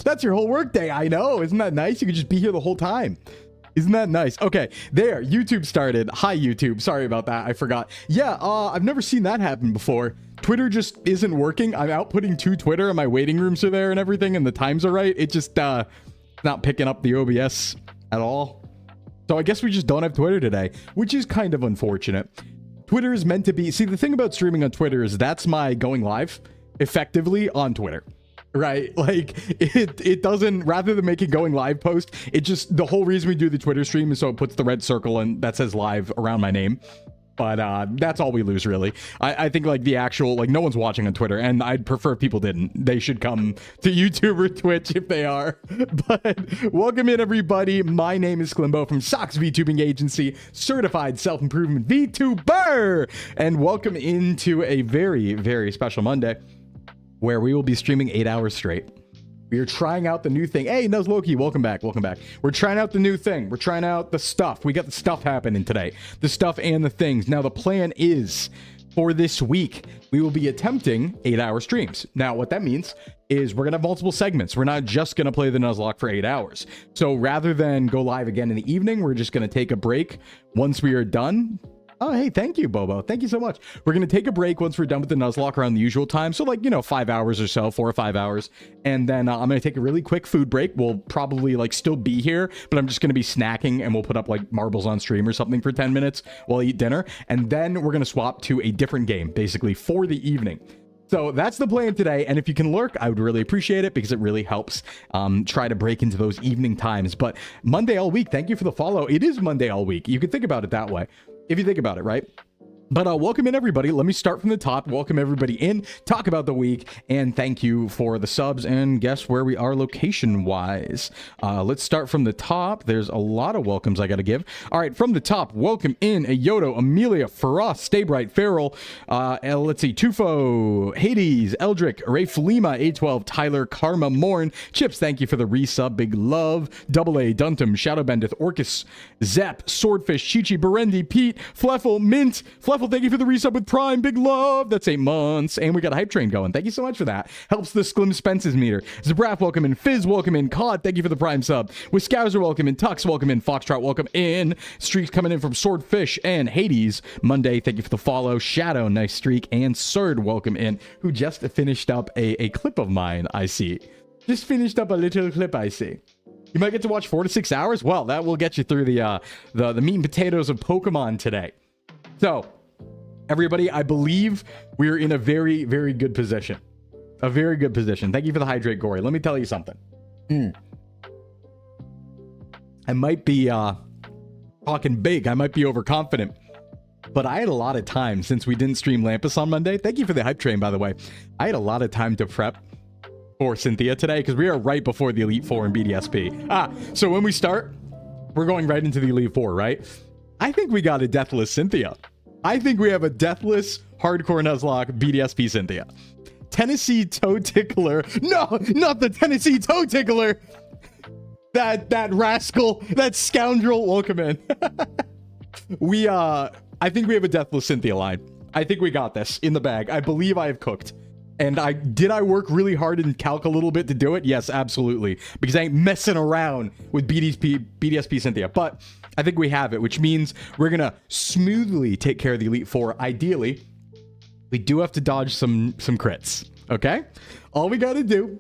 That's your whole work day. I know. Isn't that nice? You could just be here the whole time. Isn't that nice? Okay, there. YouTube started. Hi, YouTube. Sorry about that. I forgot. Yeah, I've never seen that happen before. Twitter just isn't working. I'm outputting to Twitter and my waiting rooms are there and everything and the times are right. It just, not picking up the OBS at all. So I guess we just don't have Twitter today, which is kind of unfortunate. Twitter is meant to be... See, the thing about streaming on Twitter is that's my going live effectively on Twitter. Right? Like, it doesn't... Rather than making going live post, it just... The whole reason we do the Twitter stream is so it puts the red circle and that says live around my name. But that's all we lose, really. I think, like, the actual... Like, no one's watching on Twitter, and I'd prefer if people didn't. They should come to YouTube or Twitch if they are. But welcome in, everybody. My name is Sclimbo from Sock's VTubing Agency, certified self-improvement VTuber. And welcome into a very, very special Monday, where we will be streaming 8 hours straight. We are trying out the new thing. Hey, Nuzlocke, welcome back. Welcome back. We're trying out the new thing. We're trying out the stuff. We got the stuff happening today. The stuff and the things. Now, the plan is for this week, we will be attempting 8-hour streams. Now, what that means is we're going to have multiple segments. We're not just going to play the Nuzlocke for 8 hours. So rather than go live again in the evening, we're just going to take a break once we are done. Oh, hey, thank you, Bobo. Thank you so much. We're going to take a break once we're done with the Nuzlocke around the usual time. So, like, you know, 5 hours or so, 4 or 5 hours. And then I'm going to take a really quick food break. We'll probably, like, still be here, but I'm just going to be snacking and we'll put up, like, marbles on stream or something for 10 minutes while I eat dinner. And then we're going to swap to a different game, basically, for the evening. So that's the plan today. And if you can lurk, I would really appreciate it because it really helps try to break into those evening times. But Monday all week, thank you for the follow. It is Monday all week. You can think about it that way. If you think about it, right? But welcome in, everybody. Let me start from the top. Welcome everybody in, talk about the week, and thank you for the subs. And guess where we are location-wise. Let's start from the top. There's a lot of welcomes I got to give. All right, from the top, welcome in JOHTO, Amelia, Faraz, Stay Bright, Farrell, let's see, Tufo, Hades, Eldrick, Rafe Lima, A12, Tyler, Karma, Morn, Chips, thank you for the resub, big love, Double A, Duntum, Shadowbendith, Orcus, Zep, Swordfish, Chichi, Berendi, Pete, Fleffel, Mint, Fleffel, thank you for the resub with Prime. Big love. That's 8 months. And we got a hype train going. Thank you so much for that. Helps the Sclim Spence's meter. Zabraf, welcome in. Fizz, welcome in. Cod, thank you for the Prime sub. Wiscouser, welcome in. Tux, welcome in. Foxtrot, welcome in. Streaks coming in from Swordfish and Hades. Monday, thank you for the follow. Shadow, nice streak. And Surd, welcome in, who just finished up a clip of mine, I see. Just finished up a little clip, I see. You might get to watch 4 to 6 hours. Well, that will get you through the meat and potatoes of Pokemon today. So, everybody, I believe we're in a very, very good position. A very good position. Thank you for the hydrate, Gory. Let me tell you something. I might be talking big. I might be overconfident. But I had a lot of time since we didn't stream Lampus on Monday. Thank you for the hype train, by the way. I had a lot of time to prep for Cynthia today because we are right before the Elite Four and BDSP. So when we start, we're going right into the Elite Four, right? I think we got a deathless Cynthia. I think we have a deathless hardcore Nuzlocke BDSP Cynthia. Tennessee Toe Tickler. No, not the Tennessee Toe Tickler. That rascal, that scoundrel. Welcome in. I think we have a deathless Cynthia line. I think we got this in the bag. I believe I have cooked. And did I work really hard and calc a little bit to do it? Yes, absolutely. Because I ain't messing around with BDSP Cynthia. But I think we have it, which means we're going to smoothly take care of the Elite Four. Ideally, we do have to dodge some crits, okay? All we got to do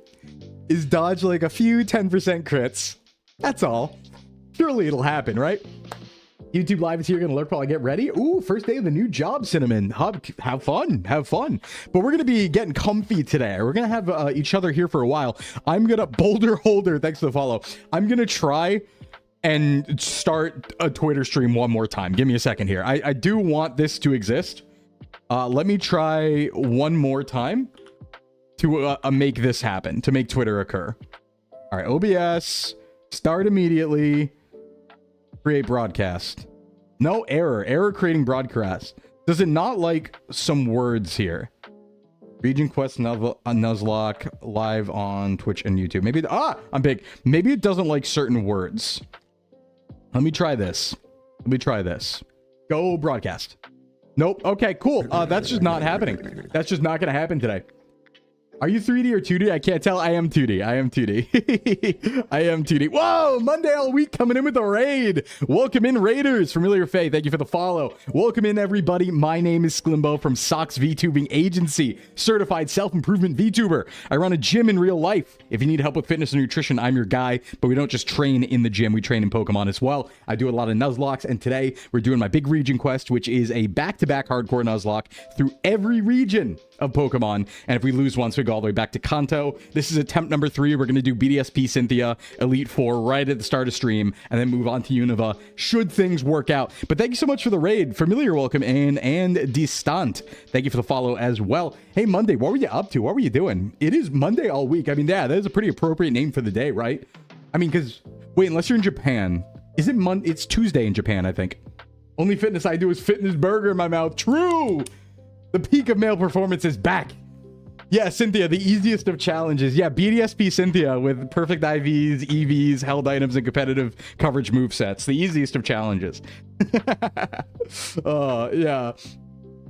is dodge like a few 10% crits. That's all. Surely it'll happen, right? YouTube Live is here. Gonna lurk while I get ready. Ooh, first day of the new job, Cinnamon. Have fun. Have fun. But we're gonna be getting comfy today. We're gonna have each other here for a while. I'm gonna Boulder Holder. Thanks for the follow. I'm gonna try and start a Twitter stream one more time. Give me a second here. I do want this to exist. Let me try one more time to make this happen, to make Twitter occur. All right, OBS, start immediately. Create broadcast. No error. Error creating broadcast. Does it not like some words here? Region Quest Nuzlocke live on Twitch and YouTube. Maybe I'm big. Maybe it doesn't like certain words. Let me try this. Let me try this. Go broadcast. Nope. Okay, cool. That's just not happening. That's just not gonna happen today. Are you 3D or 2D? I can't tell. I am 2D. I am 2D. I am 2D. Whoa! Monday all week coming in with a raid. Welcome in, Raiders. Familiar Faith, thank you for the follow. Welcome in, everybody. My name is Sclimbo from Socks VTubing Agency, certified self-improvement VTuber. I run a gym in real life. If you need help with fitness and nutrition, I'm your guy. But we don't just train in the gym. We train in Pokemon as well. I do a lot of Nuzlocks, and today we're doing my big region quest, which is a back-to-back hardcore Nuzlocke through every region of Pokemon. And if we lose once, we go all the way back to KANTO. This is attempt number 3. We're going to do BDSP Cynthia, Elite 4 right at the start of stream, and then move on to Unova should things work out. But thank you so much for the raid. Familiar, welcome in, and Distant, thank you for the follow as well. Hey, Monday, what were you up to? What were you doing? It is Monday all week. I mean, yeah, that is a pretty appropriate name for the day, right? I mean, because, wait, unless you're in Japan. Is it Monday? It's Tuesday in Japan, I think. Only fitness I do is fitness burger in my mouth. True! The peak of male performance is back. Yeah, Cynthia, the easiest of challenges. Yeah, BDSP Cynthia with perfect IVs, EVs, held items, and competitive coverage movesets. The easiest of challenges. Yeah.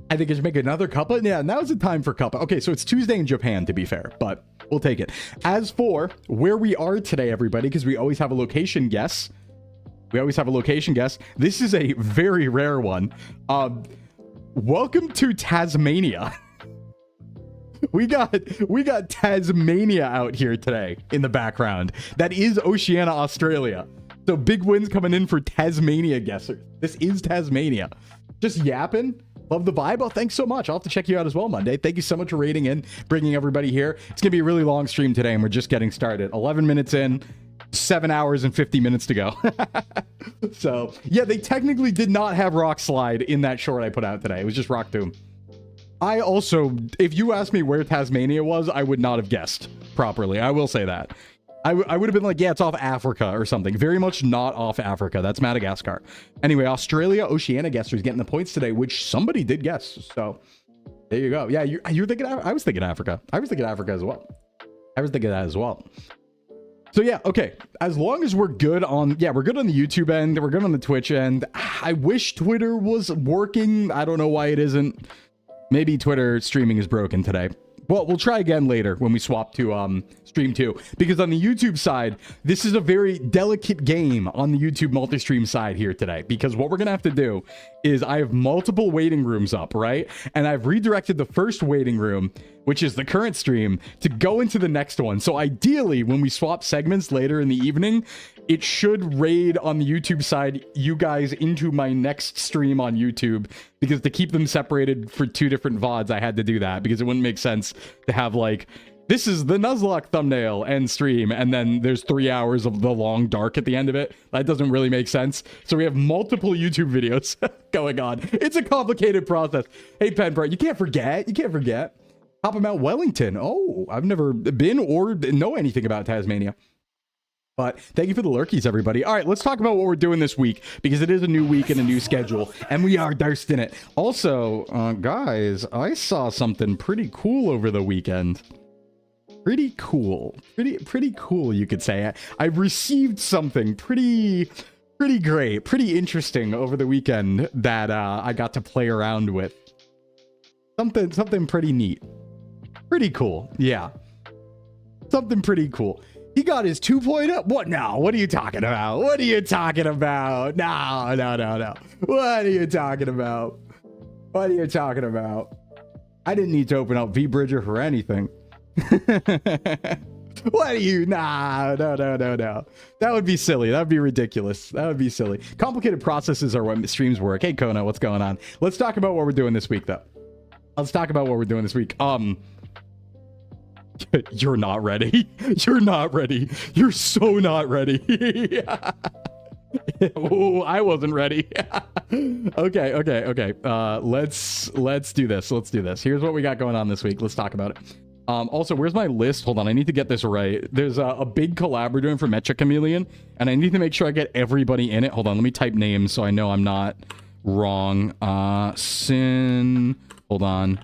I think I should make another cuppa. Yeah, now's the time for cuppa. Okay, so it's Tuesday in Japan, to be fair, but we'll take it. As for where we are today, everybody, because we always have a location guess. This is a very rare one. Welcome to Tasmania. We got Tasmania out here today in the background. That is Oceania, Australia. So big wins coming in for Tasmania guessers. This is Tasmania. Just yapping. Love the vibe. Oh, thanks so much. I'll have to check you out as well Monday. Thank you so much for raiding in, bringing everybody here. It's going to be a really long stream today, and we're just getting started. 11 minutes in. 7 hours and 50 minutes to go. So yeah, they technically did not have Rock Slide in that short I put out today. It was just Rock Tomb. I also, if you asked me where Tasmania was, I would not have guessed properly. I will say that. I would have been like, yeah, it's off Africa or something. Very much not off Africa. That's Madagascar. Anyway, Australia, Oceania guessers getting the points today, which somebody did guess. So there you go. Yeah, you're thinking, I was thinking Africa. I was thinking Africa as well. I was thinking that as well. So yeah, okay, as long as we're good on, yeah, we're good on the YouTube end, we're good on the Twitch end. I wish Twitter was working. I don't know why it isn't. Maybe Twitter streaming is broken today. Well, we'll try again later when we swap to stream 2, because on the YouTube side, this is a very delicate game on the YouTube multi-stream side here today, because what we're gonna have to do is I have multiple waiting rooms up, right? And I've redirected the first waiting room, which is the current stream, to go into the next one. So ideally, when we swap segments later in the evening, it should raid on the YouTube side you guys into my next stream on YouTube, because to keep them separated for 2 different VODs, I had to do that, because it wouldn't make sense to have like, this is the Nuzlocke thumbnail and stream, and then there's 3 hours of the long dark at the end of it. That doesn't really make sense. So we have multiple YouTube videos going on. It's a complicated process. Hey, Penbro, you can't forget. Top of Mount Wellington. Oh, I've never been or know anything about Tasmania. But thank you for the lurkies, everybody. All right, let's talk about what we're doing this week, because it is a new week and a new schedule, and we are thirsting it. Also, guys, I saw something pretty cool over the weekend. Pretty cool, you could say. I received something pretty great, pretty interesting over the weekend that I got to play around with. Something pretty neat. Pretty cool, yeah. Something pretty cool. He got his 2.0. What now? What are you talking about? What are you talking about? No. What are you talking about? What are you talking about? I didn't need to open up V-Bridger for anything. What are you? No. That would be silly. That would be ridiculous. That would be silly. Complicated processes are what streams work. Hey, Kona, what's going on? Let's talk about what we're doing this week, though. You're not ready. You're not ready. You're so not ready. Oh, I wasn't ready. Okay. Let's do this. Here's what we got going on this week. Let's talk about it. Also, where's my list? Hold on, I need to get this right. There's a big collab we're doing for Mecha Chameleon, and I need to make sure I get everybody in it. Hold on, let me type names so I know I'm not wrong. Hold on.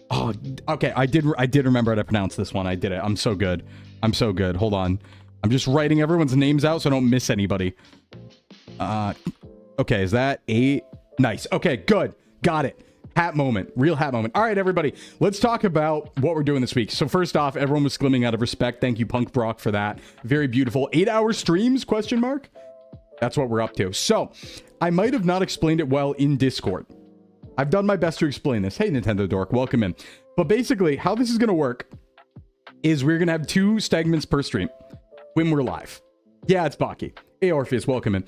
Oh, okay. I did remember how to pronounce this one. I did it. I'm so good. Hold on. I'm just writing everyone's names out so I don't miss anybody. Okay, is that 8? Nice. Okay, good. Got it. Hat moment, real hat moment. All right, everybody, let's talk about what we're doing this week. So first off, everyone was slimming out of respect. Thank you, Punk Brock, for that. Very beautiful. 8-hour streams, question mark? That's what we're up to. So I might have not explained it well in Discord. I've done my best to explain this. Hey, Nintendo Dork, welcome in. But basically, how this is going to work is we're going to have 2 segments per stream when we're live. Yeah, it's Baki. Hey, Orpheus, welcome in.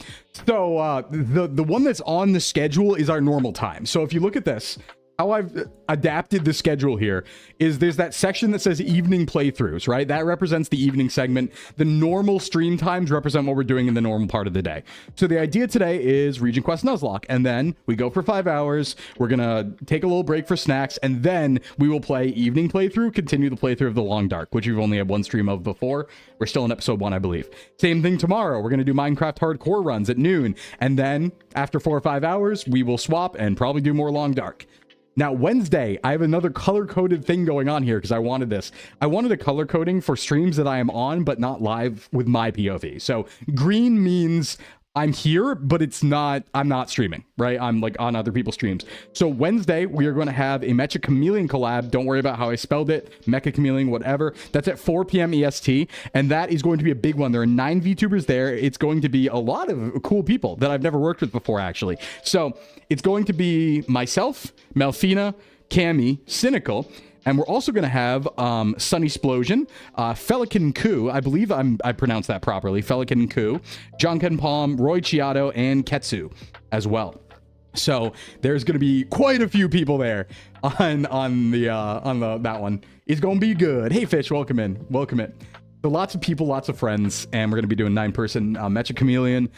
So the one that's on the schedule is our normal time. So if you look at this, how I've adapted the schedule here is there's that section that says evening playthroughs, right? That represents the evening segment. The normal stream times represent what we're doing in the normal part of the day. So the idea today is Region Quest Nuzlocke, and then we go for 5 hours. We're gonna take a little break for snacks, and then we will play evening playthrough, continue the playthrough of The Long Dark, which we've only had 1 stream of before. We're still in episode 1, I believe. Same thing tomorrow. We're gonna do Minecraft hardcore runs at noon, and then after 4 or 5 hours, we will swap and probably do more Long Dark. Now, Wednesday, I have another color-coded thing going on here because I wanted this. I wanted a color coding for streams that I am on, but not live with my POV. So green means I'm here, but it's not, I'm not streaming, right? I'm like on other people's streams. So Wednesday, we are going to have a Mecha Chameleon collab. Don't worry about how I spelled it. Mecha Chameleon, whatever. That's at 4 p.m. EST. And that is going to be a big one. There are 9 VTubers there. It's going to be a lot of cool people that I've never worked with before, actually. So it's going to be myself, Melfina, Cammy, Cynical. And we're also going to have Sunny Splosion, Felican Ku, I believe I pronounced that properly, Felican Ku, Jonken Palm, Roy Chiato, and Ketsu as well. So there's going to be quite a few people there on that one. It's going to be good. Hey, Fish, welcome in. Welcome in. So lots of people, lots of friends, and we're going to be doing 9-person Mecha Chameleon.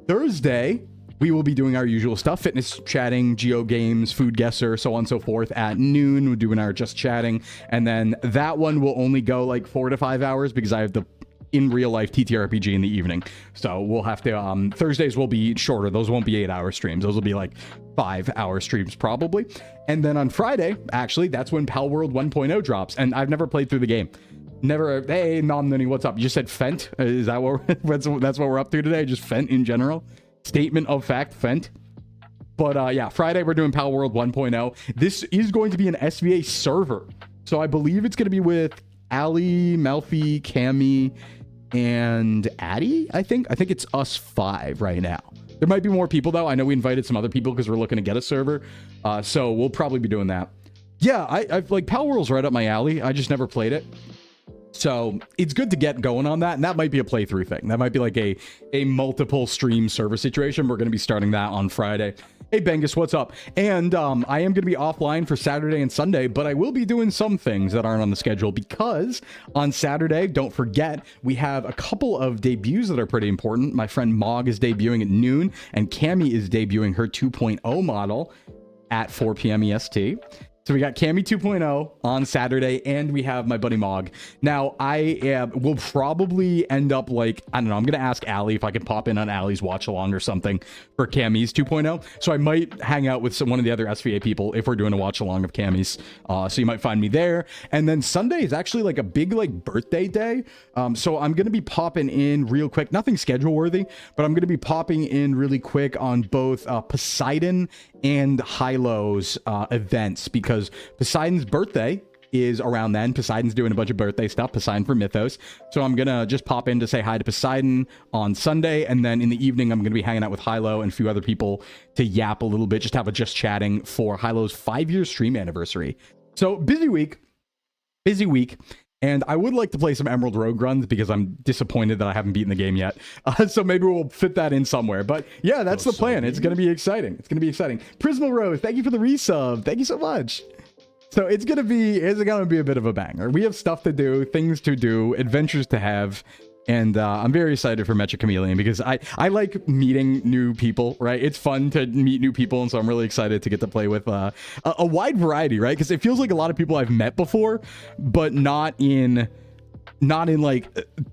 Thursday, we will be doing our usual stuff, fitness chatting, geo games, food guesser, so on and so forth. At noon, we're doing our just chatting. And then that one will only go like 4 to 5 hours because I have the in real life TTRPG in the evening. So we'll have to, Thursdays will be shorter. Those won't be 8-hour streams. Those will be like 5-hour streams probably. And then on Friday, actually, that's when Pal World 1.0 drops. And I've never played through the game. Never. Hey, Nom Nunny, what's up? You just said Fent? Is that what that's what we're up to today? Just Fent in general? Statement of fact, Fent. But yeah, Friday we're doing Pal World 1.0. This is going to be an SVA server. So I believe it's going to be with Ali, Melfi, Cammy, and Addy, I think. I think it's us 5 right now. There might be more people, though. I know we invited some other people because we're looking to get a server. So we'll probably be doing that. Yeah, I've like Pal World's right up my alley. I just never played it. So it's good to get going on that, and that might be a playthrough thing. That might be like a multiple stream server situation. We're going to be starting that on Friday. Hey, Bengus, what's up? And I am going to be offline for Saturday and Sunday, but I will be doing some things that aren't on the schedule because on Saturday, don't forget, we have a couple of debuts that are pretty important. My friend Mog is debuting at noon, and Cammy is debuting her 2.0 model at 4 p.m. EST. So we got Cammy 2.0 on Saturday, and we have my buddy Mog. Now, I will probably end up like, I don't know, I'm going to ask Ali if I can pop in on Ali's watch along or something for Cammy's 2.0. So I might hang out with one of the other SVA people if we're doing a watch along of Cammy's. So you might find me there. And then Sunday is actually like a big like birthday day. So I'm going to be popping in real quick, nothing schedule worthy, but I'm going to be popping in really quick on both Poseidon and Hylo's events because Poseidon's birthday is around then. Poseidon's doing a bunch of birthday stuff, Poseidon for Mythos. So I'm going to just pop in to say hi to Poseidon on Sunday. And then in the evening, I'm going to be hanging out with Hylo and a few other people to yap a little bit, just have a just chatting for Hylo's 5-year stream anniversary. So busy week. And I would like to play some Emerald Rogue runs because I'm disappointed that I haven't beaten the game yet. So maybe we'll fit that in somewhere. But yeah, that's the plan. It's going to be exciting. It's going to be exciting. Prismal Rose, thank you for the resub. Thank you so much. So it's going to be a bit of a banger. We have stuff to do, things to do, adventures to have. And I'm very excited for Mecha Chameleon because I like meeting new people, right? It's fun to meet new people, and so I'm really excited to get to play with a wide variety, right? Because it feels like a lot of people I've met before, but not in not in like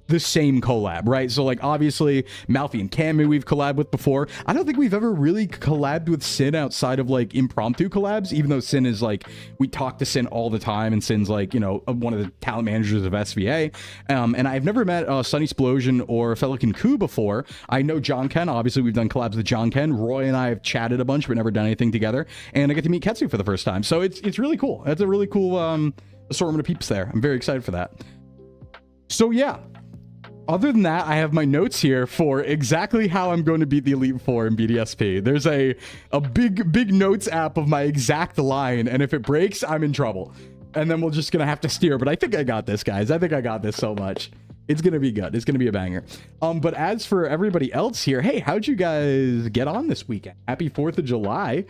the same collab, right? So like obviously Malfi and Cammy we've collabed with before. I don't think we've ever really collabed with Sin outside of like impromptu collabs, even though Sin is like, we talk to Sin all the time, and Sin's like, you know, one of the talent managers of SVA. And I've never met Sunny Splosion or Felican Coup before. I know John Ken, obviously we've done collabs with John Ken. Roy and I have chatted a bunch, but never done anything together. And I get to meet Ketsu for the first time. So it's really cool. That's a really cool assortment of peeps there. I'm very excited for that. So yeah, other than that, I have my notes here for exactly how I'm going to beat the Elite Four in BDSP. There's a big notes app of my exact line, and if it breaks, I'm in trouble. And then we're just going to have to steer, but I think I got this, guys. I think I got this so much. It's going to be good. It's going to be a banger. But as for everybody else here, hey, how'd you guys get on this weekend? Happy 4th of July.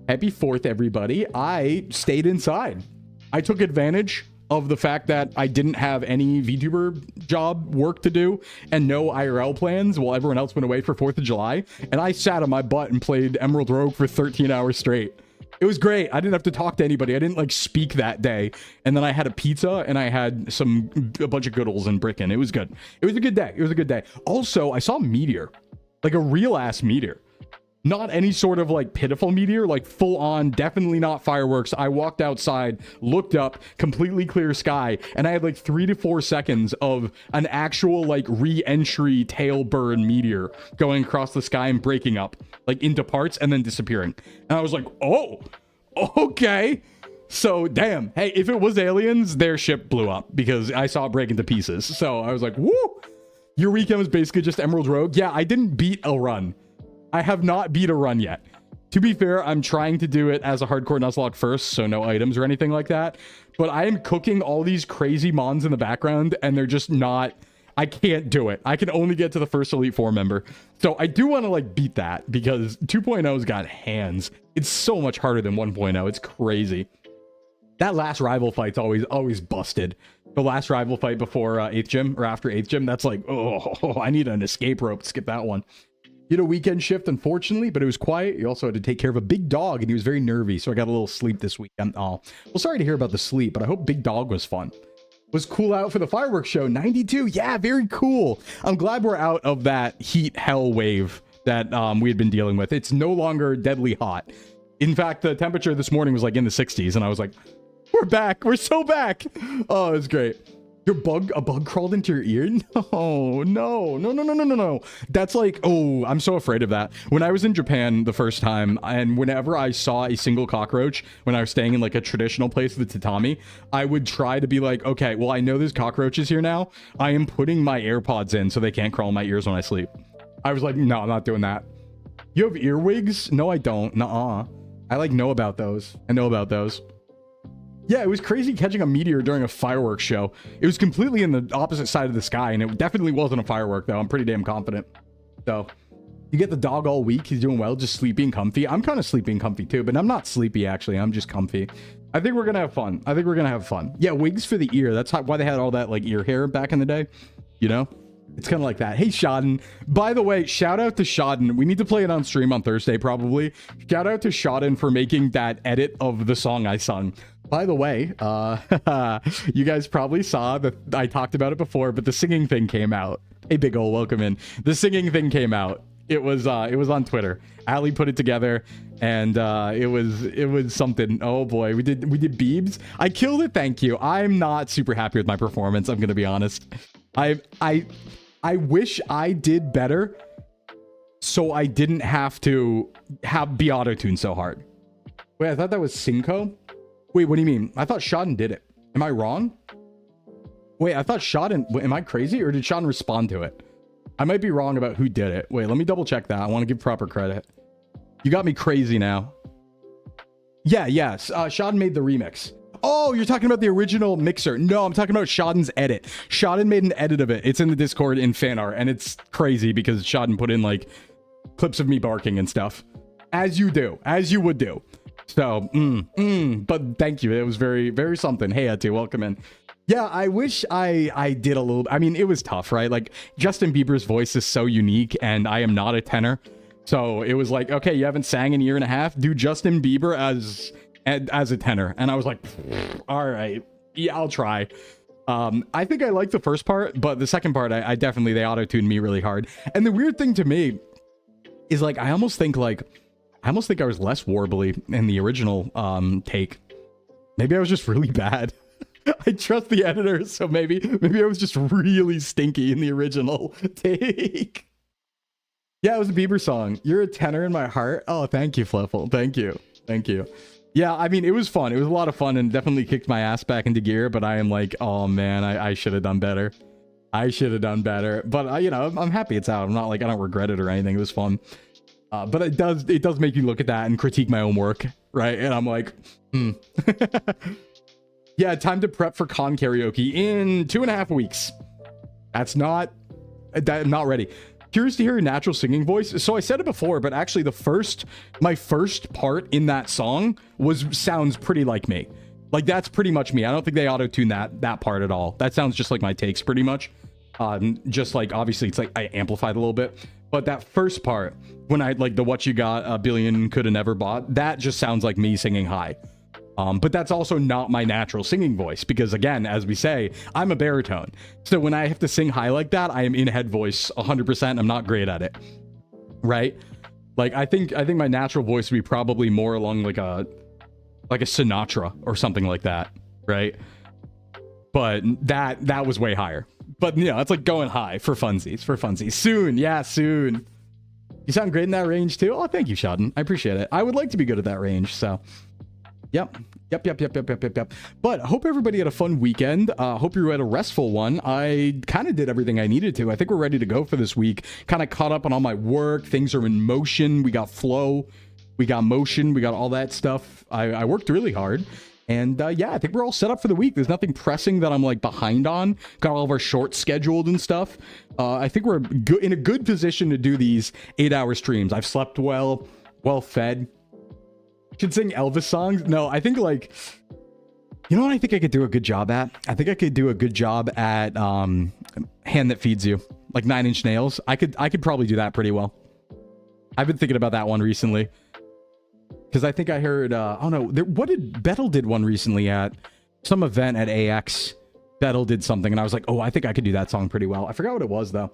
Happy 4th, everybody. I stayed inside. I took advantage of the fact that I didn't have any VTuber job work to do and no IRL plans while everyone else went away for 4th of July. And I sat on my butt and played Emerald Rogue for 13 hours straight. It was great. I didn't have to talk to anybody. I didn't like speak that day. And then I had a pizza and I had a bunch of goodles and brickin'. It was good. It was a good day. It was a good day. Also, I saw a meteor, like a real ass meteor. Not any sort of like pitiful meteor, like full on, definitely not fireworks. I walked outside, looked up, completely clear sky, and I had like 3 to 4 seconds of an actual like re-entry tail burn meteor going across the sky and breaking up like into parts and then disappearing. And I was like, oh, okay. So damn, hey, if it was aliens, their ship blew up because I saw it break into pieces. So I was like, woo, your weekend was basically just Emerald Rogue. Yeah, I didn't beat a run. I have not beat a run yet. To be fair, I'm trying to do it as a hardcore Nuzlocke first, so no items or anything like that. But I am cooking all these crazy mons in the background, and they're just not... I can't do it. I can only get to the first Elite Four member. So I do want to, like, beat that, because 2.0's got hands. It's so much harder than 1.0. It's crazy. That last rival fight's always busted. The last rival fight before 8th gym, or after 8th gym, that's like, oh, I need an escape rope to skip that one. Did a weekend shift, unfortunately, but it was quiet. You also had to take care of a big dog, and he was very nervy, so I got a little sleep this weekend. Oh, well, sorry to hear about the sleep, but I hope big dog was fun. Was cool out for the fireworks show. 92, yeah, very cool. I'm glad we're out of that heat hell wave that we had been dealing with. It's no longer deadly hot. In fact, the temperature this morning was like in the 60s, and I was like, we're back. We're so back. Oh, it was great. A bug crawled into your ear? No. That's like, oh, I'm so afraid of that. When I was in Japan the first time, and whenever I saw a single cockroach, when I was staying in like a traditional place with tatami, I would try to be like, okay, well, I know there's cockroaches here now. I am putting my AirPods in so they can't crawl in my ears when I sleep. I was like, no, I'm not doing that. You have earwigs? No, I don't. Nuh-uh. I like know about those. I know about those. Yeah, it was crazy catching a meteor during a fireworks show. It was completely in the opposite side of the sky, and it definitely wasn't a firework, though. I'm pretty damn confident. So, you get the dog all week. He's doing well, just sleepy and comfy. I'm kind of sleepy and comfy, too, but I'm not sleepy, actually. I'm just comfy. I think we're going to have fun. Yeah, wigs for the ear. That's why they had all that, like, ear hair back in the day. You know? It's kind of like that. Hey, Shodden. By the way, shout out to Shodden. We need to play it on stream on Thursday, probably. Shout out to Shodden for making that edit of the song I sung. By the way, you guys probably saw that I talked about it before, but the singing thing came out. Hey, big ol' welcome in. The singing thing came out. It was on Twitter. Ali put it together, and it was something. Oh boy, we did Beebs. I killed it. Thank you. I'm not super happy with my performance. I'm gonna be honest. I wish I did better, so I didn't have to be auto-tuned so hard. Wait, I thought that was Cinco. Wait, what do you mean? I thought Shodden did it. Am I wrong? Wait, I thought Shodden... Am I crazy? Or did Shodden respond to it? I might be wrong about who did it. Wait, let me double check that. I want to give proper credit. You got me crazy now. Yeah, yes. Shodden made the remix. Oh, you're talking about the original mixer. No, I'm talking about Shodden's edit. Shodden made an edit of it. It's in the Discord in fan art, and it's crazy because Shodden put in, like, clips of me barking and stuff. As you do. As you would do. So, but thank you. It was very, very something. Hey, Atu, welcome in. Yeah, I wish I did a little... I mean, it was tough, right? Like, Justin Bieber's voice is so unique, and I am not a tenor. So, it was like, okay, you haven't sang in a year and a half? Do Justin Bieber as a tenor. And I was like, all right, yeah, I'll try. I think I like the first part, but the second part, I definitely, they auto-tuned me really hard. And the weird thing to me is like, I almost think I was less warbly in the original take. Maybe I was just really bad. I trust the editor, so maybe I was just really stinky in the original take. Yeah, it was a Bieber song. You're a tenor in my heart. Oh, thank you, Fluffle. Thank you. Thank you. Yeah, I mean, it was fun. It was a lot of fun and definitely kicked my ass back into gear, but I am like, oh man, I should have done better. I should have done better. But, you know, I'm happy it's out. I'm not like, I don't regret it or anything. It was fun. But it does make you look at that and critique my own work, right? And I'm like, Yeah, time to prep for con karaoke in 2.5 weeks. I'm not ready. Curious to hear your natural singing voice. So I said it before, but actually my first part in that song sounds pretty like me. Like that's pretty much me. I don't think they auto-tune that part at all. That sounds just like my takes pretty much. Just like, obviously it's like I amplified a little bit, but that first part when I like the what you got a billion could have never bought, that just sounds like me singing high. But that's also not my natural singing voice because again, as we say, I'm a baritone. So when I have to sing high like that, I am in head voice 100%. I'm not great at it. Right? Like I think my natural voice would be probably more along like a Sinatra or something like that. Right? But that was way higher. But you know, it's like going high for funsies. Soon. Yeah, soon. You sound great in that range too. Oh, thank you, Sheldon. I appreciate it. I would like to be good at that range. So Yep. But hope everybody had a fun weekend. Hope you had a restful one. I kind of did everything I needed to. I think we're ready to go for this week. Kind of caught up on all my work. Things are in motion. We got flow. We got motion. We got all that stuff. I worked really hard. And yeah, I think we're all set up for the week. There's nothing pressing that I'm like behind on. Got all of our shorts scheduled and stuff. I think we're in a good position to do these 8-hour streams. I've slept well fed. Should sing Elvis songs? No, I think like, you know what I think I could do a good job at? I think I could do a good job at Hand That Feeds You, like 9 Inch Nails. I could probably do that pretty well. I've been thinking about that one recently because I think I heard oh no, what did Bettel did one recently at some event at AX. Bettel did something and I was like, oh, I think I could do that song pretty well. I forgot what it was though.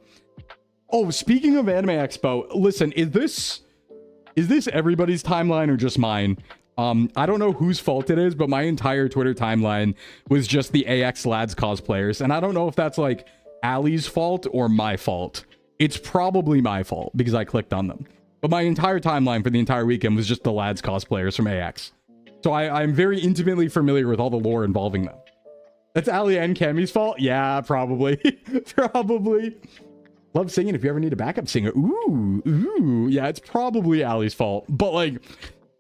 Oh, speaking of Anime Expo, listen, is this everybody's timeline or just mine? I don't know whose fault it is, but my entire Twitter timeline was just the AX Lads cosplayers. And I don't know if that's like Allie's fault or my fault. It's probably my fault because I clicked on them. But my entire timeline for the entire weekend was just the Lads cosplayers from AX. So I'm very intimately familiar with all the lore involving them. That's Allie and Cammy's fault? Yeah, probably. Probably. Love singing if you ever need a backup singer. Ooh. Yeah, it's probably Allie's fault. But like,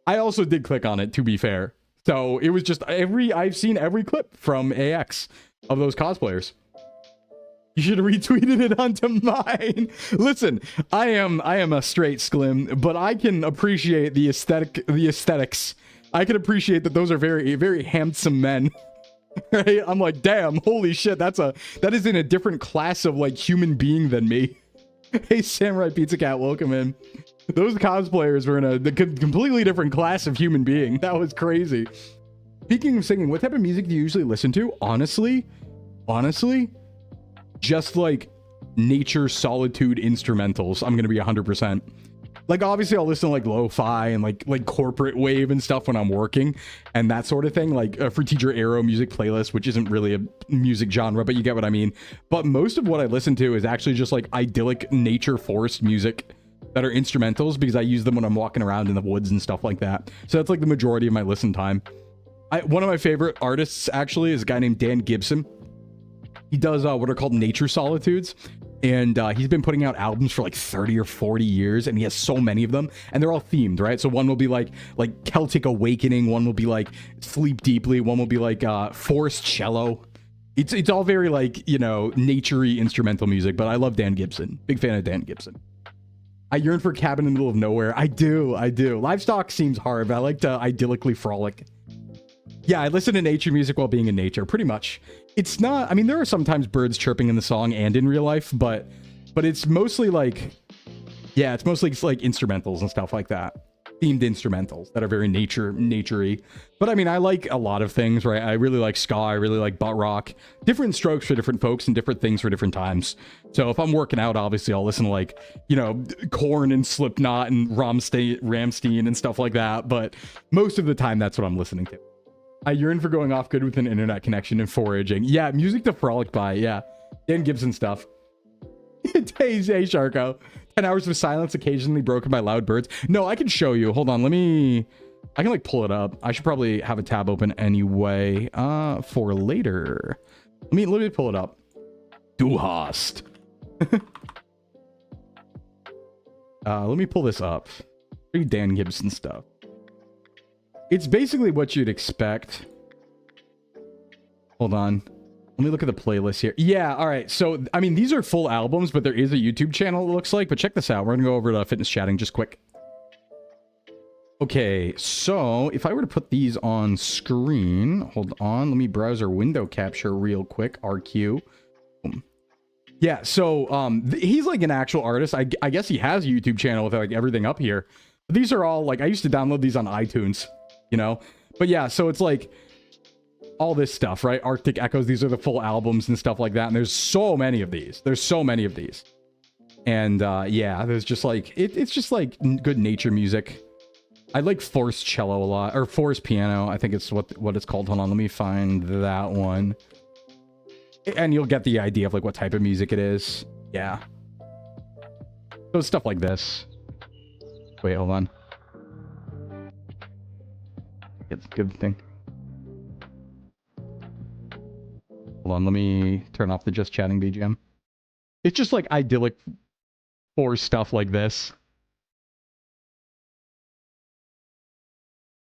I also did click on it, to be fair. So it was just I've seen every clip from AX of those cosplayers. You should have retweeted it onto mine. Listen, I am a straight Sclim, but I can appreciate the aesthetics. I can appreciate that those are very, very handsome men. Right? I'm like, damn, holy shit, that is in a different class of like human being than me. Hey, Samurai Pizza Cat, welcome in. Those cosplayers were in a completely different class of human being. That was crazy. Speaking of singing, what type of music do you usually listen to? Honestly, just like nature solitude instrumentals. I'm gonna be 100%. Like, obviously, I'll listen to, like, lo-fi and, like corporate wave and stuff when I'm working and that sort of thing. Like, for Teacher Arrow music playlist, which isn't really a music genre, but you get what I mean. But most of what I listen to is actually just, like, idyllic nature forest music that are instrumentals because I use them when I'm walking around in the woods and stuff like that. So that's, like, the majority of my listen time. One of my favorite artists, actually, is a guy named Dan Gibson. He does what are called nature solitudes. And he's been putting out albums for like 30 or 40 years, and he has so many of them, and they're all themed, right? So one will be like Celtic Awakening, one will be like Sleep Deeply, one will be like Forest Cello. It's all very like, you know, naturey instrumental music, but I love Dan Gibson. Big fan of Dan Gibson. I yearn for a cabin in the middle of nowhere. I do. Livestock seems hard, but I like to idyllically frolic. Yeah, I listen to nature music while being in nature, pretty much. It's not, I mean, there are sometimes birds chirping in the song and in real life, but it's mostly like, yeah, it's mostly like instrumentals and stuff like that. themed instrumentals that are very naturey. But I mean, I like a lot of things, right? I really like ska, I really like butt rock. Different strokes for different folks and different things for different times. So if I'm working out, obviously I'll listen to like, you know, Korn and Slipknot and Rammstein and stuff like that. But most of the time, that's what I'm listening to. I yearn for going off good with an internet connection and foraging. Yeah, music to frolic by. Yeah, Dan Gibson stuff. Hey, Sharko. 10 hours of silence occasionally broken by loud birds. No, I can show you. Hold on, I can like pull it up. I should probably have a tab open anyway for later. Let me pull it up. Du hast. Let me pull this up. Read Dan Gibson stuff. It's basically what you'd expect. Hold on. Let me look at the playlist here. Yeah, all right. So, I mean, these are full albums, but there is a YouTube channel, it looks like. But check this out. We're going to go over to fitness chatting just quick. Okay, so if I were to put these on screen, hold on. Let me browse our window capture real quick. RQ. Boom. Yeah, so he's like an actual artist. I guess he has a YouTube channel with like everything up here. But these are all like, I used to download these on iTunes, you know? But yeah, so it's like all this stuff, right? Arctic Echoes, these are the full albums and stuff like that. And there's so many of these. There's so many of these. And yeah, there's just like, it's just like good nature music. I like forced cello a lot, or forced piano. I think it's what it's called. Hold on, let me find that one. And you'll get the idea of like what type of music it is. Yeah. So stuff like this. Wait, hold on. It's a good thing. Hold on, let me turn off the just chatting BGM. It's just like idyllic for stuff like this.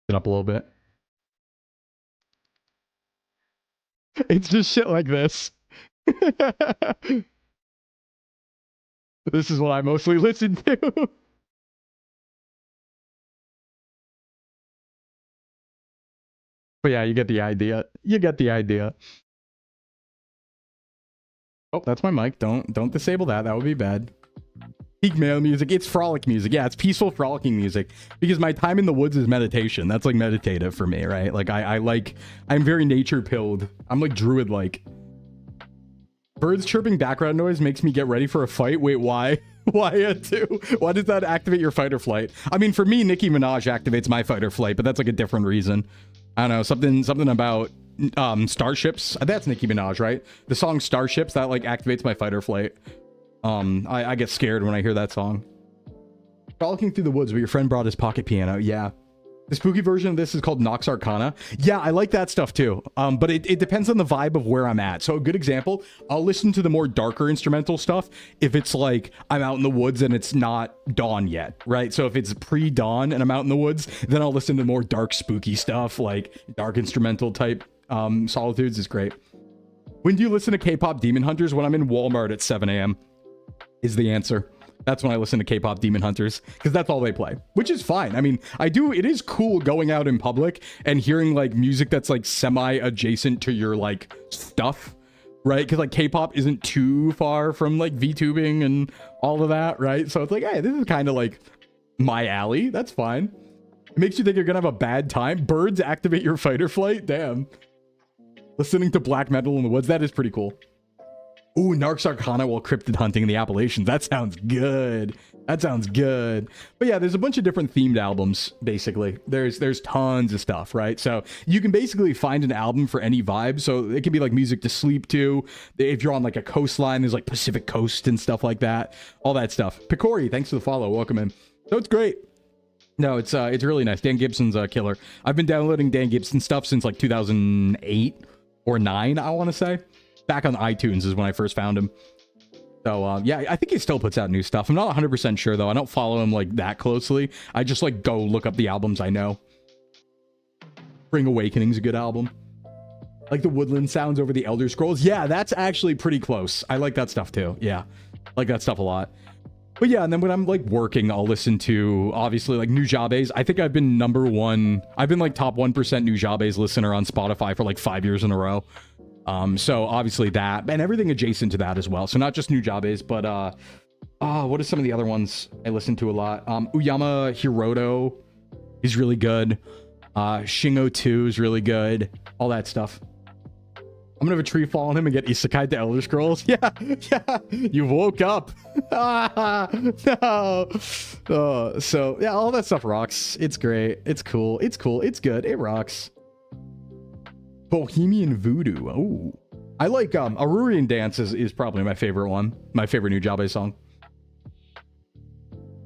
It up a little bit. It's just shit like this. This is what I mostly listen to. But yeah, you get the idea. You get the idea. Oh, that's my mic. Don't disable that. That would be bad. Peak male music. It's frolic music. Yeah, it's peaceful frolicking music. Because my time in the woods is meditation. That's like meditative for me, right? Like I'm very nature pilled. I'm like druid like. Birds chirping background noise makes me get ready for a fight. Wait, why? Why too? Why does that activate your fight or flight? I mean, for me, Nicki Minaj activates my fight or flight, but that's like a different reason. I don't know, something about starships. That's Nicki Minaj, right? The song Starships, that like activates my fight or flight. I get scared when I hear that song. Frolicking through the woods, but your friend brought his pocket piano. Yeah. The spooky version of this is called Nox Arcana. Yeah, I like that stuff too. But it depends on the vibe of where I'm at. So a good example, I'll listen to the more darker instrumental stuff if it's like I'm out in the woods and it's not dawn yet, right? So if it's pre-dawn and I'm out in the woods, then I'll listen to more dark, spooky stuff, like dark instrumental type solitudes is great. When do you listen to K-pop Demon Hunters? When I'm in Walmart at 7 a.m. is the answer. That's when I listen to K-pop Demon Hunters, because that's all they play, which is fine. I mean, it is cool going out in public and hearing like music that's like semi-adjacent to your like stuff, right? Because like K-pop isn't too far from like VTubing and all of that, right? So it's like, hey, this is kind of like my alley. That's fine. It makes you think you're gonna have a bad time. Birds activate your fight or flight. Damn. Listening to black metal in the woods, that is pretty cool. Ooh, Narcs Arcana while cryptid hunting in the Appalachians. That sounds good. That sounds good. But yeah, there's a bunch of different themed albums, basically. There's tons of stuff, right? So you can basically find an album for any vibe. So it can be like music to sleep to. If you're on like a coastline, there's like Pacific Coast and stuff like that. All that stuff. Picori, thanks for the follow. Welcome in. So it's great. No, it's really nice. Dan Gibson's a killer. I've been downloading Dan Gibson stuff since like 2008 or 9, I want to say. Back on iTunes is when I first found him. So, yeah, I think he still puts out new stuff. I'm not 100% sure, though. I don't follow him, like, that closely. I just, like, go look up the albums I know. Bring Awakening's a good album. Like the woodland sounds over the Elder Scrolls. Yeah, that's actually pretty close. I like that stuff, too. Yeah, I like that stuff a lot. But yeah, and then when I'm, like, working, I'll listen to, obviously, like, Nujabes. I think I've been #1. I've been, like, top 1% Nujabes listener on Spotify for, like, 5 years in a row. So obviously that and everything adjacent to that as well. So not just Nujabes, but what are some of the other ones I listen to a lot? Uyama Hiroto. He's really good. Shingo 2 is really good. All that stuff. I'm gonna have a tree fall on him and get isekai to Elder Scrolls. Yeah, yeah. You woke up. No. So yeah, all that stuff rocks. It's great. It's cool. It's cool. It's good. It rocks. Bohemian Voodoo. Oh, I like Aurorian Dance is probably my favorite one. My favorite new Jabe song.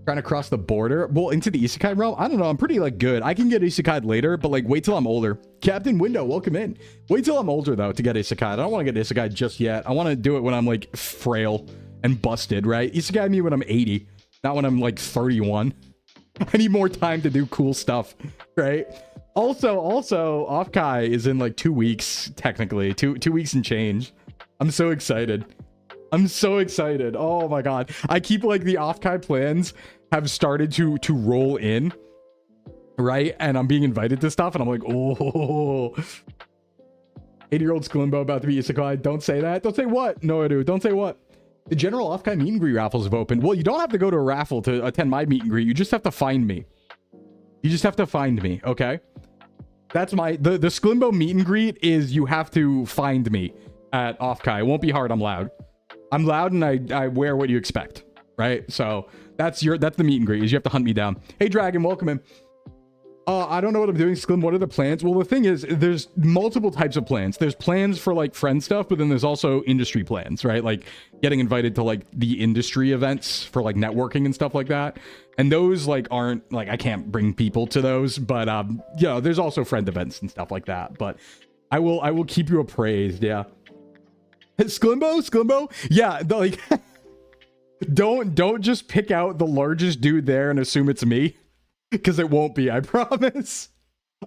Trying to cross the border, well, into the isekai realm. I don't know, I'm pretty like good. I can get isekai later, but like wait till I'm older. Captain Window, welcome in. Wait till I'm older though to get isekai. I don't want to get isekai just yet. I want to do it when I'm like frail and busted, right? Isekai me when I'm 80, not when I'm like 31. I need more time to do cool stuff, right? Also Offkai is in like 2 weeks technically, two weeks and change. I'm so excited. I'm so excited. Oh my god. I keep like the Offkai plans have started to roll in, right? And I'm being invited to stuff and I'm like, oh. 80-year-old Sclimbo about to be isekai. Don't say that. Don't say what? No, I do. Don't say what? The general Offkai meet and greet raffles have opened. Well, you don't have to go to a raffle to attend my meet and greet. You just have to find me. You just have to find me, okay? That's my... The Sclimbo meet and greet is you have to find me at Offkai. It won't be hard. I'm loud. I'm loud and I wear what you expect, right? So that's the meet and greet is you have to hunt me down. Hey Dragon, welcome in. I don't know what I'm doing, Sclim. What are the plans? Well, the thing is, there's multiple types of plans. There's plans for like friend stuff, but then there's also industry plans, right? Like getting invited to like the industry events for like networking and stuff like that. And those like aren't like, I can't bring people to those, but you know, there's also friend events and stuff like that. But I will keep you appraised. Yeah. Sclimbo, yeah, like don't just pick out the largest dude there and assume it's me, because it won't be, I promise.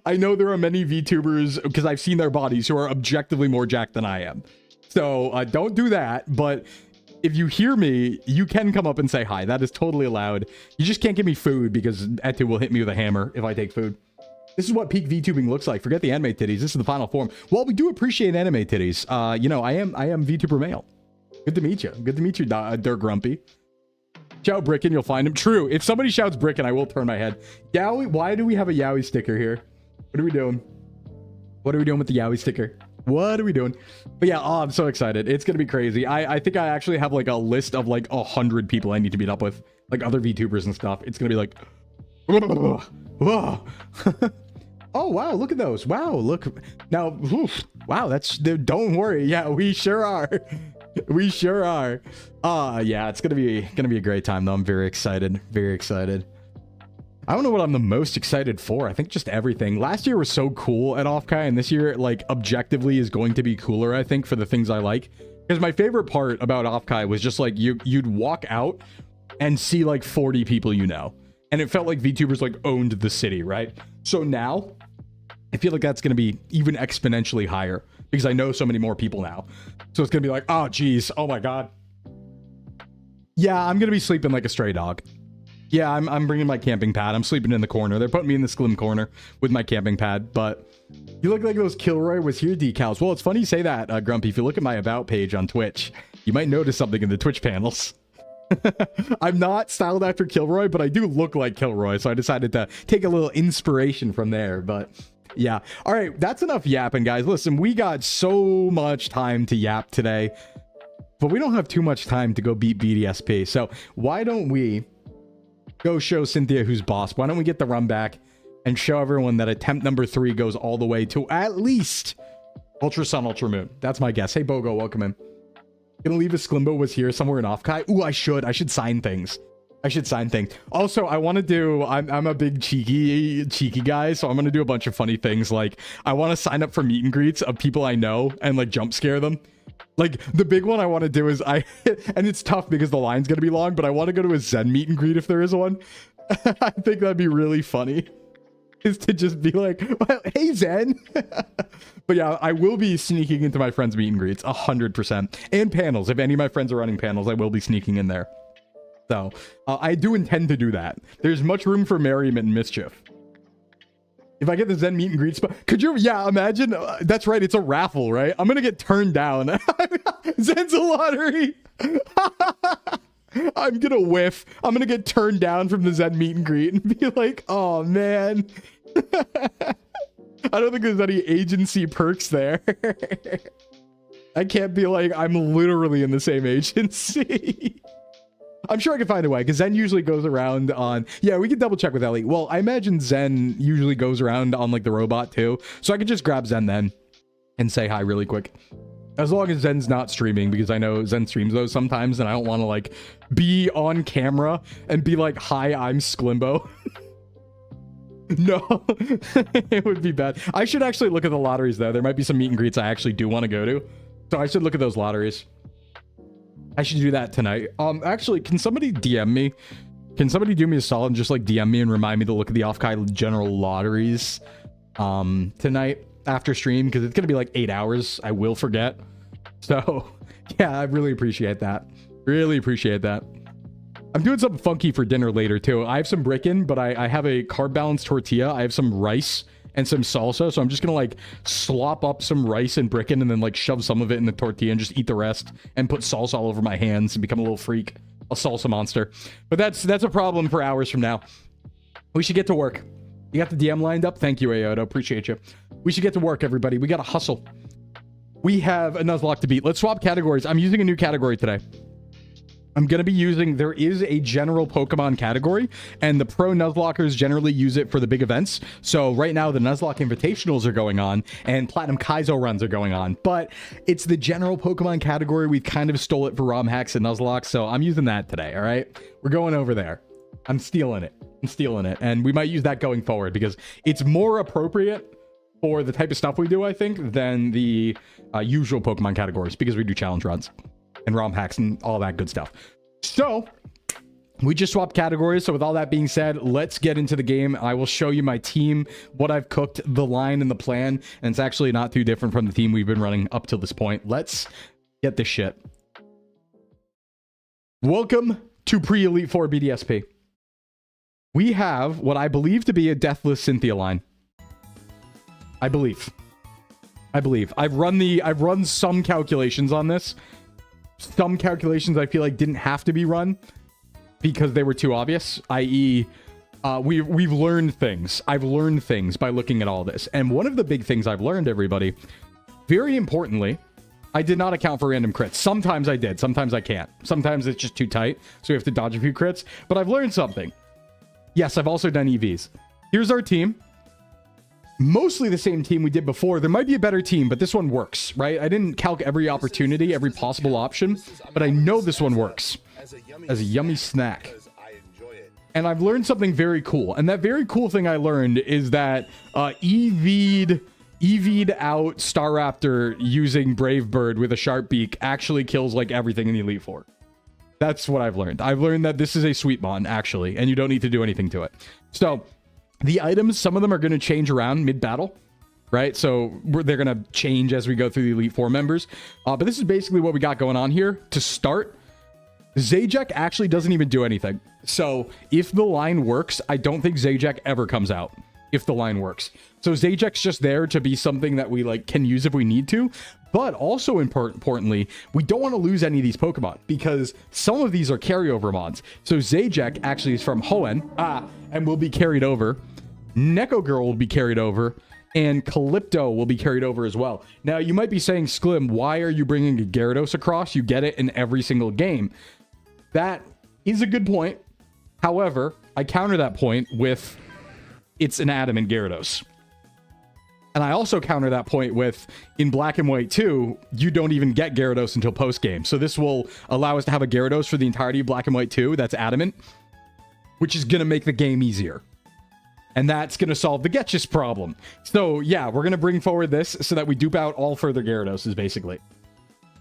I know there are many VTubers, because I've seen their bodies, who are objectively more jacked than I am. So don't do that, but if you hear me, you can come up and say hi. That is totally allowed. You just can't give me food, because Etu will hit me with a hammer if I take food. This is what peak VTubing looks like. Forget the anime titties. This is the final form. Well, we do appreciate anime titties. You know, I am VTuber male. Good to meet you. Good to meet you, Dirk Grumpy. Shout Bricken, you'll find him. True. If somebody shouts Bricken, I will turn my head. Yowie, why do we have a Yowie sticker here? What are we doing? What are we doing with the Yowie sticker? What are we doing? But yeah, oh, I'm so excited. It's gonna be crazy. I think I actually have like a list of like 100 people I need to meet up with, like other VTubers and stuff. It's gonna be like, oh wow, look at those. Wow, look now. Oof, wow, that's, don't worry. Yeah, we sure are. We sure are. Yeah, it's gonna be a great time though. I'm very excited. Very excited. I don't know what I'm the most excited for. I think just everything. Last year was so cool at Offkai, and this year, like, objectively is going to be cooler, I think, for the things I like. Because my favorite part about Offkai was just like you'd walk out and see like 40 people you know. And it felt like VTubers like owned the city, right? So now I feel like that's going to be even exponentially higher because I know so many more people now. So it's going to be like, oh, geez. Oh, my God. Yeah, I'm going to be sleeping like a stray dog. Yeah, I'm bringing my camping pad. I'm sleeping in the corner. They're putting me in the Sclim corner with my camping pad. But you look like those Kilroy was here decals. Well, it's funny you say that, Grumpy. If you look at my About page on Twitch, you might notice something in the Twitch panels. I'm not styled after Kilroy, but I do look like Kilroy. So I decided to take a little inspiration from there. But yeah. All right, that's enough yapping, guys. Listen, we got so much time to yap today, but we don't have too much time to go beat BDSP. So why don't we go show Cynthia who's boss? Why don't we get the run back and show everyone that attempt number 3 goes all the way to at least Ultra Sun, Ultra Moon. That's my guess. Hey, Bogo, welcome in. Gonna leave a Sclimbo was here somewhere in Offkai. Ooh, I should sign things. I should sign things. Also, I want to do, I'm a big cheeky guy, so I'm gonna do a bunch of funny things. Like, I want to sign up for meet and greets of people I know and like jump scare them. Like, the big one I want to do is and it's tough because the line's gonna be long, but I want to go to a Zen meet and greet if there is one. I think that'd be really funny, is to just be like, well, hey Zen. But yeah, I will be sneaking into my friends' meet and greets 100%, and panels. If any of my friends are running panels, I will be sneaking in there. So I do intend to do that. There's much room for merriment and mischief. If I get the Zen meet and greet spot, could you? Yeah, imagine. That's right. It's a raffle, right? I'm gonna get turned down. Zen's a lottery. I'm gonna whiff. I'm gonna get turned down from the Zen meet and greet and be like, oh man. I don't think there's any agency perks there. I can't be like, I'm literally in the same agency. I'm sure I can find a way, because Zen usually goes around on... Yeah, we can double check with Ellie. Well, I imagine Zen usually goes around on, like, the robot, too. So I could just grab Zen then and say hi really quick. As long as Zen's not streaming, because I know Zen streams those sometimes, and I don't want to, like, be on camera and be like, hi, I'm Sclimbo. No, it would be bad. I should actually look at the lotteries, though. There might be some meet and greets I actually do want to go to. So I should look at those lotteries. I should do that tonight. Actually, can somebody DM me? Can somebody do me a solid and just, like, DM me and remind me to look at the Off-Kai general lotteries tonight after stream? Because it's going to be, like, 8 hours. I will forget. So, yeah, I really appreciate that. Really appreciate that. I'm doing something funky for dinner later, too. I have some bacon, but I have a carb-balanced tortilla. I have some rice and some salsa, so I'm just gonna, like, slop up some rice and bacon and then, like, shove some of it in the tortilla and just eat the rest and put salsa all over my hands and become a little freak. A salsa monster. But that's a problem for hours from now. We should get to work. You got the DM lined up? Thank you, Ayoto. Appreciate you. We should get to work, everybody. We gotta hustle. We have a Nuzlocke to beat. Let's swap categories. I'm using a new category today. I'm going to be using, there is a general Pokemon category, and the pro Nuzlockers generally use it for the big events. So right now, the Nuzlocke Invitationals are going on, and Platinum Kaizo runs are going on. But it's the general Pokemon category. We kind of stole it for ROM hacks and Nuzlocke, so I'm using that today, all right? We're going over there. I'm stealing it. I'm stealing it. And we might use that going forward, because it's more appropriate for the type of stuff we do, I think, than the usual Pokemon categories, because we do challenge runs and ROM hacks and all that good stuff. So we just swapped categories. So with all that being said, let's get into the game. I will show you my team, what I've cooked, the line and the plan. And it's actually not too different from the team we've been running up till this point. Let's get this shit. Welcome to pre-Elite 4 BDSP. We have what I believe to be a deathless Cynthia line. I believe. I've run some calculations on this. Some calculations I feel like didn't have to be run because they were too obvious, i.e. we've learned things. I've learned things by looking at all this. And one of the big things I've learned, everybody, very importantly, I did not account for random crits. Sometimes I did. Sometimes I can't. Sometimes it's just too tight, so we have to dodge a few crits. But I've learned something. Yes, I've also done EVs. Here's our team. Mostly the same team we did before. There might be a better team, but this one works, right? I didn't calc every opportunity, every possible option, but I know this one works as a yummy snack. And I've learned something very cool. And that very cool thing I learned is that EV'd out Staraptor using Brave Bird with a sharp beak actually kills like everything in the Elite Four. That's what I've learned. I've learned that this is a sweet mon, actually, and you don't need to do anything to it. So the items, some of them are going to change around mid-battle, right? So they're going to change as we go through the Elite Four members. But this is basically what we got going on here. To start, Zajac actually doesn't even do anything. So if the line works, I don't think Zajac ever comes out if the line works. So Zajac's just there to be something that we like can use if we need to. But also importantly, we don't want to lose any of these Pokemon because some of these are carryover mods. So Zajac actually is from HOENN and will be carried over. Neko Girl will be carried over. And Calypto will be carried over as well. Now, you might be saying, Sklim, why are you bringing a Gyarados across? You get it in every single game. That is a good point. However, I counter that point with it's an adamant Gyarados. And I also counter that point with, in Black and White 2, you don't even get Gyarados until post-game. So this will allow us to have a Gyarados for the entirety of Black and White 2 that's adamant, which is going to make the game easier. And that's going to solve the Getchus problem. So, yeah, we're going to bring forward this so that we dupe out all further Gyaradoses, basically.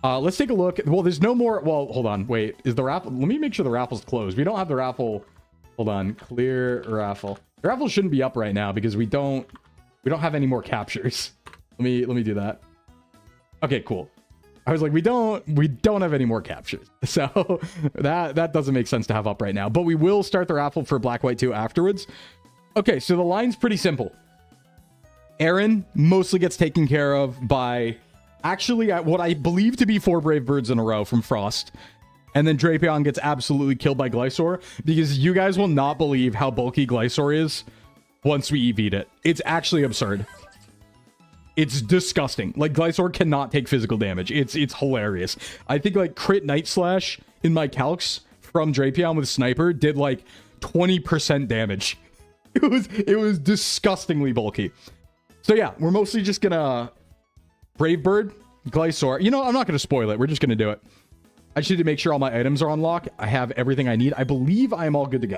Let's take a look. Well, there's no more... Well, hold on. Wait, is the raffle... Let me make sure the raffle's closed. We don't have the raffle... Hold on. Clear raffle. The raffle shouldn't be up right now because we don't have any more captures. Let me do that. Okay, cool. I was like, we don't have any more captures. So that doesn't make sense to have up right now. But we will start the raffle for Black White 2 afterwards. Okay, so the line's pretty simple. Aaron mostly gets taken care of by actually what I believe to be 4 Brave Birds in a row from Frost. And then Drapion gets absolutely killed by Glysaur, because you guys will not believe how bulky Glysaur is once we EV'd it. It's actually absurd. It's disgusting. Like, Glysaur cannot take physical damage. It's hilarious. I think, like, crit Night Slash in my calcs from Drapion with Sniper did, like, 20% damage. It was disgustingly bulky. So, yeah, we're mostly just gonna Brave Bird, Glysaur. You know, I'm not gonna spoil it. We're just gonna do it. I just need to make sure all my items are unlocked. I have everything I need. I believe I am all good to go.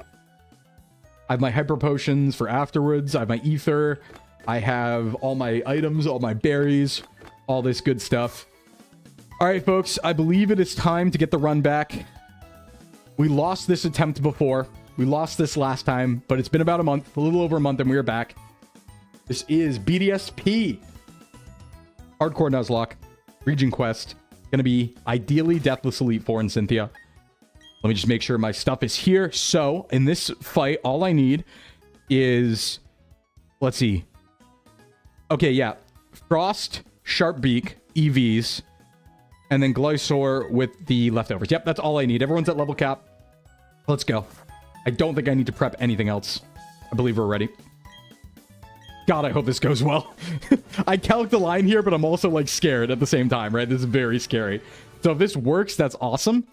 I have my Hyper Potions for afterwards. I have my Ether. I have all my items, all my berries, all this good stuff. All right, folks. I believe it is time to get the run back. We lost this attempt before. We lost this last time, but it's been about a month, a little over a month, and we are back. This is BDSP. Hardcore Nuzlocke. Region Quest. Going to be ideally Deathless Elite 4 and Cynthia. Let me just make sure my stuff is here. So, in this fight, all I need is... Let's see. Okay, yeah. Frost, Sharp Beak, EVs, and then Glysaur with the leftovers. Yep, that's all I need. Everyone's at level cap. Let's go. I don't think I need to prep anything else. I believe we're ready. God, I hope this goes well. I calc the line here, but I'm also, like, scared at the same time, right? This is very scary. So if this works, that's awesome.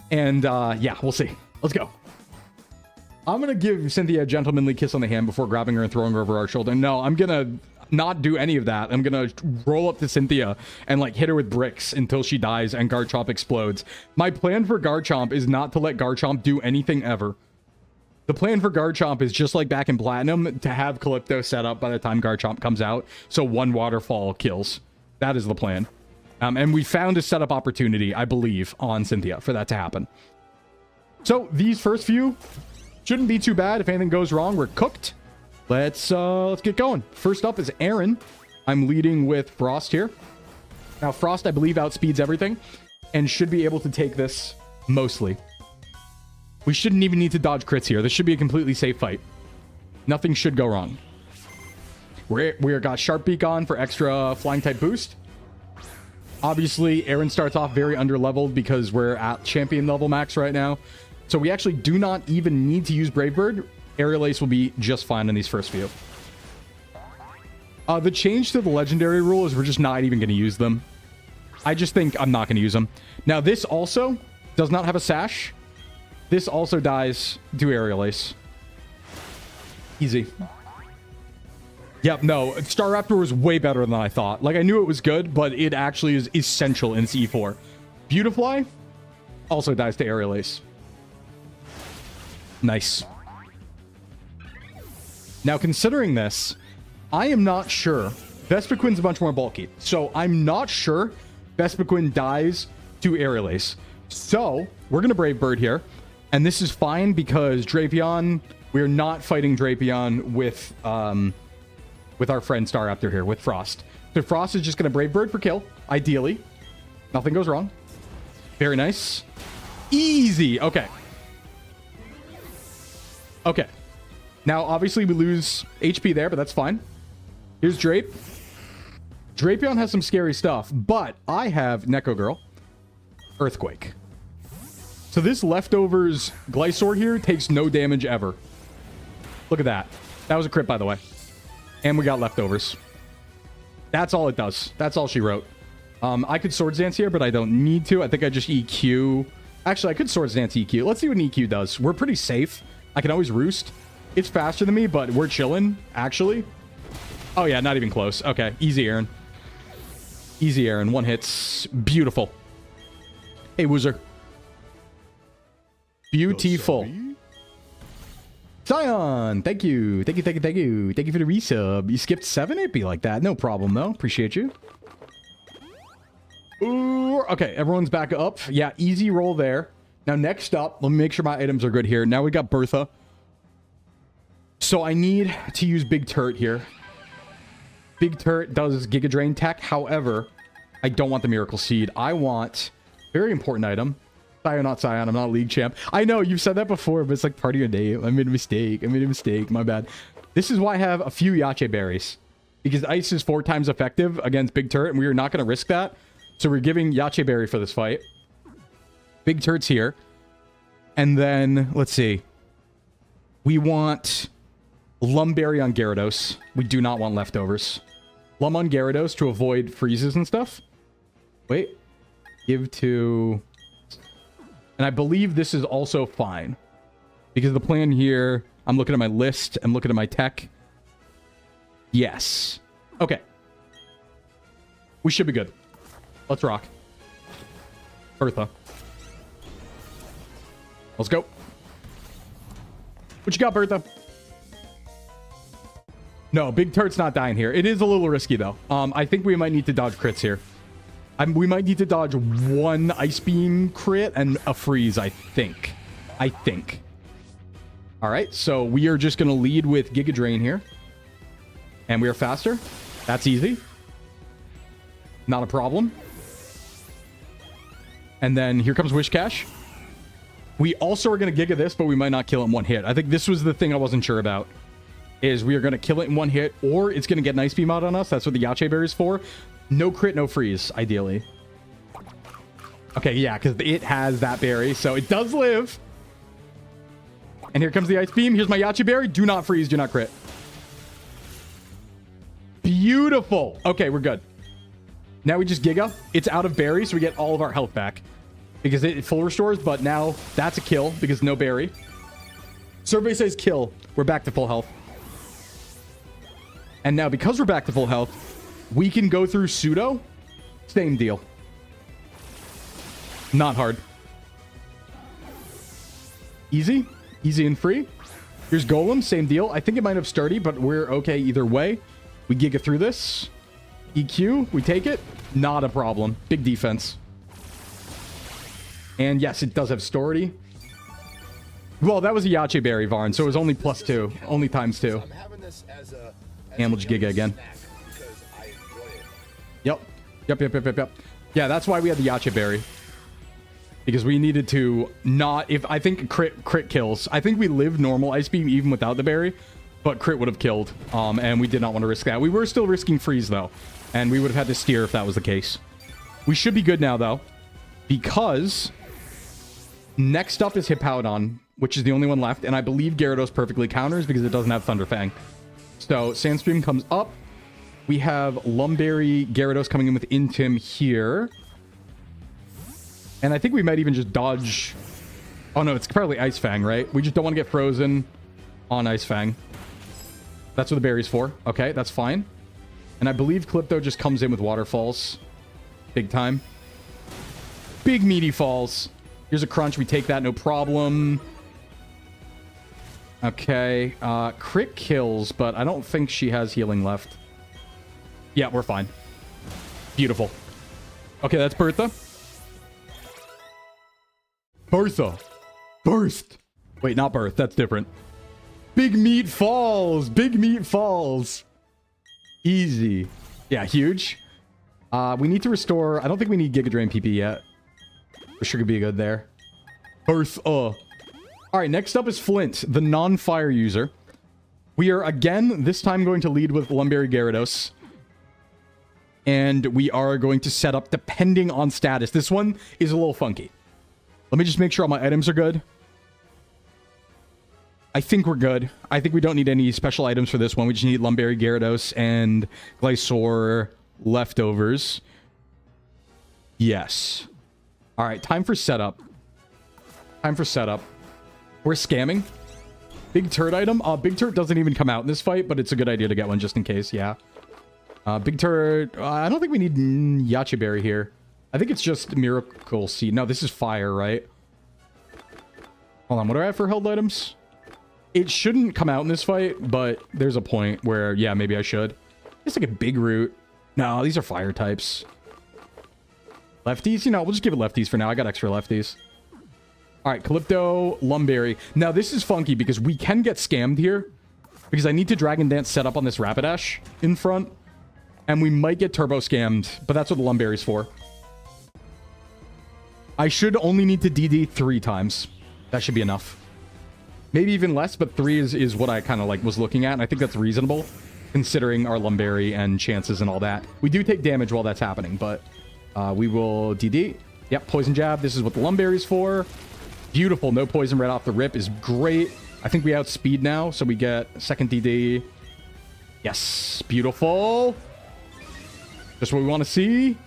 And, yeah, we'll see. Let's go. I'm going to give Cynthia a gentlemanly kiss on the hand before grabbing her and throwing her over our shoulder. No, I'm going to not do any of that. I'm going to roll up to Cynthia and, like, hit her with bricks until she dies and Garchomp explodes. My plan for Garchomp is not to let Garchomp do anything ever. The plan for Garchomp is just like back in Platinum, to have Calypto set up by the time Garchomp comes out, so one waterfall kills. That is the plan. And we found a setup opportunity, I believe, on Cynthia for that to happen. So these first few shouldn't be too bad. If anything goes wrong, we're cooked. Let's get going. First up is Aaron. I'm leading with Frost here. Now, Frost, I believe, outspeeds everything and should be able to take this mostly. We shouldn't even need to dodge crits here. This should be a completely safe fight. Nothing should go wrong. We got Sharp Beak on for extra flying type boost. Obviously, Aaron starts off very underleveled because we're at champion level max right now. So we actually do not even need to use Brave Bird. Aerial Ace will be just fine in these first few. The change to the legendary rule is we're just not even going to use them. I just think I'm not going to use them. Now, this also does not have a sash. This also dies to Aerial Ace. Easy. Yep, no, Staraptor was way better than I thought. Like, I knew it was good, but it actually is essential in C4. Beautifly also dies to Aerial Ace. Nice. Now, considering this, I am not sure. Vespiquin's much more bulky, so I'm not sure Vespiquen dies to Aerial Ace. So, we're going to Brave Bird here, and this is fine because Drapion, we're not fighting Drapion with our friend Staraptor here, with Frost. So Frost is just going to Brave Bird for kill, ideally. Nothing goes wrong. Very nice. Easy. Okay. Okay. Now, obviously, we lose HP there, but that's fine. Here's Drape. Drapion has some scary stuff, but I have Neko Girl. Earthquake. So this leftovers Glysaur here takes no damage ever. Look at that. That was a crit, by the way. And we got leftovers. That's all it does. That's all she wrote. I could Swords Dance here, but I don't need to. I think I just EQ. Actually, I could Swords Dance EQ. Let's see what an EQ does. We're pretty safe. I can always Roost. It's faster than me, but we're chilling, actually. Oh, yeah, not even close. Okay, easy, Aaron. Easy, Aaron. One hits. Beautiful. Hey, Woozer. Beautiful. Zion, thank you. Thank you, thank you, thank you. Thank you for the resub. You skipped 7? It'd be like that. No problem, though. Appreciate you. Ooh, okay, everyone's back up. Yeah, easy roll there. Now, next up, let me make sure my items are good here. Now we got Bertha. So I need to use Big Turret here. Big Turret does Giga Drain tech. However, I don't want the Miracle Seed. I want very important item. Scion, not Scion. I'm not a league champ. I know, you've said that before, but it's like part of your name. I made a mistake. I made a mistake. My bad. This is why I have a few Yache Berries. Because Ice is 4 times effective against Big Turret, and we are not going to risk that. So we're giving Yache Berry for this fight. Big turds here. And then, let's see. We want Lumberry on Gyarados. We do not want leftovers. Lum on Gyarados to avoid freezes and stuff. Wait. Give to... And I believe this is also fine. Because the plan here... I'm looking at my list. I'm looking at my tech. Yes. Okay. We should be good. Let's rock. Bertha. Let's go. What you got, Bertha? No, Big Turt's not dying here. It is a little risky, though. I think we might need to dodge crits here. We might need to dodge one Ice Beam crit and a freeze, I think. All right, so we are just going to lead with Giga Drain here. And we are faster. That's easy. Not a problem. And then here comes Wishcash. We also are going to Giga this, but we might not kill it in one hit. I think this was the thing I wasn't sure about. Is we are going to kill it in one hit, or it's going to get an Ice Beam out on us. That's what the Yache Berry is for. No crit, no freeze, ideally. Okay, yeah, because it has that berry, so it does live. And here comes the Ice Beam. Here's my Yache Berry. Do not freeze, do not crit. Beautiful. Okay, we're good. Now we just Giga. It's out of berry, so we get all of our health back. Because it full restores, but now that's a kill because no berry. Survey says kill. We're back to full health. And now because we're back to full health, we can go through Pseudo. Same deal. Not hard. Easy. Easy and free. Here's Golem. Same deal. I think it might have sturdy, but we're okay either way. We Giga through this. EQ. We take it. Not a problem. Big defense. And yes, it does have sturdy. Well, that was a Yache Berry, Varn, so it was only +2. Only ×2. And we'll just Giga again. Yep. Yeah, that's why we had the Yache Berry. Because we needed to not... I think crit kills. I think we lived normal Ice Beam even without the berry. But crit would have killed. And we did not want to risk that. We were still risking freeze, though. And we would have had to steer if that was the case. We should be good now, though. Because... next up is Hippowdon, which is the only one left. And I believe Gyarados perfectly counters because it doesn't have Thunderfang. So, Sandstream comes up. We have Lumberry, Gyarados coming in with Intim here. And I think we might even just dodge... oh, no, it's probably Ice Fang, right? We just don't want to get frozen on Ice Fang. That's what the berry's for. Okay, that's fine. And I believe Calypto just comes in with Waterfalls. Big time. Big meaty falls. Here's a Crunch. We take that, no problem. Okay. Crit kills, but I don't think she has healing left. Yeah, we're fine. Beautiful. Okay, that's Bertha. Bertha. Burst. Wait, not Birth. That's different. Big Meat Falls. Big Meat Falls. Easy. Yeah, huge. We need to restore... I don't think we need Giga Drain PP yet. For sure could be good there. Birth. All right, next up is Flint, the non-fire user. We are, again, this time going to lead with Lumberry Gyarados. And we are going to set up depending on status. This one is a little funky. Let me just make sure all my items are good. I think we're good. I think we don't need any special items for this one. We just need Lumberry Gyarados and Glysaur leftovers. Yes. All right, time for setup. We're scamming. Big Turd item. Big Turd doesn't even come out in this fight, but it's a good idea to get one just in case, yeah. Big Turd... I don't think we need Yache Berry here. I think it's just Miracle Seed. No, this is fire, right? Hold on, what do I have for held items? It shouldn't come out in this fight, but there's a point where, yeah, maybe I should. It's like a big root. No, these are fire types. Lefties? You know, we'll just give it lefties for now. I got extra lefties. All right, Calypto, Lumberry. Now, this is funky because we can get scammed here. Because I need to Dragon Dance set up on this Rapidash in front. And we might get turbo scammed, but that's what the Lumberry's for. I should only need to DD 3 times. That should be enough. Maybe even less, but 3 is what I kind of like was looking at, and I think that's reasonable, considering our Lumberry and chances and all that. We do take damage while that's happening, but we will DD. Yep, poison jab. This is what the Lumberry's for. Beautiful. No poison right off the rip is great. I think we outspeed now, so we get second DD. Yes, beautiful. Just what we want to see.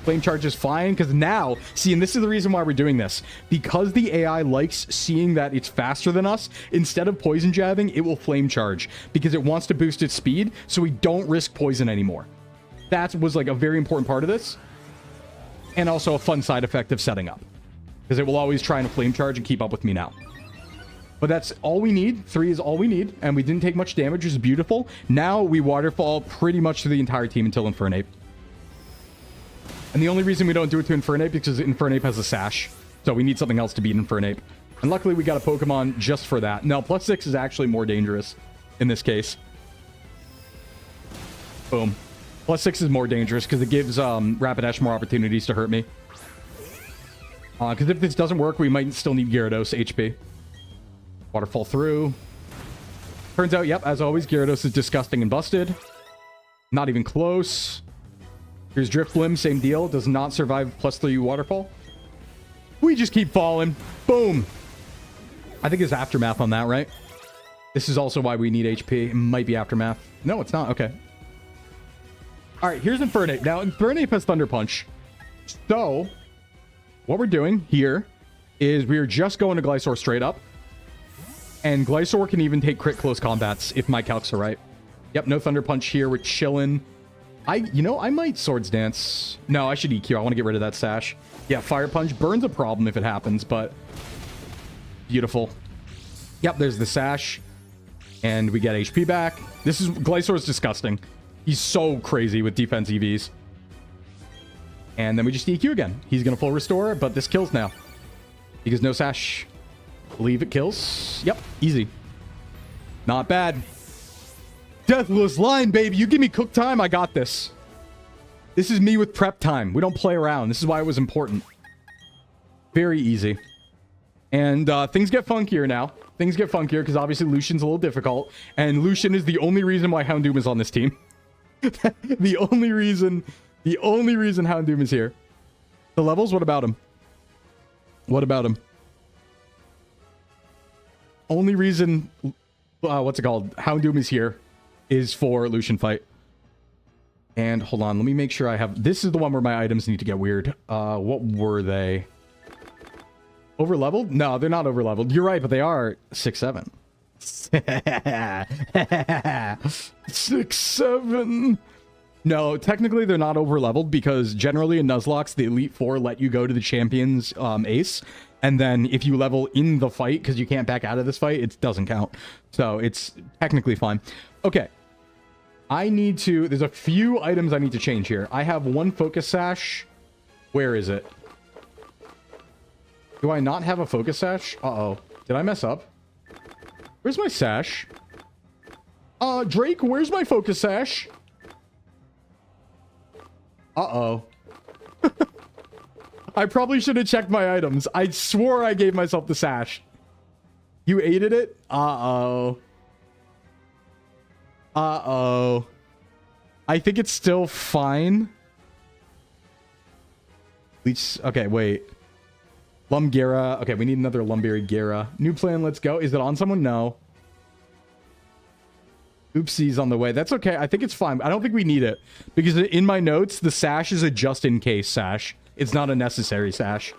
Flame charge is fine, because now, see, and this is the reason why we're doing this. Because the AI likes seeing that it's faster than us, instead of poison jabbing, it will flame charge, because it wants to boost its speed, so we don't risk poison anymore. That was like a very important part of this. And also a fun side effect of setting up, because it will always try and flame charge and keep up with me now. But that's all we need. 3 is all we need, and we didn't take much damage, which is beautiful. Now we waterfall pretty much to the entire team until Infernape. And the only reason we don't do it to Infernape is because Infernape has a sash. So we need something else to beat Infernape. And luckily we got a Pokemon just for that. Now, +6 is actually more dangerous in this case. Boom. +6 is more dangerous because it gives Rapidash more opportunities to hurt me. Because if this doesn't work, we might still need Gyarados HP. Waterfall through. Turns out, yep, as always, Gyarados is disgusting and busted. Not even close. Here's Drifblim, same deal. Does not survive +3 waterfall. We just keep falling. Boom. I think it's Aftermath on that, right? This is also why we need HP. It might be Aftermath. No, it's not. Okay. All right, here's Infernape. Now, Infernape has Thunder Punch. So, what we're doing here is we are just going to Glysaur straight up. And Glysaur can even take crit close combats if my calcs are right. Yep, no Thunder Punch here. We're chilling. You know, I might Swords Dance. No, I should EQ. I want to get rid of that sash. Yeah, Fire Punch. Burn's a problem if it happens, but beautiful. Yep, there's the sash. And we get HP back. This is... Glysaur's disgusting. He's so crazy with defense EVs. And then we just EQ again. He's going to full restore, but this kills now. Because no sash. Believe it kills. Yep, easy. Not bad. Deathless line, baby. You give me cook time, I got this. This is me with prep time. We don't play around. This is why it was important. Very easy. And things get funkier now. Things get funkier because obviously Lucian's a little difficult. And Lucian is the only reason why Houndoom is on this team. The only reason Houndoom is here. The levels, what about him? What about him? Only reason, what's it called? Houndoom is here is for Lucian fight. And hold on, let me make sure I have... This is the one where my items need to get weird. What were they? Over-leveled? No, they're not over-leveled. You're right, but they are 6-7. 6-7. No, technically they're not over-leveled because generally in Nuzlocke, the Elite Four let you go to the Champion's Ace. And then if you level in the fight, because you can't back out of this fight, it doesn't count. So it's technically fine. Okay. I need to... There's a few items I need to change here. I have one Focus Sash. Where is it? Do I not have a Focus Sash? Uh-oh. Did I mess up? Where's my sash? Drake, where's my Focus Sash? Uh-oh. I probably should have checked my items. I swore I gave myself the sash. You aided it? Uh-oh. Uh-oh. I think it's still fine. Okay, wait. Lumgera. Okay, we need another Lumberry Gera. New plan, let's go. Is it on someone? No. Oopsies on the way. That's okay. I think it's fine. I don't think we need it. Because in my notes, the sash is a just-in-case sash. It's not a necessary sash.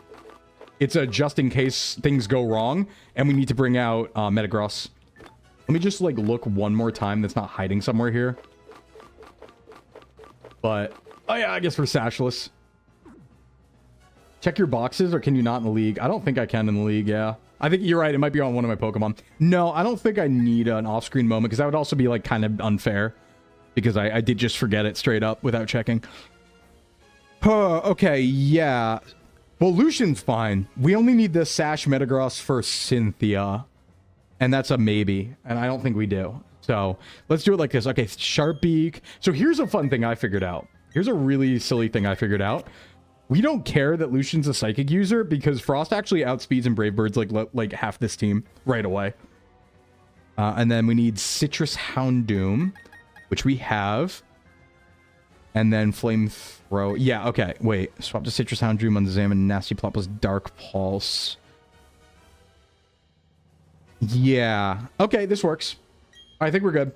It's a just-in-case things go wrong, and we need to bring out Metagross. Let me just, like, look one more time that's not hiding somewhere here. But, oh yeah, I guess we're sashless. Check your boxes, or can you not in the league? I don't think I can in the league, yeah. I think you're right, it might be on one of my Pokemon. No, I don't think I need an off-screen moment, because that would also be, like, kind of unfair. Because I did just forget it straight up without checking. Okay, yeah. Well, Lucian's fine. We only need the Sash Metagross for Cynthia. And that's a maybe. And I don't think we do. So, let's do it like this. Okay, Sharpbeak. So here's a fun thing I figured out. Here's a really silly thing I figured out. We don't care that Lucian's a Psychic user because Frost actually outspeeds and Brave Bird's like half this team right away. And then we need Citrus Houndoom, which we have. And then flamethrow. Yeah, okay. Wait. Swap to Citrus Hound Dream on the Zam and Nasty Plot plus Dark Pulse. Yeah. Okay, this works. I think we're good.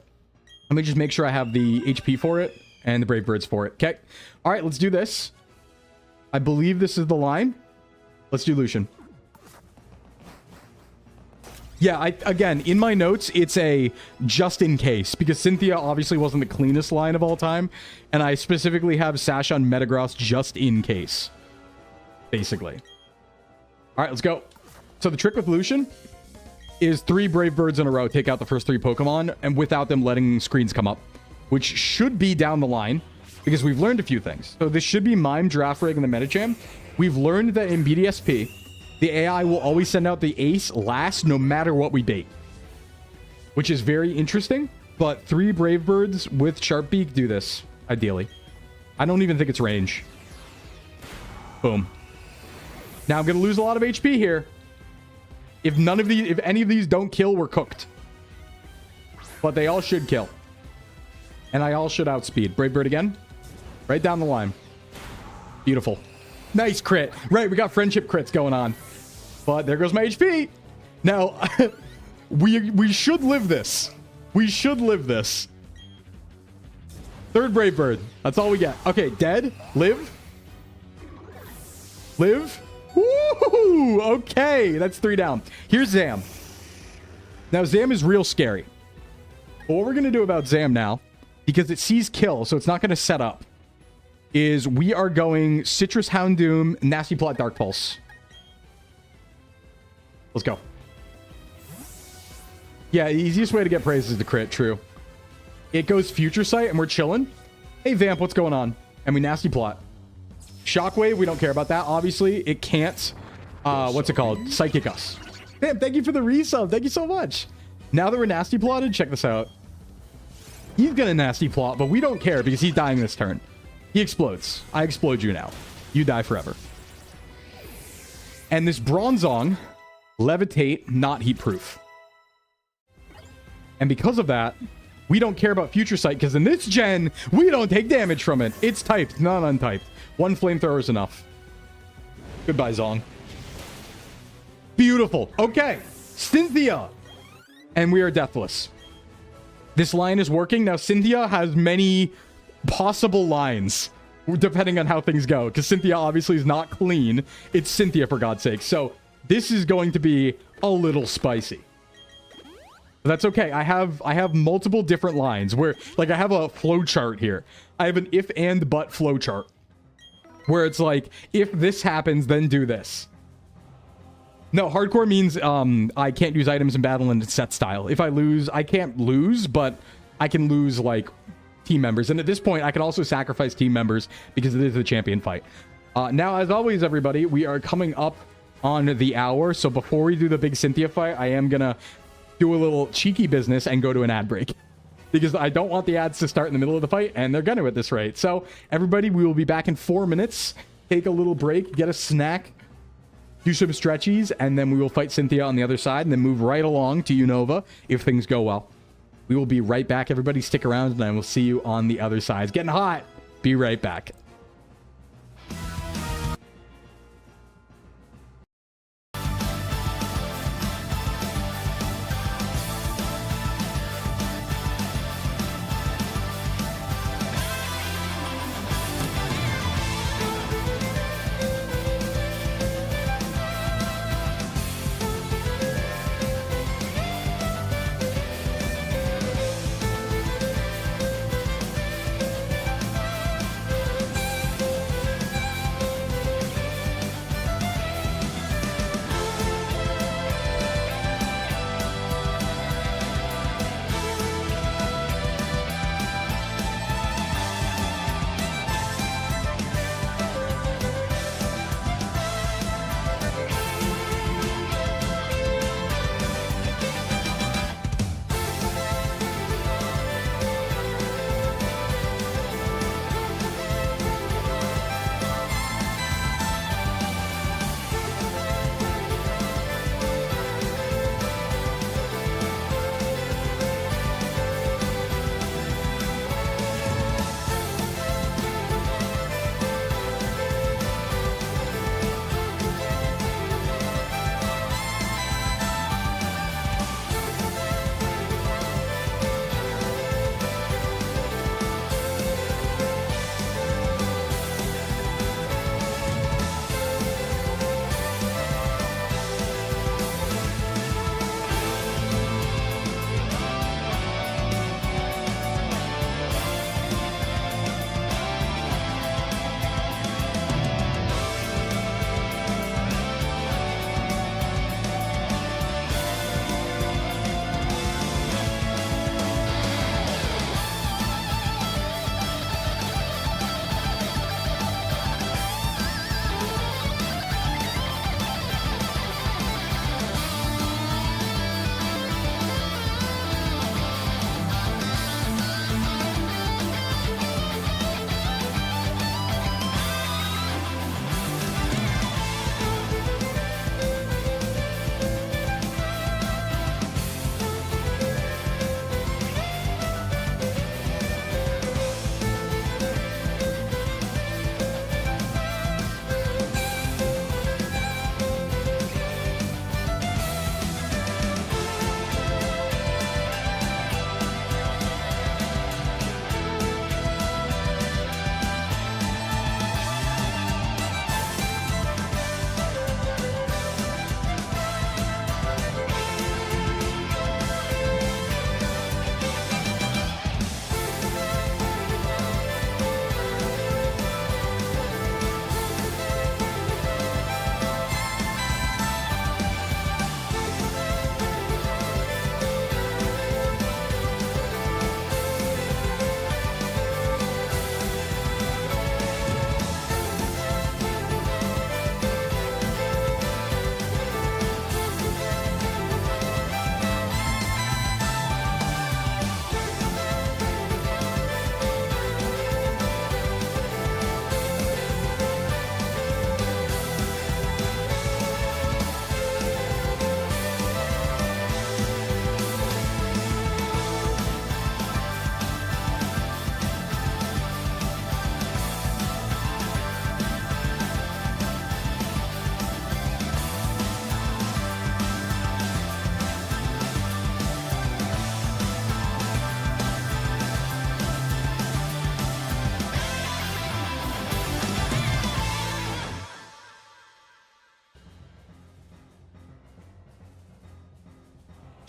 Let me just make sure I have the HP for it and the Brave Birds for it. Okay. All right, let's do this. I believe this is the line. Let's do Lucian. Yeah, again, in my notes, it's a just in case, because Cynthia obviously wasn't the cleanest line of all time, and I specifically have Sash on Metagross just in case, basically. All right, let's go. So the trick with Lucian is 3 Brave Birds in a row, take out the first 3 Pokemon, and without them letting screens come up, which should be down the line, because we've learned a few things. So this should be Mime, Giraffe Rig, and the Medicham. We've learned that in BDSP, the AI will always send out the ace last, no matter what we bait. Which is very interesting, but 3 Brave Birds with Sharpbeak do this, ideally. I don't even think it's range. Boom. Now I'm going to lose a lot of HP here. If any of these don't kill, we're cooked. But they all should kill. And I all should outspeed. Brave Bird again. Right down the line. Beautiful. Nice crit. Right, we got friendship crits going on. But there goes my HP. Now, we should live this. We should live this. 3rd Brave Bird. That's all we get. Okay, dead. Live. Live. Woo! Okay, that's 3 down. Here's Zam. Now, Zam is real scary. But what we're going to do about Zam now, because it sees kill, so it's not going to set up, is we are going Citrus Houndoom, Nasty Plot, Dark Pulse. Let's go. Yeah, the easiest way to get praise is to crit, true. It goes Future Sight, and we're chilling. Hey, Vamp, what's going on? And we Nasty Plot. Shockwave, we don't care about that. Obviously, it can't, what's it called? Psychic us. Damn, thank you for the resub. Thank you so much. Now that we're Nasty Plotted, check this out. He's gonna Nasty Plot, but we don't care because he's dying this turn. He explodes. I explode you now. You die forever. And this Bronzong, Levitate, not heat proof. And because of that, we don't care about Future Sight because in this gen, we don't take damage from it. It's typed, not untyped. 1 flamethrower is enough. Goodbye, Zong. Beautiful. Okay. Cynthia. And we are deathless. This line is working. Now, Cynthia has many possible lines, depending on how things go. Because Cynthia obviously is not clean. It's Cynthia, for God's sake. So, this is going to be a little spicy. But that's okay. I have multiple different lines where, like, I have a flow chart here. I have an if and but flow chart. Where it's like, if this happens, then do this. No, hardcore means I can't use items in battle in set style. If I lose, I can't lose, but I can lose, like, team members. And at this point, I can also sacrifice team members because it is a champion fight. Now, as always, everybody, we are coming up on the hour. So before we do the big Cynthia fight, I am going to do a little cheeky business and go to an ad break. Because I don't want the ads to start in the middle of the fight, and they're going to at this rate. So, everybody, we will be back in 4 minutes. Take a little break, get a snack, do some stretchies, and then we will fight Cynthia on the other side, and then move right along to Unova if things go well. We will be right back. Everybody stick around, and I will see you on the other side. It's getting hot. Be right back.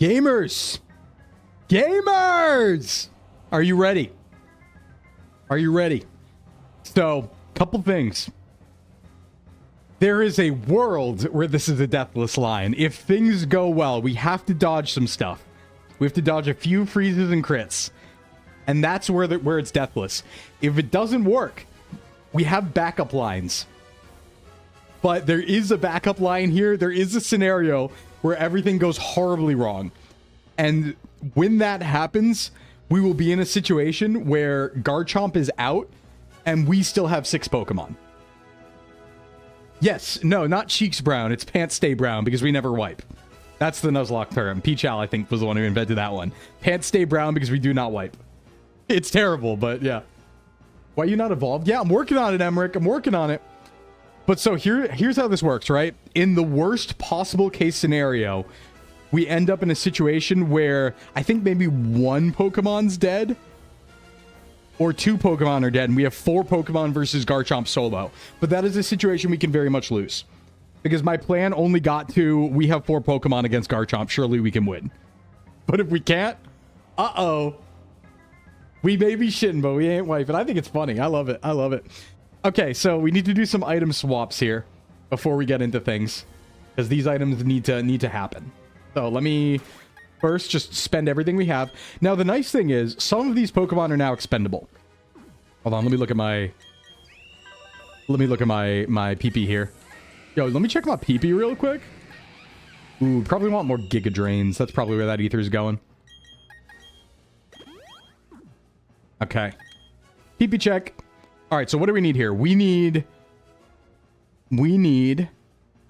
Gamers! Gamers! Are you ready? Are you ready? So, couple things. There is a world where this is a deathless line. If things go well, we have to dodge some stuff. We have to dodge a few freezes and crits. And that's where it's deathless. If it doesn't work, we have backup lines. But there is a backup line here. There is a scenario where everything goes horribly wrong. And when that happens, we will be in a situation where Garchomp is out and we still have 6 Pokemon. Yes, no, not Cheeks Brown. It's Pants Stay Brown because we never wipe. That's the Nuzlocke term. Peachal, I think, was the one who invented that one. Pants Stay Brown because we do not wipe. It's terrible, but yeah. Why are you not evolved? Yeah, I'm working on it, Emmerich. I'm working on it. But so here's how this works, right? In the worst possible case scenario, we end up in a situation where I think maybe 1 Pokemon's dead or 2 Pokemon are dead, and we have 4 Pokemon versus Garchomp solo. But that is a situation we can very much lose. Because my plan only got to, we have 4 Pokemon against Garchomp. Surely we can win. But if we can't, uh-oh. We may be shitting, but we ain't wiping. I think it's funny. I love it. I love it. Okay, so we need to do some item swaps here before we get into things. Because these items need to happen. So let me first just spend everything we have. Now, the nice thing is, some of these Pokemon are now expendable. Hold on, let me look at my PP here. Yo, let me check my PP real quick. Ooh, probably want more Giga Drains. That's probably where that ether is going. Okay. PP check. All right, so what do we need here? We need...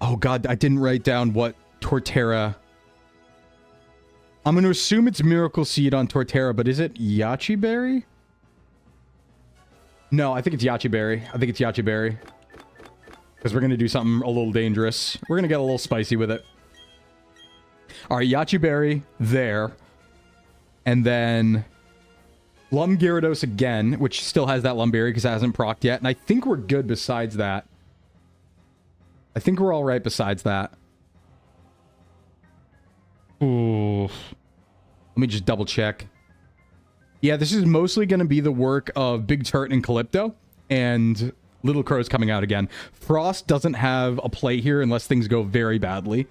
Oh, God, I didn't write down what Torterra... I'm going to assume it's Miracle Seed on Torterra, but is it Yachi Berry? No, I think it's Yachi Berry. I think it's Yachi Berry. Because we're going to do something a little dangerous. We're going to get a little spicy with it. All right, Yachi Berry there. And then Lum Gyarados again, which still has that Lumberry because it hasn't procced yet. And I think we're good besides that. I think we're all right besides that. Ooh. Let me just double check. Yeah, this is mostly going to be the work of Big Turt and Calypto. And Little Crow's coming out again. Frost doesn't have a play here unless things go very badly.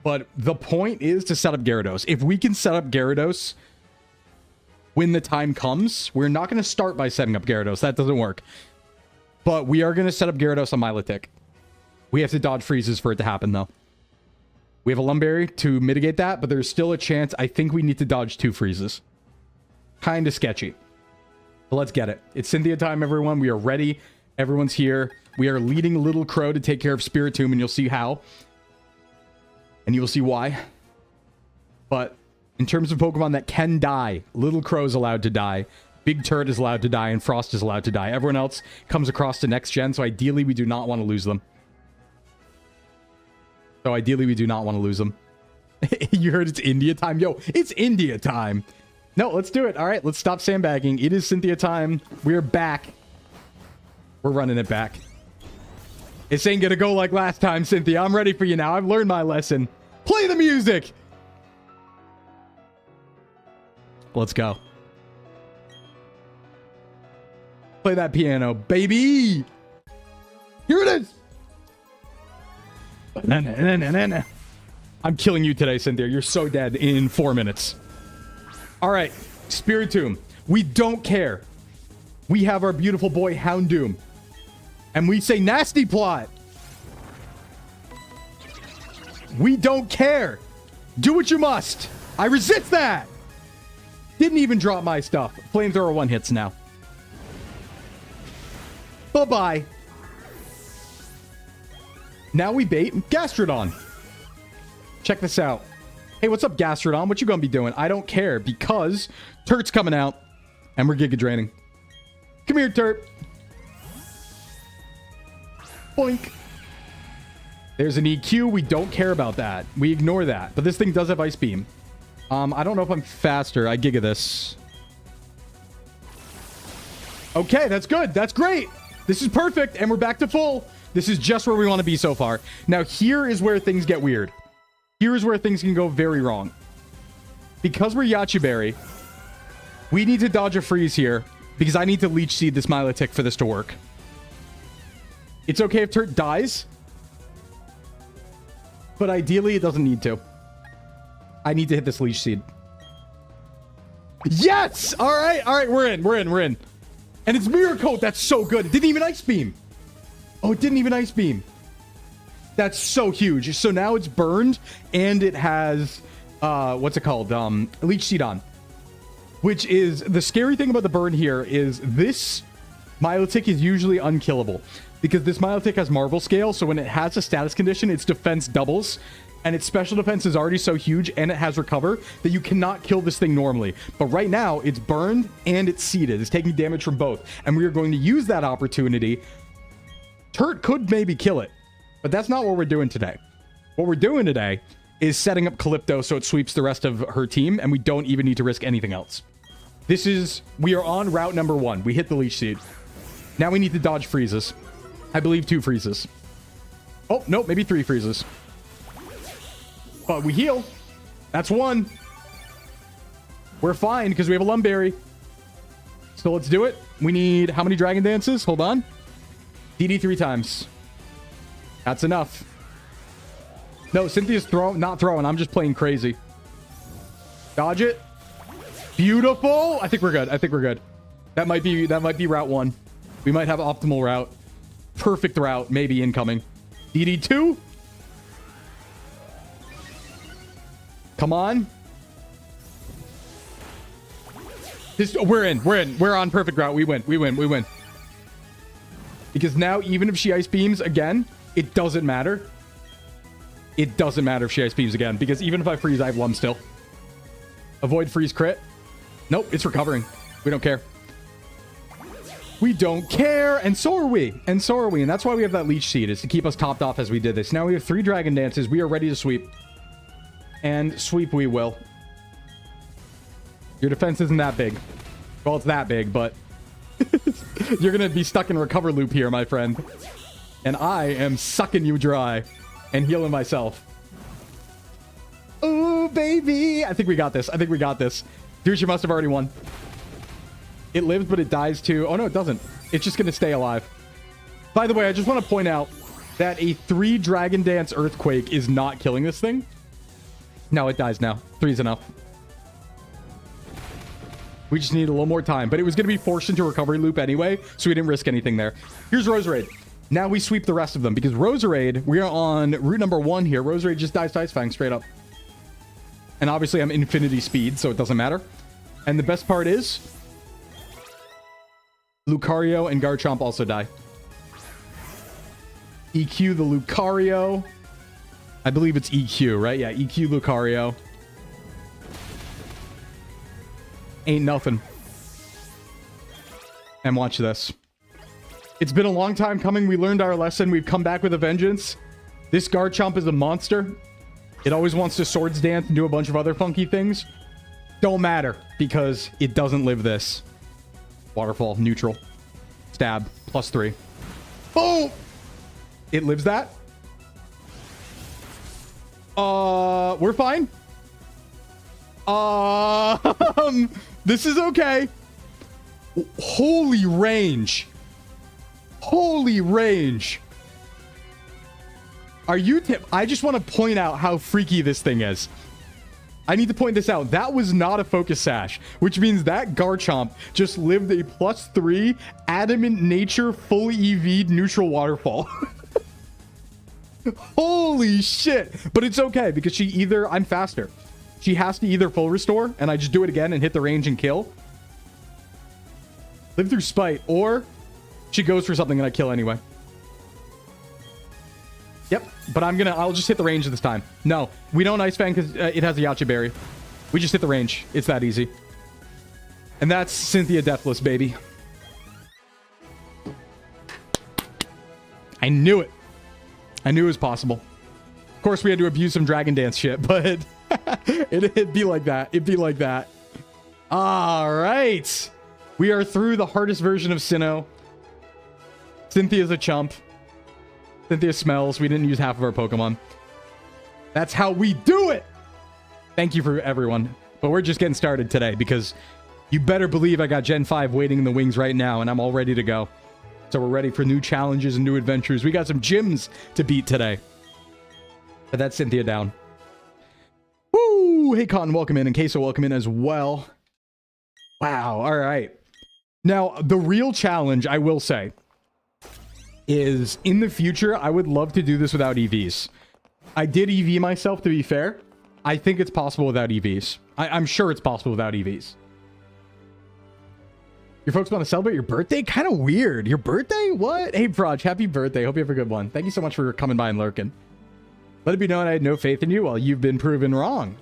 But the point is to set up Gyarados. If we can set up Gyarados when the time comes, we're not going to start by setting up Gyarados. That doesn't work. But we are going to set up Gyarados on Milotic. We have to dodge freezes for it to happen, though. We have a Lumberry to mitigate that, but there's still a chance. I think we need to dodge 2 freezes. Kind of sketchy. But let's get it. It's Cynthia time, everyone. We are ready. Everyone's here. We are leading Little Crow to take care of Spiritomb, and you'll see how. And you will see why. But in terms of Pokemon that can die, Little Crow is allowed to die. Big Turd is allowed to die, and Frost is allowed to die. Everyone else comes across to next gen, so ideally we do not want to lose them. So ideally we do not want to lose them. You heard it's India time? Yo, it's India time. No, let's do it. All right, let's stop sandbagging. It is Cynthia time. We're back. We're running it back. This ain't gonna go like last time, Cynthia. I'm ready for you now. I've learned my lesson. Play the music. Let's go. Play that piano, baby. Here it is. I'm killing you today, Cynthia. You're so dead in 4 minutes. All right, Spiritomb. We don't care. We have our beautiful boy Houndoom. And we say nasty plot. We don't care. Do what you must. I resist that. Didn't even drop my stuff. Flamethrower 1 hits now. Bye-bye. Now we bait Gastrodon. Check this out. Hey, what's up, Gastrodon? What you gonna be doing? I don't care because Turt's coming out and we're Giga Draining. Come here, Turt. Boink. There's an EQ. We don't care about that. We ignore that. But this thing does have Ice Beam. I don't know if I'm faster. I Giga this. Okay, that's good. That's great. This is perfect. And we're back to full. This is just where we want to be so far. Now, here is where things get weird. Here's where things can go very wrong. Because we're Yachiberry, we need to dodge a freeze here because I need to Leech Seed this Milotic for this to work. It's okay if Turt dies, but ideally it doesn't need to. I need to hit this Leech Seed. Yes! All right, we're in. And it's Mirror Coat. That's so good. It didn't even Ice Beam. Oh, it didn't even Ice Beam. That's so huge. So now it's burned and it has, what's it called? Leech Seed on. Which is, the scary thing about the burn here is this Milotic is usually unkillable. Because this Milotic has Marvel Scale, so when it has a status condition, its defense doubles. And its special defense is already so huge, and it has Recover, that you cannot kill this thing normally. But right now, it's burned and it's seeded. It's taking damage from both. And we are going to use that opportunity. Turt could maybe kill it. But that's not what we're doing today. What we're doing today is setting up Calypto so it sweeps the rest of her team, and we don't even need to risk anything else. We are on route number 1. We hit the Leech Seed. Now we need to dodge freezes. I believe 2 freezes. Oh, no, maybe 3 freezes. But we heal. That's 1. We're fine because we have a Lumberry. So let's do it. We need how many Dragon Dances? Hold on. DD 3 times. That's enough. No, Cynthia's not throwing. I'm just playing crazy. Dodge it. Beautiful. I think we're good. That might be route 1. We might have optimal route. Perfect route, maybe incoming. DD2. Come on. We're in. We're on perfect route. We win. Because now, even if she Ice Beams again, it doesn't matter. It doesn't matter if she Ice Beams again, because even if I freeze, I have Lum still. Avoid freeze crit. Nope, it's recovering. We don't care. We don't care, and so are we. And that's why we have that Leech Seed, is to keep us topped off as we did this. Now we have 3 Dragon Dances. We are ready to sweep. And sweep we will. Your defense isn't that big. Well, it's that big, but you're going to be stuck in Recover loop here, my friend. And I am sucking you dry and healing myself. Ooh, baby. I think we got this. Dude, you must have already won. It lives, but it dies too. Oh, no, it doesn't. It's just going to stay alive. By the way, I just want to point out that a 3 Dragon Dance Earthquake is not killing this thing. No, it dies now. 3 is enough. We just need a little more time. But it was going to be forced into recovery loop anyway, so we didn't risk anything there. Here's Roserade. Now we sweep the rest of them, because Roserade, we are on route number 1 here. Roserade just dies to Ice Fang straight up. And obviously I'm infinity speed, so it doesn't matter. And the best part is Lucario and Garchomp also die. EQ the Lucario. I believe it's EQ, right? Yeah, EQ Lucario. Ain't nothing. And watch this. It's been a long time coming. We learned our lesson. We've come back with a vengeance. This Garchomp is a monster. It always wants to Swords Dance and do a bunch of other funky things. Don't matter, because it doesn't live this. Waterfall, neutral. Stab, +3. Boom! It lives that. We're fine. This is okay. Holy range. Holy range. Are you I just want to point out how freaky this thing is. I need to point this out. That was not a Focus Sash, which means that Garchomp just lived a +3 Adamant Nature fully EV'd neutral waterfall. Holy shit. But it's okay, because she either... I'm faster. She has to either full restore, and I just do it again and hit the range and kill. Live through Spite, or she goes for something and I kill anyway. Yep, but I'll just hit the range this time. No, we don't Ice Fang because it has a Yache Berry. We just hit the range. It's that easy. And that's Cynthia Deathless, baby. I knew it. I knew it was possible. Of course, we had to abuse some Dragon Dance shit, but it'd be like that. It'd be like that. All right. We are through the hardest version of Sinnoh. Cynthia's a chump. Cynthia smells. We didn't use half of our Pokemon. That's how we do it. Thank you for everyone. But we're just getting started today because you better believe I got Gen 5 waiting in the wings right now, and I'm all ready to go. So we're ready for new challenges and new adventures. We got some gyms to beat today. But that's Cynthia down. Woo! Hey, Cotton, welcome in. And Queso, welcome in as well. Wow. All right. Now, the real challenge, I will say, is in the future, I would love to do this without EVs. I did EV myself, to be fair. I think it's possible without EVs. I'm sure it's possible without EVs. Your folks want to celebrate your birthday? Kind of weird. Your birthday? What? Hey, Proj, happy birthday. Hope you have a good one. Thank you so much for coming by and lurking. Let it be known I had no faith in you. Well, you've been proven wrong.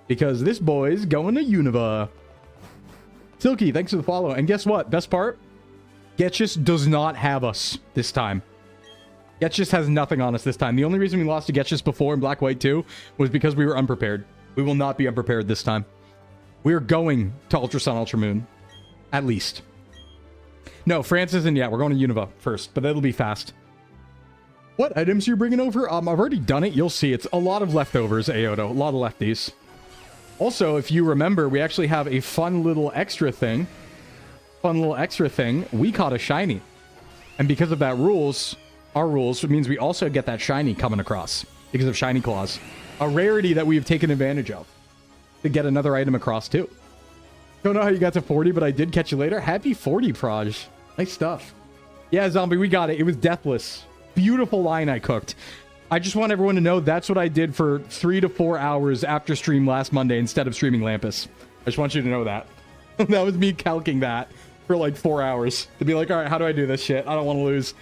Because this boy's going to Unova. Silky, thanks for the follow. And guess what? Best part? Getchus does not have us this time. Getchus has nothing on us this time. The only reason we lost to Getchus before in Black White 2 was because we were unprepared. We will not be unprepared this time. We're going to Ultra Sun, Ultra Moon. At least. No, France isn't yet. We're going to Unova first, but it'll be fast. What items are you bringing over? I've already done it. You'll see. It's a lot of leftovers, Ayoto. A lot of lefties. Also, if you remember, we actually have a fun little extra thing. We caught a shiny. And because of that rules, our rules, it means we also get that shiny coming across. Because of shiny claws. A rarity that we've taken advantage of. To get another item across, too. Don't know how you got to 40, but I did catch you later. Happy 40, Proj. Nice stuff. Yeah, Zombie, we got it. It was deathless. Beautiful line I cooked. I just want everyone to know that's what I did for 3 to 4 hours after stream last Monday instead of streaming Lampus. I just want you to know that. That was me calcing that for like 4 hours. To be like, all right, how do I do this shit? I don't want to lose.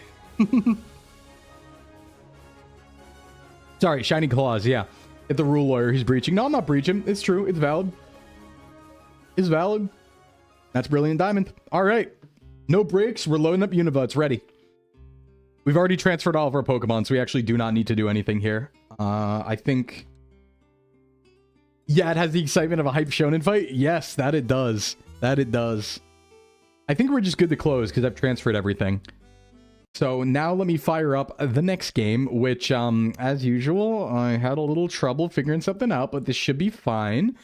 Sorry, shiny claws, yeah. Get the rule lawyer, he's breaching. No, I'm not breaching. It's true. It's valid. Is valid. That's Brilliant Diamond. All right. No breaks. We're loading up Unova. It's ready. We've already transferred all of our Pokemon, so we actually do not need to do anything here. I think... Yeah, it has the excitement of a hype shonen fight. Yes, that it does. That it does. I think we're just good to close because I've transferred everything. So now let me fire up the next game, which, as usual, I had a little trouble figuring something out, but this should be fine.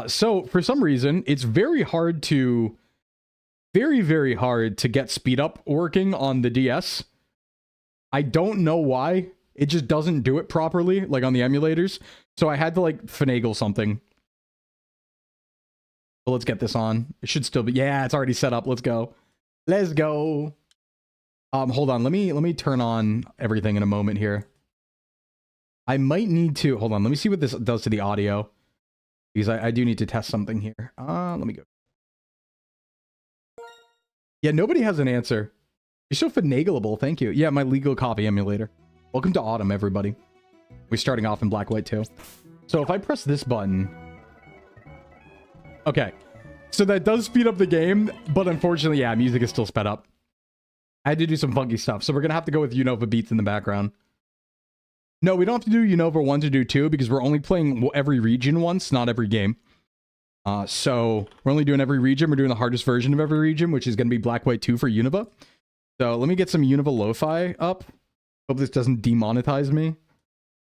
So for some reason, it's very hard to get speed up working on the DS. I don't know why. It just doesn't do it properly, like on the emulators. So I had to like finagle something. But let's get this on. It should still be. Yeah, it's already set up. Let's go. Let's go. Hold on. Let me turn on everything in a moment here. I might need to hold on. Let me see what this does to the audio. Because I do need to test something here. Let me go. Yeah, nobody has an answer. You're so finagleable. Thank you. Yeah, my legal copy emulator. Welcome to Autumn, everybody. We're starting off in Black White 2. So if I press this button... Okay. So that does speed up the game, but unfortunately, yeah, music is still sped up. I had to do some funky stuff, so we're going to have to go with Unova beats in the background. No, we don't have to do Unova 1 to do 2 because we're only playing every region once, not every game. So we're only doing every region. We're doing the hardest version of every region, which is going to be Black White 2 for Unova. So let me get some Unova lo-fi up. Hope this doesn't demonetize me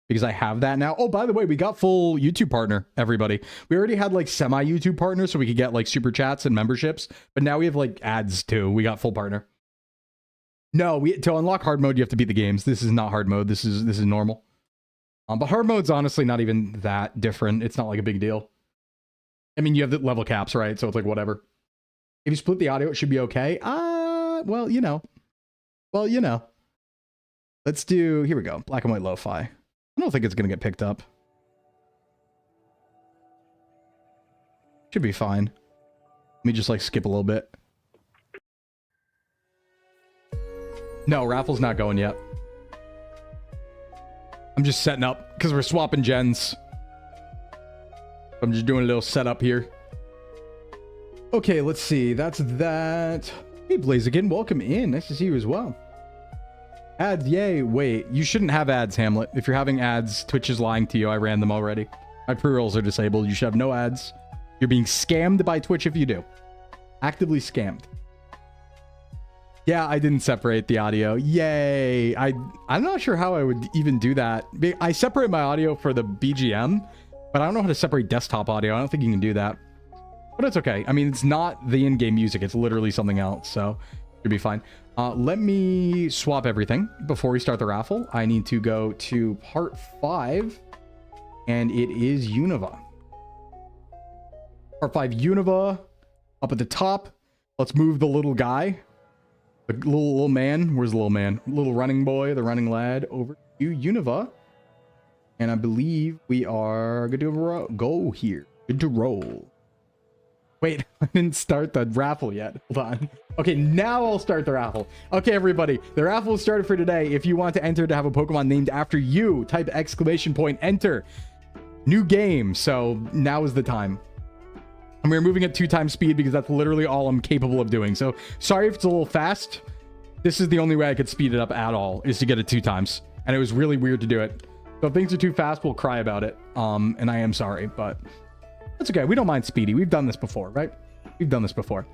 because I have that now. Oh, by the way, we got full YouTube partner, everybody. We already had like semi-YouTube partners so we could get like super chats and memberships, but now we have like ads too. We got full partner. No, to unlock hard mode, you have to beat the games. This is not hard mode. This is normal. But hard mode's honestly not even that different. It's not like a big deal. I mean, you have the level caps, right? So it's like whatever. If you split the audio, it should be okay. Well, you know. Well, you know. Let's do... Here we go. Black and white lo-fi. I don't think it's going to get picked up. Should be fine. Let me just like skip a little bit. No, Raffle's not going yet. I'm just setting up because we're swapping gens. I'm just doing a little setup here. Okay, let's see. That's that. Hey, Blaziken, welcome in. Nice to see you as well. Ads, yay. Wait, you shouldn't have ads, Hamlet. If you're having ads, Twitch is lying to you. I ran them already. My pre-rolls are disabled. You should have no ads. You're being scammed by Twitch if you do. Actively scammed. Yeah, I didn't separate the audio. Yay. I'm not sure how I would even do that. I separate my audio for the BGM, but I don't know how to separate desktop audio. I don't think you can do that. But it's okay. I mean, it's not the in-game music. It's literally something else, so should be fine. Let me swap everything before we start the raffle. I need to go to part 5, and it is Unova. Part 5 Unova up at the top. Let's move the little guy. The little man. Where's the little man? Little running boy, the running lad, over to Unova. And I believe we are good to go here. Good to roll. Wait, I didn't start the raffle yet. Hold on. Okay, now I'll start the raffle. Okay, everybody, the raffle is started for today. If you want to enter to have a Pokemon named after you, type ! Enter. New game. So now is the time. And we're moving at 2x speed because that's literally all I'm capable of doing. So sorry if it's a little fast. This is the only way I could speed it up at all, is to get it 2 times. And it was really weird to do it. So if things are too fast, we'll cry about it. And I am sorry, but that's okay. We don't mind speedy. We've done this before, right? We've done this before.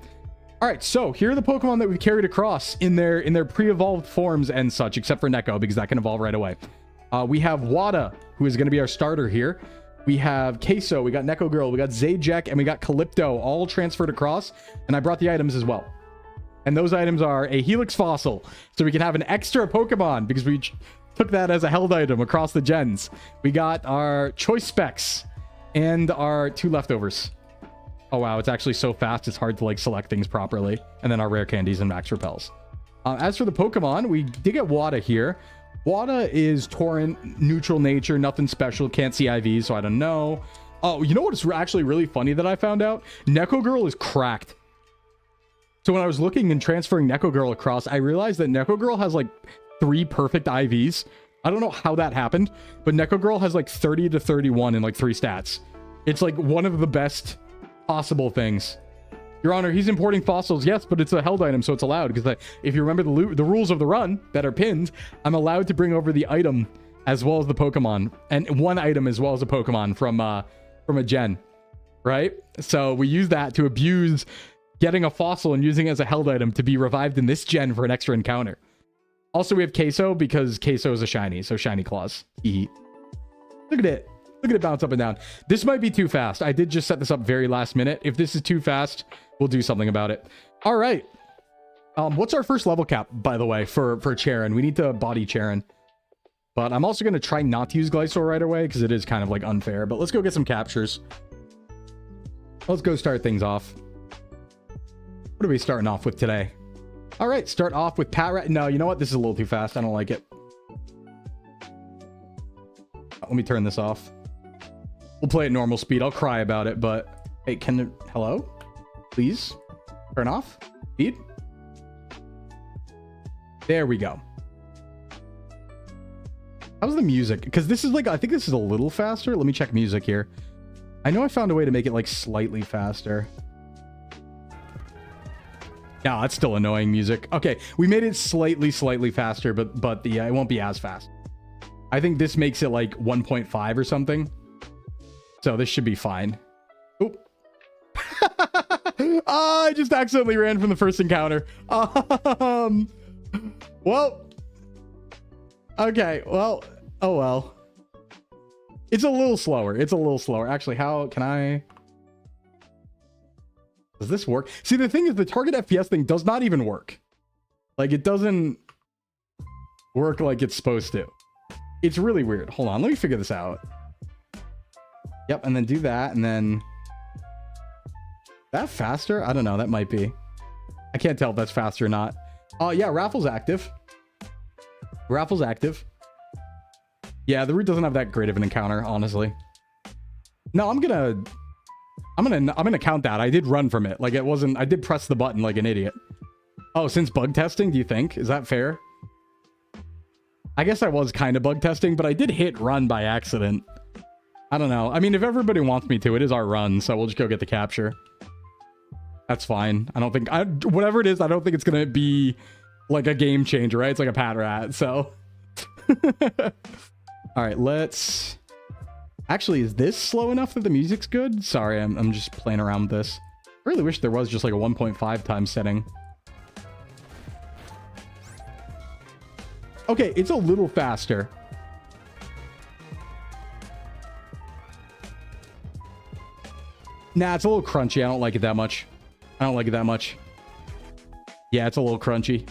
All right, so here are the Pokemon that we carried across in their pre-evolved forms and such, except for Neko, because that can evolve right away. We have Wada, who is going to be our starter here. We have Queso, we got Neko Girl, we got Zajac, and we got Calypto, all transferred across. And I brought the items as well. And those items are a Helix Fossil, so we can have an extra Pokemon, because we took that as a held item across the gens. We got our Choice Specs, and our 2 leftovers. Oh wow, it's actually so fast, it's hard to like select things properly. And then our rare candies and max repels. As for the Pokemon, we did get Wada here. Wada is Torrent, neutral nature, nothing special, can't see IVs, so I don't know. Oh, you know what is actually really funny that I found out? Neko Girl is cracked. So when I was looking and transferring Neko Girl across, I realized that Neko Girl has like 3 perfect IVs. I don't know how that happened, but Neko Girl has like 30 to 31 in like 3 stats. It's like one of the best possible things. Your Honor, he's importing fossils, yes, but it's a held item, so it's allowed. Because if you remember the rules of the run that are pinned, I'm allowed to bring over the item as well as the Pokemon, and 1 item as well as a Pokemon from a gen, right? So we use that to abuse getting a fossil and using it as a held item to be revived in this gen for an extra encounter. Also, we have Queso because Queso is a shiny, so shiny claws. Look at it. Look at it bounce up and down. This might be too fast. I did just set this up very last minute. If this is too fast, we'll do something about it. All right. What's our first level cap, by the way, for Charon? We need to body Charon. But I'm also going to try not to use Glysaur right away because it is kind of like unfair. But let's go get some captures. Let's go start things off. What are we starting off with today? All right, start off with Patrat. No, you know what? This is a little too fast. I don't like it. Let me turn this off. We'll play at normal speed. I'll cry about it, but... Hey, hello? Please? Turn off? Speed? There we go. How's the music? Because this is like... I think this is a little faster. Let me check music here. I know I found a way to make it like slightly faster. No, that's still annoying music. Okay, we made it slightly faster, but it won't be as fast. I think this makes it like 1.5 or something. So this should be fine. Oop. I just accidentally ran from the first encounter. Well. Okay, well. Oh, well. It's a little slower. It's a little slower. Actually, how can I... Does this work? See, the thing is, the target FPS thing does not even work. Like, it doesn't work like it's supposed to. It's really weird. Hold on, let me figure this out. Yep, and then do that, and then... That faster? I don't know, that might be. I can't tell if that's faster or not. Oh, yeah, Raffle's active. Raffle's active. Yeah, the route doesn't have that great of an encounter, honestly. No, I'm gonna count that. I did run from it. Like, it wasn't... I did press the button like an idiot. Oh, since bug testing, do you think? Is that fair? I guess I was kind of bug testing, but I did hit run by accident. I don't know. I mean, if everybody wants me to, it is our run, so we'll just go get the capture. That's fine. I don't think... whatever it is, I don't think it's gonna be like a game changer, right? It's like a Patrat, so... Alright, let's... Actually, is this slow enough that the music's good? Sorry, I'm just playing around with this. I really wish there was just like a 1.5 times setting. Okay, it's a little faster. Nah, it's a little crunchy. I don't like it that much. I don't like it that much. Yeah, it's a little crunchy.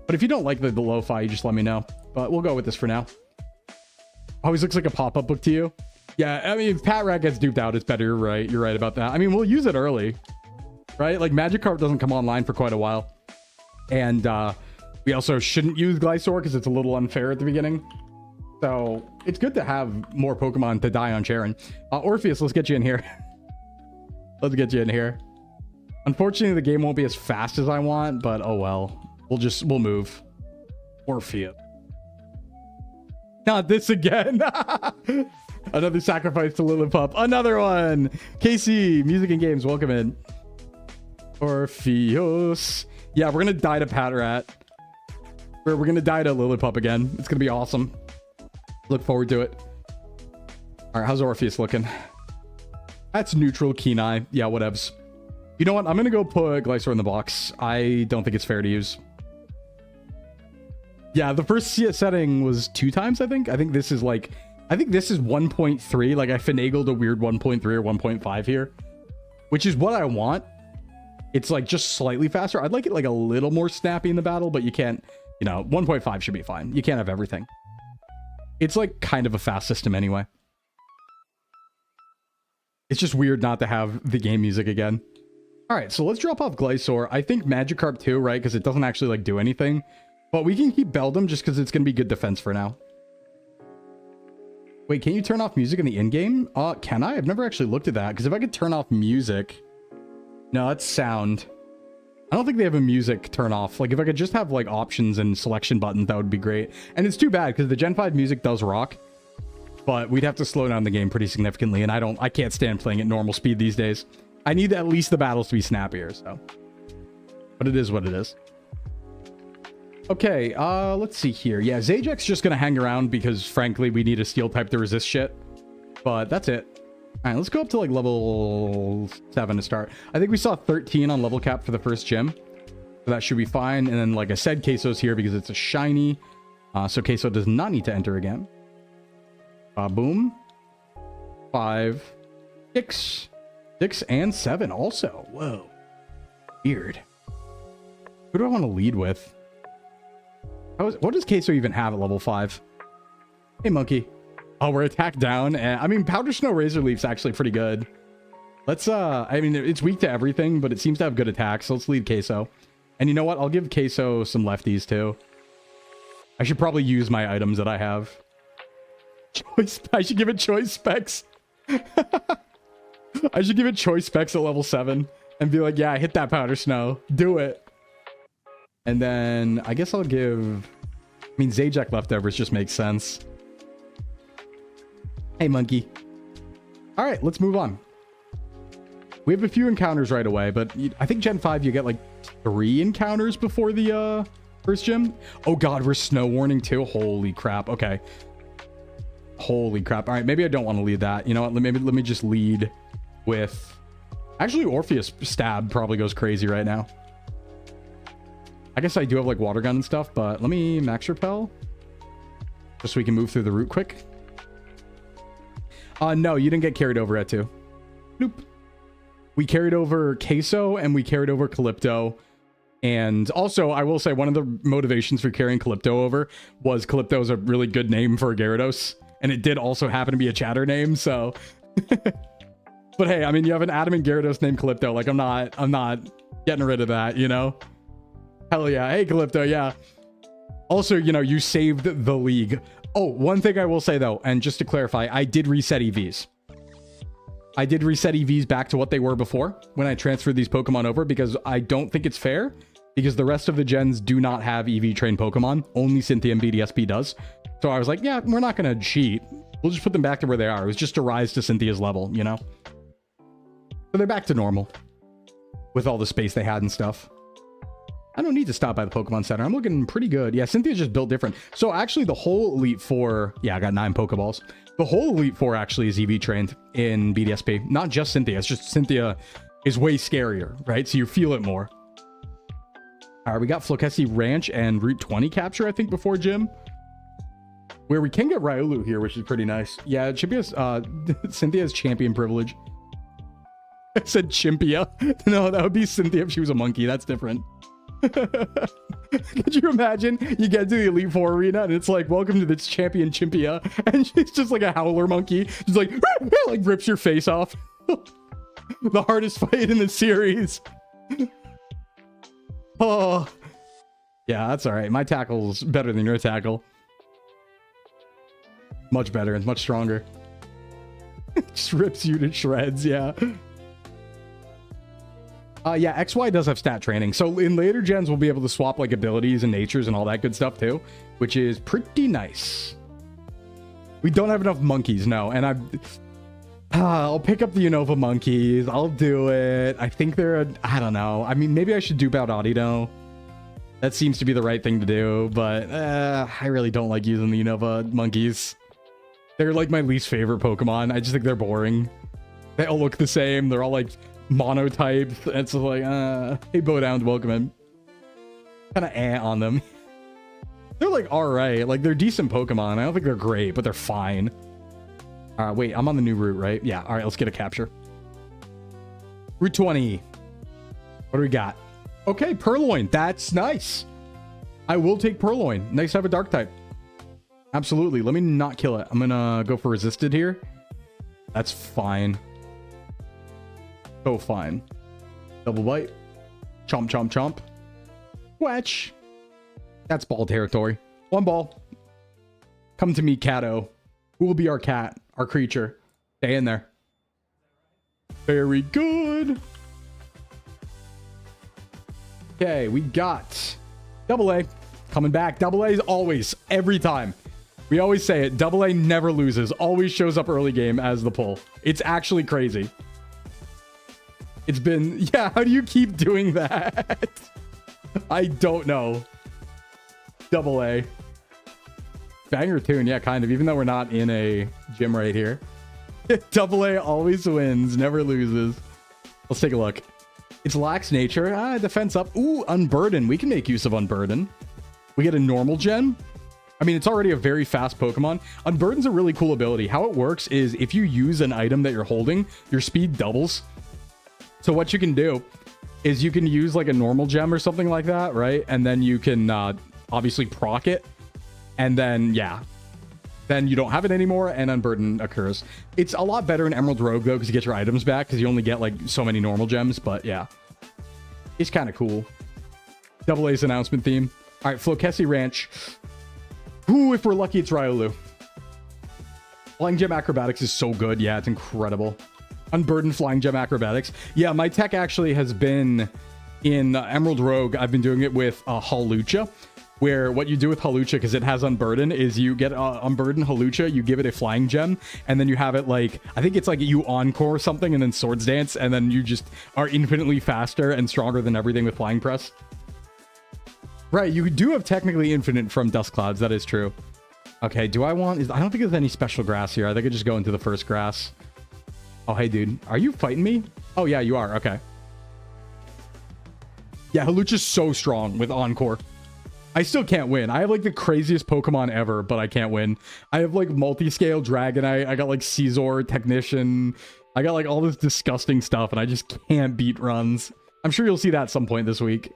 But if you don't like the lo-fi, you just let me know. But we'll go with this for now. Always looks like a pop-up book to you. Yeah, I mean, if Pat Rat gets duped out, it's better. You're right. You're right about that. I mean, we'll use it early. Right? Like, Magikarp doesn't come online for quite a while. And we also shouldn't use Glysaur because it's a little unfair at the beginning. So it's good to have more Pokemon to die on Sharon. Orpheus, let's get you in here. Let's get you in here. Unfortunately, the game won't be as fast as I want, but oh well. We'll move. Orpheus. Not this again. Another sacrifice to Lillipup. Another one. Casey, Music and Games, welcome in. Orpheus. Yeah, we're gonna die to Patrat. We're gonna die to Lillipup again. It's gonna be awesome. Look forward to it. All right, how's Orpheus looking? That's neutral, keen eye. Yeah, whatevs. You know what? I'm gonna go put Glysaur in the box. I don't think it's fair to use. Yeah, the first setting was 2 times, I think. I think this is 1.3. Like, I finagled a weird 1.3 or 1.5 here, which is what I want. It's like just slightly faster. I'd like it like a little more snappy in the battle, but you can't, 1.5 should be fine. You can't have everything. It's like kind of a fast system anyway. It's just weird not to have the game music again. All right, so let's drop off Glysaur. I think Magikarp too, right? Because it doesn't actually like do anything. But we can keep Beldum just because it's going to be good defense for now. Wait, can you turn off music in the in-game? Can I? I've never actually looked at that. Because if I could turn off music... No, that's sound. I don't think they have a music turn off. Like, if I could just have, like, options and selection buttons, that would be great. And it's too bad, because the Gen 5 music does rock. But we'd have to slow down the game pretty significantly, and I can't stand playing at normal speed these days. I need at least the battles to be snappier, so... But it is what it is. Okay, let's see here. Yeah, Zajax's just gonna hang around because, frankly, we need a steel type to resist shit. But that's it. All right, let's go up to, like, level 7 to start. I think we saw 13 on level cap for the first gym. So that should be fine. And then, like I said, Queso's here because it's a shiny. So Queso does not need to enter again. Boom. 5, 6. 6 and 7 also. Whoa. Weird. Who do I want to lead with? What does Queso even have at level 5? Hey, monkey. Oh, we're attack down. And, I mean, Powder Snow Razor Leaf's actually pretty good. Let's, I mean, it's weak to everything, but it seems to have good attacks. So let's lead Queso. And you know what? I'll give Queso some lefties, too. I should probably use my items that I have. I should give it choice specs. I should give it choice specs at level 7. And be like, yeah, hit that Powder Snow. Do it. And then I guess I'll give... I mean, Zajac leftovers just makes sense. Hey, monkey. All right, let's move on. We have a few encounters right away, but I think Gen 5, you get like 3 encounters before the first gym. Oh, God, we're snow warning too. Holy crap. Okay. Holy crap. All right, maybe I don't want to lead that. You know what? Let me just lead with... Actually, Orpheus stab probably goes crazy right now. I guess I do have like water gun and stuff, but let me max repel just so we can move through the route quick. No, you didn't get carried over at 2. Nope. We carried over Queso and we carried over Calypto. And also, I will say one of the motivations for carrying Calypto over was Calypto is a really good name for a Gyarados. And it did also happen to be a chatter name, so... But hey, I mean, you have an adamant Gyarados named Calypto. Like, I'm not getting rid of that, you know? Hell yeah. Hey, Calypto, yeah. Also, you know, you saved the league. Oh, one thing I will say, though, and just to clarify, I did reset EVs. I did reset EVs back to what they were before when I transferred these Pokemon over because I don't think it's fair because the rest of the gens do not have EV trained Pokemon. Only Cynthia and BDSP does. So I was like, yeah, we're not going to cheat. We'll just put them back to where they are. It was just to rise to Cynthia's level, you know? So they're back to normal with all the space they had and stuff. I don't need to stop by the Pokemon Center. I'm looking pretty good. Yeah, Cynthia's just built different. So actually the whole Elite Four... Yeah, I got 9 Pokeballs. The whole Elite Four actually is EV trained in BDSP. Not just Cynthia. It's just Cynthia is way scarier, right? So you feel it more. All right, we got Flokesi Ranch and Route 20 capture, I think, before gym. Where we can get Ryolu here, which is pretty nice. Yeah, it should be Cynthia's champion privilege. I said Chimpia. No, that would be Cynthia if she was a monkey. That's different. Could you imagine? You get to the Elite Four arena and it's like, welcome to this champion Chimpia. And she's just like a howler monkey. Just like, like rips your face off. The hardest fight in the series. Oh. Yeah, that's all right. My tackle's better than your tackle. Much better. It's much stronger. Just rips you to shreds, yeah. Yeah, XY does have stat training. So in later gens, we'll be able to swap like abilities and natures and all that good stuff too, which is pretty nice. We don't have enough monkeys, no. And I'll pick up the Unova monkeys. I'll do it. I think they're I don't know. I mean, maybe I should dupe out Audino. That seems to be the right thing to do, but I really don't like using the Unova monkeys. They're like my least favorite Pokemon. I just think they're boring. They all look the same. They're all like monotype. It's like, hey, Bowdown's welcome in. Kind of on them. They're like all right. Like they're decent Pokemon. I don't think they're great, but they're fine. Wait, I'm on the new route, right? Yeah. All right, let's get a capture. Route 20. What do we got? Okay, Purloin. That's nice. I will take Purloin. Nice to have a dark type. Absolutely. Let me not kill it. I'm gonna go for resisted here. That's fine. So fine. Double bite. Chomp, chomp, chomp. Wetch. That's ball territory. One ball. Come to me, Kato. Who will be our cat? Our creature. Stay in there. Very good. Okay, we got AA coming back. AA is always, every time. We always say it. AA never loses. Always shows up early game as the pull. It's actually crazy. It's been... Yeah, how do you keep doing that? I don't know. AA. Banger tune. Yeah, kind of. Even though we're not in a gym right here. AA always wins. Never loses. Let's take a look. It's lax nature. Defense up. Ooh, Unburden. We can make use of Unburden. We get a normal gen. I mean, it's already a very fast Pokemon. Unburden's a really cool ability. How it works is if you use an item that you're holding, your speed doubles. So what you can do is you can use like a normal gem or something like that, right? And then you can obviously proc it. And then, yeah. Then you don't have it anymore and Unburden occurs. It's a lot better in Emerald Rogue though, because you get your items back because you only get like so many normal gems. But yeah, it's kind of cool. AA's announcement theme. All right, Flokesi Ranch. Ooh, if we're lucky, it's Ryolu. Flying Gem Acrobatics is so good. Yeah, it's incredible. Unburdened Flying Gem Acrobatics. Yeah, my tech actually has been in Emerald Rogue. I've been doing it with Hawlucha, where what you do with Hawlucha, because it has Unburden, is you get Unburden Hawlucha, you give it a Flying Gem, and then you have it like, I think it's like you Encore something, and then Swords Dance, and then you just are infinitely faster and stronger than everything with Flying Press. Right, you do have technically infinite from Dust Clouds. That is true. Okay, do I want... I don't think there's any special grass here. I think I just go into the first grass. Oh, hey, dude. Are you fighting me? Oh, yeah, you are. Okay. Yeah, Hawlucha's so strong with Encore. I still can't win. I have, like, the craziest Pokemon ever, but I can't win. I have, like, multi-scale Dragonite. I got, like, Caesar, Technician. I got, like, all this disgusting stuff, and I just can't beat runs. I'm sure you'll see that at some point this week.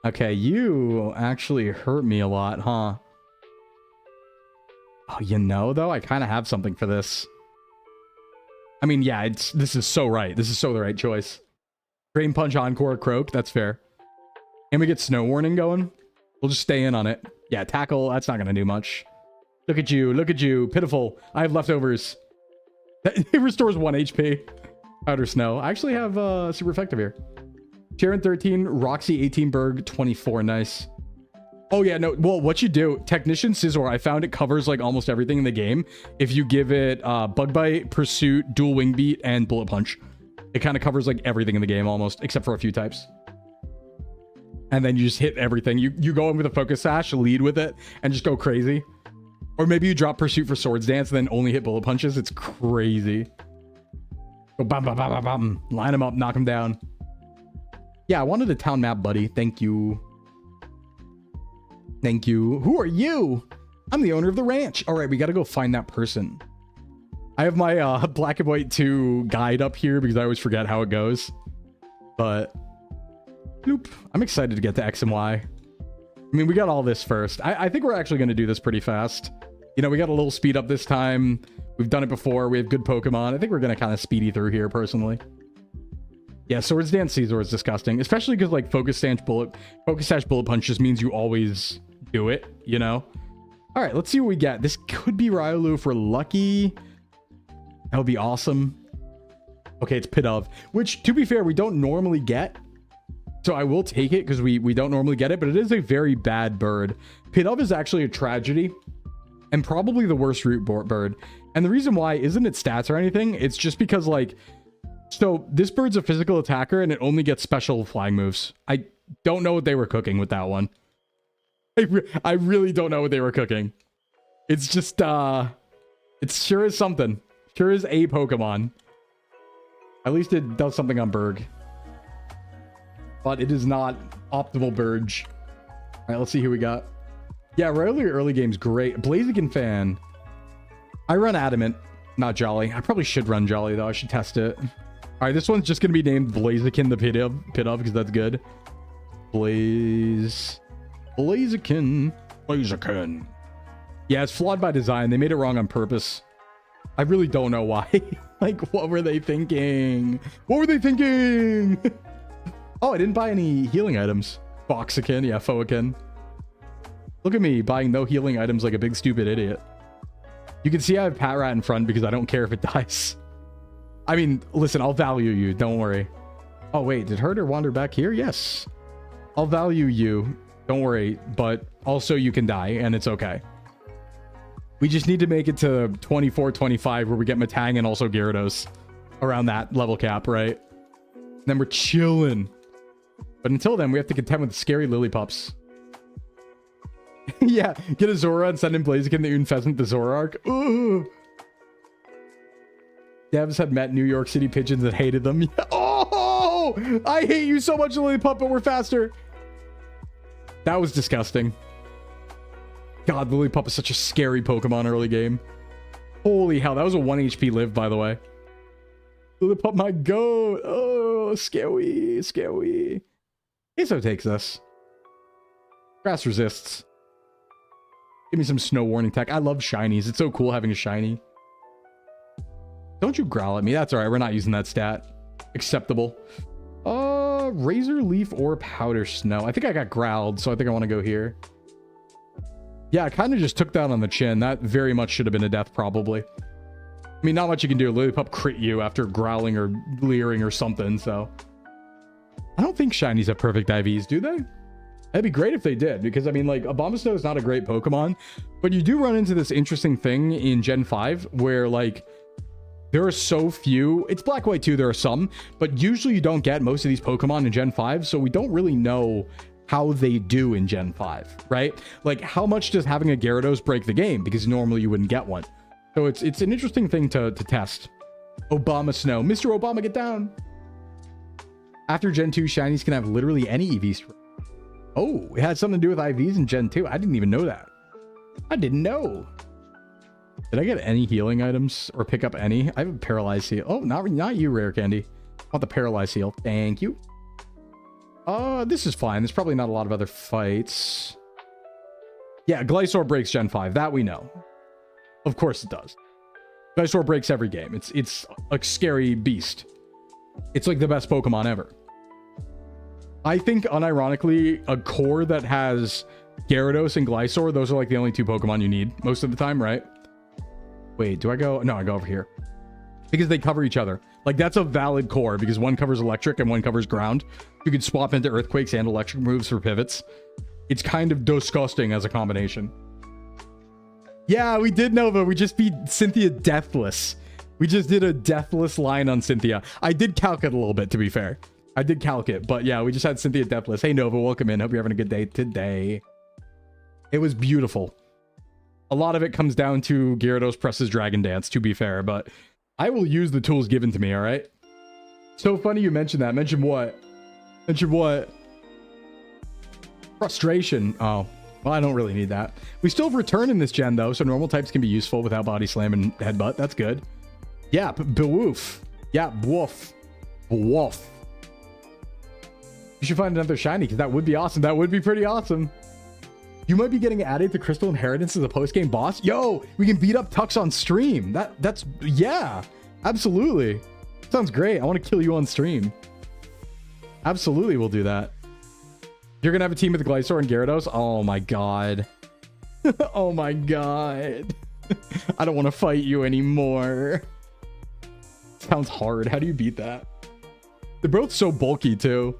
Okay, you actually hurt me a lot, huh? Oh, you know, though, I kind of have something for this. I mean, yeah, this is so right. This is so the right choice. Drain Punch, Encore, Croak. That's fair. And we get Snow Warning going. We'll just stay in on it. Yeah, Tackle. That's not going to do much. Look at you. Look at you. Pitiful. I have leftovers. It restores 1 HP. Powder Snow. I actually have super effective here. Sharon 13, Roxy 18, Berg 24. Nice. Oh yeah, no. Well, what you do, Technician Scizor, I found it covers like almost everything in the game. If you give it Bug Bite, Pursuit, Dual Wing Beat, and Bullet Punch, it kind of covers like everything in the game almost, except for a few types. And then you just hit everything. You go in with a Focus Sash, lead with it, and just go crazy. Or maybe you drop Pursuit for Swords Dance, and then only hit Bullet Punches. It's crazy. Go bam, bam, bam, bam, bam. Line them up, knock them down. Yeah, I wanted a town map, buddy. Thank you. Thank you. Who are you? I'm the owner of the ranch. All right, we got to go find that person. I have my Black and White 2 guide up here because I always forget how it goes. But, bloop. I'm excited to get to X and Y. I mean, we got all this first. I think we're actually going to do this pretty fast. You know, we got a little speed up this time. We've done it before. We have good Pokemon. I think we're going to kind of speedy through here, personally. Yeah, Swords Dance Caesar is disgusting. Especially because, like, Focus Sash Bullet Punch just means you always do it, you know? All right, let's see what we get. This could be Riolu if we're lucky. That would be awesome. Okay, it's Pidove, which, to be fair, we don't normally get. So I will take it because we don't normally get it, but it is a very bad bird. Pidove is actually a tragedy and probably the worst root bird. And the reason why isn't its stats or anything. It's just because, like, so this bird's a physical attacker and it only gets special flying moves. I don't know what they were cooking with that one. I really don't know what they were cooking. It's just, it sure is something. Sure is a Pokemon. At least it does something on Berg. But it is not optimal Burge. All right, let's see who we got. Yeah, early game's great. Blaziken fan. I run Adamant, not Jolly. I probably should run Jolly, though. I should test it. All right, this one's just going to be named Blaziken the Pidove, because that's good. Blaziken. Yeah, it's flawed by design. They made it wrong on purpose. I really don't know why. Like, what were they thinking? What were they thinking? Oh, I didn't buy any healing items. Foxican, yeah, Foakin. Look at me buying no healing items like a big stupid idiot. You can see I have Patrat in front because I don't care if it dies. I mean, listen, I'll value you. Don't worry. Oh, wait, did Herder wander back here? Yes. I'll value you. Don't worry. But also you can die and it's okay. We just need to make it to 24, 25 where we get Matang and also Gyarados around that level cap, right? And then we're chilling. But until then, we have to contend with scary Lillipups. Yeah, get a Zora and send in Blaziken the Unpheasant the Zoroark. Ooh. Devs had met New York City pigeons that hated them. Oh! I hate you so much, Lillipup, but we're faster. That was disgusting. God, Lillipup is such a scary Pokemon early game. Holy hell, that was a 1 HP live, by the way. Lillipup, my goat. Oh, scary, scary. Queso takes this. Grass resists. Give me some snow warning tech. I love shinies. It's so cool having a shiny. Don't you growl at me. That's all right. We're not using that stat. Acceptable. Razor Leaf or Powder Snow. I think I got growled, so I think I want to go here. Yeah, I kind of just took that on the chin. That very much should have been a death, probably. I mean, not much you can do. Lillipup crit you after growling or leering or something, so. I don't think shinies have perfect IVs, do they? That'd be great if they did, because, I mean, like, Abomasnow is not a great Pokemon, but you do run into this interesting thing in Gen 5 where, like, there are so few. It's Black White 2, there are some, but usually you don't get most of these Pokemon in Gen 5, so we don't really know how they do in Gen 5, right? Like, how much does having a Gyarados break the game? Because normally you wouldn't get one. So it's an interesting thing to test. Abomasnow. Mr. Obama, get down. After Gen 2, shinies can have literally any EV string. Oh, it had something to do with IVs in Gen 2. I didn't even know that. I didn't know. Did I get any healing items or pick up any? I have a paralyzed heal. Oh, not you, Rare Candy. I want the paralyzed heal. Thank you. This is fine. There's probably not a lot of other fights. Yeah, Glysaur breaks Gen 5. That we know. Of course it does. Glysaur breaks every game. It's a scary beast. It's like the best Pokemon ever. I think, unironically, a core that has Gyarados and Glysaur, those are like the only two Pokemon you need most of the time, right? Wait, do I go? No, I go over here. Because they cover each other. Like, that's a valid core, because one covers electric and one covers ground. You can swap into earthquakes and electric moves for pivots. It's kind of disgusting as a combination. Yeah, we did, Nova. We just beat Cynthia deathless. We just did a deathless line on Cynthia. I did calc it a little bit, to be fair. I did calc it, but yeah, we just had Cynthia deathless. Hey, Nova, welcome in. Hope you're having a good day today. It was beautiful. A lot of it comes down to Gyarados presses Dragon Dance, to be fair, but I will use the tools given to me, all right? So funny you mentioned that. Mention what? Mention what? Frustration. Oh, Well, I don't really need that. We still have return in this gen, though, so normal types can be useful without body slam and headbutt. That's good. Yeah, bewoof. Yeah, woof. Woof. You should find another shiny, because that would be awesome. That would be pretty awesome. You might be getting added to Crystal Inheritance as a post-game boss. Yo, we can beat up Tux on stream. That's, yeah, absolutely. Sounds great. I want to kill you on stream. Absolutely, we'll do that. You're going to have a team with Glysaur and Gyarados? Oh my god. Oh my god. I don't want to fight you anymore. Sounds hard. How do you beat that? They're both so bulky, too.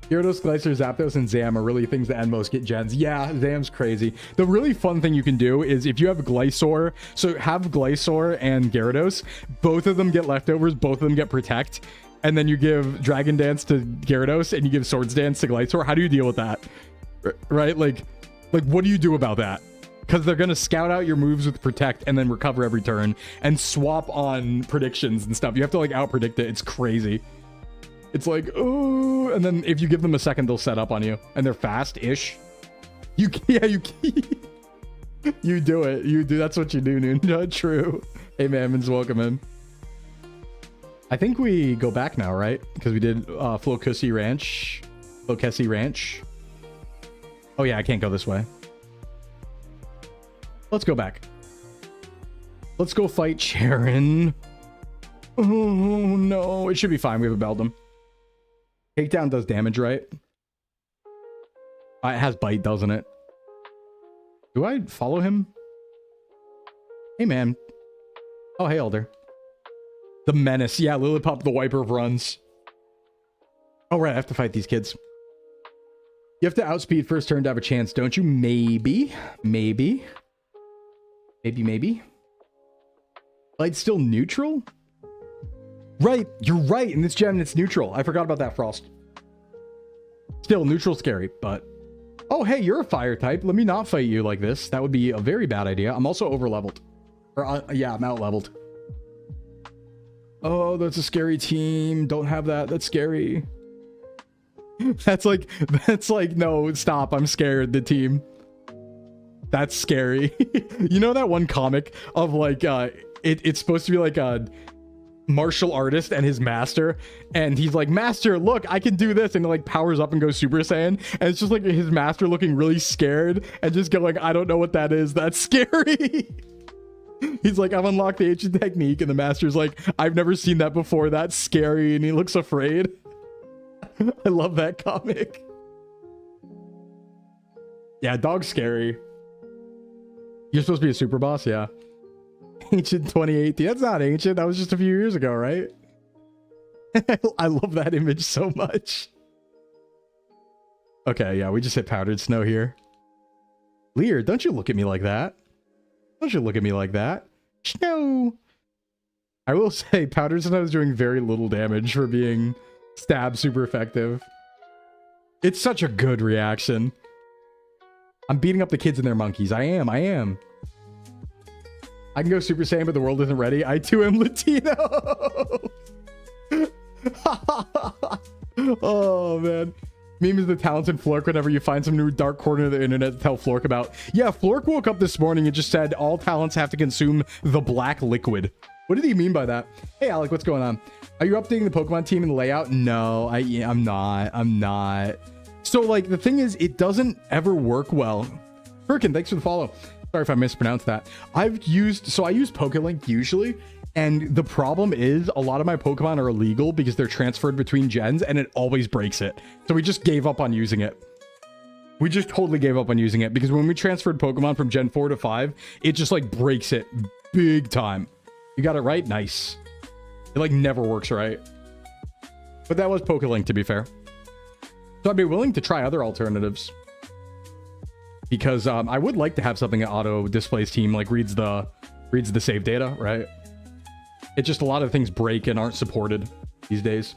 Gyarados, Glysaur, Zapdos, and Zam are really things that end most get gens. Yeah, Zam's crazy. The really fun thing you can do is if you have Glysaur, so have Glysaur and Gyarados, both of them get leftovers, both of them get Protect, and then you give Dragon Dance to Gyarados and you give Swords Dance to Glysaur. How do you deal with that? Right? Like what do you do about that? Because they're going to scout out your moves with Protect and then recover every turn and swap on predictions and stuff. You have to like out-predict it. It's crazy. It's like, oh, and then if you give them a second, they'll set up on you, and they're fast-ish. You do it. You do. That's what you do, Ninja. True. Hey, Mammons, welcome in. I think we go back now, right? Because we did Flokessi Ranch. Oh yeah, I can't go this way. Let's go back. Let's go fight Charon. Oh no, it should be fine. We have a Beldum. Takedown does damage, right? It has bite, doesn't it? Do I follow him? Hey, man. Oh, hey, Elder. The Menace. Yeah, Lillipop, the wiper of runs. Oh, right. I have to fight these kids. You have to outspeed first turn to have a chance, don't you? Maybe. Maybe. Light's still neutral? Right, you're right. In this gen, it's neutral. I forgot about that, Frost. Still, neutral scary, but... Oh, hey, you're a fire type. Let me not fight you like this. That would be a very bad idea. I'm also over-leveled. Or, yeah, I'm out-leveled. Oh, that's a scary team. Don't have that. That's scary. That's like, no, stop. I'm scared, the team. That's scary. You know that one comic of, like, it's supposed to be like a... martial artist and his master, and he's like, master, look, I can do this, and it like powers up and goes Super Saiyan, and it's just like his master looking really scared and just going, I don't know what that is, that's scary. He's like, I've unlocked the ancient technique, and the master's like, I've never seen that before, that's scary, and he looks afraid. I love that comic. Yeah, dog's scary. You're supposed to be a super boss? Yeah. Ancient 2018. That's not ancient. That was just a few years ago, right? I love that image so much. Okay, yeah, we just hit powdered snow here. Lear, don't you look at me like that. Don't you look at me like that. Snow. I will say powdered snow is doing very little damage for being stab super effective. It's such a good reaction. I'm beating up the kids and their monkeys. I am. I can go Super Saiyan, but the world isn't ready. I too am Latino. Oh, man. Meme is the talented Flork whenever you find some new dark corner of the internet to tell Flork about. Yeah, Flork woke up this morning and just said all talents have to consume the black liquid. What did he mean by that? Hey, Alec, what's going on? Are you updating the Pokemon team and the layout? No, I'm not. So, like, the thing is, it doesn't ever work well. Firkin, thanks for the follow. Sorry if I mispronounced that. I use PokeLink usually, and the problem is a lot of my Pokemon are illegal because they're transferred between gens, and it always breaks it. So we just gave up on using it. We just totally gave up on using it because when we transferred Pokemon from Gen 4 to 5, it just like breaks it big time. You got it right? Nice. It like never works right. But that was PokeLink, to be fair. So I'd be willing to try other alternatives. Because I would like to have something that auto displays team, like reads the save data, right? It's just a lot of things break and aren't supported these days.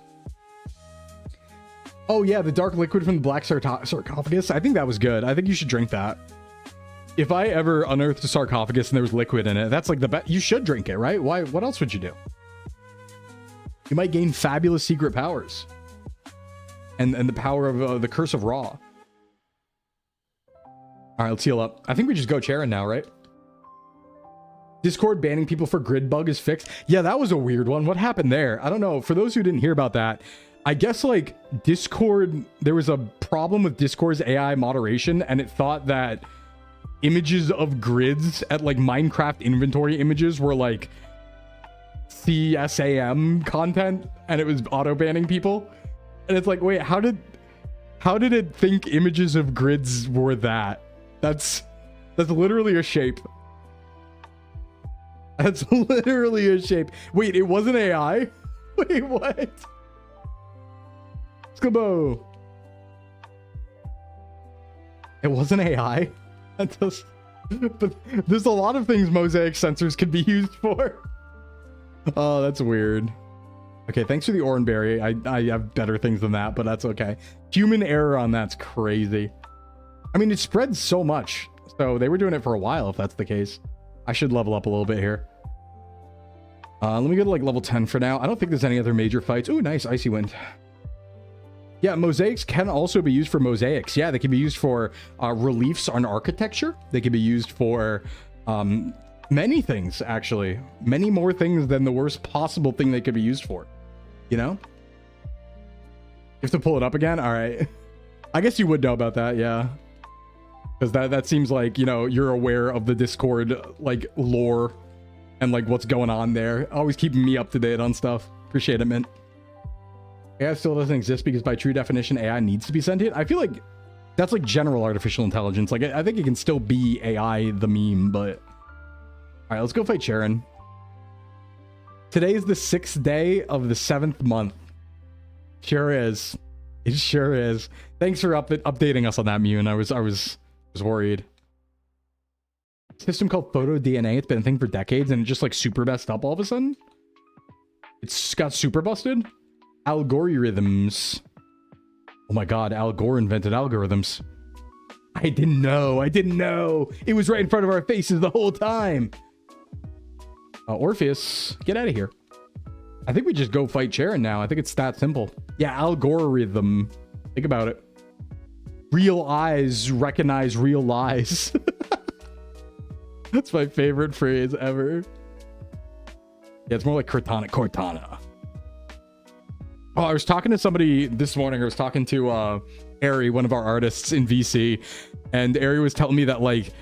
Oh yeah, the dark liquid from the black sarcophagus. I think that was good. I think you should drink that. If I ever unearthed a sarcophagus and there was liquid in it, that's like the best. You should drink it, right? Why? What else would you do? You might gain fabulous secret powers. And the power of the Curse of Ra. All right, let's heal up. I think we just go Charon now, right? Discord banning people for grid bug is fixed. Yeah, that was a weird one. What happened there? I don't know. For those who didn't hear about that, I guess like Discord, there was a problem with Discord's AI moderation, and it thought that images of grids at like Minecraft inventory images were like CSAM content, and it was auto banning people. And it's like, wait, how did it think images of grids were that? That's literally a shape. That's literally a shape. Wait, it wasn't AI? Wait, what? Sclimbo. It wasn't AI? That does, but there's a lot of things mosaic sensors could be used for. Oh, that's weird. Okay, thanks for the orange berry. I have better things than that, but that's okay. Human error on that's crazy. I mean, it spreads so much. So they were doing it for a while, if that's the case. I should level up a little bit here. Let me go to like level 10 for now. I don't think there's any other major fights. Ooh, nice icy wind. Yeah, mosaics can also be used for mosaics. Yeah, they can be used for reliefs on architecture. They can be used for many things, actually. Many more things than the worst possible thing they could be used for. You know? You have to pull it up again? All right. I guess you would know about that, yeah. Because that seems like, you know, you're aware of the Discord, like, lore and, like, what's going on there. Always keeping me up to date on stuff. Appreciate it, Mint. AI still doesn't exist because by true definition, AI needs to be sentient. I feel like that's like general artificial intelligence. Like, I think it can still be AI, the meme, but... All right, let's go fight Charon. Today is the 6th day of the 7th month. Sure is. It sure is. Thanks for updating us on that, Mune. I was worried. System called Photo DNA. It's been a thing for decades, and it just like super messed up all of a sudden. It's got super busted. Algorithms. Oh my god, Al Gore invented algorithms. I didn't know. It was right in front of our faces the whole time. Orpheus, get out of here. I think we just go fight Charon now. I think it's that simple. Yeah, algorithm. Think about it. Real eyes recognize real lies. That's my favorite phrase ever. Yeah, it's more like Cortana. Oh, I was talking to somebody this morning. I was talking to Ari, one of our artists in VC, and Ari was telling me that like,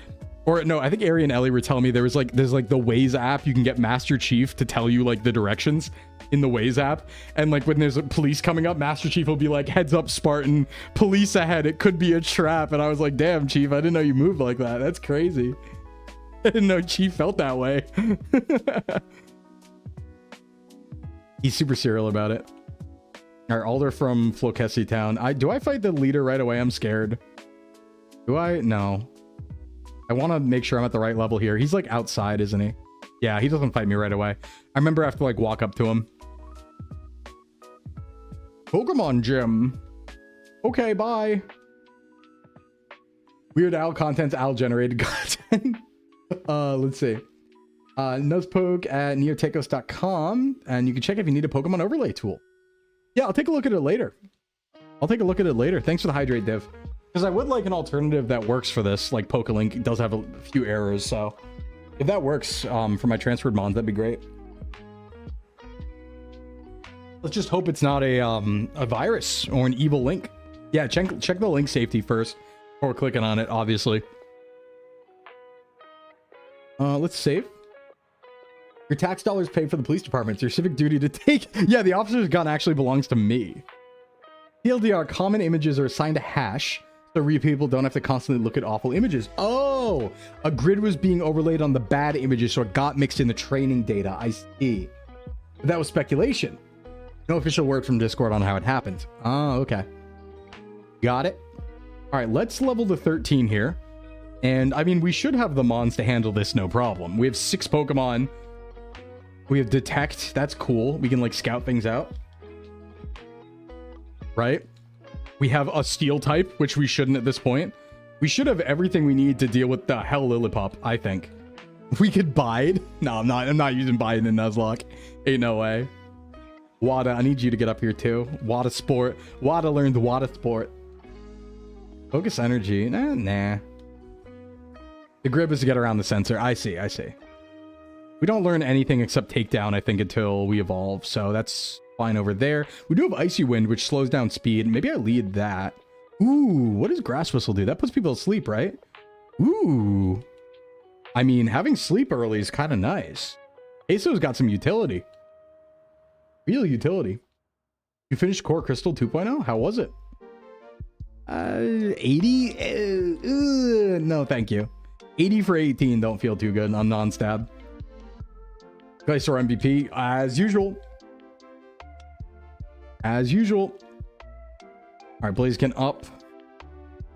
or no, I think Ari and Ellie were telling me there's like the Waze app. You can get Master Chief to tell you like the directions in the Waze app, and like when there's a police coming up, Master Chief will be like, "Heads up, Spartan, police ahead. It could be a trap." And I was like, "Damn, Chief, I didn't know you moved like that. That's crazy. I didn't know Chief felt that way." He's super serial about it. All right, Alder from Flokesi Town. Do I fight the leader right away? I'm scared. Do I? No. I want to make sure I'm at the right level here. He's like outside, isn't he? Yeah, he doesn't fight me right away. I remember I have to like walk up to him. Pokemon Gym. Okay, bye. Weird Al content, Al generated content. Let's see. Nuzpoke at neotechos.com, and you can check if you need a Pokemon overlay tool. Yeah, I'll take a look at it later. Thanks for the hydrate, Div. Because I would like an alternative that works for this. Like PokeLink does have a few errors, so if that works for my transferred mons, that'd be great. Let's just hope it's not a virus or an evil link. Yeah, check the link safety first before clicking on it, obviously. Let's save. Your tax dollars pay for the police department. It's your civic duty to take... Yeah, the officer's gun actually belongs to me. TLDR, common images are assigned a hash, so real people don't have to constantly look at awful images. Oh! A grid was being overlaid on the bad images, so it got mixed in the training data. I see. But that was speculation. No official word from Discord on how it happened. Oh, okay. Got it. All right, let's level to 13 here. And, I mean, we should have the mons to handle this, no problem. We have 6 Pokemon. We have Detect. That's cool. We can, like, scout things out. Right? We have a Steel type, which we shouldn't at this point. We should have everything we need to deal with the Hell Lillipup, I think. We could Bide. No, I'm not using Bide in Nuzlocke. Ain't no way. Wada, I need you to get up here, too. Wada Sport. Wada learned Wada Sport. Focus Energy. Nah. The grip is to get around the sensor. I see, I see. We don't learn anything except takedown, I think, until we evolve. So that's fine over there. We do have Icy Wind, which slows down speed. Maybe I lead that. Ooh, what does Grass Whistle do? That puts people to sleep, right? Ooh. I mean, having sleep early is kind of nice. Queso's got some utility. Real utility. You finished Core Crystal 2.0? How was it? 80? No, thank you. 80 for 18 don't feel too good on non-stab. Glysaur MVP, as usual. As usual. All right, Blaziken up.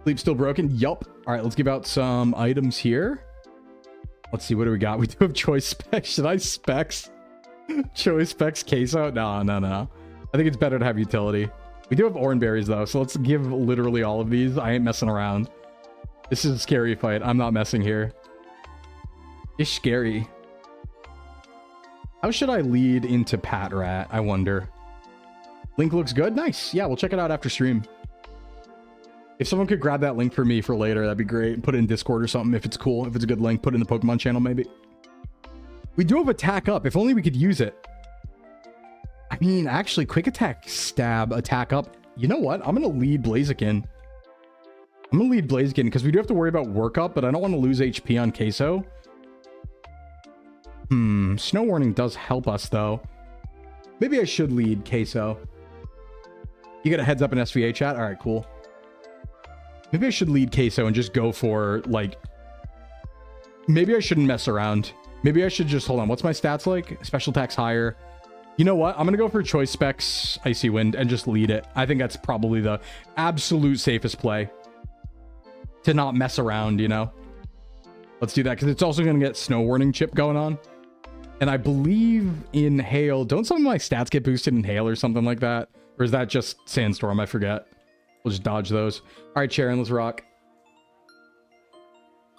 Sleep still broken? Yup. All right, let's give out some items here. Let's see, what do we got? We do have choice specs. Should I specs? Choice specs queso? No, no, no. I think it's better to have utility. We do have orange berries though, so let's give literally all of these. I ain't messing around. This is a scary fight. I'm not messing here. It's scary. How should I lead into Pat Rat? I wonder. Link looks good. Nice. Yeah, we'll check it out after stream. If someone could grab that link for me for later, that'd be great. Put it in Discord or something if it's cool. If it's a good link, put it in the Pokemon channel maybe. We do have attack up. If only we could use it. I mean, actually, quick attack, stab, attack up. You know what? I'm going to lead Blaziken. I'm going to lead Blaziken because we do have to worry about work up, but I don't want to lose HP on Queso. Snow Warning does help us, though. Maybe I should lead Queso. You get a heads up in SVA chat? All right, cool. Maybe I should lead Queso and just go for, like... Maybe I shouldn't mess around. Maybe I should just... Hold on, what's my stats like? Special attack's higher. You know what? I'm going to go for choice specs, Icy Wind, and just lead it. I think that's probably the absolute safest play. To not mess around, you know? Let's do that, because it's also going to get Snow Warning chip going on. And I believe in Hail... Don't some of my stats get boosted in Hail or something like that? Or is that just Sandstorm? I forget. We'll just dodge those. All right, Sharon, let's rock.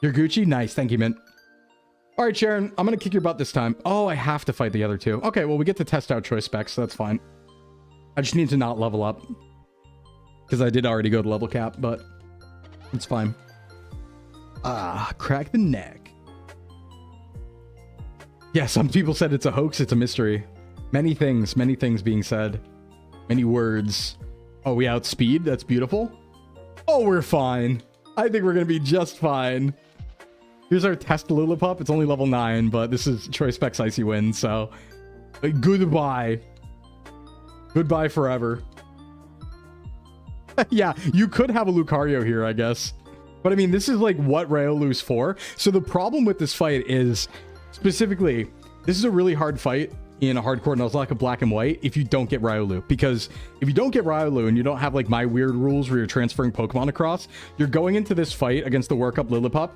You're Gucci? Nice. Thank you, Mint. All right, Sharon, I'm going to kick your butt this time. Oh, I have to fight the other two. Okay, well, we get to test out choice specs, so that's fine. I just need to not level up. Because I did already go to level cap, but it's fine. Ah, crack the neck. Yeah, some people said it's a hoax. It's a mystery. Many things being said. Many words. Oh, we outspeed? That's beautiful. Oh, we're fine. I think we're going to be just fine. Here's our test Lillipup. It's only level 9, but this is choice specs Icy Wind, so... goodbye. Goodbye forever. Yeah, you could have a Lucario here, I guess. But I mean, this is like what Riolu's for. So the problem with this fight is, specifically, this is a really hard fight in a hardcore Nuzlocke of black and white if you don't get Riolu. Because if you don't get Riolu and you don't have like my weird rules where you're transferring Pokemon across, you're going into this fight against the Workup Lillipup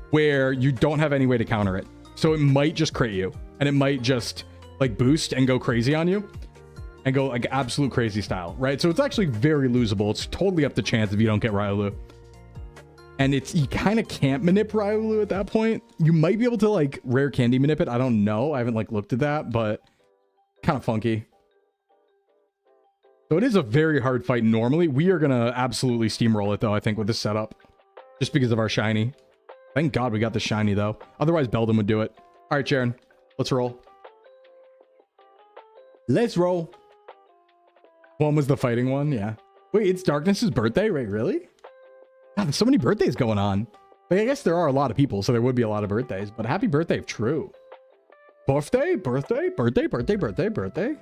where you don't have any way to counter it. So it might just crit you, and it might just like boost and go crazy on you and go like absolute crazy style, right? So it's actually very losable. It's totally up to chance if you don't get Riolu. And it's, you kind of can't manip Riolu at that point. You might be able to like rare candy manip it. I don't know. I haven't like looked at that, but kind of funky. So it is a very hard fight normally. We are going to absolutely steamroll it though, I think, with this setup. Just because of our shiny. Thank God we got the shiny though. Otherwise Beldum would do it. All right, Sharon, let's roll. Let's roll. One was the fighting one. Yeah. Wait, it's Darkness's birthday? Wait, really? God, there's so many birthdays going on. But I guess there are a lot of people, so there would be a lot of birthdays. But happy birthday if true. Birthday? Birthday? Birthday? Birthday? Birthday? Birthday?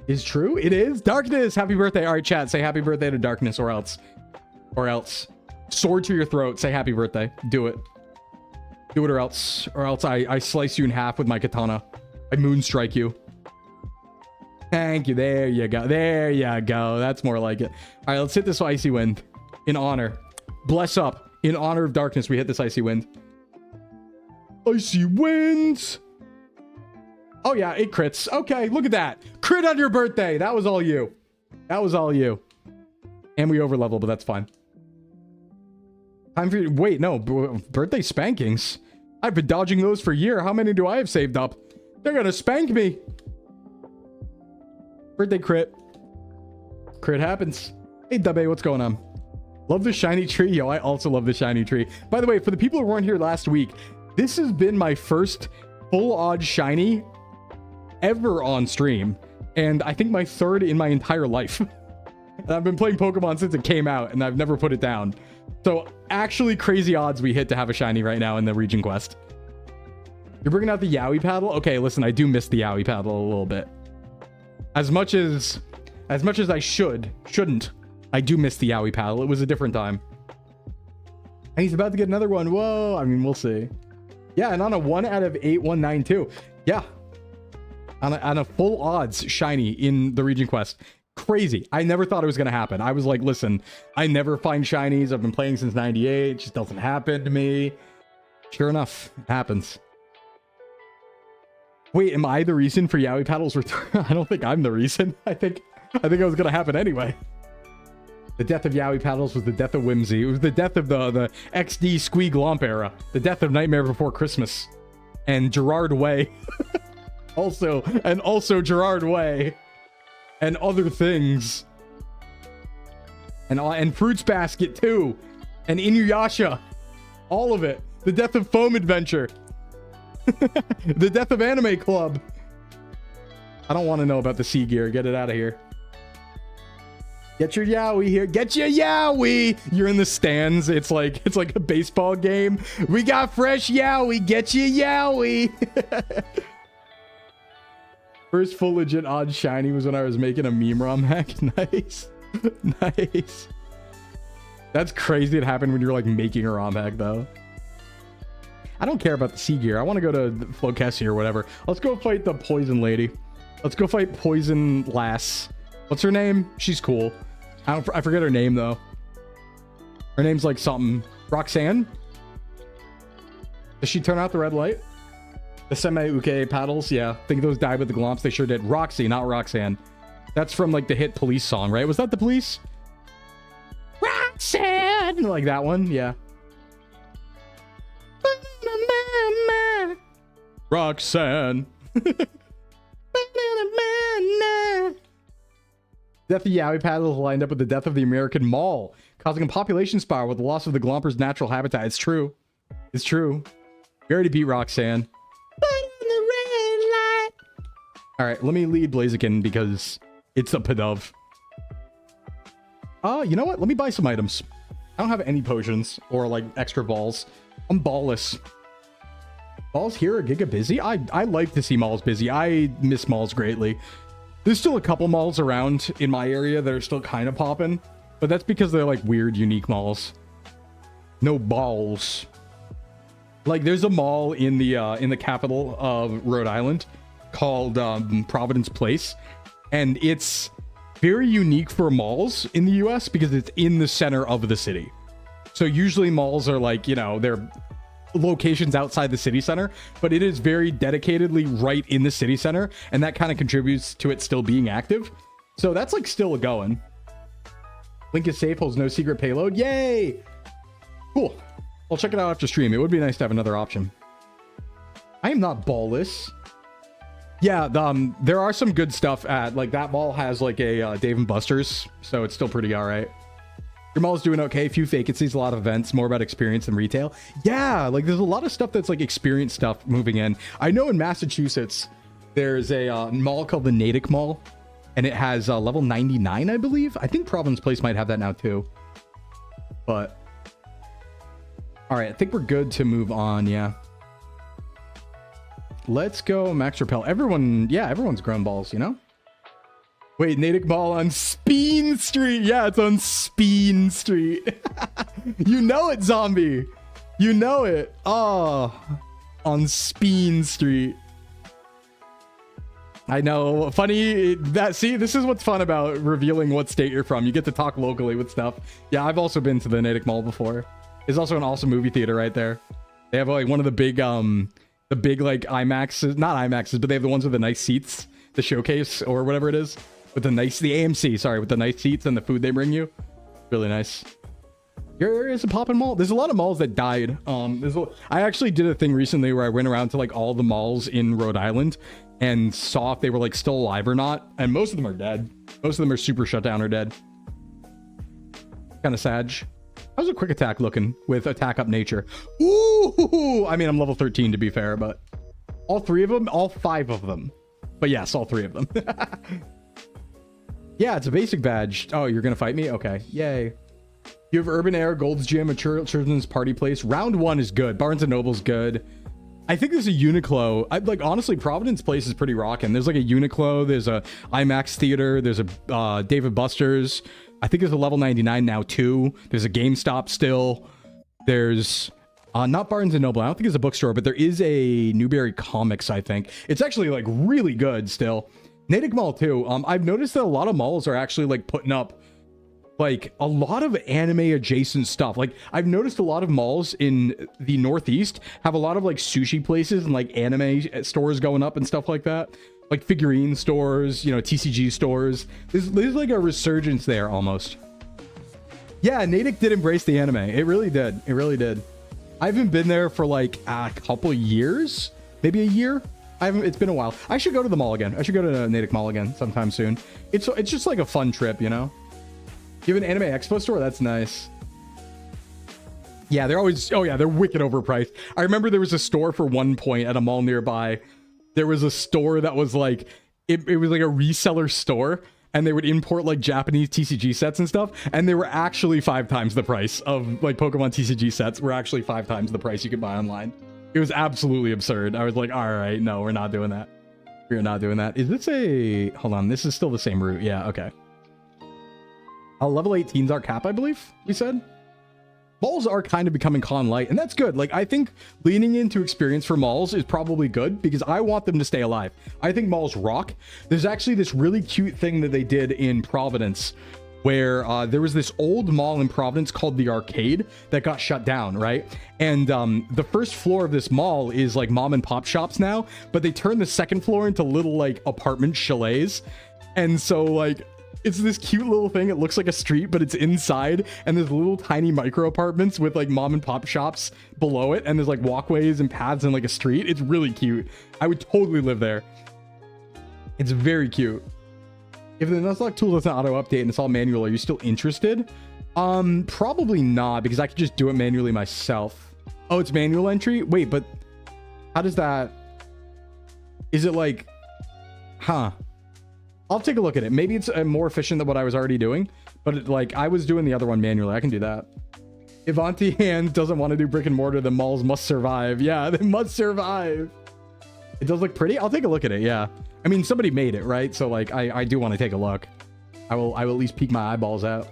Is true? It is? Darkness! Happy birthday. All right, chat. Say happy birthday to Darkness or else. Or else. Sword to your throat. Say happy birthday. Do it. Do it or else. Or else I slice you in half with my katana. I moonstrike you. Thank you. There you go. There you go. That's more like it. All right, let's hit this Icy Wind. In honor. Bless up. In honor of Darkness, we hit this Icy Wind. Icy Winds. Oh, yeah, it crits. Okay, look at that. Crit on your birthday. That was all you. That was all you. And we over level, but that's fine. Time for you. Wait, no. Birthday spankings. I've been dodging those for a year. How many do I have saved up? They're gonna spank me. Birthday crit. Crit happens. Hey, Dubbe, what's going on? Love the shiny tree. Yo, I also love the shiny tree. By the way, for the people who weren't here last week, this has been my first full odd shiny ever on stream. And I think my third in my entire life. I've been playing Pokemon since it came out, and I've never put it down. So actually crazy odds we hit to have a shiny right now in the region quest. You're bringing out the Yowie paddle? Okay, listen, I do miss the Yowie paddle a little bit. As much as I shouldn't, I do miss the Yowie paddle. It was a different time. And he's about to get another one. Whoa, I mean, we'll see. Yeah, and on a 1 out of 8192. Yeah. On a full odds shiny in the region quest. Crazy. I never thought it was going to happen. I was like, listen, I never find shinies. I've been playing since 98. It just doesn't happen to me. Sure enough, it happens. Wait, am I the reason for Yowie Paddle's return? I don't think I'm the reason. I think it was going to happen anyway. The death of Yowie Paddles was the death of Whimsy. It was the death of the XD Squee Glomp era. The death of Nightmare Before Christmas. And Gerard Way. also Gerard Way. And other things. And Fruits Basket too. And Inuyasha. All of it. The death of Foam Adventure. The death of Anime Club. I don't want to know about the sea gear. Get it out of here. Get your Yowie here. Get your Yowie. You're in the stands. It's like a baseball game. We got fresh Yowie. Get your Yowie. First full legit odd shiny was when I was making a meme ROM hack. Nice. Nice. That's crazy. It happened when you were like making a ROM hack though. I don't care about the sea gear. I want to go to Flokessi or whatever. Let's go fight the poison lady. Let's go fight Poison Lass. What's her name? She's cool. I forget her name though. Her name's like something. Roxanne? Does she turn out the red light? The semi-uke paddles? Yeah. I think those died with the glomps. They sure did. Roxy, not Roxanne. That's from like the hit Police song, right? Was that the Police? Roxanne! Like that one? Yeah. Roxanne. Death of Yowie Paddles lined up with the death of the American Mall, causing a population spiral with the loss of the Glomper's natural habitat. It's true. It's true. We already beat Roxanne. Alright, let me lead Blaziken because it's a Pidove. You know what? Let me buy some items. I don't have any potions or like extra balls. I'm ballless. Malls here are giga busy. I like to see malls busy. I miss malls greatly. There's still a couple malls around in my area that are still kind of popping, but that's because they're like weird, unique malls. No balls. Like there's a mall in the capital of Rhode Island called Providence Place, and it's very unique for malls in the US because it's in the center of the city. So usually malls are like, you know, they're locations outside the city center, but it is very dedicatedly right in the city center, and that kind of contributes to it still being active. So that's like still going. Link is safe, holds no secret payload. Yay! Cool. I'll check it out after stream. It would be nice to have another option. I am not ballless. Yeah, there are some good stuff at like that mall has like a Dave & Buster's, so it's still pretty all right. Your mall's doing okay. Few vacancies, a lot of events, more about experience than retail. Yeah, like there's a lot of stuff that's like experience stuff moving in. I know in Massachusetts, there's a mall called the Natick Mall, and it has level 99, I believe. I think Providence Place might have that now too. But all right, I think we're good to move on. Yeah. Let's go Max Repel. Everyone, yeah, everyone's grown balls, you know? Wait, Natick Mall on Speen Street. Yeah, it's on Speen Street. You know it, zombie. You know it. Oh, on Speen Street. I know. Funny that. See, this is what's fun about revealing what state you're from. You get to talk locally with stuff. Yeah, I've also been to the Natick Mall before. There's also an awesome movie theater right there. They have like one of the big like IMAXs, not IMAXs, but they have the ones with the nice seats, the showcase or whatever it is. With the AMC, sorry, with the nice seats and the food they bring you. Really nice. Your area is a poppin' mall. There's a lot of malls that died. I actually did a thing recently where I went around to like all the malls in Rhode Island and saw if they were like still alive or not. And most of them are dead. Most of them are super shut down or dead. Kind of sad. How's a quick attack looking with attack up nature? Ooh, I mean, I'm level 13 to be fair, but all 3 of them, all 5 of them. But yes, all 3 of them. Yeah, it's a basic badge. Oh, you're gonna fight me? Okay, yay. You have Urban Air, Gold's Gym, a children's party place. Round 1 is good. Barnes and Noble's good. I think there's a Uniqlo. Like, honestly, Providence Place is pretty rocking. There's like a Uniqlo, there's a IMAX Theater, there's a Dave & Buster's. I think there's a level 99 now too. There's a GameStop still. There's not Barnes and Noble. I don't think it's a bookstore, but there is a Newberry Comics, I think. It's actually like really good still. Natick Mall too. I've noticed that a lot of malls are actually like putting up like a lot of anime adjacent stuff. Like I've noticed a lot of malls in the Northeast have a lot of like sushi places and like anime stores going up and stuff like that. Like figurine stores, you know, TCG stores. There's like a resurgence there almost. Yeah, Natick did embrace the anime. It really did. It really did. I haven't been there for like a couple years, maybe a year. It's been a while. I should go to the mall again. I should go to Natick Mall again sometime soon. It's just like a fun trip, you know? You have an anime expo store? That's nice. Yeah, they're always, oh yeah, they're wicked overpriced. I remember there was a store for one point at a mall nearby. There was a store that was like, it was like a reseller store, and they would import like Japanese TCG sets and stuff, and they were actually 5 times the price of like Pokemon TCG sets were actually 5 times the price you could buy online. It was absolutely absurd. I was like, all right, no, we're not doing that. We're not doing that. Is this a, hold on, this is still the same route. Yeah, okay. Level 18's our cap, I believe we said. Malls are kind of becoming con light, and that's good. Like, I think leaning into experience for malls is probably good because I want them to stay alive. I think malls rock. There's actually this really cute thing that they did in Providence where there was this old mall in Providence called the Arcade that got shut down, right? And the first floor of this mall is like mom and pop shops now, but they turned the second floor into little like apartment chalets. And so like, it's this cute little thing. It looks like a street, but it's inside, and there's little tiny micro apartments with like mom and pop shops below it, and there's like walkways and paths and like a street. It's really cute. I would totally live there. It's very cute. If the Nuzlocke tool doesn't auto update and it's all manual, are you still interested? Probably not, because I could just do it manually myself. Oh, it's manual entry? Wait, but how does that? Is it like, huh? I'll take a look at it. Maybe it's more efficient than what I was already doing, but like I was doing the other one manually. I can do that. If Auntie Hand doesn't want to do brick and mortar, then malls must survive. Yeah, they must survive. It does look pretty. I'll take a look at it. Yeah. I mean, somebody made it, right? So like, I do want to take a look. I will at least peek my eyeballs out.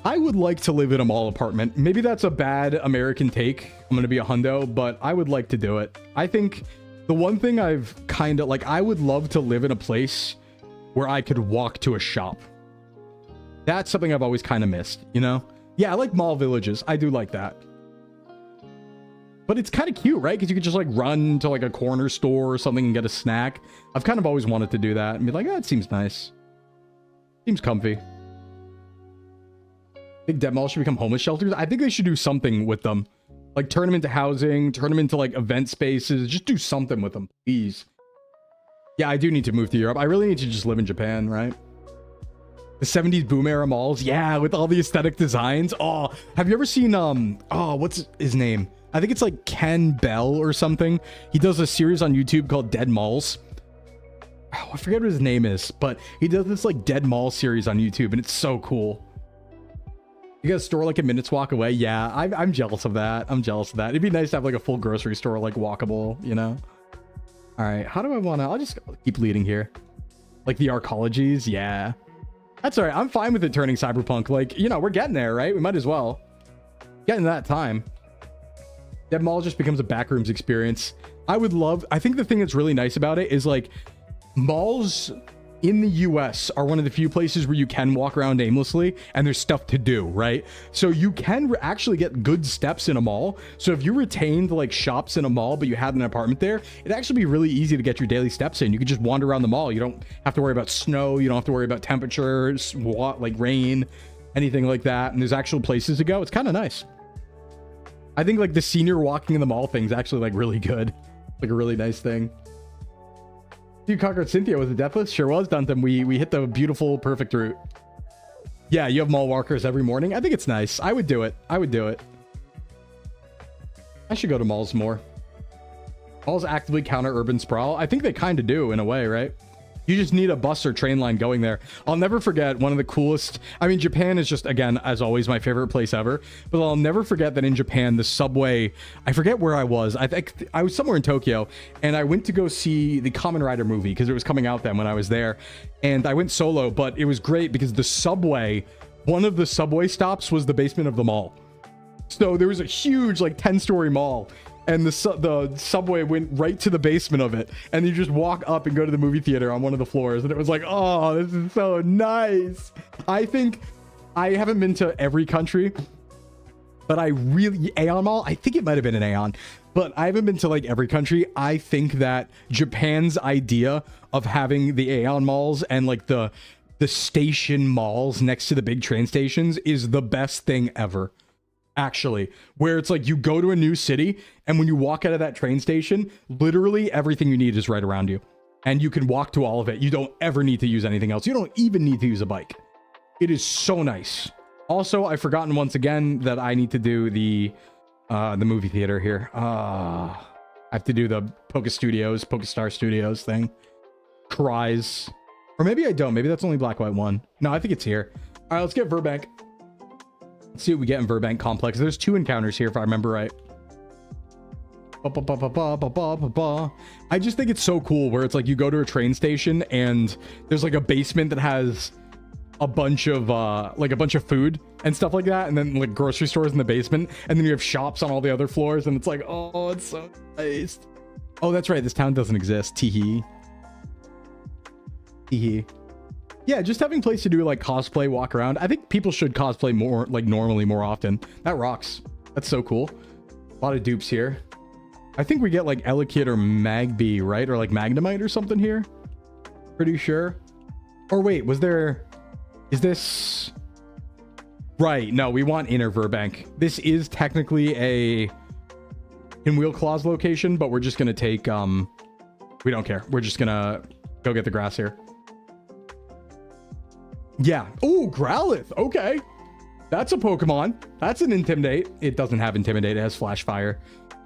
I would like to live in a mall apartment. Maybe that's a bad American take. I'm going to be a hundo, but I would like to do it. I think the one thing I've kind of like, I would love to live in a place where I could walk to a shop. That's something I've always kind of missed, you know? Yeah, I like mall villages. I do like that. But it's kind of cute, right? Because you could just like run to like a corner store or something and get a snack. I've kind of always wanted to do that and be like, oh, it seems nice. Seems comfy. Big debt malls should become homeless shelters. I think they should do something with them. Like turn them into housing, turn them into like event spaces. Just do something with them, please. Yeah, I do need to move to Europe. I really need to just live in Japan, right? The 70s boom era malls. Yeah, with all the aesthetic designs. Oh, have you ever seen, oh, what's his name? I think it's like Ken Bell or something. He does a series on YouTube called Dead Malls. Oh, I forget what his name is, but he does this like Dead Mall series on YouTube, and it's so cool. You got a store like a minute's walk away. Yeah, I'm jealous of that. I'm jealous of that. It'd be nice to have like a full grocery store, like walkable, you know? All right, how do I want to, I'll just keep leading here. Like the arcologies. Yeah, that's all right. I'm fine with it turning cyberpunk. Like, you know, we're getting there, right? We might as well. Getting that time. That mall just becomes a backrooms experience. I think the thing that's really nice about it is like malls in the US are one of the few places where you can walk around aimlessly and there's stuff to do, right? So you can actually get good steps in a mall. So if you retained like shops in a mall, but you had an apartment there, it'd actually be really easy to get your daily steps in. You could just wander around the mall. You don't have to worry about snow. You don't have to worry about temperatures, like rain, anything like that. And there's actual places to go. It's kind of nice. I think like the senior walking in the mall thing is actually like really good. Like a really nice thing. You conquered Cynthia with the deathless? Sure was, Duntham. We hit the beautiful, perfect route. Yeah, you have mall walkers every morning. I think it's nice. I would do it. I would do it. I should go to malls more. Malls actively counter urban sprawl. I think they kind of do in a way, right? You just need a bus or train line going there. I'll never forget one of the coolest. I mean, Japan is just, again, as always, my favorite place ever. But I'll never forget that in Japan, the subway, I forget where I was. I think I was somewhere in Tokyo, and I went to go see the Kamen Rider movie because it was coming out then when I was there. And I went solo, but it was great because the subway, one of the subway stops was the basement of the mall. So there was a huge, like, 10-story mall. And the subway went right to the basement of it. And you just walk up and go to the movie theater on one of the floors. And it was like, oh, this is so nice. I think I haven't been to every country, but I really, Aeon Mall, I think it might have been an Aeon, but I haven't been to like every country. I think that Japan's idea of having the Aeon malls and like the station malls next to the big train stations is the best thing ever. Actually, where it's like you go to a new city and when you walk out of that train station, literally everything you need is right around you and you can walk to all of it. You don't ever need to use anything else. You don't even need to use a bike. It is so nice. Also, I've forgotten once again that I need to do the movie theater here. I have to do the Pokestar Studios thing. Cries. Or maybe I don't. Maybe that's only Black White 1. No, I think it's here. All right, let's get Verbank. Let's see what we get in Verbank Complex. There's 2 encounters here, if I remember right. I just think it's so cool where it's like you go to a train station and there's like a basement that has a bunch of food and stuff like that, and then like grocery stores in the basement, and then you have shops on all the other floors, and it's like, oh, it's so nice. Oh, that's right. This town doesn't exist. Teehee. Teehee. Yeah, just having a place to do like cosplay, walk around. I think people should cosplay more, like normally more often. That rocks. That's so cool. A lot of dupes here. I think we get like Elekid or Magby, right? Or like Magnemite or something here. Pretty sure. Or wait, is this... Right, no, we want Inner Verbank. This is technically a Pinwheel Claws location, but we're just gonna take, we don't care. We're just gonna go get the grass here. Yeah. Oh, Growlithe. Okay. That's a Pokemon. That's an Intimidate. It doesn't have Intimidate. It has Flash Fire.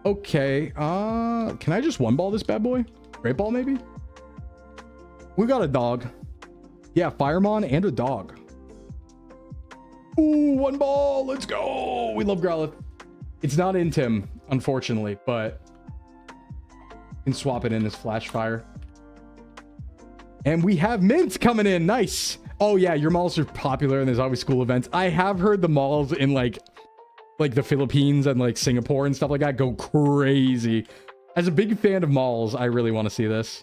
Okay. Can I just 1-ball this bad boy? Great Ball, maybe? We got a dog. Yeah, Firemon and a dog. Ooh, 1-ball. Let's go. We love Growlithe. It's not Intim, unfortunately, but you can swap it in as Flash Fire. And we have Mint coming in. Nice. Oh yeah, your malls are popular and there's always school events. I have heard the malls in like the Philippines and like Singapore and stuff like that go crazy. As a big fan of malls, I really want to see this.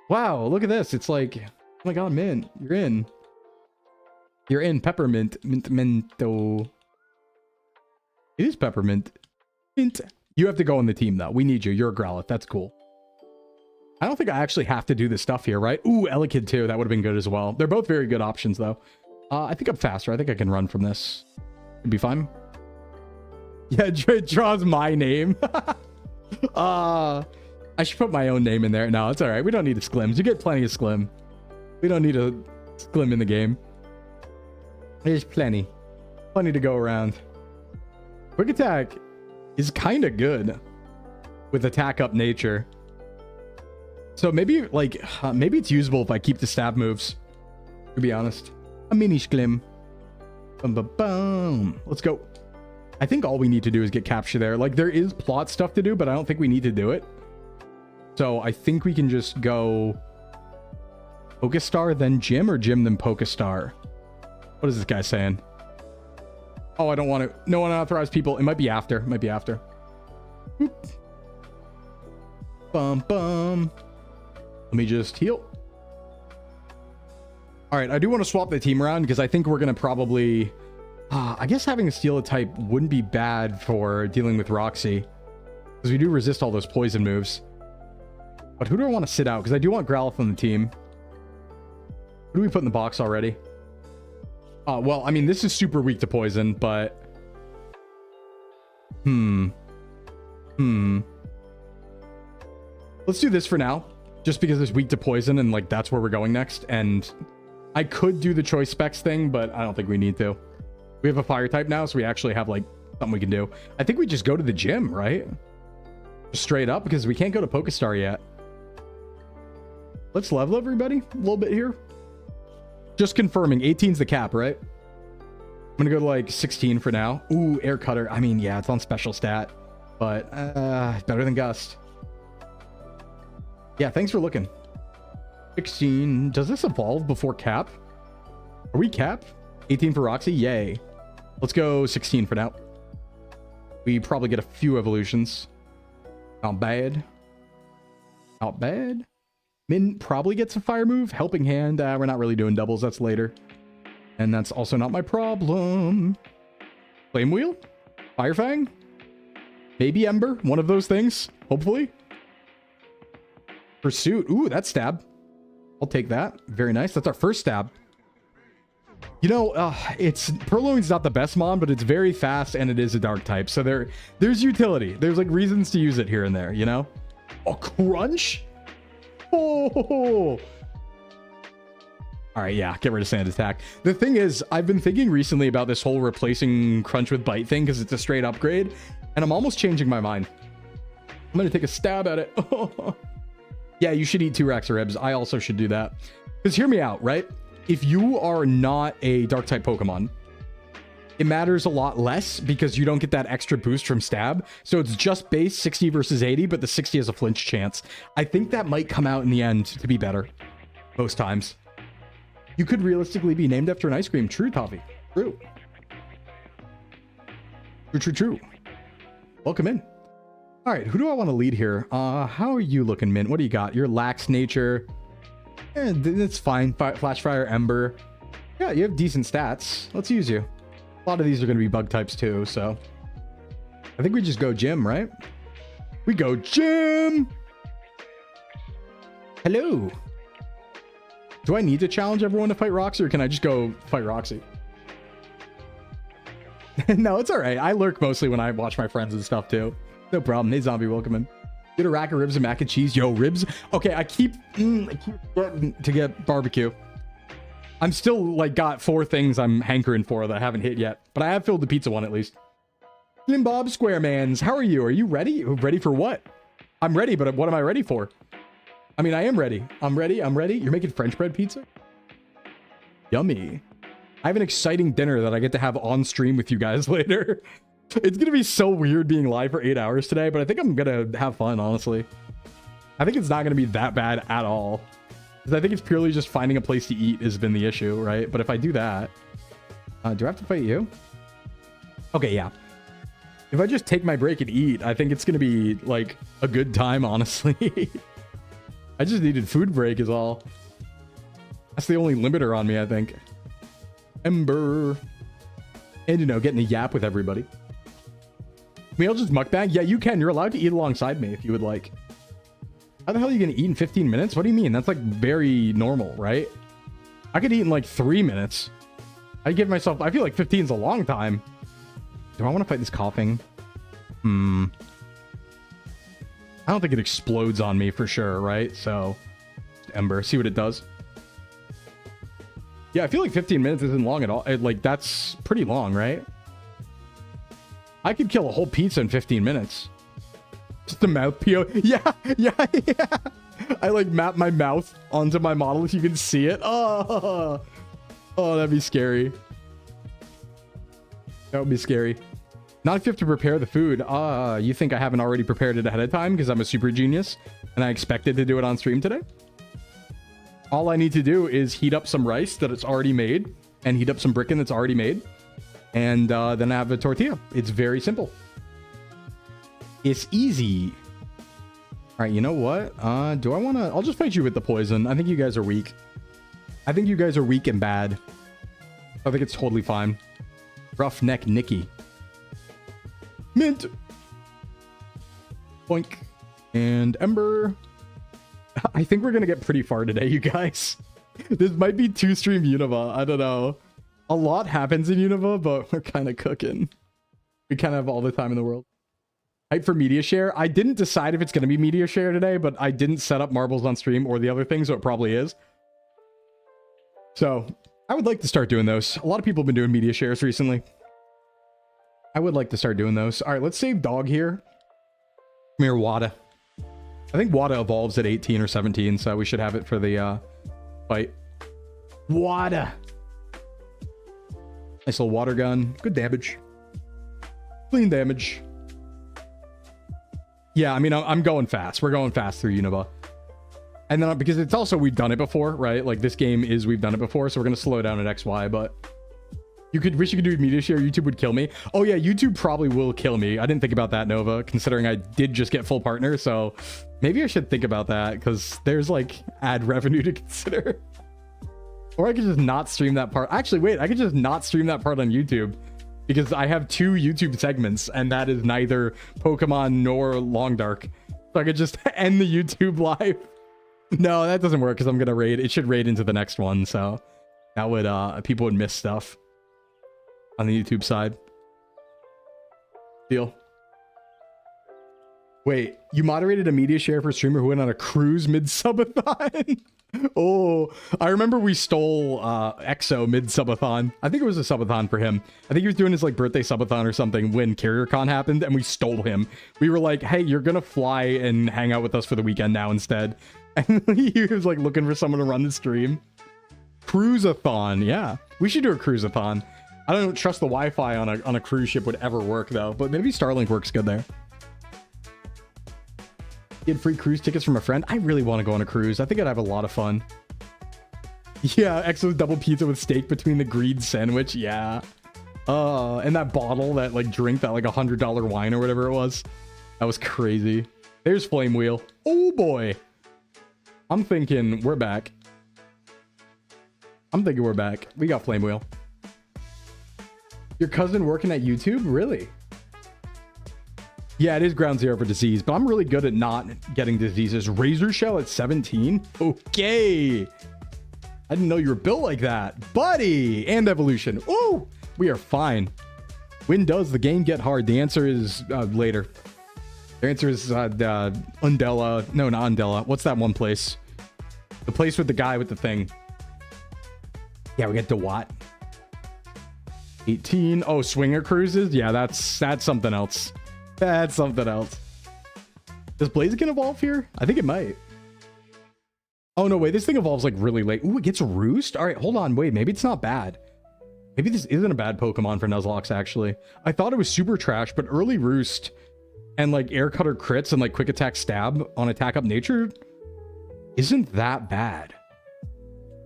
Wow, look at this. It's like, oh my god, Mint, you're in. You're in Peppermint. Mento. It is Peppermint. Mint. You have to go on the team though. We need you. You're a Growlithe. That's cool. I don't think I actually have to do this stuff here, right? Ooh, Elekid too. That would have been good as well. They're both very good options, though. I think I'm faster. I think I can run from this. It'd be fine. Yeah, it draws my name. I should put my own name in there. No, it's all right. We don't need a Sklims. You get plenty of Sklim. We don't need a Sklim in the game. There's plenty. Plenty to go around. Quick Attack is kind of good with Attack Up Nature. So maybe, like, maybe it's usable if I keep the stab moves, to be honest. A mini Sklim. Boom. Let's go. I think all we need to do is get capture there. Like, there is plot stuff to do, but I don't think we need to do it. So I think we can just go Pokestar, then Gym, or Gym, then Pokestar. What is this guy saying? Oh, I don't want to. No unauthorized people. It might be after. It might be after. Boop. Bum. Let me just heal. All right, I do want to swap the team around because I think we're going to probably... I guess having a Steel type wouldn't be bad for dealing with Roxy, because we do resist all those poison moves. But who do I want to sit out? Because I do want Growlithe on the team. Who do we put in the box already? Well, I mean, this is super weak to poison, but... Let's do this for now. Just because it's weak to poison and, like, that's where we're going next. And I could do the choice specs thing, but I don't think we need to. We have a fire type now, so we actually have like something we can do. I think we just go to the gym, right? Just straight up, because we can't go to Pokestar yet. Let's level everybody a little bit here. Just confirming, 18's the cap, right? I'm gonna go to like 16 for now. Ooh, air cutter. I mean, yeah, it's on special stat, but better than gust. Yeah, thanks for looking. 16. Does this evolve before cap? Are we cap? 18 for Roxy? Yay. Let's go 16 for now. We probably get a few evolutions. Not bad. Not bad. Min probably gets a fire move. Helping Hand. We're not really doing doubles. That's later. And that's also not my problem. Flame Wheel? Fire Fang? Maybe Ember? One of those things. Hopefully. Pursuit. Ooh, that's stab. I'll take that. Very nice. That's our first stab. You know, it's Purloin's not the best mon, but it's very fast and it is a dark type. So there's utility. There's like reasons to use it here and there, you know? Oh, Crunch? Oh. All right, yeah, get rid of Sand Attack. The thing is, I've been thinking recently about this whole replacing Crunch with Bite thing because it's a straight upgrade, and I'm almost changing my mind. I'm going to take a stab at it. Yeah, you should eat 2 racks of ribs. I also should do that. Because hear me out, right? If you are not a Dark-type Pokemon, it matters a lot less because you don't get that extra boost from stab. So it's just base 60 versus 80, but the 60 has a flinch chance. I think that might come out in the end to be better. Most times. You could realistically be named after an ice cream. True, Toffee. True. True, true, true. Welcome in. All right, who do I want to lead here? How are you looking, Mint? What do you got? Your lax nature. It's fine. Flash Fire, Ember. Yeah, you have decent stats. Let's use you. A lot of these are going to be bug types too, so I think we just go gym, right? We go gym. Hello. Do I need to challenge everyone to fight Roxy, or can I just go fight Roxy? No, it's all right. I lurk mostly when I watch my friends and stuff too. No problem. Hey, zombie, welcome in. Get a rack of ribs and mac and cheese. Yo, ribs. Okay, I keep getting to get barbecue. I'm still like got 4 things I'm hankering for that I haven't hit yet, but I have filled the pizza one at least. Slim Bob Squaremans, how are you? Are you ready? Ready for what? I'm ready, but what am I ready for? I mean, I am ready. I'm ready. I'm ready. You're making French bread pizza? Yummy. I have an exciting dinner that I get to have on stream with you guys later. It's going to be so weird being live for 8 hours today, but I think I'm going to have fun, honestly. I think it's not going to be that bad at all. Because I think it's purely just finding a place to eat has been the issue, right? But if I do that... do I have to fight you? Okay, yeah. If I just take my break and eat, I think it's going to be, like, a good time, honestly. I just needed food break is all. That's the only limiter on me, I think. Ember. And, you know, getting a yap with everybody. Can we all just mukbang? Yeah, you can. You're allowed to eat alongside me if you would like. How the hell are you going to eat in 15 minutes? What do you mean? That's like very normal, right? I could eat in like 3 minutes. I give myself... I feel like 15 is a long time. Do I want to fight this coughing? I don't think it explodes on me for sure, right? So, Ember, see what it does. Yeah, I feel like 15 minutes isn't long at all. Like, that's pretty long, right? I could kill a whole pizza in 15 minutes. Just a mouth PO. Yeah. I, like, map my mouth onto my model if you can see it. Oh, that'd be scary. That would be scary. Not if you have to prepare the food. You think I haven't already prepared it ahead of time because I'm a super genius and I expected to do it on stream today? All I need to do is heat up some rice that it's already made and heat up some brickin that's already made. And then I have a tortilla. It's very simple. It's easy. All right, you know what? Do I want to... I'll just fight you with the poison. I think you guys are weak. I think you guys are weak and bad. I think it's totally fine. Roughneck Nikki. Mint. Boink. And Ember. I think we're going to get pretty far today, you guys. This might be 2-stream Unova. I don't know. A lot happens in Unova, but we're kind of cooking. We kind of have all the time in the world. Hype for media share. I didn't decide if it's going to be media share today, but I didn't set up marbles on stream or the other thing, so it probably is. So I would like to start doing those. A lot of people have been doing media shares recently. I would like to start doing those. All right, let's save dog here. Come here, Wada. I think Wada evolves at 18 or 17, so we should have it for the fight. Wada. Nice little water gun. Good damage. Clean damage. Yeah, I mean, I'm going fast. We're going fast through Unova. And then, because it's also, we've done it before, right? Like, this game is, we've done it before, so we're going to slow down at XY, but you could, wish you could do media share. YouTube would kill me. Oh, yeah, YouTube probably will kill me. I didn't think about that, Nova, considering I did just get full partner, so maybe I should think about that, because there's, like, ad revenue to consider. Or I could just not stream that part. Actually, wait, I could just not stream that part on YouTube, because I have 2 YouTube segments, and that is neither Pokemon nor Long Dark. So I could just end the YouTube live. No, that doesn't work, because I'm going to raid. It should raid into the next one, so that would, people would miss stuff on the YouTube side. Deal. Wait, you moderated a media share for a streamer who went on a cruise mid-subathon? Oh, I remember we stole EXO mid-subathon. I think it was a subathon for him. I think he was doing his like birthday subathon or something when CarrierCon happened, and we stole him. We were like, hey, you're gonna fly and hang out with us for the weekend now instead. And he was like looking for someone to run the stream. Cruiseathon, yeah. We should do a cruiseathon. I don't trust the Wi-Fi on a cruise ship would ever work though, but maybe Starlink works good there. Get free cruise tickets from a friend. I really want to go on a cruise. I think I'd have a lot of fun. Yeah, Exo's double pizza with steak between the greed sandwich. Yeah. And that bottle, that like drink, that like $100 wine or whatever it was. That was crazy. There's Flame Wheel. Oh boy. I'm thinking we're back. I'm thinking we're back. We got Flame Wheel. Your cousin working at YouTube? Really? Yeah, it is ground zero for disease, but I'm really good at not getting diseases. Razor Shell at 17? Okay. I didn't know you were built like that. Buddy! And evolution. Ooh! We are fine. When does the game get hard? The answer is later. The answer is Undella. No, not Undella. What's that one place? The place with the guy with the thing. Yeah, we get DeWatt. 18. Oh, Swinger Cruises? Yeah, that's something else. That's something else. Does Blaziken evolve here? I think it might. Oh, no, wait. This thing evolves, like, really late. Ooh, it gets Roost? All right, hold on. Wait, maybe it's not bad. Maybe this isn't a bad Pokemon for Nuzlocke, actually. I thought it was super trash, but early Roost and, like, Air Cutter crits and, like, Quick Attack Stab on Attack Up Nature isn't that bad.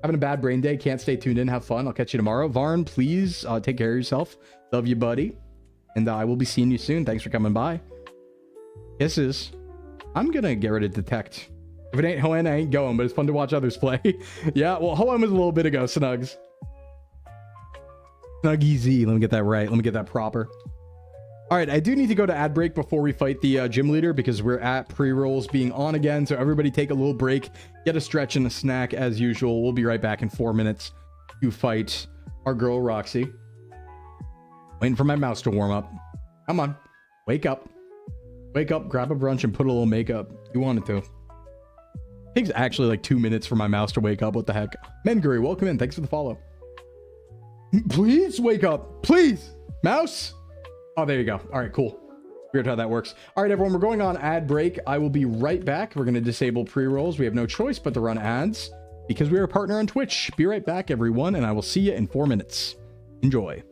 Having a bad brain day. Can't stay tuned in. Have fun. I'll catch you tomorrow. Varn, please take care of yourself. Love you, buddy. And I will be seeing you soon. Thanks for coming by. Kisses. I'm going to get rid of Detect. If it ain't HOENN, I ain't going, but it's fun to watch others play. Yeah, well, HOENN was a little bit ago, Snugs. Snuggy Z. Let me get that right. Let me get that proper. All right, I do need to go to ad break before we fight the gym leader because we're at pre-rolls being on again. So everybody take a little break, get a stretch and a snack as usual. We'll be right back in 4 minutes to fight our girl, Roxy. Waiting for my mouse to warm up. Come on. Wake up. Wake up, grab a brunch, and put a little makeup. You wanted to. It takes actually like 2 minutes for my mouse to wake up. What the heck? Menguri, welcome in. Thanks for the follow. Please wake up. Please. Mouse. Oh, there you go. All right, cool. Weird how that works. All right, everyone, we're going on ad break. I will be right back. We're going to disable pre-rolls. We have no choice but to run ads because we are a partner on Twitch. Be right back, everyone, and I will see you in 4 minutes. Enjoy.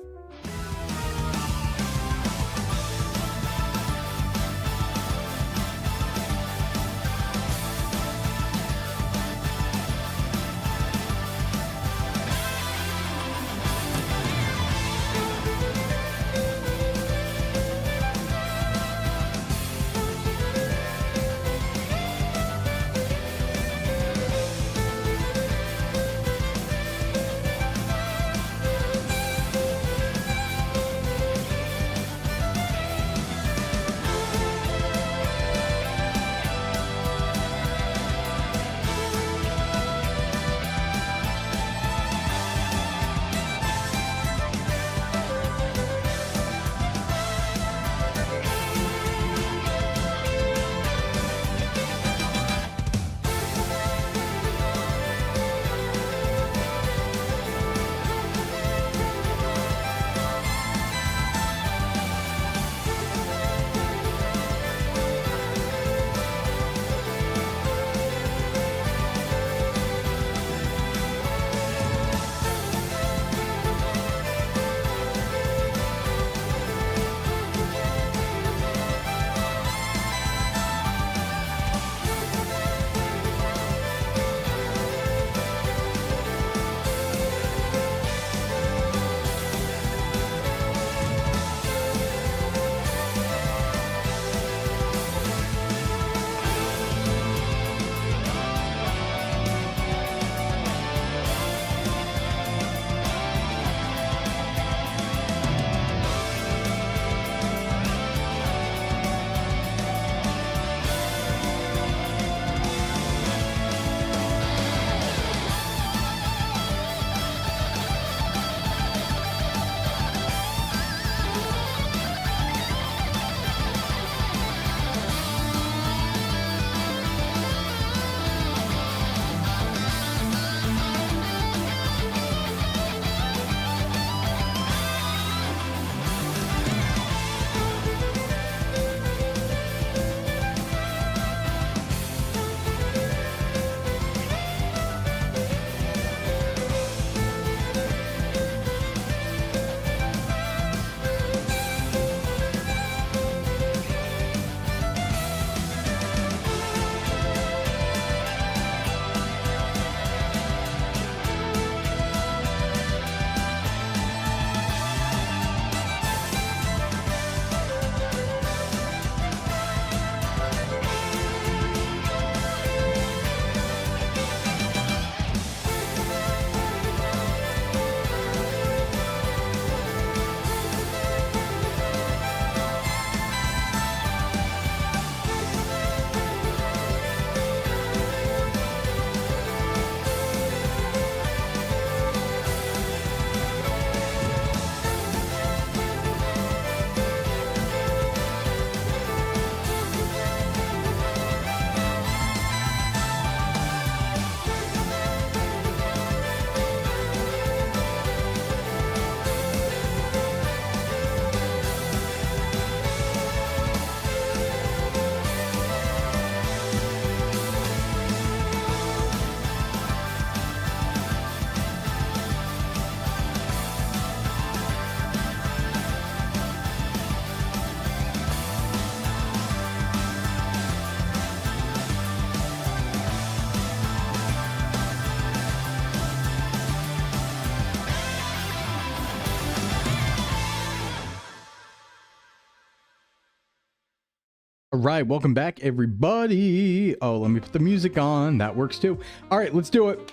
All right, welcome back, everybody. Oh, let me put the music on. That works too. All right, let's do it.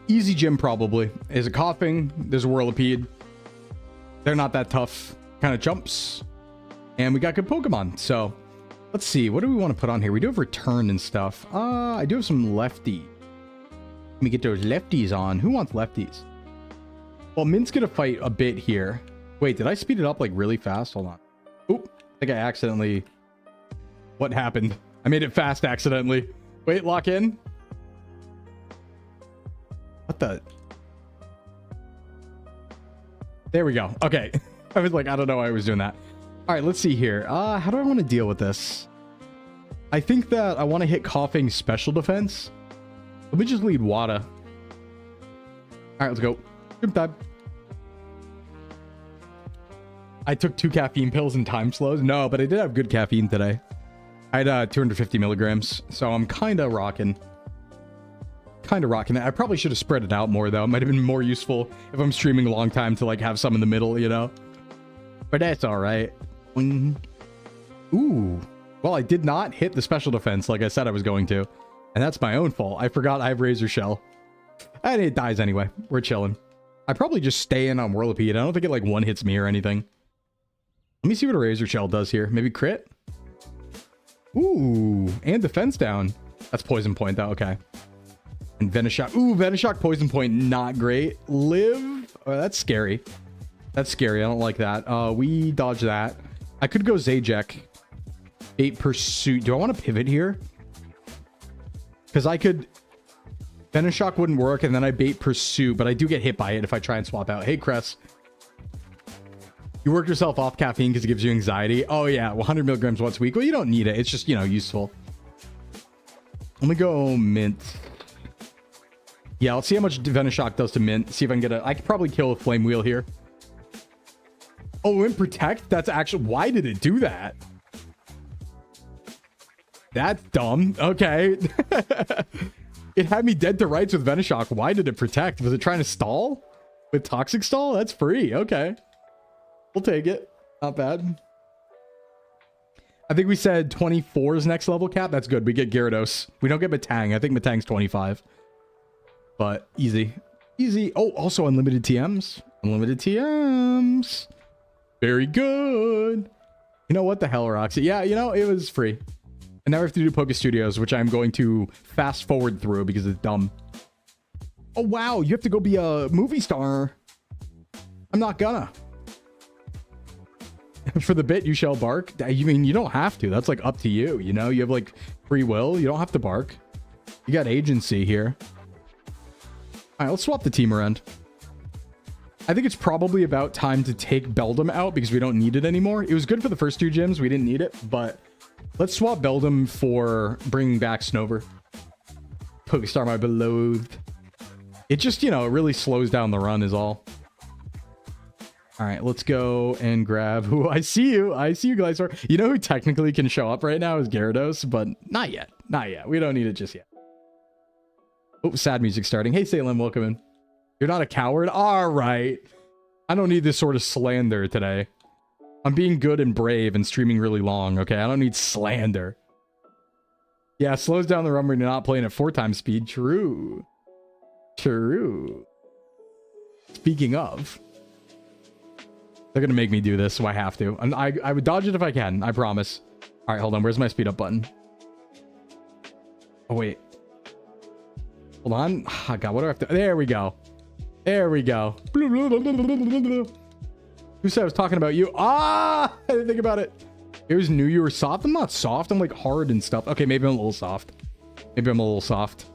Easy gym probably. Is it coughing? There's a whirlipede. They're not that tough. Kind of jumps. And we got good Pokemon. So let's see. What do we want to put on here? We do have return and stuff. I do have some lefty. Let me get those lefties on. Who wants lefties? Well, Mint's going to fight a bit here. Wait, did I speed it up like really fast? Hold on. Oop. I think I accidentally... What happened? I made it fast accidentally. Wait, lock in. What the... There we go. Okay. I was like, I don't know why I was doing that. All right, let's see here. How do I want to deal with this? I think that I want to hit coughing special defense. Let me just lead Wada. All right, let's go. Gym time. I took 2 caffeine pills and time slows. No, but I did have good caffeine today. I had 250 milligrams, so I'm kind of rocking. That. I probably should have spread it out more, though. It might have been more useful if I'm streaming a long time to, like, have some in the middle, you know? But that's all right. Ooh. Well, I did not hit the special defense like I said I was going to. And that's my own fault. I forgot I have Razor Shell. And it dies anyway. We're chilling. I probably just stay in on Whirlipede. I don't think it, like, one-hits me or anything. Let me see what a Razor Shell does here. Maybe crit? Ooh. And defense down. That's Poison Point, though. Okay. And Venoshock. Ooh, Venoshock, Poison Point. Not great. Live. Oh, that's scary. That's scary. I don't like that. We dodge that. I could go Zajac. Bait Pursuit. Do I want to pivot here? Because I could... Venoshock wouldn't work, and then I Bait Pursuit, but I do get hit by it if I try and swap out. Hey, Cress. You work yourself off caffeine because it gives you anxiety. Oh, yeah. 100 milligrams once a week. Well, you don't need it. It's just, you know, useful. Let me go Mint. Yeah, let's see how much Venoshock does to Mint. See if I can get a... I could probably kill a Flame Wheel here. Oh, and Protect? That's actually... Why did it do that? That's dumb. Okay. It had me dead to rights with Venoshock. Why did it Protect? Was it trying to stall? With Toxic Stall? That's free. Okay. We'll take it. Not bad. I think we said 24 is next level cap. That's good. We get Gyarados. We don't get Metang. I think Metang's 25. But easy. Easy. Oh, also unlimited TMs. Unlimited TMs. Very good. You know what the hell, Roxy? Yeah, you know, it was free. And now we have to do Poke Studios, which I'm going to fast forward through because it's dumb. Oh, wow. You have to go be a movie star. I'm not gonna. For the bit, you shall bark. I mean, you don't have to. That's like up to you. You know, you have like free will. You don't have to bark. You got agency here. All right, let's swap the team around. I think it's probably about time to take Beldum out because we don't need it anymore. It was good for the first 2 gyms. We didn't need it, but let's swap Beldum for bringing back Snover. Pokestar, my beloved. It just, you know, it really slows down the run is all. All right, let's go and grab... Ooh, I see you. I see you, Glysaur. You know who technically can show up right now is Gyarados, but not yet. Not yet. We don't need it just yet. Oh, sad music starting. Hey, Salem, welcome in. You're not a coward? All right. I don't need this sort of slander today. I'm being good and brave and streaming really long, okay? I don't need slander. Yeah, it slows down the run when you're not playing at 4 times speed. True. True. Speaking of... They're going to make me do this, so I have to. And I would dodge it if I can. I promise. All right, hold on. Where's my speed up button? Oh, wait. Hold on. Oh, God, what do I have to... There we go. There we go. Who said I was talking about you? Ah! I didn't think about it. It was new. You were soft. I'm not soft. I'm like hard and stuff. Okay, maybe I'm a little soft. Maybe I'm a little soft.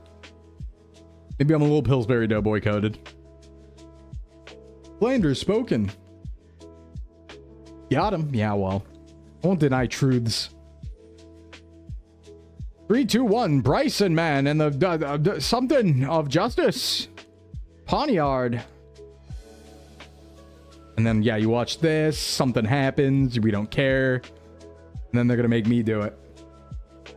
Maybe I'm a little Pillsbury Doughboy coded. Slander spoken. Got him. Yeah, well. I won't deny truths. 3, 2, 1. Bryson, man. And the something of justice. Poniard. And then, yeah, you watch this. Something happens. We don't care. And then they're going to make me do it.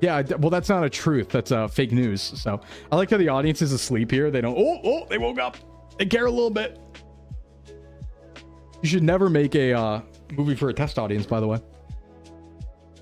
Yeah, well, that's not a truth. That's fake news. So I like how the audience is asleep here. They don't... Oh, they woke up. They care a little bit. You should never make a... movie for a test audience, by the way.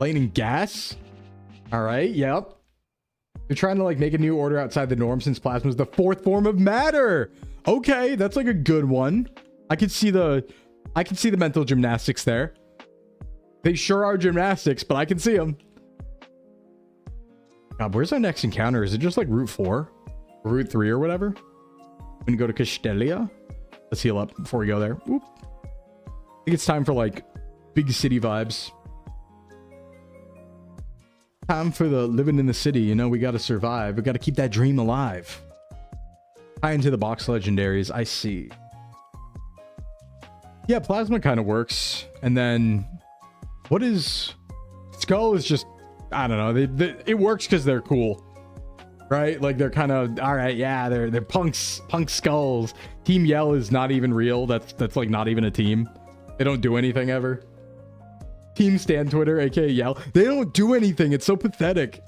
Lightning gas. All right. Yep. They're trying to like make a new order outside the norm since plasma is the fourth form of matter. Okay, that's like a good one. I could see the mental gymnastics there. They sure are gymnastics, but I can see them. God, where's our next encounter? Is it just like Route 4? Or Route 3 or whatever? I'm gonna go to Castelia. Let's heal up before we go there. Oop. I think it's time for like big city vibes. Time for the living in the city. You know, we gotta survive. We gotta keep that dream alive. Tie into the box legendaries. I see. Yeah, plasma kind of works. And then what is Skull is just, I don't know. It works because they're cool, right? Like they're kind of all right. Yeah, they're punk skulls. Team Yell is not even real. That's like not even a team. They don't do anything ever. Team Stan Twitter, aka Yell. They don't do anything. It's so pathetic.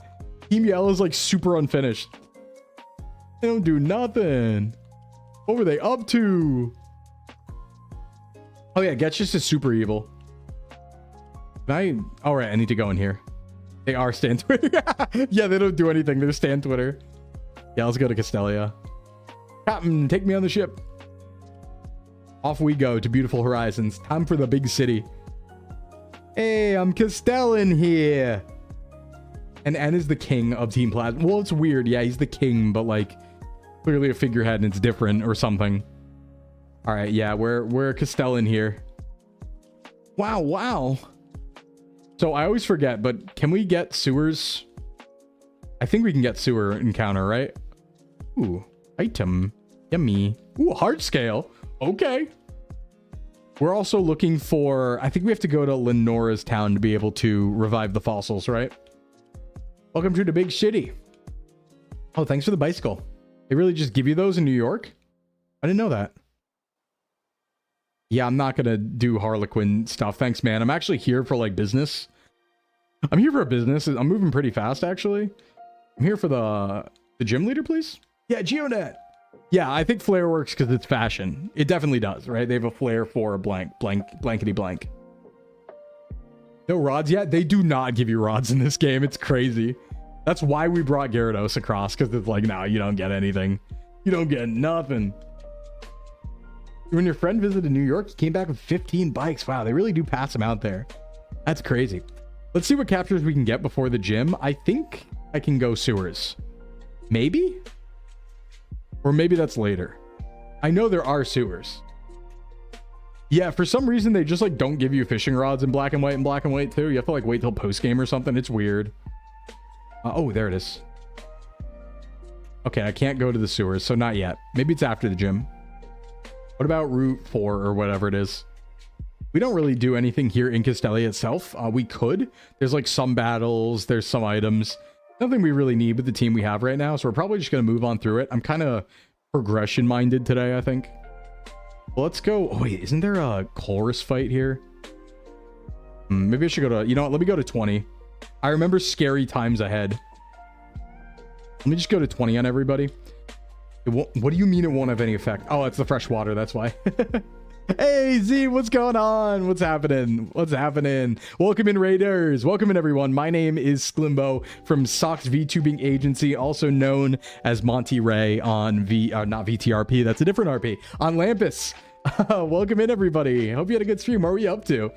Team Yell is like super unfinished. They don't do nothing. What were they up to? Oh yeah, Getchus is super evil. All right, I need to go in here. They are Stan Twitter. Yeah, they don't do anything. They're Stan Twitter. Yeah, let's go to Castelia. Captain, take me on the ship. Off we go to beautiful horizons. Time for the big city. Hey, I'm Castellan here. And N is the king of Team Plasma. Well, it's weird. Yeah, he's the king, but like clearly a figurehead and it's different or something. All right, yeah, we're Castellan here. Wow. So I always forget, but can we get sewers? I think we can get sewer encounter, right? Ooh, item. Yummy. Ooh, hard scale. Okay. We're also looking for, I think we have to go to Lenora's town to be able to revive the fossils, right? Welcome to the big city. Oh, thanks for the bicycle. They really just give you those in New York? I didn't know that. Yeah, I'm not going to do Harlequin stuff. Thanks, man. I'm actually here for like business. I'm here for a business. I'm moving pretty fast, actually. I'm here for the gym leader, please. Yeah, Geonet. Yeah, I think Flare works because it's fashion. It definitely does, right? They have a flare for a blankety blank. No rods yet? They do not give you rods in this game. It's crazy. That's why we brought Gyarados across, because it's like, no, you don't get anything. You don't get nothing. When your friend visited New York, he came back with 15 bikes. Wow, they really do pass them out there. That's crazy. Let's see what captures we can get before the gym. I think I can go sewers. Maybe? Or maybe that's later. I know there are sewers. Yeah, for some reason, they just like don't give you fishing rods in black and white too. You have to like wait till post game or something. It's weird. Oh, there it is. Okay, I can't go to the sewers, so not yet. Maybe it's after the gym. What about Route 4 or whatever it is? We don't really do anything here in Castelia itself. We could. There's like some battles. There's some items. Nothing we really need with the team we have right now. So we're probably just going to move on through it. I'm kind of progression minded today, I think. Well, let's go. Oh, wait, isn't there a chorus fight here? Maybe I should go to, you know what? Let me go to 20. I remember scary times ahead. Let me just go to 20 on everybody. What do you mean it won't have any effect? Oh, it's the fresh water. That's why. Hey, Z, what's going on? What's happening? What's happening? Welcome in, Raiders. Welcome in, everyone. My name is Sclimbo from Sock's VTubing agency, also known as Monty Ray on not VTRP. That's a different RP. On Lampus. Welcome in, everybody. Hope you had a good stream. What were you up to?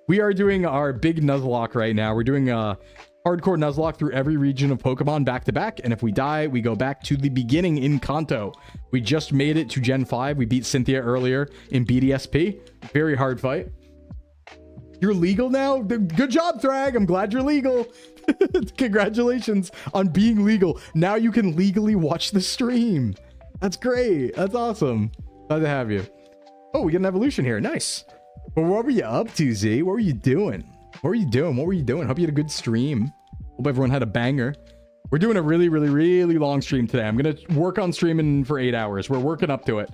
We are doing our big Nuzlocke right now. We're doing a hardcore Nuzlocke through every region of Pokemon back to back, and if we die, we go back to the beginning in KANTO. We just made it to Gen 5. We beat Cynthia earlier in BDSP. Very hard fight. You're legal now? Good job, Thrag. I'm glad you're legal. Congratulations on being legal. Now you can legally watch the stream. That's great. That's awesome. Glad to have you. Oh, we get an evolution here. Nice. Well, what were you up to, Z? What were you doing? What were you doing? What were you doing? Hope you had a good stream. Hope everyone had a banger. We're doing a really long stream today. I'm going to work on streaming for 8 hours. We're working up to it.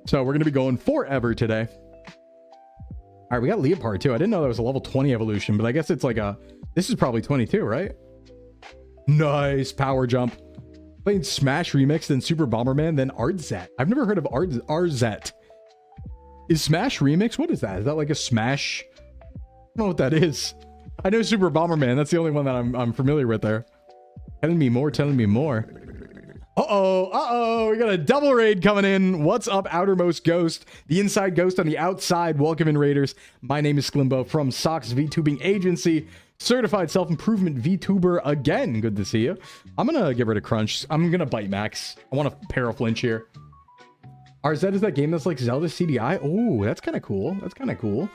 So we're going to be going forever today. All right, we got Leopard too. I didn't know that was a level 20 evolution, but I guess it's like a... This is probably 22, right? Nice. Power jump. Playing Smash Remix, then Super Bomberman, then Ardzet. I've never heard of Arzet. Is Smash Remix? What is that? Is that like a Smash... I don't know what that is. I know Super Bomberman. That's the only one that I'm familiar with there. Telling me more, telling me more. Uh-oh, we got a double raid coming in. What's up, Outermost Ghost? The inside ghost on the outside. Welcome in, raiders. My name is Sclimbo from Sox VTubing Agency. Certified self-improvement VTuber again. Good to see you. I'm gonna get rid of Crunch. I'm gonna bite Max. I want to paraflinch here. RZ is that game that's like Zelda CDI? Oh, that's kind of cool. That's kind of cool.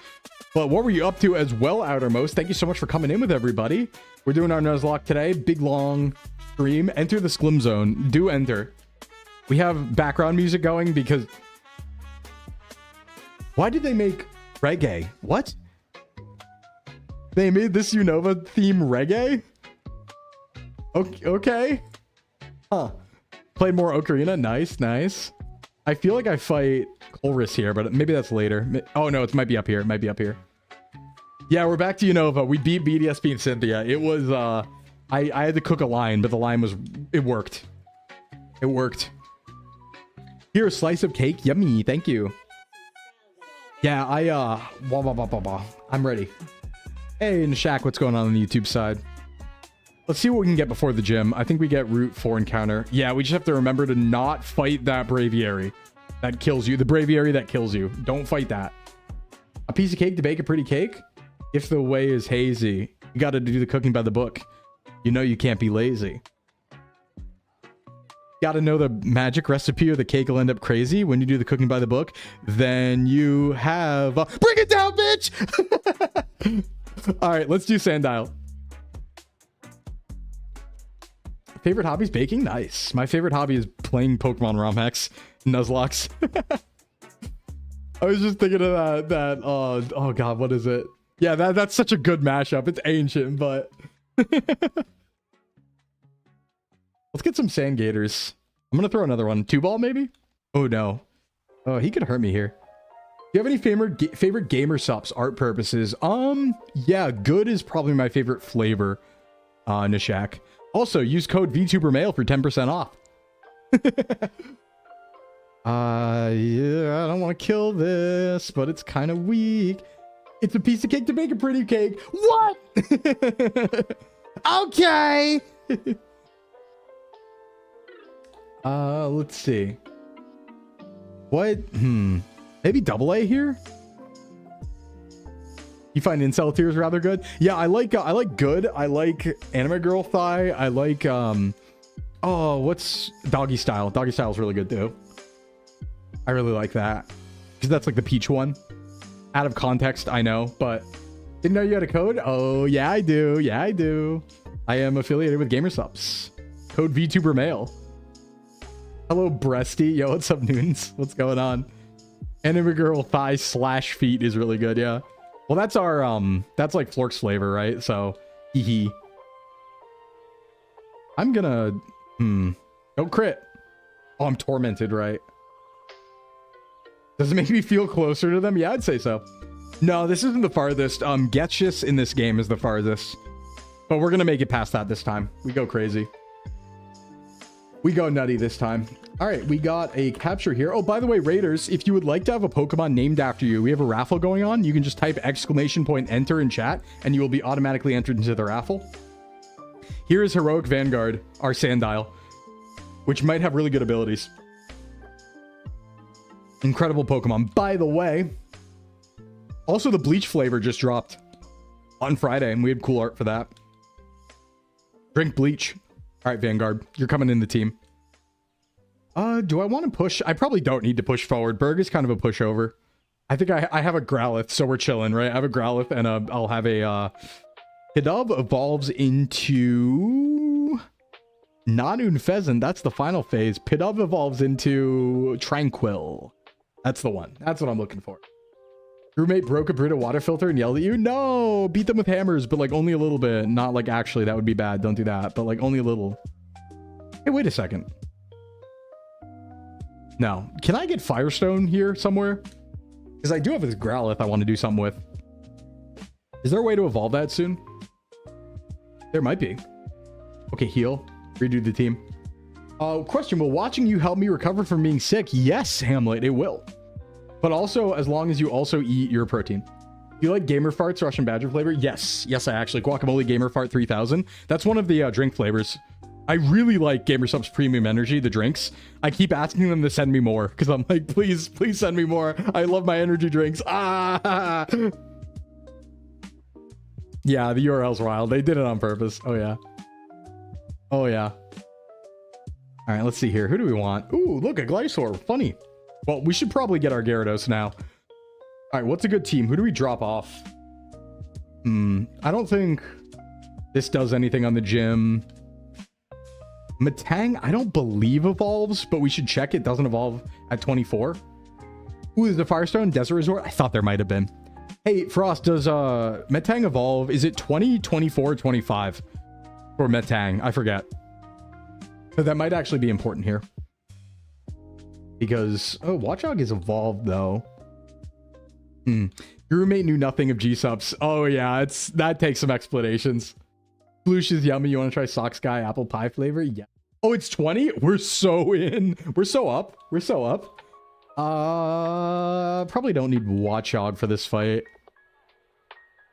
But what were you up to as well, Outermost? Thank you so much for coming in with everybody. We're doing our Nuzlocke today. Big, long stream. Enter the Sclim Zone. Do enter. We have background music going because... Why did they make reggae? What? They made this Unova theme reggae? Okay. Huh. Played more Ocarina. Nice, nice. I feel like I fight Colress here, but maybe that's later. Oh, no, it might be up here. It might be up here. Yeah, we're back to Unova. We beat BDSP and Cynthia. It was, I had to cook a line, but the line was, it worked. It worked. Here, a slice of cake. Yummy. Thank you. Yeah, I'm ready. Hey, Nashak, what's going on the YouTube side? Let's see what we can get before the gym. I think we get Route 4 encounter. Yeah, we just have to remember to not fight that Braviary. That kills you. The Braviary that kills you. Don't fight that. A piece of cake to bake a pretty cake? If the way is hazy, you got to do the cooking by the book. You know you can't be lazy. Got to know the magic recipe or the cake will end up crazy when you do the cooking by the book. Then you have... Bring it down, bitch! All right, let's do Sandile. Favorite hobbies? Baking? Nice. My favorite hobby is playing Pokemon ROM hacks. Nuzlocks. I was just thinking of that oh god, what is it? Yeah, that's such a good mashup. It's ancient, but let's get some Sand Gators. I'm gonna throw another one. 2-ball maybe? Oh no. Oh, he could hurt me here. Do you have any favorite gamer subs art purposes? Yeah, good is probably my favorite flavor. Nashak. Also, use code VTuberMail for 10% off. Yeah, I don't want to kill this, but it's kind of weak. It's a piece of cake to make a pretty cake. What? Okay. Let's see. What? Maybe AA here? You find incel tears rather good? Yeah, I like good. I like anime girl thigh. I like oh, what's doggy style? Doggy style is really good too. I really like that because that's like the peach one. Out of context, I know, but didn't know you had a code. Oh yeah, I do. Yeah, I do. I am affiliated with Gamersubs. Code VTuberMail. Hello, Breasty. Yo, what's up, Noons? What's going on? Anime girl thigh / feet is really good. Yeah. Well, that's our, that's like Flork's flavor, right? So, hee. I'm gonna, don't crit. Oh, I'm tormented, right? Does it make me feel closer to them? Yeah, I'd say so. No, this isn't the farthest. Getchus in this game is the farthest. But we're gonna make it past that this time. We go crazy. We go nutty this time. All right, we got a capture here. Oh, by the way, Raiders, if you would like to have a Pokemon named after you, we have a raffle going on. You can just type !enter in chat, and you will be automatically entered into the raffle. Here is Heroic Vanguard, our Sandile, which might have really good abilities. Incredible Pokemon. By the way, also the Bleach flavor just dropped on Friday, and we had cool art for that. Drink Bleach. All right, Vanguard, you're coming in the team. Do I want to push? I probably don't need to push forward. Berg is kind of a pushover. I think I have a Growlithe, so we're chilling, right? I have a Growlithe, and I'll have a Hidub evolves into not Unfezant. That's the final phase. Pidove evolves into Tranquil. That's the one. That's what I'm looking for. Roommate broke a Brita water filter and yelled at you? No! Beat them with hammers, but like only a little bit. Not like actually, that would be bad. Don't do that. But like only a little. Hey, wait a second. No. Can I get Firestone here somewhere? Because I do have this Growlithe I want to do something with. Is there a way to evolve that soon? There might be. Okay, heal. Redo the team. Question, will watching you help me recover from being sick? Yes, Hamlet, it will. But also, as long as you also eat your protein. You like Gamer Farts Russian Badger flavor? Yes. Yes, I actually. Guacamole Gamer Fart 3000. That's one of the drink flavors. I really like GamerSupps Premium Energy, the drinks. I keep asking them to send me more because I'm like, please, please send me more. I love my energy drinks. Ah! Yeah, the URL's wild. They did it on purpose. Oh, yeah. Oh, yeah. All right, let's see here. Who do we want? Ooh, look, a Glysaur. Funny. Well, we should probably get our Gyarados now. All right, what's a good team? Who do we drop off? I don't think this does anything on the gym. Matang, I don't believe evolves, but we should check. It doesn't evolve at 24. Ooh, is the Firestone Desert Resort? I thought there might have been. Hey, Frost, does Metang evolve? Is it 20, 24, 25 for Metang? I forget. But that might actually be important here. Because, oh, Watchog is evolved, though. Your roommate knew nothing of G-Subs. Oh, yeah, that takes some explanations. Sploosh is yummy. You want to try Sock Sky apple pie flavor? Yeah. Oh, it's 20? We're so in. We're so up. We're so up. Probably don't need Watchog for this fight.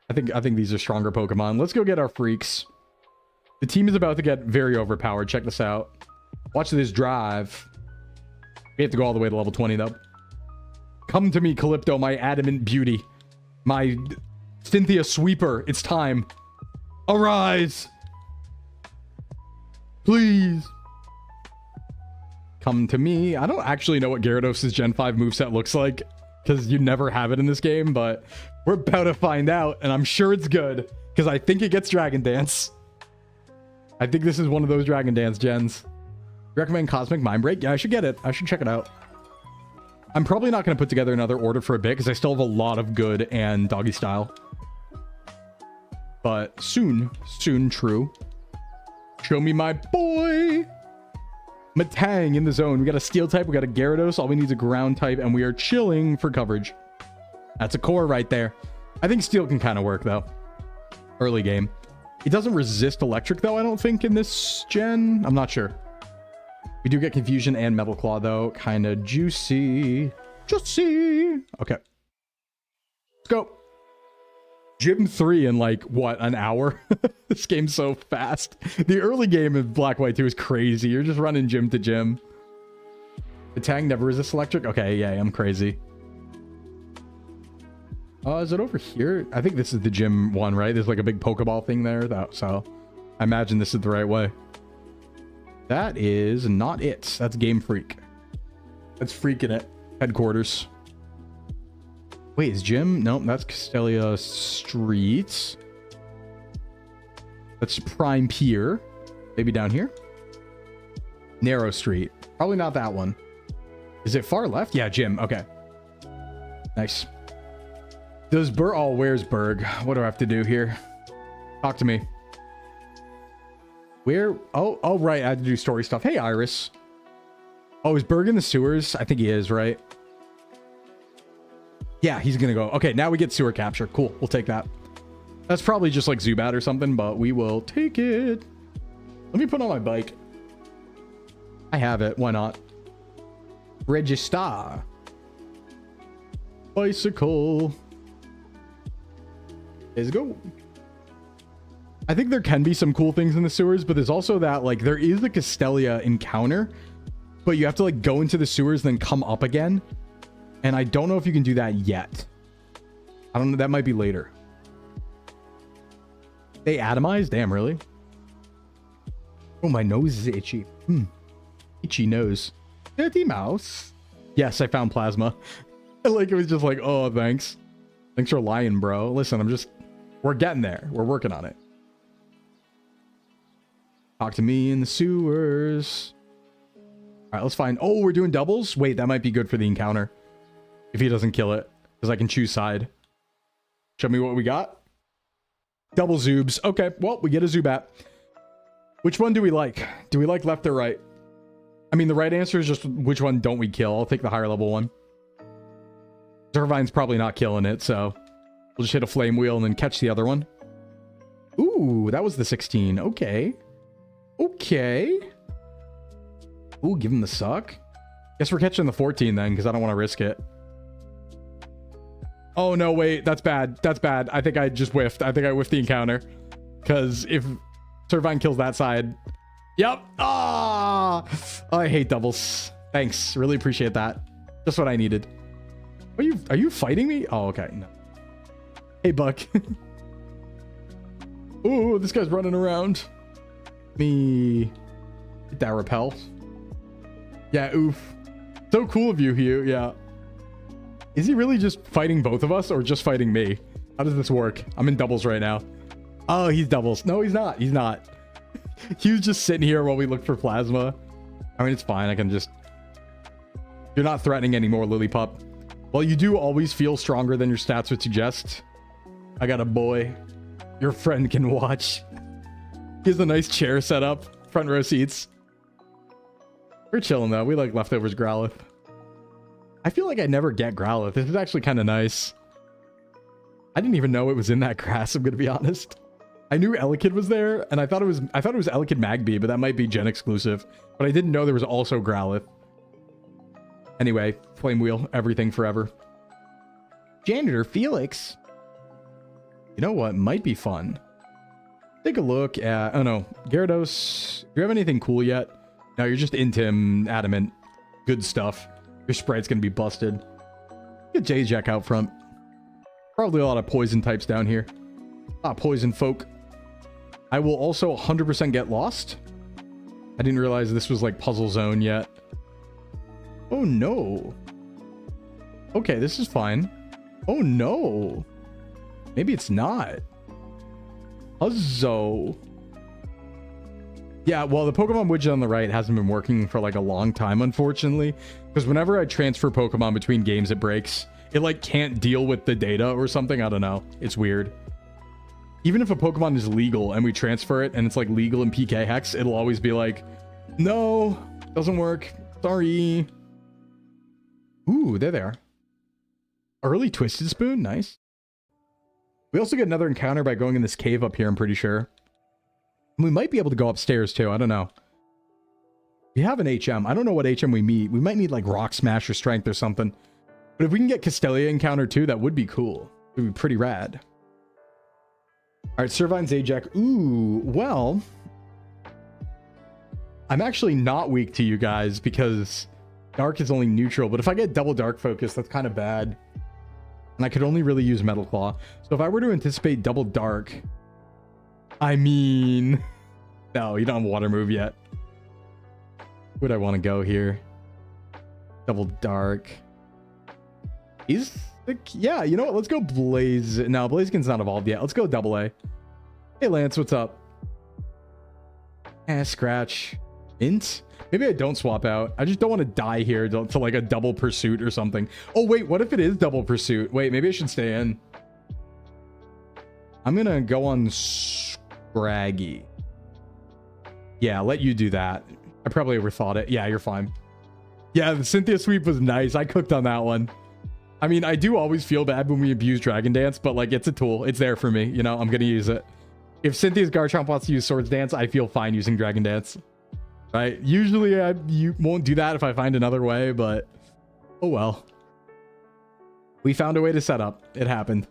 I think these are stronger Pokemon. Let's go get our freaks. The team is about to get very overpowered. Check this out. Watch this drive. We have to go all the way to level 20, though. Come to me, Calypto, my adamant beauty. My Cynthia sweeper. It's time. Arise. Please. Come to me. I don't actually know what Gyarados' Gen 5 moveset looks like, because you never have it in this game, but we're about to find out, and I'm sure it's good, because I think it gets Dragon Dance. I think this is one of those Dragon Dance gens. Recommend Cosmic Mind Break? Yeah, I should get it. I should check it out. I'm probably not going to put together another order for a bit because I still have a lot of good and doggy style. But soon, true. Show me my boy. Matang in the zone. We got a steel type. We got a Gyarados. All we need is a ground type. And we are chilling for coverage. That's a core right there. I think steel can kind of work though. Early game. It doesn't resist electric though, I don't think, in this gen. I'm not sure. We do get Confusion and Metal Claw, though. Kind of juicy. Juicy. Okay. Let's go. Gym 3 in, like, what, an hour? This game's so fast. The early game of Black White 2 is crazy. You're just running gym to gym. The Tang never resists electric? Okay, yeah, I'm crazy. Is it over here? I think this is the gym one, right? There's, like, a big Pokeball thing there. So I imagine this is the right way. That is not it. That's Game Freak. That's freaking it. Headquarters. Wait, is Jim? Nope, that's Castelia Streets. That's Prime Pier. Maybe down here. Narrow Street. Probably not that one. Is it far left? Yeah, Jim. Okay. Nice. Does Berg... Oh, where's Berg? What do I have to do here? Talk to me. Where? Oh, right. I had to do story stuff. Hey, Iris. Oh, is Berg in the sewers? I think he is, right? Yeah, he's gonna go. Okay, now we get sewer capture. Cool. We'll take that. That's probably just like Zubat or something, but we will take it. Let me put on my bike. I have it. Why not? Register. Bicycle. Let's go. I think there can be some cool things in the sewers, but there's also that, like, there is the Castelia encounter, but you have to, like, go into the sewers, then come up again. And I don't know if you can do that yet. I don't know. That might be later. They atomize? Damn, really? Oh, my nose is itchy. Itchy nose. Dirty mouse. Yes, I found plasma. Like, it was just like, oh, thanks. Thanks for lying, bro. Listen, we're getting there. We're working on it. Talk to me in the sewers. All right, let's find... Oh, we're doing doubles? Wait, that might be good for the encounter. If he doesn't kill it. Because I can choose side. Show me what we got. Double Zoobs. Okay, well, we get a Zubat. Which one do we like? Do we like left or right? I mean, the right answer is just which one don't we kill. I'll take the higher level one. Zervine's probably not killing it, so... We'll just hit a Flame Wheel and then catch the other one. Ooh, that was the 16. Okay. Okay. Ooh, give him the suck. Guess we're catching the 14 then, because I don't want to risk it. Oh, no, wait. That's bad. That's bad. I think I just whiffed. I think I whiffed the encounter. Because if Servine kills that side... Yep. Ah! Oh, I hate doubles. Thanks. Really appreciate that. Just what I needed. Are you fighting me? Oh, okay. No. Hey, Buck. Ooh, this guy's running around. Me... Get that repel. Yeah, oof. So cool of you, Hugh. Yeah. Is he really just fighting both of us or just fighting me? How does this work? I'm in doubles right now. Oh, he's doubles. No, he's not. He's not. Hugh's just sitting here while we look for plasma. I mean, it's fine. I can just... You're not threatening anymore, Lilypup. Well, you do always feel stronger than your stats would suggest. I got a boy. Your friend can watch. He has a nice chair set up. Front row seats. We're chilling though. We like leftovers Growlithe. I feel like I never get Growlithe. This is actually kind of nice. I didn't even know it was in that grass, I'm gonna be honest. I knew Elekid was there, and I thought it was Elekid Magby, but that might be gen exclusive. But I didn't know there was also Growlithe. Anyway, Flame Wheel, everything forever. Janitor Felix. You know what? Might be fun. Take a look at... Oh no. Gyarados. Do you have anything cool yet? No, you're just Intim, Adamant. Good stuff. Your sprite's gonna be busted. Get J-Jack out front. Probably a lot of poison types down here. Poison folk. I will also 100% get lost. I didn't realize this was like puzzle zone yet. Oh no. Okay, this is fine. Oh no. Maybe it's not. Huzzo. Yeah, well, the Pokemon widget on the right hasn't been working for like a long time, unfortunately. Because whenever I transfer Pokemon between games, it breaks. It like can't deal with the data or something. I don't know. It's weird. Even if a Pokemon is legal and we transfer it and it's like legal in PK Hex, it'll always be like, no, doesn't work. Sorry. Ooh, there they are. Early Twisted Spoon. Nice. We also get another encounter by going in this cave up here, I'm pretty sure. We might be able to go upstairs too. I don't know. We have an HM. I don't know what HM we meet. We might need like Rock Smash or Strength or something. But if we can get Castelia encounter too, that would be cool. It would be pretty rad. All right, Servine's Ajax. Ooh, well. I'm actually not weak to you guys because Dark is only neutral. But if I get double Dark Focus, that's kind of bad. And I could only really use Metal Claw. So if I were to anticipate double Dark... I mean... No, you don't have a water move yet. Where would I want to go here? Double Dark. Is... Yeah, you know what? Let's go Blaze... No, Blaziken's not evolved yet. Let's go Double A. Hey, Lance, what's up? Scratch. Int? Maybe I don't swap out. I just don't want to die here to like a double pursuit or something. Oh, wait, what if it is double pursuit? Wait, maybe I should stay in. I'm going to go on Scraggy. Yeah, let you do that. I probably overthought it. Yeah, you're fine. Yeah, the Cynthia sweep was nice. I cooked on that one. I mean, I do always feel bad when we abuse Dragon Dance, but like it's a tool. It's there for me. You know, I'm going to use it. If Cynthia's Garchomp wants to use Swords Dance, I feel fine using Dragon Dance. Right? Usually you won't do that if I find another way, but oh well. We found a way to set up. It happened.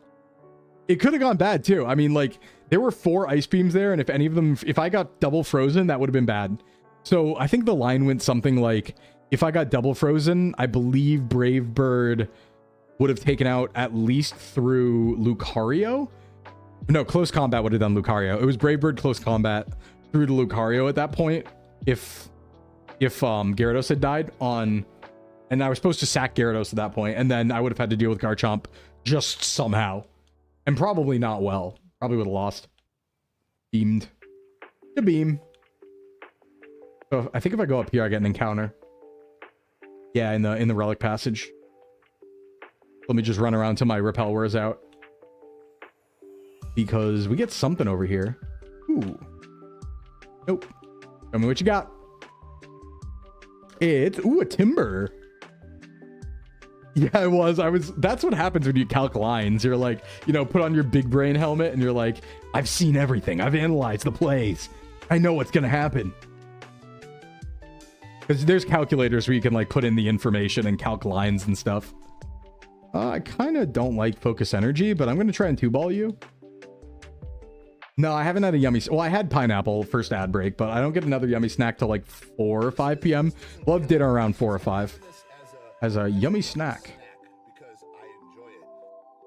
It could have gone bad too. I mean, like there were 4 ice beams there, and if any of them, if I got double frozen, that would have been bad. So I think the line went something like, if I got double frozen, I believe Brave Bird would have taken out at least through Lucario. No, close combat would have done Lucario. It was Brave Bird close combat through to Lucario at that point. If Gyarados had died on, and I was supposed to sack Gyarados at that point, and then I would have had to deal with Garchomp just somehow, and probably not well. Probably would have lost. Beamed. The beam. So I think if I go up here, I get an encounter. Yeah, in the relic passage. Let me just run around till my repel wears out, because we get something over here. Ooh. Nope. Tell me what you got. It's, ooh, a Timber. Yeah, it was. That's what happens when you calc lines. You're like, you know, put on your big brain helmet and you're like, I've seen everything. I've analyzed the plays. I know what's going to happen. Because there's calculators where you can like put in the information and calc lines and stuff. I kind of don't like focus energy, but I'm going to try and two-ball you. No, I haven't had a yummy... Well, I had pineapple first ad break, but I don't get another yummy snack till like 4 or 5 p.m. Love dinner around 4 or 5 as a yummy snack.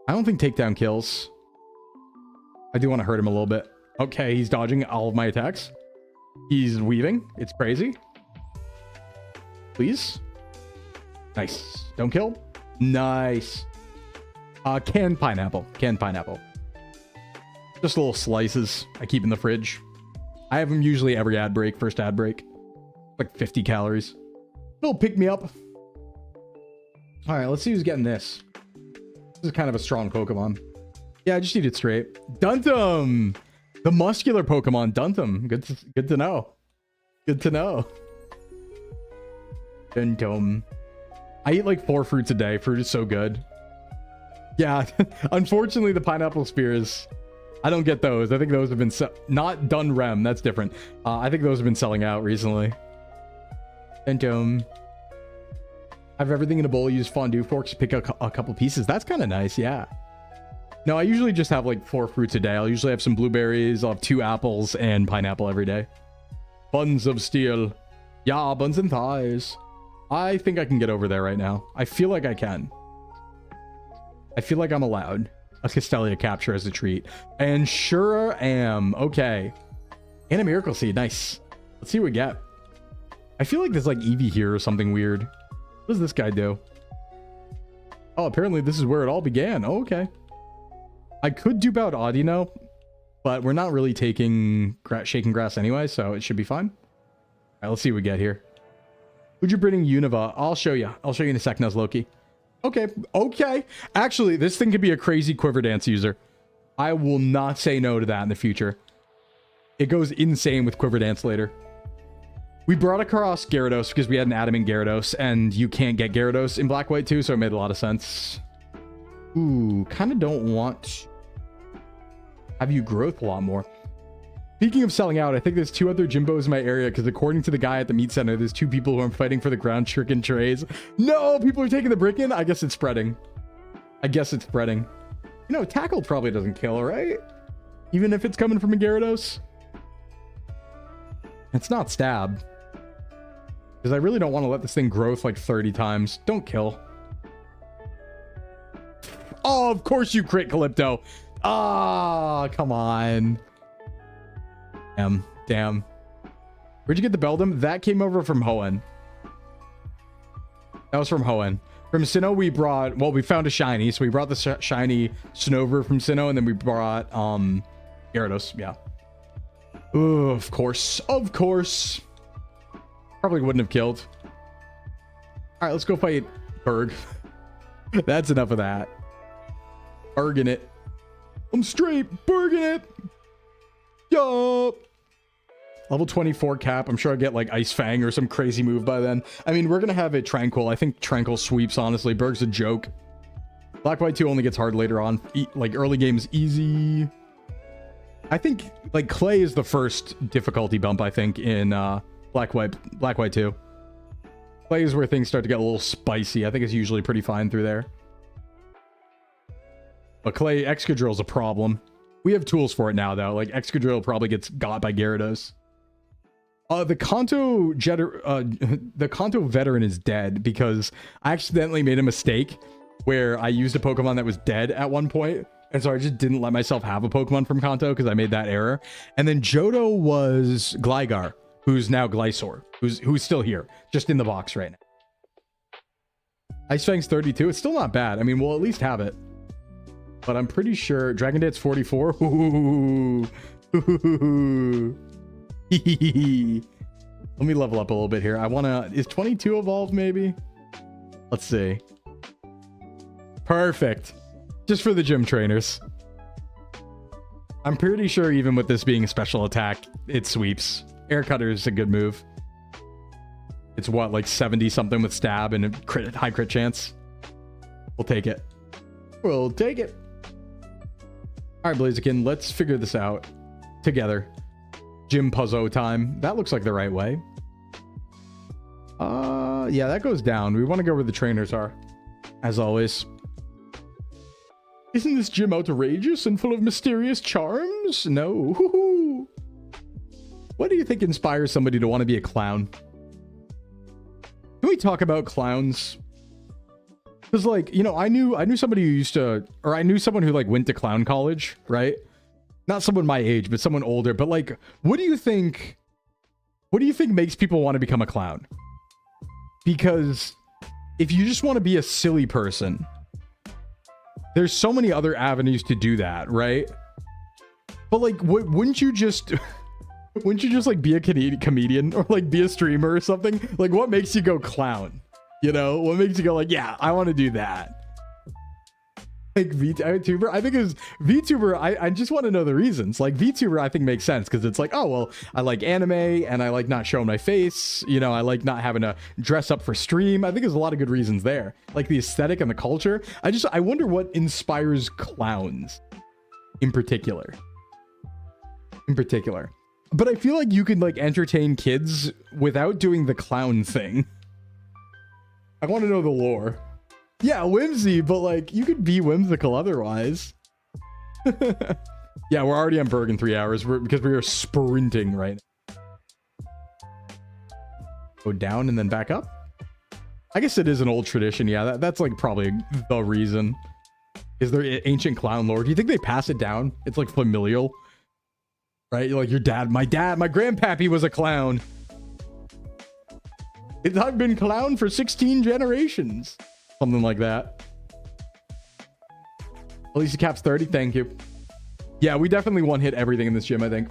I don't think takedown kills. I do want to hurt him a little bit. Okay, he's dodging all of my attacks. He's weaving. It's crazy. Please. Nice. Don't kill. Nice. Canned pineapple. Canned pineapple. Just little slices I keep in the fridge. I have them usually every ad break, first ad break. Like 50 calories. It'll pick me up. All right, let's see who's getting this. This is kind of a strong Pokemon. Yeah, I just eat it straight. Duntum! The muscular Pokemon, Duntum. Good to know. Good to know. Duntum. I eat like 4 fruits a day. Fruit is so good. Yeah, unfortunately, the pineapple spears, I don't get those. I think those have been not done rem. That's different. I think those have been selling out recently. Duntum. I have everything in a bowl. Use fondue forks to pick a couple pieces. That's kind of nice. Yeah. No, I usually just have like 4 fruits a day. I'll usually have some blueberries. I'll have 2 apples and pineapple every day. Buns of steel. Yeah, buns and thighs. I think I can get over there right now. I feel like I can. I feel like I'm allowed a Castelia capture as a treat. And sure am. Okay. And a Miracle Seed. Nice. Let's see what we get. I feel like there's like Eevee here or something weird. What does this guy do? Oh, apparently this is where it all began. Oh, okay. I could dupe out Audino, but we're not really taking shaking grass anyway, so it should be fine. All right, let's see what we get here. Who'd you bring Unova? I'll show you. I'll show you in a sec, Nuzlocke. Okay. Okay. Actually, this thing could be a crazy Quiver Dance user. I will not say no to that in the future. It goes insane with Quiver Dance later. We brought across Gyarados because we had an adamant Gyarados, and you can't get Gyarados in Black White too, so it made a lot of sense. Ooh, kind of don't want to have you growth a lot more. Speaking of selling out, I think there's 2 other Jimbos in my area because according to the guy at the meat center, there's 2 people who are fighting for the ground chicken trays. No, people are taking the brick in. I guess it's spreading. I guess it's spreading. You know, tackle probably doesn't kill, right? Even if it's coming from a Gyarados. It's not stab. Because I really don't want to let this thing growth like 30 times. Don't kill. Oh, of course you crit Calypto. Ah, come on. Damn. Where'd you get the Beldum? That came over from HOENN. That was from HOENN. From Sinnoh, we brought... Well, we found a shiny, so we brought the shiny Snover from Sinnoh, and then we brought Gyarados. Yeah. Ooh, of course. Of course. Probably wouldn't have killed. All right, let's go fight Berg. That's enough of that. Berging it. I'm straight Berging it. Yup. Level 24 cap. I'm sure I'll get like Ice Fang or some crazy move by then. I mean, we're going to have it Tranquil. I think Tranquil sweeps, honestly. Berg's a joke. Black White 2 only gets hard later on. Like early game's easy. I think like Clay is the first difficulty bump, I think, in Black White 2. Clay is where things start to get a little spicy. I think it's usually pretty fine through there. But Clay Excadrill's a problem. We have tools for it now, though. Like, Excadrill probably gets got by Gyarados. The KANTO veteran is dead because I accidentally made a mistake where I used a Pokemon that was dead at one point. And so I just didn't let myself have a Pokemon from KANTO because I made that error. And then JOHTO was Gligar, who's now Glysaur, who's still here, just in the box right now. Ice Fang's 32. It's still not bad. I mean, we'll at least have it. But I'm pretty sure Dragon Dance 44. Ooh. Let me level up a little bit here. I want to... Is 22 evolved, maybe? Let's see. Perfect. Just for the gym trainers. I'm pretty sure even with this being a special attack, it sweeps. Air Cutter is a good move. It's what, like 70 something with stab and a high crit chance? We'll take it. We'll take it. All right, Blaziken, let's figure this out together. Gym puzzle time. That looks like the right way. Yeah, that goes down. We want to go where the trainers are, as always. Isn't this gym outrageous and full of mysterious charms? No. Hoo-hoo. What do you think inspires somebody to want to be a clown? Can we talk about clowns? Because, like, you know, I knew somebody who used to, or I knew someone who, like, went to clown college, right? Not someone my age, but someone older. But, like, what do you think makes people want to become a clown? Because if you just want to be a silly person, there's so many other avenues to do that, right? But, like, wouldn't you just like be a comedian or like be a streamer or something? Like, what makes you go clown? You know, what makes you go like, yeah, I want to do that? Like VTuber, I think is VTuber. I just want to know the reasons. Like VTuber, I think makes sense because it's like, oh well, I like anime and I like not showing my face. You know, I like not having to dress up for stream. I think there's a lot of good reasons there, like the aesthetic and the culture. I wonder what inspires clowns in particular. But I feel like you can like entertain kids without doing the clown thing. I want to know the lore. Yeah, whimsy, but like you could be whimsical otherwise. Yeah, we're already on Berg in 3 hours because we are sprinting right now. Go down and then back up. I guess it is an old tradition. Yeah, that's like probably the reason. Is there ancient clown lore? Do you think they pass it down? It's like familial, right? Like your dad, my grandpappy was a clown. I've been clown for 16 generations. Something like that. Alicia Caps 30, thank you. Yeah, we definitely one-hit everything in this gym, I think.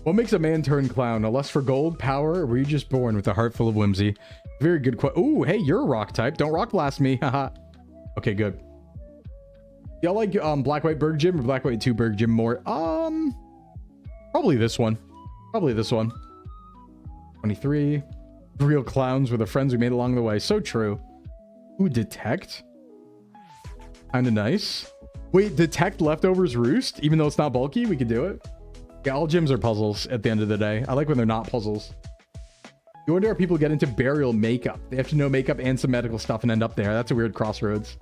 What makes a man turn clown? A lust for gold, power, or were you just born with a heart full of whimsy? Very good question. Ooh, hey, you're a rock type. Don't rock blast me. Haha. Okay, good. Y'all like Black White Berg Gym or Black White 2 Berg Gym more? Probably this one. 23. Real clowns were the friends we made along the way. So true. Ooh, detect. Kind of nice. Wait, detect leftovers roost? Even though it's not bulky, we could do it. Yeah, all gyms are puzzles at the end of the day. I like when they're not puzzles. You wonder how people get into burial makeup. They have to know makeup and some medical stuff and end up there. That's a weird crossroads.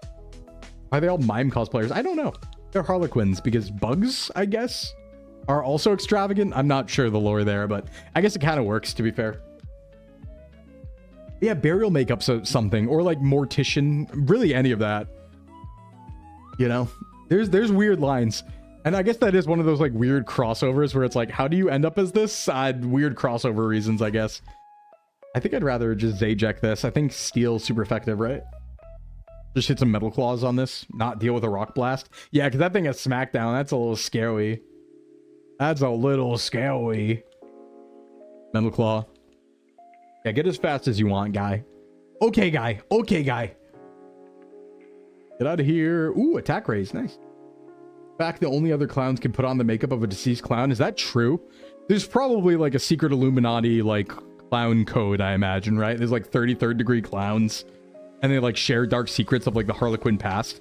Are they all mime cosplayers? I don't know. They're Harlequins because bugs, I guess, are also extravagant. I'm not sure the lore there, but I guess it kind of works, to be fair. Yeah, burial makeup's something, or like mortician, really any of that. You know, there's weird lines, and I guess that is one of those like weird crossovers where it's like, how do you end up as this? Weird crossover reasons, I guess. I think I'd rather just Zajek this. I think steel's super effective, right? Just hit some metal claws on this, not deal with a rock blast. Yeah, because that thing has smackdown. That's a little scary. Metal claw. Yeah, get as fast as you want, guy. Okay, guy. Get out of here. Ooh, attack raise. Nice. In fact, the only other clowns can put on the makeup of a deceased clown. Is that true? There's probably like a secret Illuminati like clown code, I imagine, right? There's like 33rd degree clowns. And they like share dark secrets of like the Harlequin past.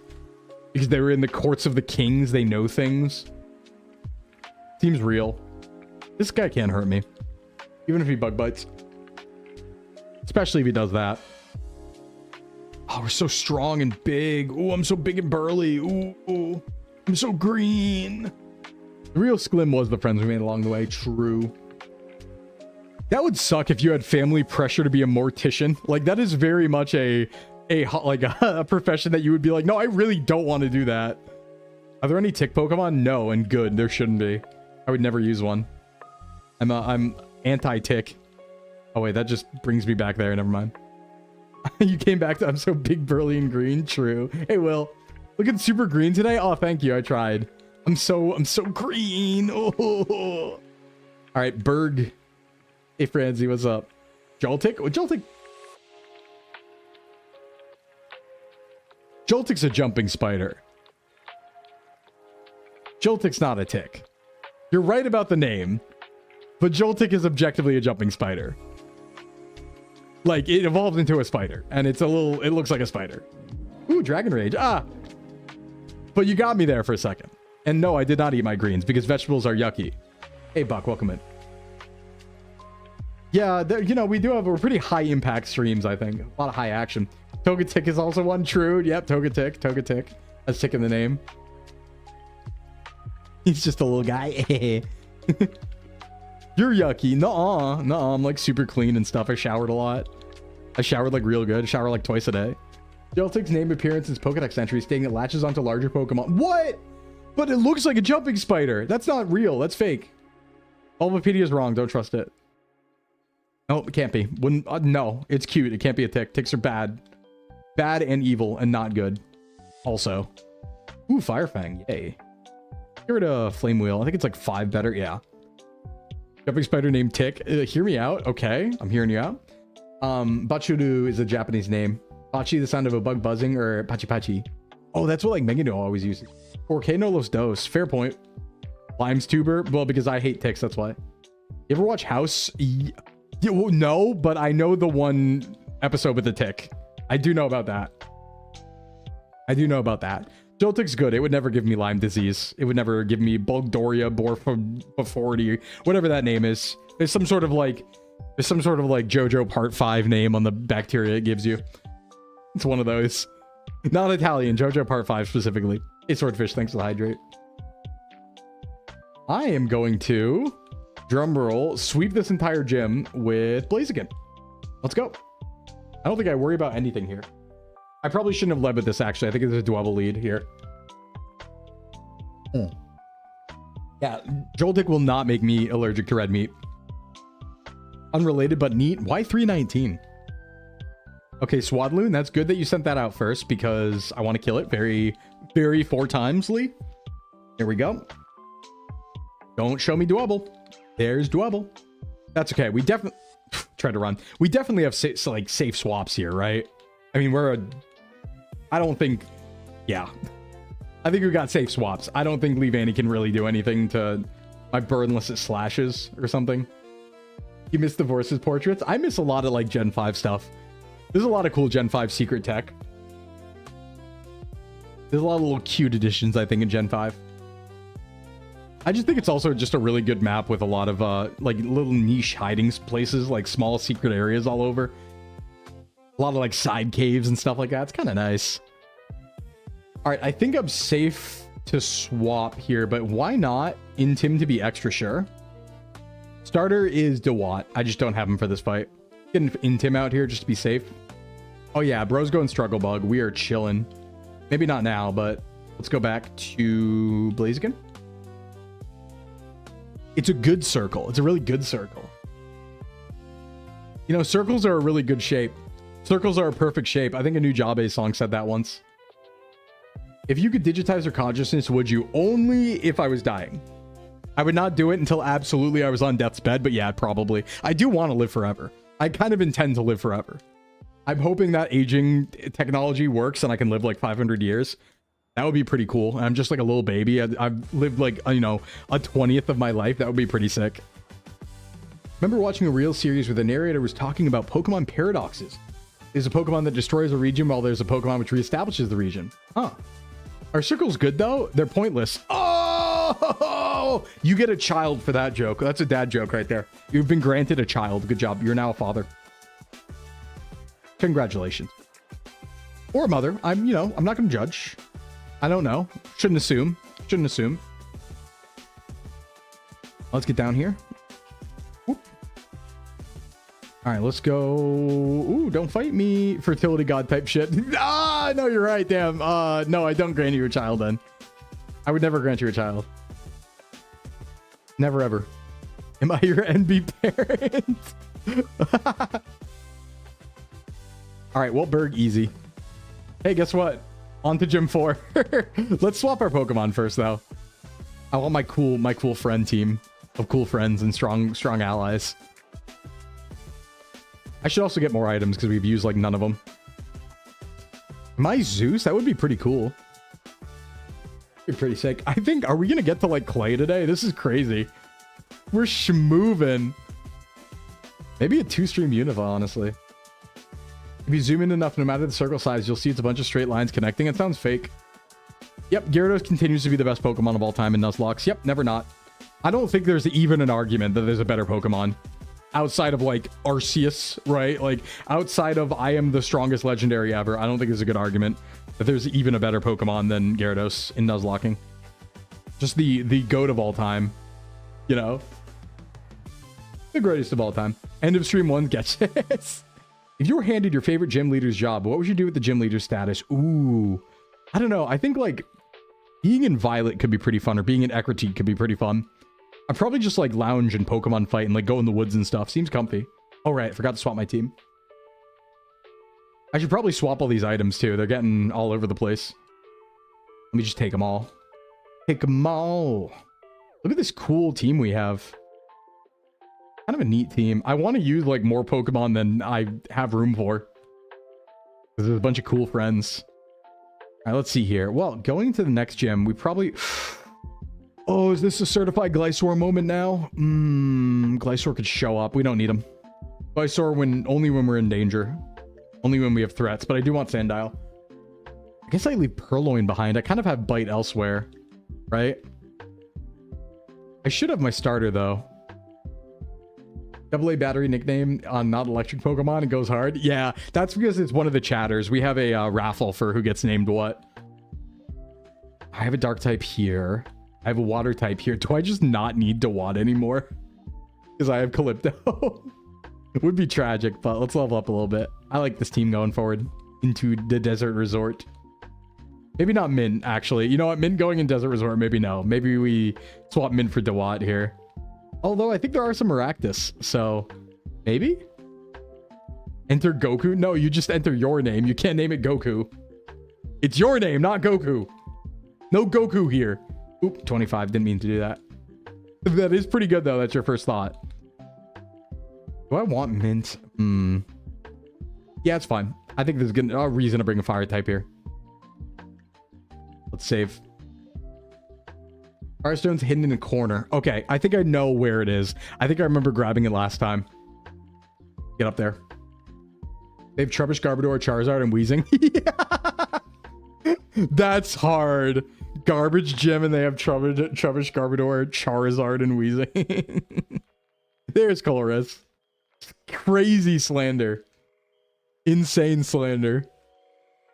Because they were in the courts of the kings. They know things. Seems real. This guy can't hurt me. Even if he bug bites. Especially if he does that. Oh, we're so strong and big. Ooh, I'm so big and burly. Ooh, I'm so green. The real Sclim was the friends we made along the way. True. That would suck if you had family pressure to be a mortician. Like, that is very much a profession that you would be like, no, I really don't want to do that. Are there any tick Pokemon? No, and good. There shouldn't be. I would never use one. I'm anti-tick. Oh, wait, that just brings me back there. Never mind. You came back to I'm so big, burly, and green. True. Hey, Will. Looking super green today? Oh, thank you. I tried. I'm so green. Oh. All right, Berg. Hey, Franzi, what's up? Joltik? Oh, Joltik. Joltik's a jumping spider. Joltik's not a tick. You're right about the name, but Joltik is objectively a jumping spider. Like, it evolved into a spider, and it looks like a spider. Ooh, Dragon Rage. Ah! But you got me there for a second. And no, I did not eat my greens, because vegetables are yucky. Hey, Buck, welcome in. Yeah, you know, we're pretty high impact streams, I think. A lot of high action. Togetic is also one. True. Yep, Togetic. That's tick in the name. He's just a little guy. You're yucky. Nuh-uh. Nuh-uh. I'm like super clean and stuff. I showered a lot. I showered like real good. I shower like twice a day. Joltik's name appearance is Pokedex entry stating it latches onto larger Pokemon. What? But it looks like a jumping spider. That's not real. That's fake. Bulbapedia is wrong. Don't trust it. No, it can't be. Wouldn't. No, it's cute. It can't be a tick. Ticks are bad. Bad and evil and not good. Also. Ooh, Firefang. Yay. Get rid of Flame Wheel. I think it's like 5 better. Yeah. Jumping spider named Tick. Hear me out. Okay. I'm hearing you out. Bachuru is a Japanese name. Bachi, the sound of a bug buzzing, or Pachi Pachi. Oh, that's what like Megano always uses. Porqueno Los Dos. Fair point. Lime's tuber. Well, because I hate ticks. That's why. You ever watch House? Yeah, well, no, but I know the one episode with the tick. I do know about that. I do know about that. Joltik's good. It would never give me Lyme disease. It would never give me Bulgaria, Borfordy, whatever that name is. There's some sort of like JoJo Part 5 name on the bacteria it gives you. It's one of those. Not Italian, JoJo Part 5 specifically. Hey, Swordfish, thanks for the hydrate. I am going to, drum roll, sweep this entire gym with Blaziken. Let's go. I don't think I worry about anything here. I probably shouldn't have led with this, actually. I think it's a double lead here. Yeah, Joltik will not make me allergic to red meat. Unrelated, but neat. Why 319? Okay, Swadloon, that's good that you sent that out first because I want to kill it very 4 times, Lee. Here we go. Don't show me Dwebble. There's Dwebble. That's okay. We definitely try to run. We definitely have safe swaps here, right? I mean, I don't think... Yeah. I think we got safe swaps. I don't think Leavanny can really do anything to my bird unless it slashes or something. You miss the Vorce's portraits? I miss a lot of like Gen 5 stuff. There's a lot of cool Gen 5 secret tech. There's a lot of little cute additions, I think, in Gen 5. I just think it's also just a really good map with a lot of like little niche hiding places, like small secret areas all over. A lot of like side caves and stuff like that. It's kind of nice. All right, I think I'm safe to swap here, but why not Intim to be extra sure? Starter is Dewat. I just don't have him for this fight. Getting Intim out here just to be safe. Oh yeah, bro's going Struggle Bug. We are chilling. Maybe not now, but let's go back to Blaziken. It's a good circle. It's a really good circle. You know, circles are a really good shape. Circles are a perfect shape. I think a new Jabe song said that once. If you could digitize her consciousness, would you? Only if I was dying. I would not do it until absolutely I was on death's bed, but yeah, probably. I do want to live forever. I kind of intend to live forever. I'm hoping that aging technology works and I can live like 500 years. That would be pretty cool. I'm just like a little baby. I've lived like, you know, a 20th of my life. That would be pretty sick. Remember watching a real series where the narrator was talking about Pokemon paradoxes. There's a Pokemon that destroys a region while there's a Pokemon which reestablishes the region. Huh. Are circles good though? They're pointless. Oh, you get a child for that joke. That's a dad joke right there. You've been granted a child. Good job. You're now a father. Congratulations. Or a mother. I'm not going to judge. I don't know. Shouldn't assume. Shouldn't assume. Let's get down here. Whoop. All right, let's go. Ooh, don't fight me. Fertility god type shit. Ah, no, you're right. Damn. No, I don't grant you a child then. I would never grant you a child. Never ever. Am I your NB parent? All right, Wiltberg, easy. Hey, guess what? On to Gym 4. Let's swap our Pokemon first, though. I want my cool friend team of cool friends and strong allies. I should also get more items because we've used like none of them. My Zeus, that would be pretty cool. Be pretty sick. I think, are we gonna get to like clay today? This is crazy. We're schmoovin'. Maybe a 2-stream Unova, honestly. If you zoom in enough, no matter the circle size, you'll see it's a bunch of straight lines connecting. It sounds fake. Yep, Gyarados continues to be the best Pokemon of all time in Nuzlocke. Yep, never not. I don't think there's even an argument that there's a better Pokemon. Outside of, like, Arceus, right? Like, outside of I am the strongest legendary ever, I don't think there's a good argument that there's even a better Pokemon than Gyarados in Nuzlocking. Just the GOAT of all time. You know? The greatest of all time. End of stream 1 sketches. If you were handed your favorite gym leader's job, what would you do with the gym leader status? Ooh. I don't know. I think, like, being in Violet could be pretty fun, or being in Ecruteak could be pretty fun. I'd probably just, like, lounge and Pokemon fight and, like, go in the woods and stuff. Seems comfy. Oh, right. I forgot to swap my team. I should probably swap all these items, too. They're getting all over the place. Let me just take them all. Take them all. Look at this cool team we have. Kind of a neat team. I want to use, like, more Pokemon than I have room for. Because there's a bunch of cool friends. All right, let's see here. Well, going to the next gym, we probably... Oh, is this a certified Glysaur moment now? Glysaur could show up. We don't need him. Glysaur only when we're in danger. Only when we have threats, but I do want Sandile. I guess I leave Purloin behind. I kind of have Bite elsewhere, right? I should have my starter, though. AA battery nickname on not electric Pokemon. It goes hard. Yeah, that's because it's one of the chatters. We have a raffle for who gets named what. I have a dark type here. I have a water type here. Do I just not need Dewott anymore? Because I have Calypto. It would be tragic, but let's level up a little bit. I like this team going forward into the Desert Resort. Maybe not Mint, actually. You know what? Mint going in Desert Resort, maybe no. Maybe we swap Mint for Dewott here. Although, I think there are some Maractus, so maybe? Enter Goku? No, you just enter your name. You can't name it Goku. It's your name, not Goku. No Goku here. Oop, 25. Didn't mean to do that. That is pretty good, though. That's your first thought. Do I want Mint? Yeah, it's fine. I think there's a reason to bring a fire type here. Let's save. Firestone's hidden in a corner. Okay, I think I know where it is. I think I remember grabbing it last time. Get up there. They have Trubbish, Garbodor, Charizard, and Weezing. Yeah. That's hard. Garbage gym, and they have Trubbish, Garbodor, Charizard, and Weezing. There's Colress. Crazy slander. Insane slander.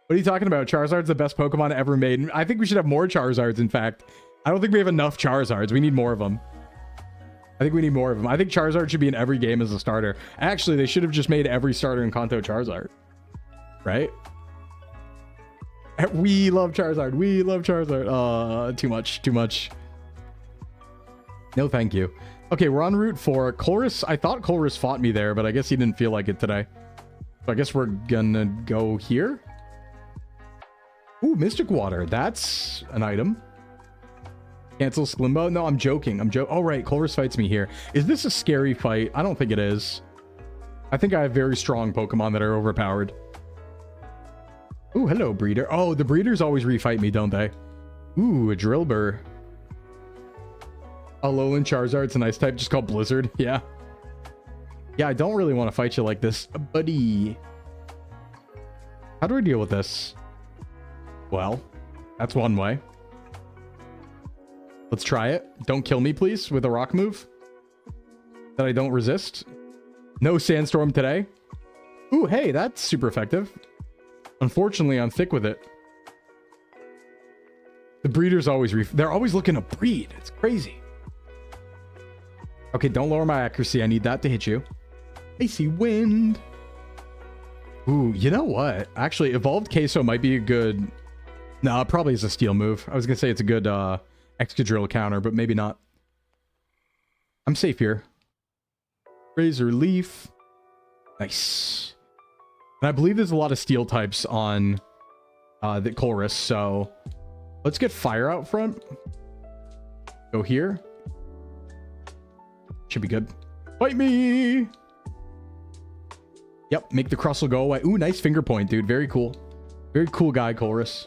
What are you talking about? Charizard's the best Pokemon ever made. I think we should have more Charizards, in fact. I don't think we have enough Charizards. We need more of them. I think we need more of them. I think Charizard should be in every game as a starter. Actually, they should have just made every starter in Kanto Charizard. Right? We love Charizard. We love Charizard. Too much. Too much. No, thank you. Okay, we're on Route 4. Colress, I thought Colress fought me there, but I guess he didn't feel like it today. So I guess we're gonna go here. Ooh, Mystic Water. That's an item. Cancel Sclimbo? No, I'm joking. Oh, right. Colress fights me here. Is this a scary fight? I don't think it is. I think I have very strong Pokemon that are overpowered. Ooh, hello, Breeder. Oh, the Breeders always refight me, don't they? Ooh, a Drillbur. Alolan Charizard. It's a nice type, just called Blizzard. Yeah. Yeah, I don't really want to fight you like this, buddy. How do I deal with this? Well, that's one way. Let's try it. Don't kill me, please, with a rock move that I don't resist. No Sandstorm today. Ooh, hey, that's super effective. Unfortunately, I'm thick with it. The Breeders always they're always looking to breed. It's crazy. Okay, don't lower my accuracy. I need that to hit you. Icy Wind. Ooh, you know what? Actually, Evolved Queso might be a good... No, it probably is a steel move. I was going to say it's a good Excadrill counter, but maybe not. I'm safe here. Razor Leaf. Nice. And I believe there's a lot of steel types on the Colress, so let's get Fire out front. Go here. Should be good. Fight me! Yep, make the Crustle go away. Ooh, nice finger point, dude. Very cool. Very cool guy, Colress.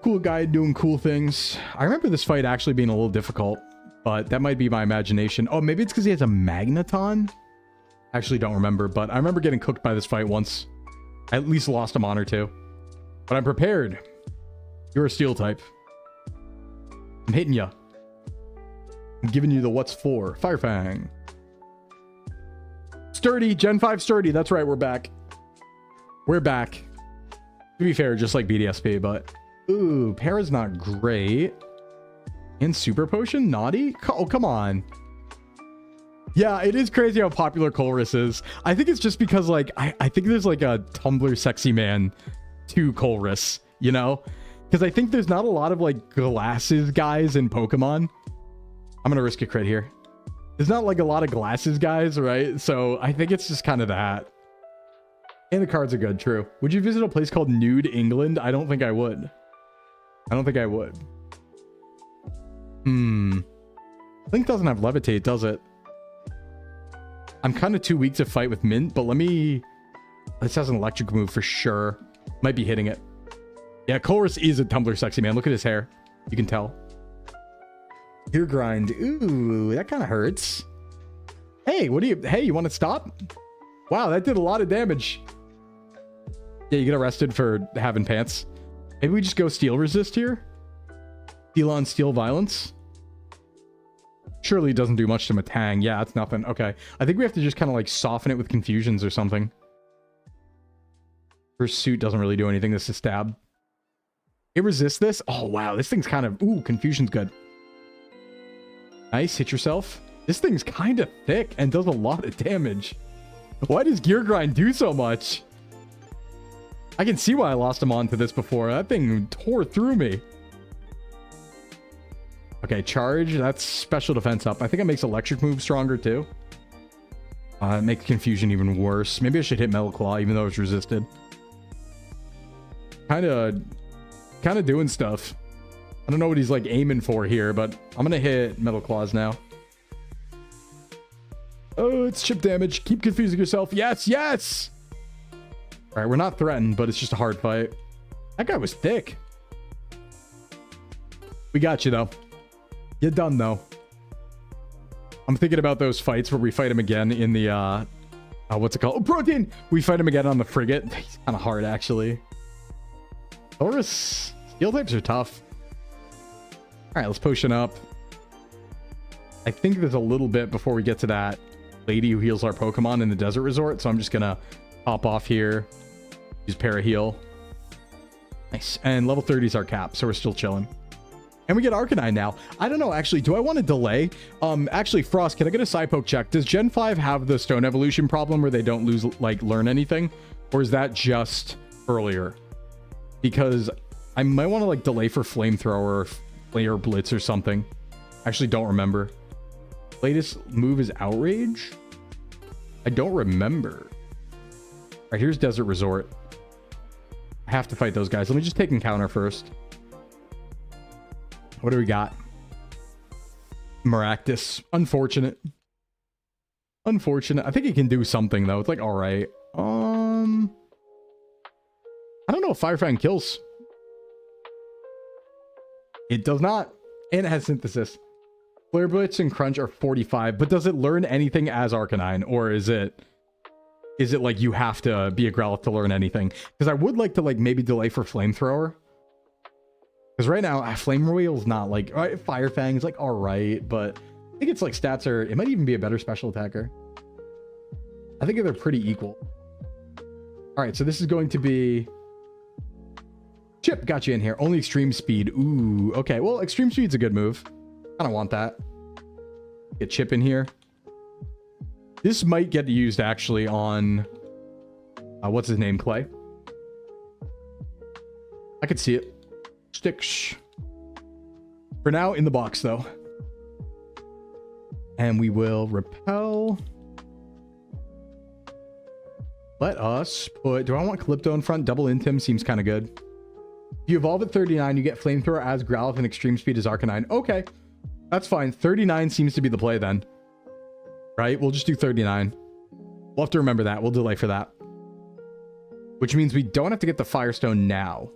Cool guy doing cool things. I remember this fight actually being a little difficult, but that might be my imagination. Oh, maybe it's because he has a Magneton? Actually don't remember, but I remember getting cooked by this fight once. I at least lost a mon or two. But I'm prepared. You're a steel type. I'm hitting ya. I'm giving you the what's for. Fire Fang. Sturdy. Gen 5 Sturdy. That's right, we're back. We're back. To be fair, just like BDSP, but... Ooh, Para's not great. And super potion? Naughty? Oh, come on. Yeah, it is crazy how popular Colress is. I think it's just because, like, I think there's, like, a Tumblr sexy man to Colress, you know? Because I think there's not a lot of, like, glasses guys in Pokemon. I'm going to risk a crit here. There's not, like, a lot of glasses guys, right? So I think it's just kind of that. And the cards are good, true. Would you visit a place called Nude England? I don't think I would. I don't think I would. Link doesn't have Levitate, does it? I'm kind of too weak to fight with Mint, but let me... This has an electric move for sure. Might be hitting it. Yeah, Colress is a Tumblr sexy man. Look at his hair. You can tell. Ear grind. Ooh, that kind of hurts. Hey, what do you... Hey, you want to stop? Wow, that did a lot of damage. Yeah, you get arrested for having pants. Maybe we just go steel resist here? Steel on steel violence? Surely it doesn't do much to Matang. Yeah, it's nothing. Okay. I think we have to just kind of like soften it with confusions or something. Pursuit doesn't really do anything. This is stab. It resists this? Oh, wow. This thing's kind of... Ooh, confusion's good. Nice. Hit yourself. This thing's kind of thick and does a lot of damage. Why does Gear Grind do so much? I can see why I lost him onto this before. That thing tore through me. Okay, charge. That's special defense up. I think it makes electric move stronger too. It makes confusion even worse. Maybe I should hit Metal Claw even though it's resisted. Kind of doing stuff. I don't know what he's like aiming for here, but I'm gonna hit Metal Claws now. Oh, it's chip damage. Keep confusing yourself. Yes, yes. All right, we're not threatened, but it's just a hard fight. That guy was thick. We got you though. You're done though. I'm thinking about those fights where we fight him again in the what's it called? Oh, Protein! We fight him again on the frigate. He's kind of hard actually. Taurus steel types are tough. All right, let's potion up. I think there's a little bit before we get to that lady who heals our Pokemon in the desert resort, so I'm just gonna hop off here, use Paraheal. Nice. And level 30 is our cap, so we're still chilling. And we get Arcanine now. I don't know, actually, do I want to delay? Actually, Frost, can I get a side poke check? Does Gen 5 have the Stone Evolution problem where they don't lose, like, learn anything? Or is that just earlier? Because I might want to, like, delay for Flamethrower or Flare Blitz or something. Actually, don't remember. Latest move is Outrage? I don't remember. All right, here's Desert Resort. I have to fight those guys. Let me just take Encounter first. What do we got? Maractus. Unfortunate. Unfortunate. I think it can do something, though. It's like, all right. I don't know if Fire Fang kills. It does not. And it has Synthesis. Flare Blitz and Crunch are 45, but does it learn anything as Arcanine? Or is it like you have to be a Growlithe to learn anything? Because I would like to like maybe delay for Flamethrower. Because right now, Flame Wheel's not like... Fire Fang is like alright, but I think it's like stats are... It might even be a better special attacker. I think they're pretty equal. Alright, so this is going to be... Chip, got you in here. Only Extreme Speed. Ooh, okay. Well, Extreme Speed's a good move. I don't want that. Get Chip in here. This might get used actually on... what's his name? Clay. I could see it. Sticks. For now, in the box, though. And we will repel. Let us put... Do I want Calypto in front? Double Intim seems kind of good. If you evolve at 39, you get Flamethrower as Growlithe and Extreme Speed as Arcanine. Okay. That's fine. 39 seems to be the play then. Right? We'll just do 39. We'll have to remember that. We'll delay for that. Which means we don't have to get the Firestone now.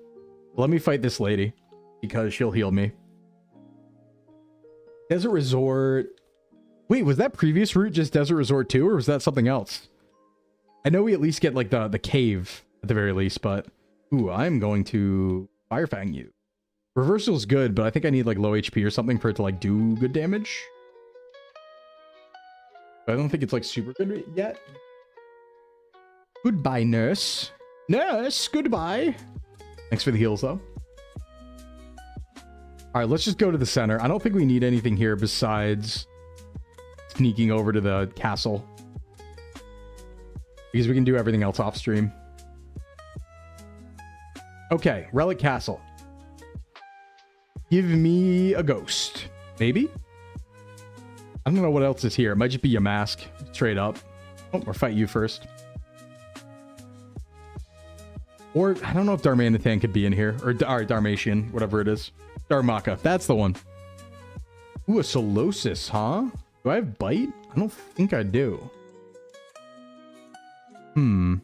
Let me fight this lady because she'll heal me. Desert Resort. Wait, was that previous route just Desert Resort 2 or was that something else? I know we at least get like the cave at the very least, but ooh, I'm going to Fire Fang you. Reversal's good, but I think I need like low HP or something for it to like do good damage. I don't think it's like super good yet. Goodbye, nurse. Nurse, goodbye. Thanks for the heals, though. All All right, let's just go to the center. I don't think we need anything here besides sneaking over to the castle, because we can do everything else off stream. Okay, Relic Castle. Give me a ghost. Maybe? I don't know what else is here. It might just be a mask. Straight up. Oh, or fight you first. Or, I don't know if Darmanitan could be in here. Or Darmatian, whatever it is. Darmaka. That's the one. Ooh, a Solosis, huh? Do I have Bite? I don't think I do. I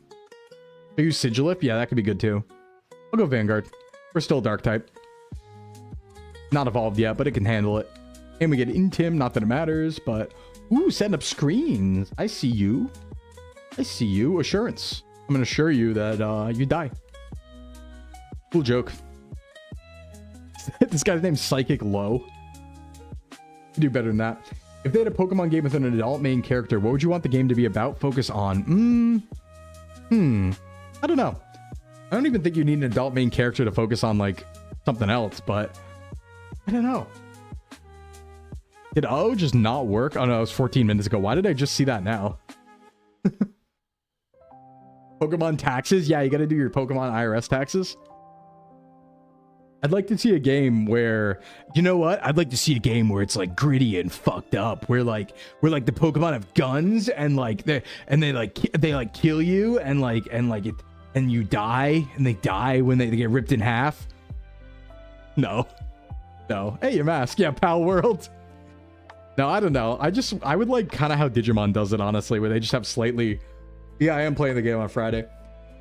use Sigilif? Yeah, that could be good too. I'll go Vanguard. We're still Dark type. Not evolved yet, but it can handle it. And we get Intim, not that it matters, but... Ooh, setting up screens. I see you. I see you. Assurance. I'm going to assure you that you die. Cool joke. This guy's name's Psychic Low. You do better than that. If they had a Pokemon game with an adult main character, what would you want the game to be about? Focus on? I don't know. I don't even think you need an adult main character to focus on, like, something else, but I don't know. Did O just not work? Oh no, it was 14 minutes ago. Why did I just see that now? Pokemon taxes? Yeah, you gotta do your Pokemon IRS taxes. I'd like to see a game where, you know what? I'd like to see a game where it's like gritty and fucked up, where the Pokemon have guns and they kill you and you die, and they die when they get ripped in half. No. Hey, your mask. Yeah, Pal World. No, I don't know. I would like kind of how Digimon does it, honestly, where they just have slightly... Yeah, I am playing the game on Friday.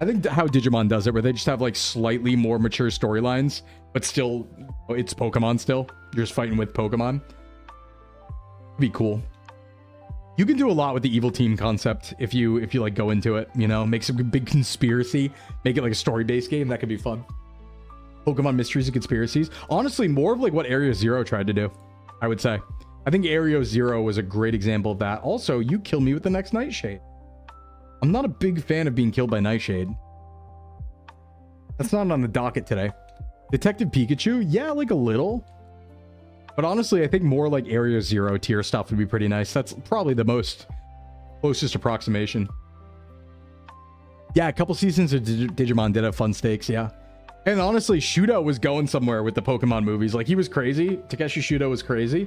I think how Digimon does it, where they just have like slightly more mature storylines, but still, it's Pokemon still. You're just fighting with Pokemon. It'd be cool. You can do a lot with the evil team concept if you like go into it, you know, make some big conspiracy, make it like a story-based game. That could be fun. Pokemon Mysteries and Conspiracies. Honestly, more of like what Area Zero tried to do, I would say. I think Area Zero was a great example of that. Also, you kill me with the next Nightshade. I'm not a big fan of being killed by Nightshade. That's not on the docket today. Detective Pikachu? Yeah, like a little. But honestly, I think more like Area Zero tier stuff would be pretty nice. That's probably the most closest approximation. Yeah, a couple seasons of Digimon did have fun stakes, yeah. And honestly, Shudo was going somewhere with the Pokemon movies. Like, he was crazy. Takeshi Shudo was crazy.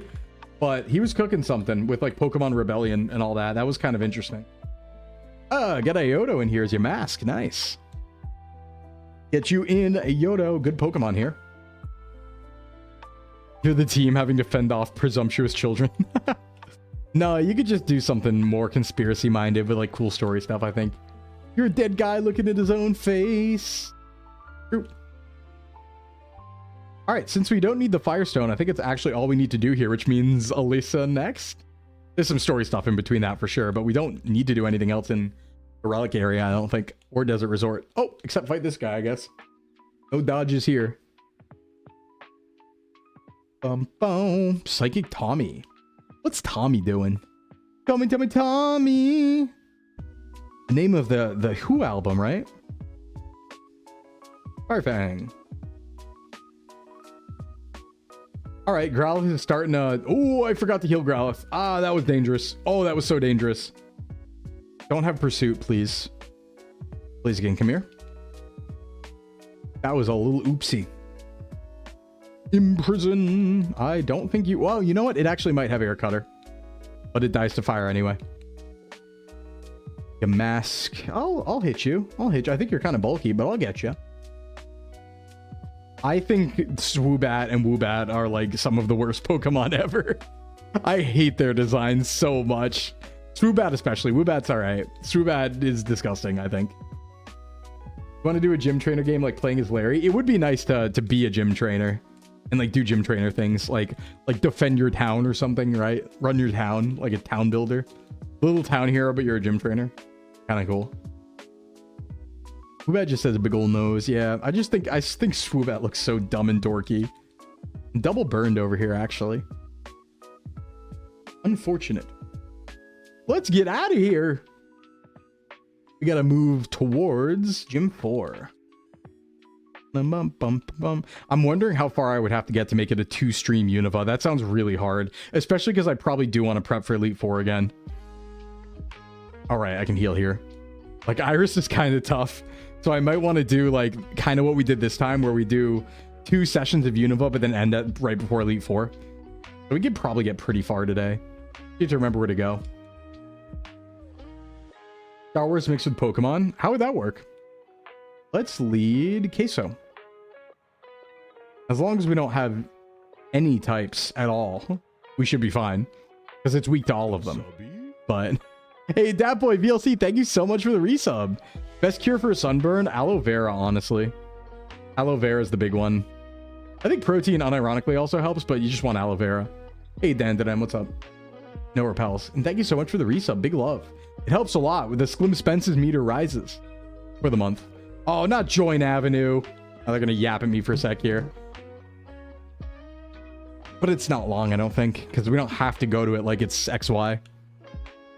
But he was cooking something with, like, Pokemon Rebellion and all that. That was kind of interesting. Get a JOHTO in here as your mask. Nice. Get you in a JOHTO. Good Pokemon here. You're the team having to fend off presumptuous children. No, you could just do something more conspiracy-minded with, like, cool story stuff, I think. You're a dead guy looking at his own face. True. All right, since we don't need the Firestone, I think it's actually all we need to do here, which means Alyssa next. There's some story stuff in between that for sure, but we don't need to do anything else in the Relic area, I don't think, or Desert Resort. Oh, except fight this guy, I guess. No dodges here. Boom. Psychic Tommy. What's Tommy doing? Tommy. The name of the Who album, right? Firefang. All right, Growlithe is starting to... Oh, I forgot to heal Growlithe. Ah, that was dangerous. Oh, that was so dangerous. Don't have Pursuit, please. Please again, come here. That was a little oopsie. Imprison. I don't think you... Well, you know what? It actually might have Air Cutter. But it dies to fire anyway. A mask. I'll hit you. I think you're kind of bulky, but I'll get you. I think Swoobat and Woobat are like some of the worst Pokemon ever. I hate their designs so much. Swoobat especially. Woobat's alright. Swoobat is disgusting, I think. You want to do a gym trainer game like playing as Larry? It would be nice to be a gym trainer and like do gym trainer things like defend your town or something, right? Run your town like a town builder. Little town hero, but you're a gym trainer. Kind of cool. Swoobat just has a big old nose. Yeah, I think Swoobat looks so dumb and dorky. Double burned over here, actually. Unfortunate. Let's get out of here. We gotta move towards Gym 4. I'm wondering how far I would have to get to make it a 2-stream Unova. That sounds really hard, especially because I probably do want to prep for Elite Four again. All right, I can heal here. Like, Iris is kind of tough, so I might want to do like kind of what we did this time, where we do 2 sessions of Unova, but then end at right before Elite Four. So we could probably get pretty far today. You have to remember where to go. Star Wars mixed with Pokemon. How would that work? Let's lead Queso. As long as we don't have any types at all, we should be fine. Because it's weak to all of them. But, hey, Dat Boy VLC, thank you so much for the resub. Best cure for a sunburn? Aloe vera, honestly. Aloe vera is the big one. I think protein unironically also helps, but you just want aloe vera. Hey, Dan, what's up? No repels. And thank you so much for the resub. Big love. It helps a lot with the Slim Spence's meter rises for the month. Oh, not Join Avenue. Oh, they're going to yap at me for a sec here. But it's not long, I don't think, because we don't have to go to it like it's XY.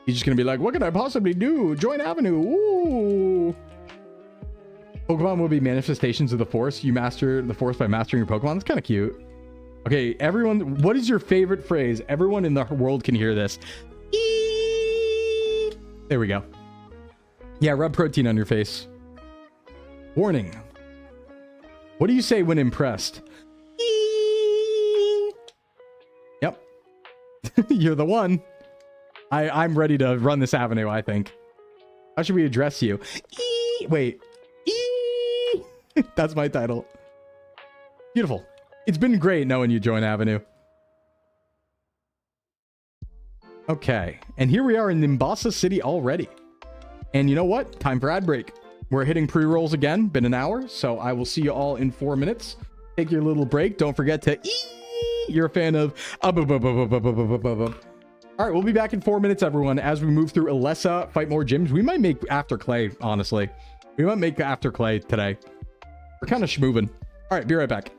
He's just going to be like, what can I possibly do? Join Avenue. Ooh. Pokemon will be manifestations of the Force. You master the Force by mastering your Pokemon. That's kind of cute. Okay, everyone, what is your favorite phrase? Everyone in the world can hear this. Eee! There we go. Yeah, rub protein on your face. Warning. What do you say when impressed? Eee! Yep. You're the one. I'm ready to run this avenue, I think. How should we address you? Eee! Wait. Eee! That's my title. Beautiful. It's been great knowing you, Join Avenue. Okay. And here we are in Nimbasa City already. And you know what? Time for ad break. We're hitting pre-rolls again. Been an hour. So I will see you all in 4 minutes. Take your little break. Don't forget to you're a fan of all right, we'll be back in 4 minutes, everyone, as we move through Alessa, fight more gyms. We might make After Clay, honestly. We might make After Clay today. We're kind of schmoovin'. All right, be right back.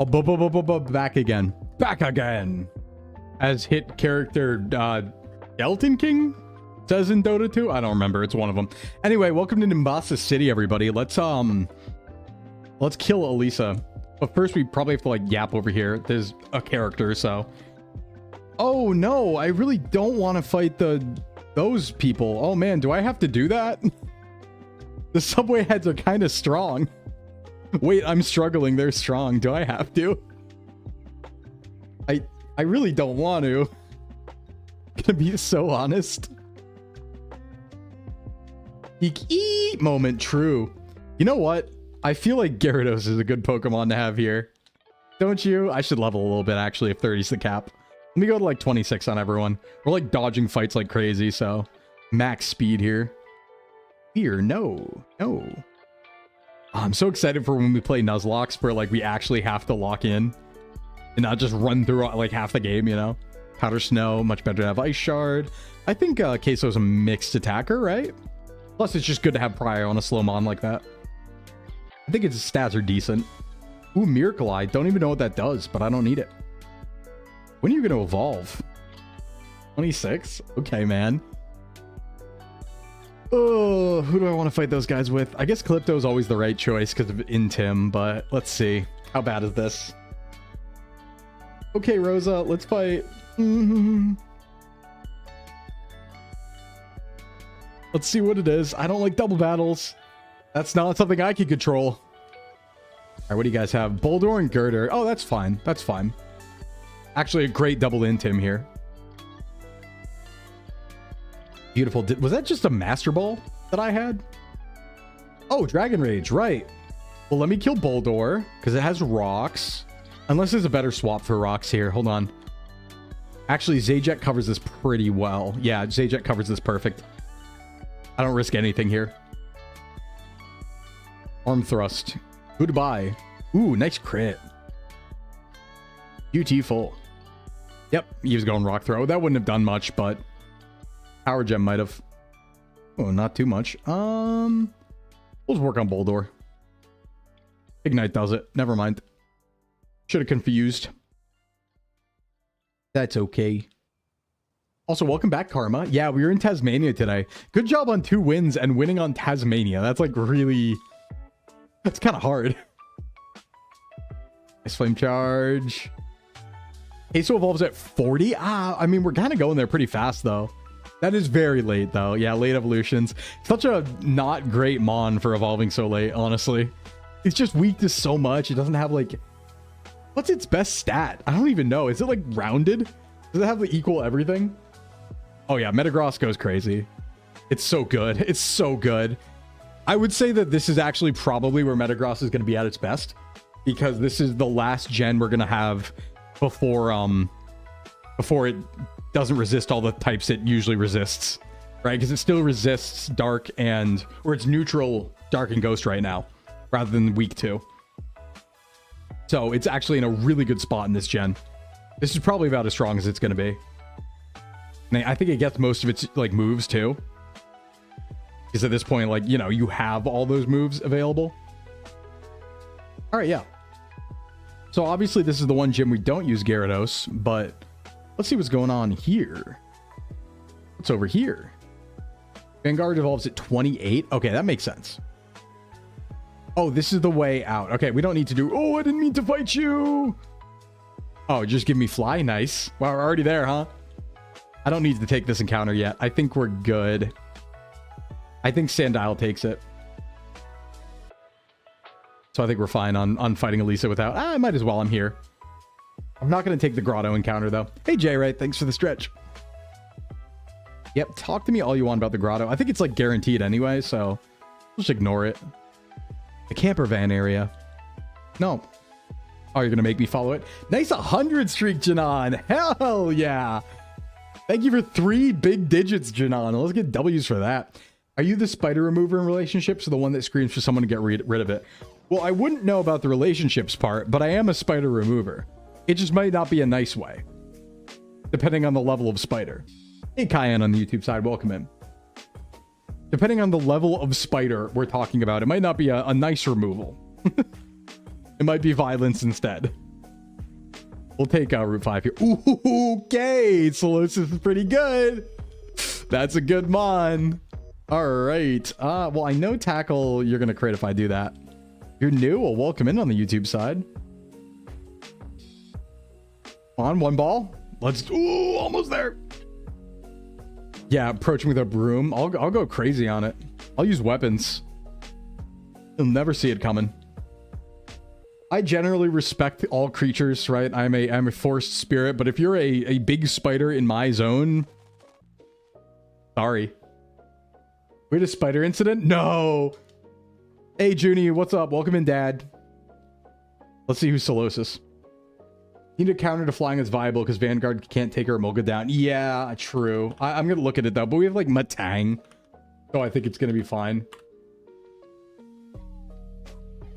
Oh, back again. Back again. As hit character Skeleton King says in Dota 2. I don't remember. It's one of them. Anyway, welcome to Nimbasa City, everybody. Let's kill Elisa. But first, we probably have to like yap over here. There's a character, so. Oh no, I really don't want to fight those people. Oh man, do I have to do that? The subway heads are kind of strong. Wait, I'm struggling. They're strong. Do I have to? I really don't want to. I'm gonna be so honest. Eek moment, true. You know what? I feel like Gyarados is a good Pokemon to have here. Don't you? I should level a little bit, actually, if 30's the cap. Let me go to like 26 on everyone. We're like dodging fights like crazy, so max speed here. Here, no. I'm so excited for when we play Nuzlocke, where like we actually have to lock in and not just run through like half the game, you know? Powder Snow, much better to have Ice Shard. I think Queso's a mixed attacker, right? Plus, it's just good to have Prior on a slow mon like that. I think its stats are decent. Ooh, Miracle Eye. Don't even know what that does, but I don't need it. When are you going to evolve? 26? Okay, man. Oh, who do I want to fight those guys with? I guess Calypto's always the right choice because of Intim, but let's see. How bad is this? Okay, Rosa, let's fight. Let's see what it is. I don't like double battles. That's not something I can control. All right, what do you guys have? Boldor and Girder. Oh, that's fine. That's fine. Actually, a great double Intim here. Beautiful. Was that just a Master Ball that I had? Oh, Dragon Rage, right. Well, let me kill Boldor because it has rocks. Unless there's a better swap for rocks here. Hold on. Actually, Zajet covers this pretty well. Yeah, Zajet covers this perfect. I don't risk anything here. Arm Thrust. Goodbye. Ooh, nice crit. UT full. Yep, he was going Rock Throw. That wouldn't have done much, but Power Gem might have. Oh, not too much. We'll just work on Boldor. Ignite does it. Never mind. Should have confused. That's okay. Also, welcome back, Karma. Yeah, we were in Tasmania today. Good job on 2 wins and winning on Tasmania. That's like really... That's kind of hard. Nice Flame Charge. Queso evolves at 40. I mean, we're kind of going there pretty fast, though. That is very late, though. Yeah, late evolutions. Such a not great Mon for evolving so late, honestly. It's just weak to so much. It doesn't have, like... What's its best stat? I don't even know. Is it, like, rounded? Does it have, like, equal everything? Oh, yeah. Metagross goes crazy. It's so good. It's so good. I would say that this is actually probably where Metagross is going to be at its best. Because this is the last gen we're going to have before it doesn't resist all the types it usually resists, right? Because it still resists Dark and... Or it's neutral Dark and Ghost right now, rather than weak 2. So it's actually in a really good spot in this gen. This is probably about as strong as it's going to be. And I think it gets most of its like moves too. Because at this point, like, you know, you have all those moves available. All right, yeah. So obviously this is the one gym we don't use Gyarados, but let's see what's going on here. What's over here? Vanguard evolves at 28. Okay, that makes sense. Oh, this is the way out. Okay, we don't need to do... Oh, I didn't mean to fight you. Oh, just give me Fly. Nice. Wow, we're already there, huh? I don't need to take this encounter yet. I think we're good. I think Sandile takes it. So I think we're fine on fighting Elisa without... I might as well. I'm here. I'm not going to take the Grotto encounter, though. Hey, J-Ray. Thanks for the stretch. Yep, talk to me all you want about the Grotto. I think it's, like, guaranteed anyway, so... Just ignore it. The camper van area. No. Oh, you're going to make me follow it? Nice 100 streak, Janon. Hell yeah. Thank you for 3 big digits, Janon. Let's get W's for that. Are you the spider remover in relationships or the one that screams for someone to get rid of it? Well, I wouldn't know about the relationships part, but I am a spider remover. It just might not be a nice way. Depending on the level of spider. Hey, Cayenne on the YouTube side. Welcome in. Depending on the level of spider we're talking about, it might not be a nice removal. It might be violence instead. We'll take Route 5 here. Ooh, okay. Solosis is pretty good. That's a good mon. All right. Well, I know tackle you're going to crit if I do that. You're new? Well, welcome in on the YouTube side. On, one ball. Let's... Ooh, almost there. Yeah, approaching with a broom. I'll go crazy on it. I'll use weapons. You'll never see it coming. I generally respect all creatures, right? I'm a forced spirit, but if you're a big spider in my zone, sorry. We had a spider incident? No. Hey, Junie, what's up? Welcome in, Dad. Let's see who's Solosis. Need a counter to flying is viable because Vanguard can't take her Emolga down. Yeah, true. I'm going to look at it, though. But we have, like, Matang. So I think it's going to be fine.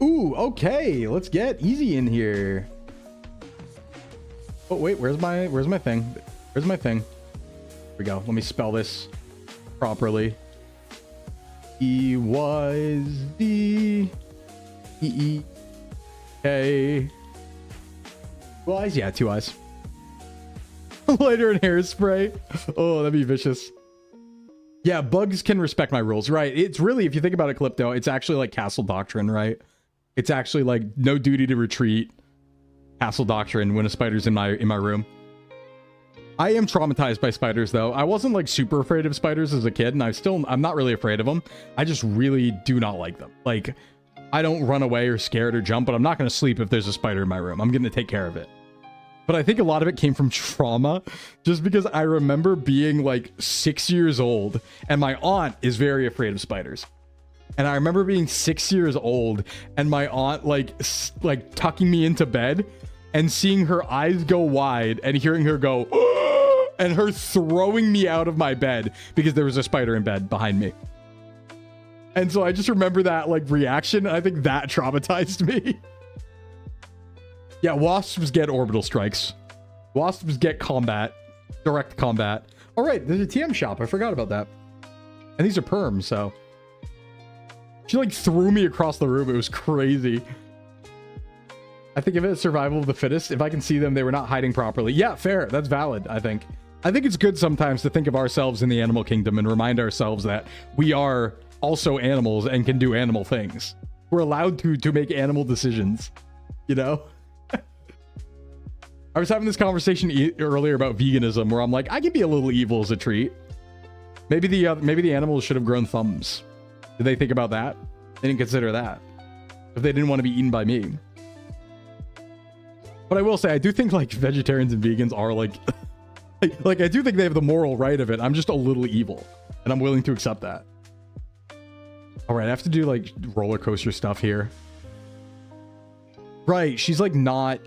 Ooh, okay. Let's get easy in here. Oh, wait. Where's my thing? Where's my thing? Here we go. Let me spell this properly. E-Y-Z-E-E-K. 2 eyes? Yeah, 2 eyes. Lighter and hairspray. Oh, that'd be vicious. Yeah, bugs can respect my rules, right? It's really, if you think about it, Calypto, it's actually like Castle Doctrine, right? It's actually like no duty to retreat. Castle Doctrine when a spider's in my room. I am traumatized by spiders, though. I wasn't like super afraid of spiders as a kid, and I'm not really afraid of them. I just really do not like them. Like, I don't run away or scared or jump, but I'm not going to sleep if there's a spider in my room. I'm going to take care of it. But I think a lot of it came from trauma, just because I remember being like 6 years old, and my aunt is very afraid of spiders. And I remember being 6 years old, and my aunt like tucking me into bed, and seeing her eyes go wide, and hearing her go, and her throwing me out of my bed because there was a spider in bed behind me. And so I just remember that like reaction. I think that traumatized me. Yeah, wasps get orbital strikes. Wasps get combat, direct combat. All right, there's a TM shop. I forgot about that. And these are perms, so. She like threw me across the room. It was crazy. I think if it's survival of the fittest, if I can see them, they were not hiding properly. Yeah, fair. That's valid, I think. I think it's good sometimes to think of ourselves in the animal kingdom and remind ourselves that we are also animals and can do animal things. We're allowed to make animal decisions, you know? I was having this conversation earlier about veganism where I'm like, I can be a little evil as a treat. Maybe the animals should have grown thumbs. Did they think about that? They didn't consider that. If they didn't want to be eaten by me. But I will say, I do think like vegetarians and vegans are like, like I do think they have the moral right of it. I'm just a little evil, and I'm willing to accept that. All right, I have to do like roller coaster stuff here. Right, she's like not.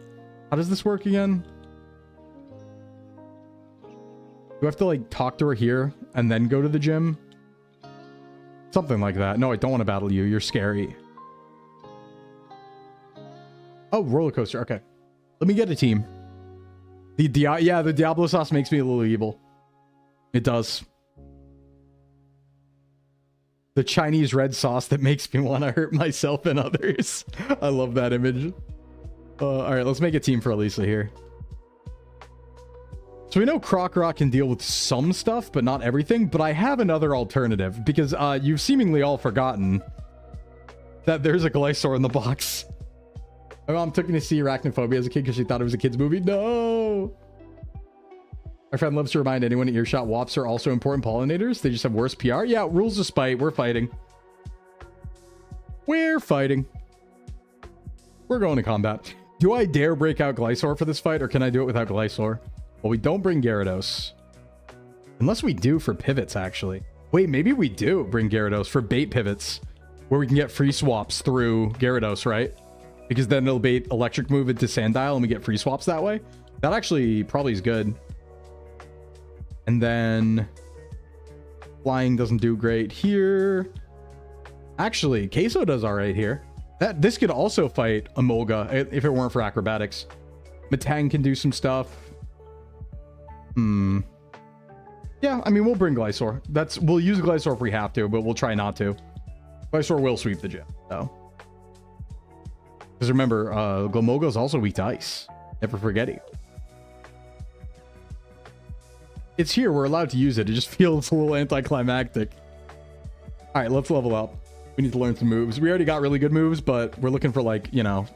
How does this work again? Do I have to like talk to her here and then go to the gym? Something like that. No, I don't want to battle you. You're scary. Oh, roller coaster. Okay. Let me get a team. The Diablo sauce makes me a little evil. It does. The Chinese red sauce that makes me want to hurt myself and others. I love that image. All right, let's make a team for Elisa here. So we know Croc can deal with some stuff, but not everything. But I have another alternative because you've seemingly all forgotten that there's a Glysaur in the box. My mom took me to see Arachnophobia as a kid because she thought it was a kid's movie. No! My friend loves to remind anyone at earshot wops are also important pollinators. They just have worse PR. Yeah, rules of spite. We're fighting. We're fighting. We're going to combat. Do I dare break out Glysaur for this fight, or can I do it without Glysaur? Well, we don't bring Gyarados. Unless we do for pivots, actually. Wait, maybe we do bring Gyarados for bait pivots, where we can get free swaps through Gyarados, right? Because then it'll bait electric move into Sandile and we get free swaps that way. That actually probably is good. And then flying doesn't do great here. Actually, Queso does all right here. This could also fight Emolga if it weren't for acrobatics. Matang can do some stuff. Yeah, I mean, we'll bring Glysaur. We'll use Glysaur if we have to, but we'll try not to. Glysaur will sweep the gym, though. Because remember, Emolga is also weak to ice. Never forget it. It's here. We're allowed to use it. It just feels a little anticlimactic. All right, let's level up. We need to learn some moves. We already got really good moves, but we're looking for, like, you know,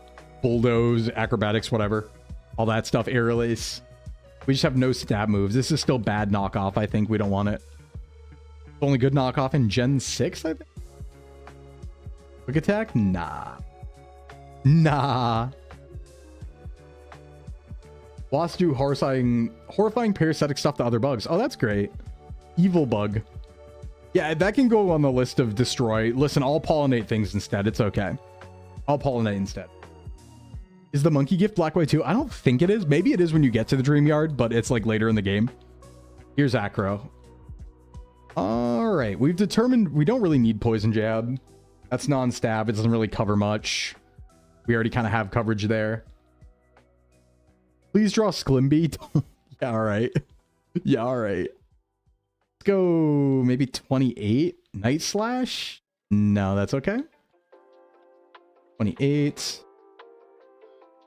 bulldoze, acrobatics, whatever. All that stuff, air release. We just have no stab moves. This is still bad knockoff, I think. We don't want it. Only good knockoff in Gen 6, I think. Quick attack? Nah. Nah. Wasps do horrifying parasitic stuff to other bugs. Oh, that's great. Evil bug. Yeah, that can go on the list of destroy. Listen, I'll pollinate things instead. It's okay. I'll pollinate instead. Is the monkey gift black white too? I don't think it is. Maybe it is when you get to the dream yard, but it's like later in the game. Here's Acro. All right, we've determined we don't really need poison jab. That's non-stab. It doesn't really cover much. We already kind of have coverage there. Please draw Sclimbo. Yeah, all right. Yeah, all right. Let's go maybe 28. Night Slash? No, that's okay. 28.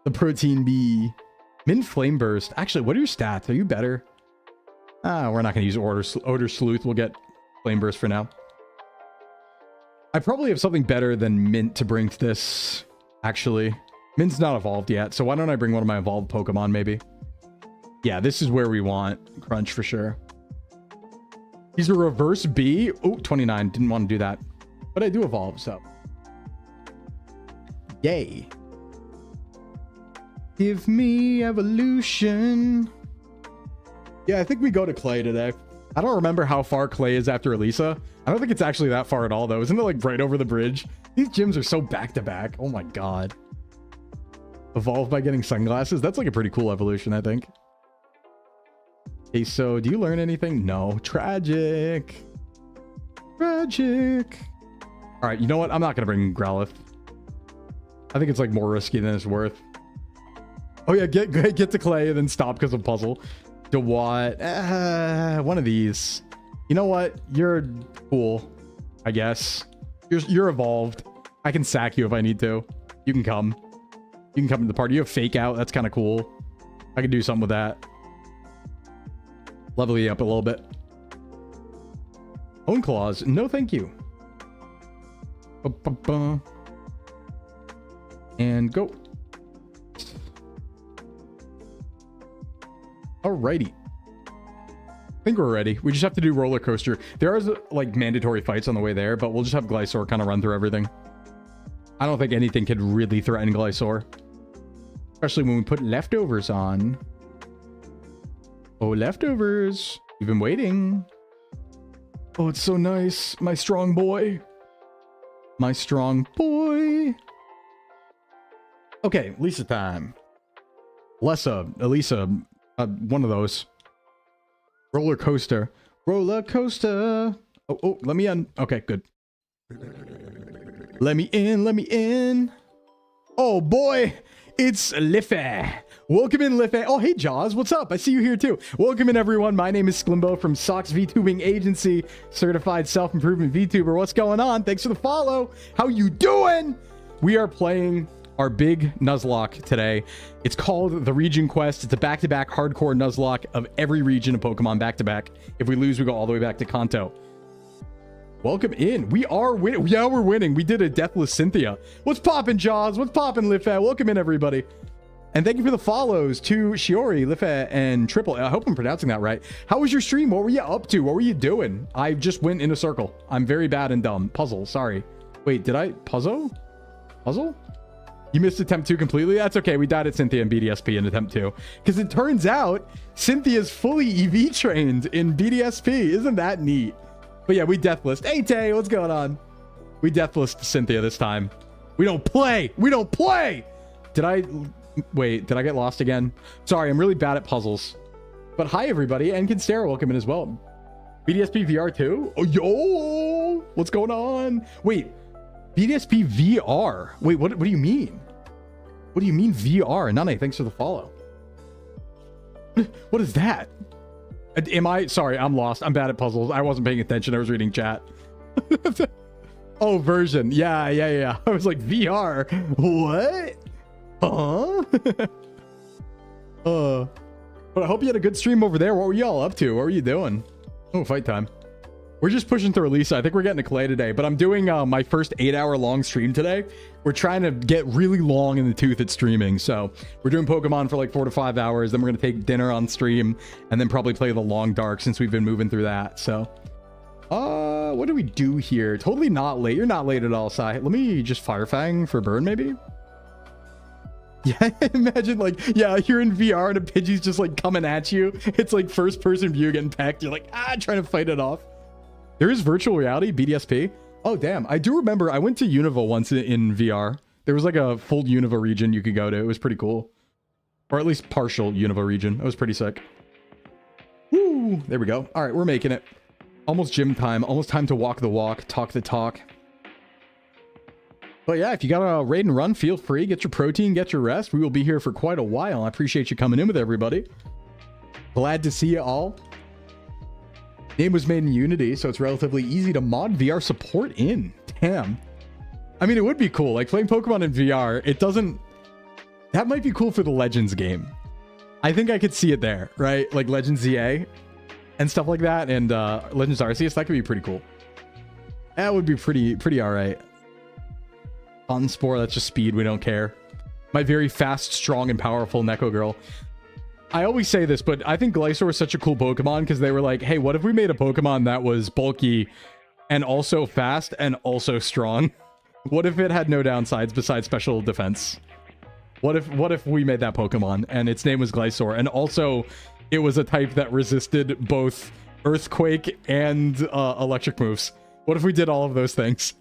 The Protein Bee. Min Flame Burst. Actually, what are your stats? Are you better? We're not going to use Odor Sleuth. We'll get Flame Burst for now. I probably have something better than Mint to bring to this, actually. Mint's not evolved yet, so why don't I bring one of my evolved Pokemon, maybe? Yeah, this is where we want Crunch for sure. He's a reverse B. Oh, 29. Didn't want to do that. But I do evolve, so. Yay. Give me evolution. Yeah, I think we go to Clay today. I don't remember how far Clay is after Elisa. I don't think it's actually that far at all, though. Isn't it like right over the bridge? These gyms are so back-to-back. Oh my god. Evolve by getting sunglasses? That's like a pretty cool evolution, I think. Okay, so do you learn anything? No. Tragic. Tragic. All right, you know what? I'm not going to bring Growlithe. I think it's like more risky than it's worth. Oh yeah, get to Clay and then stop because of puzzle. To what? One of these. You know what? You're cool, I guess. You're evolved. I can sack you if I need to. You can come. You can come to the party. You have Fake Out. That's kind of cool. I can do something with that. Level you up a little bit. Own Claws. No, thank you. And go. Alrighty. I think we're ready. We just have to do Roller Coaster. There are like mandatory fights on the way there, but we'll just have Glysaur kind of run through everything. I don't think anything could really threaten Glysaur. Especially when we put Leftovers on. Oh, Leftovers. You've been waiting. Oh, it's so nice. My strong boy. My strong boy. Okay, Lisa time. Elisa. One of those. Roller Coaster. Roller Coaster. Oh, let me in. Okay, good. Let me in. Oh boy, it's Liffey. Welcome in, Liffey. Oh, hey, Jaws. What's up? I see you here too. Welcome in, everyone. My name is Sclimbo from Sox VTubing Agency, certified self-improvement VTuber. What's going on? Thanks for the follow. How you doing? We are playing our big Nuzlocke today. It's called the Region Quest. It's a back-to-back hardcore Nuzlocke of every region of Pokemon back-to-back. If we lose, we go all the way back to Kanto. Welcome in. We are winning. Yeah, we're winning. We did a deathless Cynthia. What's poppin', Jaws? What's poppin', Liffey? Welcome in, everybody. And thank you for the follows to Shiori, Liffey, and Triple. I hope I'm pronouncing that right. How was your stream? What were you up to? What were you doing? I just went in a circle. I'm very bad and dumb. Puzzle. Sorry. Wait, did I? Puzzle? You missed attempt 2 completely? That's okay. We died at Cynthia and BDSP in attempt 2. Because it turns out Cynthia's fully EV trained in BDSP. Isn't that neat? But yeah, we deathlist. Hey, Tay, what's going on? We deathlist Cynthia this time. We don't play. We don't play. Wait, did I get lost again? Sorry, I'm really bad at puzzles. But hi, everybody. And Kinstera, welcome in as well. BDSP VR 2? Oh, yo! What's going on? Wait, BDSP VR? Wait, what do you mean? What do you mean VR? Nane, thanks for the follow. What is that? Sorry, I'm lost. I'm bad at puzzles. I wasn't paying attention. I was reading chat. Oh, version. Yeah. I was like, VR. What? Huh? But I hope you had a good stream over there. What were y'all up to? What were you doing? Oh, fight time. We're just pushing through Lisa. I think we're getting to Clay today, but I'm doing my first 8-hour long stream today. We're trying to get really long in the tooth at streaming. So we're doing Pokemon for like 4 to 5 hours. Then we're going to take dinner on stream and then probably play the long dark since we've been moving through that. So, what do we do here? Totally not late. You're not late at all, Sai. Let me just Fire Fang for burn maybe. Yeah, imagine like, yeah, you're in VR and a Pidgey's just like coming at you. It's like first person view getting pecked. You're like, trying to fight it off. There is virtual reality, BDSP. Oh, damn. I do remember I went to Unova once in VR. There was like a full Unova region you could go to. It was pretty cool. Or at least partial Unova region. It was pretty sick. Woo! There we go. All right, we're making it. Almost gym time. Almost time to walk the walk, talk the talk. But yeah, if you got a raid and run, feel free. Get your protein, get your rest. We will be here for quite a while. I appreciate you coming in with everybody. Glad to see you all. Game was made in Unity, so it's relatively easy to mod VR support in. Damn. I mean, it would be cool. Like, playing Pokemon in VR, it doesn't... That might be cool for the Legends game. I think I could see it there, right? Like, Legends ZA and stuff like that, and Legends Arceus, that could be pretty cool. That would be pretty alright. Unspore, that's just speed, we don't care. My very fast, strong, and powerful Neko Girl. I always say this, but I think Glysaur is such a cool Pokemon because they were like, hey, what if we made a Pokemon that was bulky and also fast and also strong? What if it had no downsides besides special defense? What if we made that Pokemon and its name was Glysaur and also it was a type that resisted both Earthquake and electric moves? What if we did all of those things?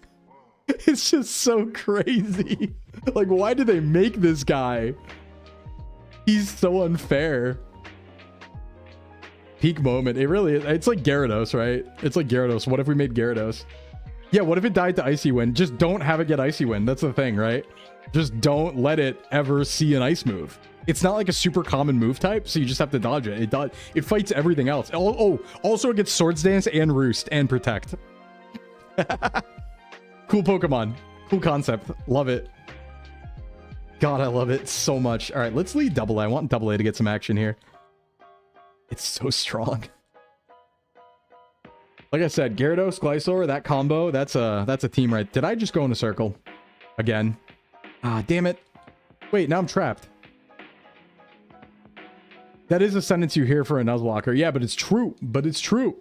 It's just so crazy. Like, why did they make this guy? He's so unfair. Peak moment. It really is. It's like Gyarados, right? It's like Gyarados. What if we made Gyarados? Yeah, what if it died to Icy Wind? Just don't have it get Icy Wind. That's the thing, right? Just don't let it ever see an ice move. It's not like a super common move type, so you just have to dodge it. It fights everything else. Oh, also it gets Swords Dance and Roost and Protect. Cool Pokemon. Cool concept. Love it. God, I love it so much. All right, let's lead Double A. I want Double A to get some action here. It's so strong. Like I said, Gyarados, Glysaur, that combo, that's a team right. Did I just go in a circle? Again. Ah, damn it. Wait, now I'm trapped. That is a sentence you hear for a Nuzlocke. Yeah, but it's true. But it's true.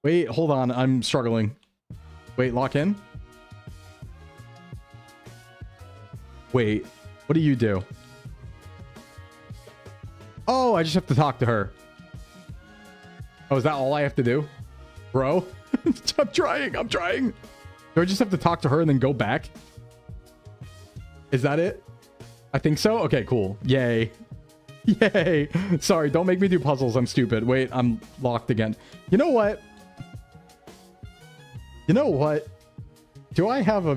Wait, hold on. I'm struggling. Wait, lock in? Wait, what do you do? Oh, I just have to talk to her. Oh, is that all I have to do? Bro? I'm trying. Do I just have to talk to her and then go back? Is that it? I think so. Okay, cool. Yay. Yay. Sorry, don't make me do puzzles. I'm stupid. Wait, I'm locked again. You know what? Do I have a...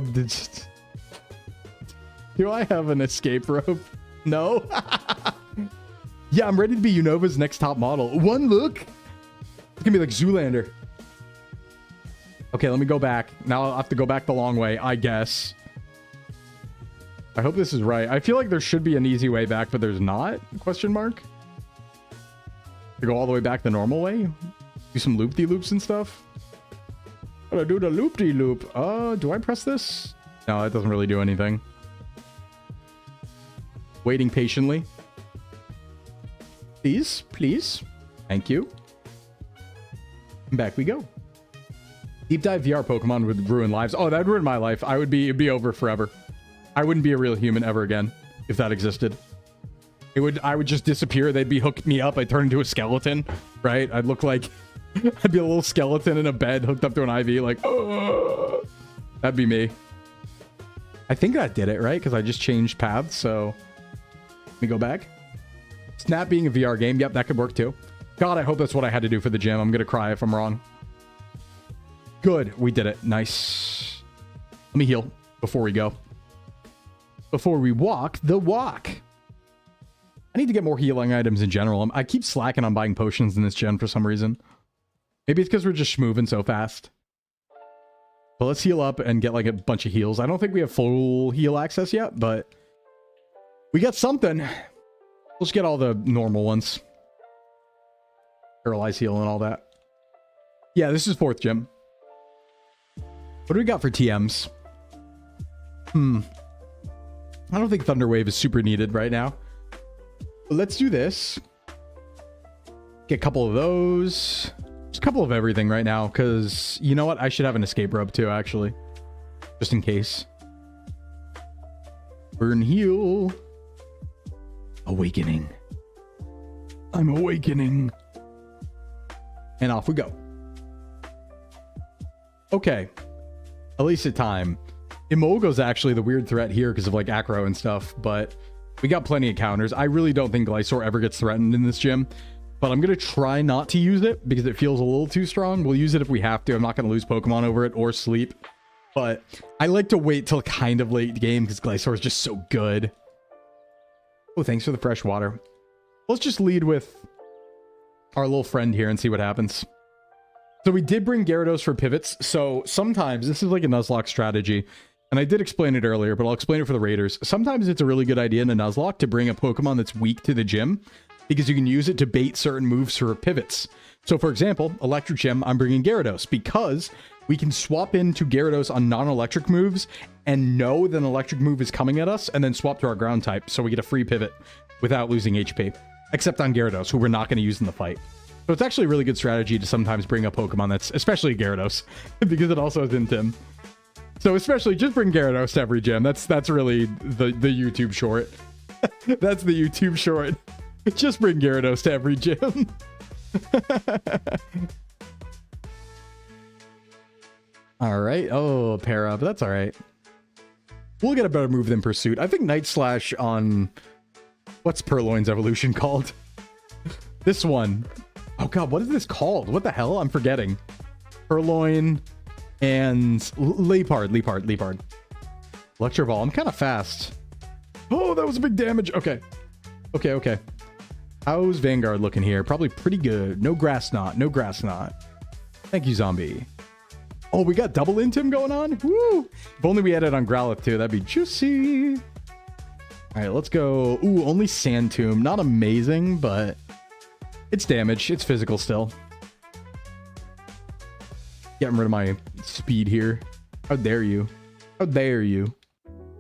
Do I have an escape rope? No? Yeah, I'm ready to be Unova's next top model. One look. It's gonna be like Zoolander. Okay, let me go back. Now I'll have to go back the long way, I guess. I hope this is right. I feel like there should be an easy way back, but there's not? Question mark? To go all the way back the normal way? Do some loop-de-loops and stuff? Gotta do the loop-de-loop. Do I press this? No, it doesn't really do anything. Waiting patiently. Please, please. Thank you. And back we go. Deep dive VR Pokemon would ruin lives. Oh, that'd ruin my life. It'd be over forever. I wouldn't be a real human ever again if that existed. I would just disappear. They'd be hooking me up. I'd turn into a skeleton, right? I'd look like I'd be a little skeleton in a bed hooked up to an IV, like, oh, that'd be me. I think that did it, right? Because I just changed paths, so let me go back. Snap being a VR game. Yep, that could work too. God, I hope that's what I had to do for the gym. I'm gonna cry if I'm wrong. Good, we did it. Nice. Let me heal before we go. Before we walk the walk. I need to get more healing items in general. I keep slacking on buying potions in this gen for some reason. Maybe it's because we're just moving so fast. But let's heal up and get like a bunch of heals. I don't think we have full heal access yet, but we got something. We'll just get all the normal ones. Paralyze heal and all that. Yeah, this is 4th gym. What do we got for TMs? I don't think Thunder Wave is super needed right now. But let's do this. Get a couple of those. Just a couple of everything right now, because you know what? I should have an escape rub too, actually. Just in case. Burn heal. Awakening. I'm awakening. And off we go. Okay. Elisa time. Imogo's actually the weird threat here because of like acro and stuff, but we got plenty of counters. I really don't think Glysaur ever gets threatened in this gym, but I'm going to try not to use it because it feels a little too strong. We'll use it if we have to. I'm not going to lose Pokemon over it or sleep, but I like to wait till kind of late game because Glysaur is just so good. Oh, thanks for the fresh water. Let's just lead with our little friend here and see what happens. So we did bring Gyarados for pivots. So sometimes this is like a Nuzlocke strategy. And I did explain it earlier, but I'll explain it for the Raiders. Sometimes it's a really good idea in a Nuzlocke to bring a Pokemon that's weak to the gym because you can use it to bait certain moves for pivots. So for example, Electric Gym, I'm bringing Gyarados because we can swap into Gyarados on non-electric moves and know that an electric move is coming at us and then swap to our ground type. So we get a free pivot without losing HP, except on Gyarados, who we're not going to use in the fight. So it's actually a really good strategy to sometimes bring a Pokemon that's, especially Gyarados, because it also has Intim. So especially just bring Gyarados to every gym. That's really the YouTube short. That's the YouTube short. Just bring Gyarados to every gym. All right. Oh, pair up. That's all right. We'll get a better move than Pursuit. I think Night Slash on... What's Purloin's evolution called? This one. Oh god, what is this called? What the hell? I'm forgetting. Purloin and Leopard. Electro Ball. I'm kind of fast. Oh, that was a big damage. Okay. How's Vanguard looking here? Probably pretty good. No Grass Knot. Thank you, zombie. Oh, we got double Intim going on? Woo! If only we had it on Growlithe too, that'd be juicy. All right, let's go. Ooh, only Sand Tomb. Not amazing, but it's damage. It's physical still. Getting rid of my speed here. How dare you? How dare you?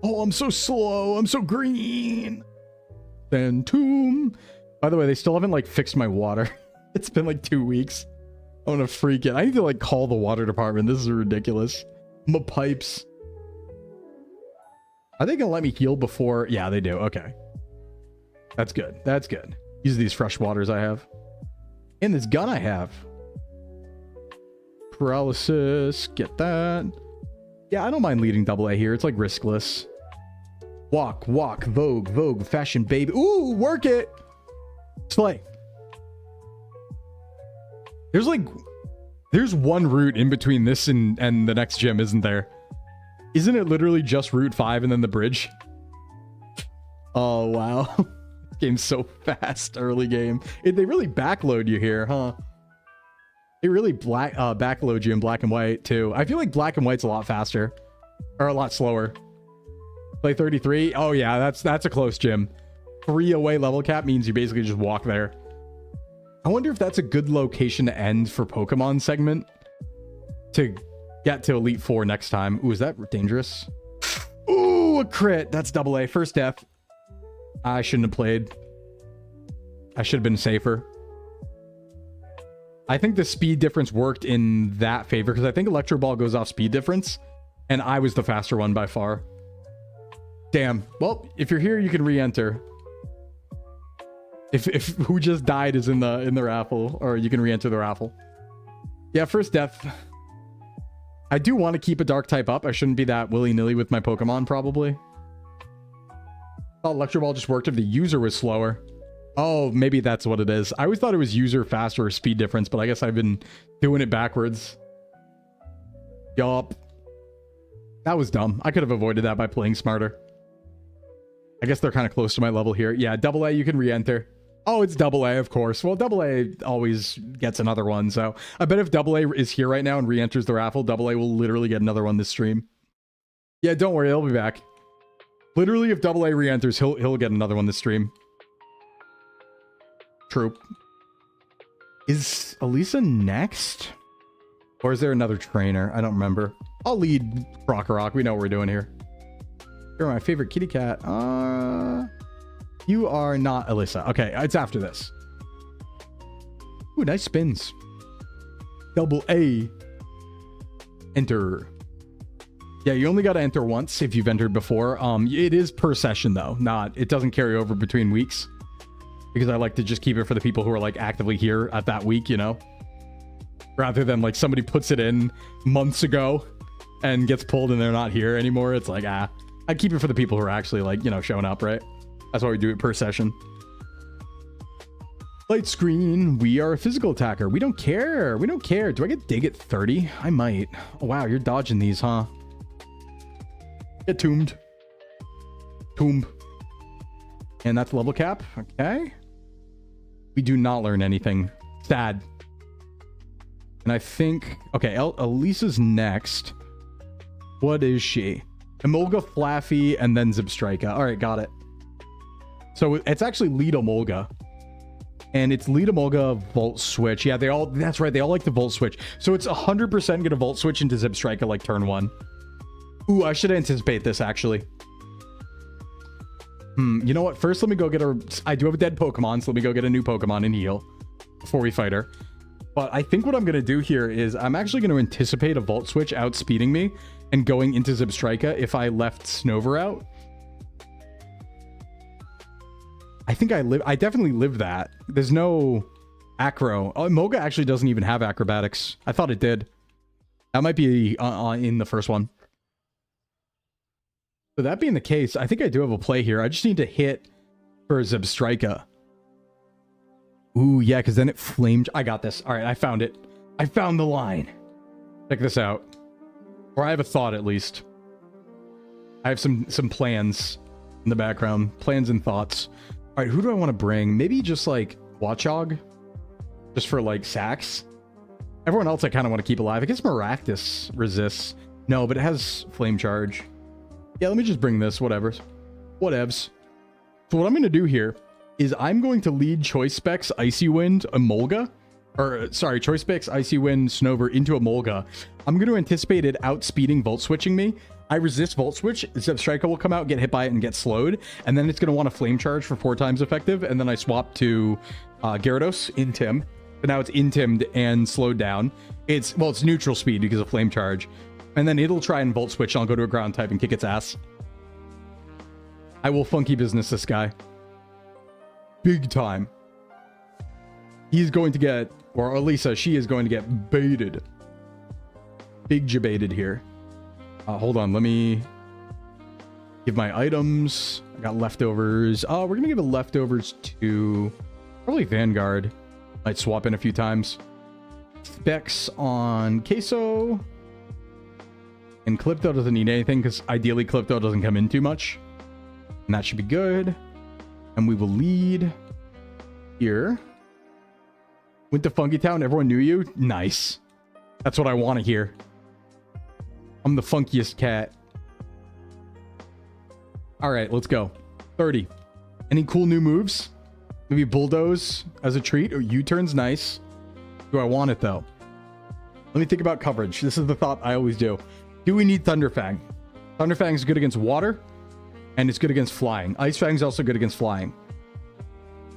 Oh, I'm so slow. I'm so green. Sand Tomb. By the way, they still haven't like fixed my water. It's been like 2 weeks. I'm gonna freak it. I need to like call the water department. This is ridiculous. My pipes. Are they gonna let me heal before? Yeah, they do. Okay. That's good. That's good. Use these fresh waters I have. And this gun I have. Paralysis. Get that. Yeah, I don't mind leading AA here. It's like riskless. Walk, Vogue, fashion baby. Ooh, work it. Slay. There's one route in between this and the next gym, isn't there? Isn't it literally just Route 5 and then the bridge? Oh, wow. This game's so fast early game. They really backload you here, huh? They really backload you in black and white, too. I feel like black and white's a lot faster. Or a lot slower. Play 33? Oh, yeah, that's a close gym. 3 away level cap means you basically just walk there. I wonder if that's a good location to end for Pokemon segment. To get to Elite 4 next time. Ooh, is that dangerous? Ooh, a crit. That's AA. First death. I shouldn't have played. I should have been safer. I think the speed difference worked in that favor because I think Electro Ball goes off speed difference. And I was the faster one by far. Damn. Well, if you're here, you can re-enter. If who just died is in the raffle, or you can re-enter the raffle. Yeah, first death. I do want to keep a dark type up. I shouldn't be that willy-nilly with my Pokemon, probably. Thought Electro Ball just worked if the user was slower. Oh, maybe that's what it is. I always thought it was user faster or speed difference, but I guess I've been doing it backwards. Yup. That was dumb. I could have avoided that by playing smarter. I guess they're kind of close to my level here. Yeah, AA, you can re-enter. Oh, it's AA, of course. Well, AA always gets another one, so I bet if AA is here right now and re-enters the raffle, AA will literally get another one this stream. Yeah, don't worry, he'll be back. Literally, if AA re-enters, he'll get another one this stream. troop. Is Elisa next? Or is there another trainer? I don't remember. I'll lead Rock. We know what we're doing here. You're my favorite kitty cat. You are not Elisa. Okay, it's after this. Ooh, nice spins. Double A. Enter. Yeah, you only got to enter once if you've entered before. It is per session though. It doesn't carry over between weeks. Because I like to just keep it for the people who are like actively here at that week, you know? Rather than like somebody puts it in months ago and gets pulled and they're not here anymore. It's like, I keep it for the people who are actually like, you know, showing up, right? That's why we do it per session. Light screen. We are a physical attacker. We don't care. We don't care. Do I get dig at 30? I might. Oh, wow. You're dodging these, huh? Get tombed. Tomb. And that's level cap. Okay. We do not learn anything. Sad. And I think... Okay, Elisa's next. What is she? Emolga, Flaffy, and then Zebstrika. All right, got it. So it's actually lead Emolga. And it's lead Emolga, Volt Switch. Yeah, they all... That's right, they all like the Volt Switch. So it's 100% gonna Volt Switch into Zebstrika like turn 1. Ooh, I should anticipate this, actually. You know what? First, let me go get a... I do have a dead Pokemon, so let me go get a new Pokemon and heal before we fight her. But I think what I'm going to do here is I'm actually going to anticipate a Volt Switch outspeeding me and going into Zebstrika if I left Snover out. I think I definitely lived that. There's no Acro. Oh, Moga actually doesn't even have Acrobatics. I thought it did. That might be in the first one. So that being the case, I think I do have a play here. I just need to hit for Zebstrika. Ooh, yeah, because then it flamed. I got this. All right, I found it. I found the line. Check this out. Or I have a thought, at least. I have some plans in the background. Plans and thoughts. All right, who do I want to bring? Maybe just, like, Watchog? Just for, like, sacks? Everyone else I kind of want to keep alive. I guess Maractus resists. No, but it has Flame Charge. Yeah, let me just bring this. Whatevs. So what I'm going to do here is I'm going to lead Choice Specs Icy Wind Emolga. Or, sorry, Choice Specs Icy Wind Snover into Emolga. I'm going to anticipate it outspeeding Volt Switching me. I resist Volt Switch. Zebstrika will come out, get hit by it, and get slowed. And then it's going to want a Flame Charge for 4 times effective. And then I swap to Gyarados in Tim. But now it's in-timmed and slowed down. It's neutral speed because of Flame Charge. And then it'll try and Volt Switch, and I'll go to a ground type and kick its ass. I will funky business this guy. Big time. He's going to get, or Elisa, she is going to get baited. Big jebaited here. Hold on, let me give my items. I got leftovers. We're going to give the leftovers to probably Vanguard. Might swap in a few times. Specs on Queso. And Clipto doesn't need anything because ideally Clipto doesn't come in too much. And that should be good. And we will lead here. Went to Funky Town. Everyone knew you. Nice. That's what I want to hear. I'm the funkiest cat. All right, let's go. 30. Any cool new moves? Maybe Bulldoze as a treat or U-turn's nice. Do I want it though? Let me think about coverage. This is the thought I always do. Do we need Thunderfang? Thunderfang is good against water, and it's good against flying. Ice Fang is also good against flying.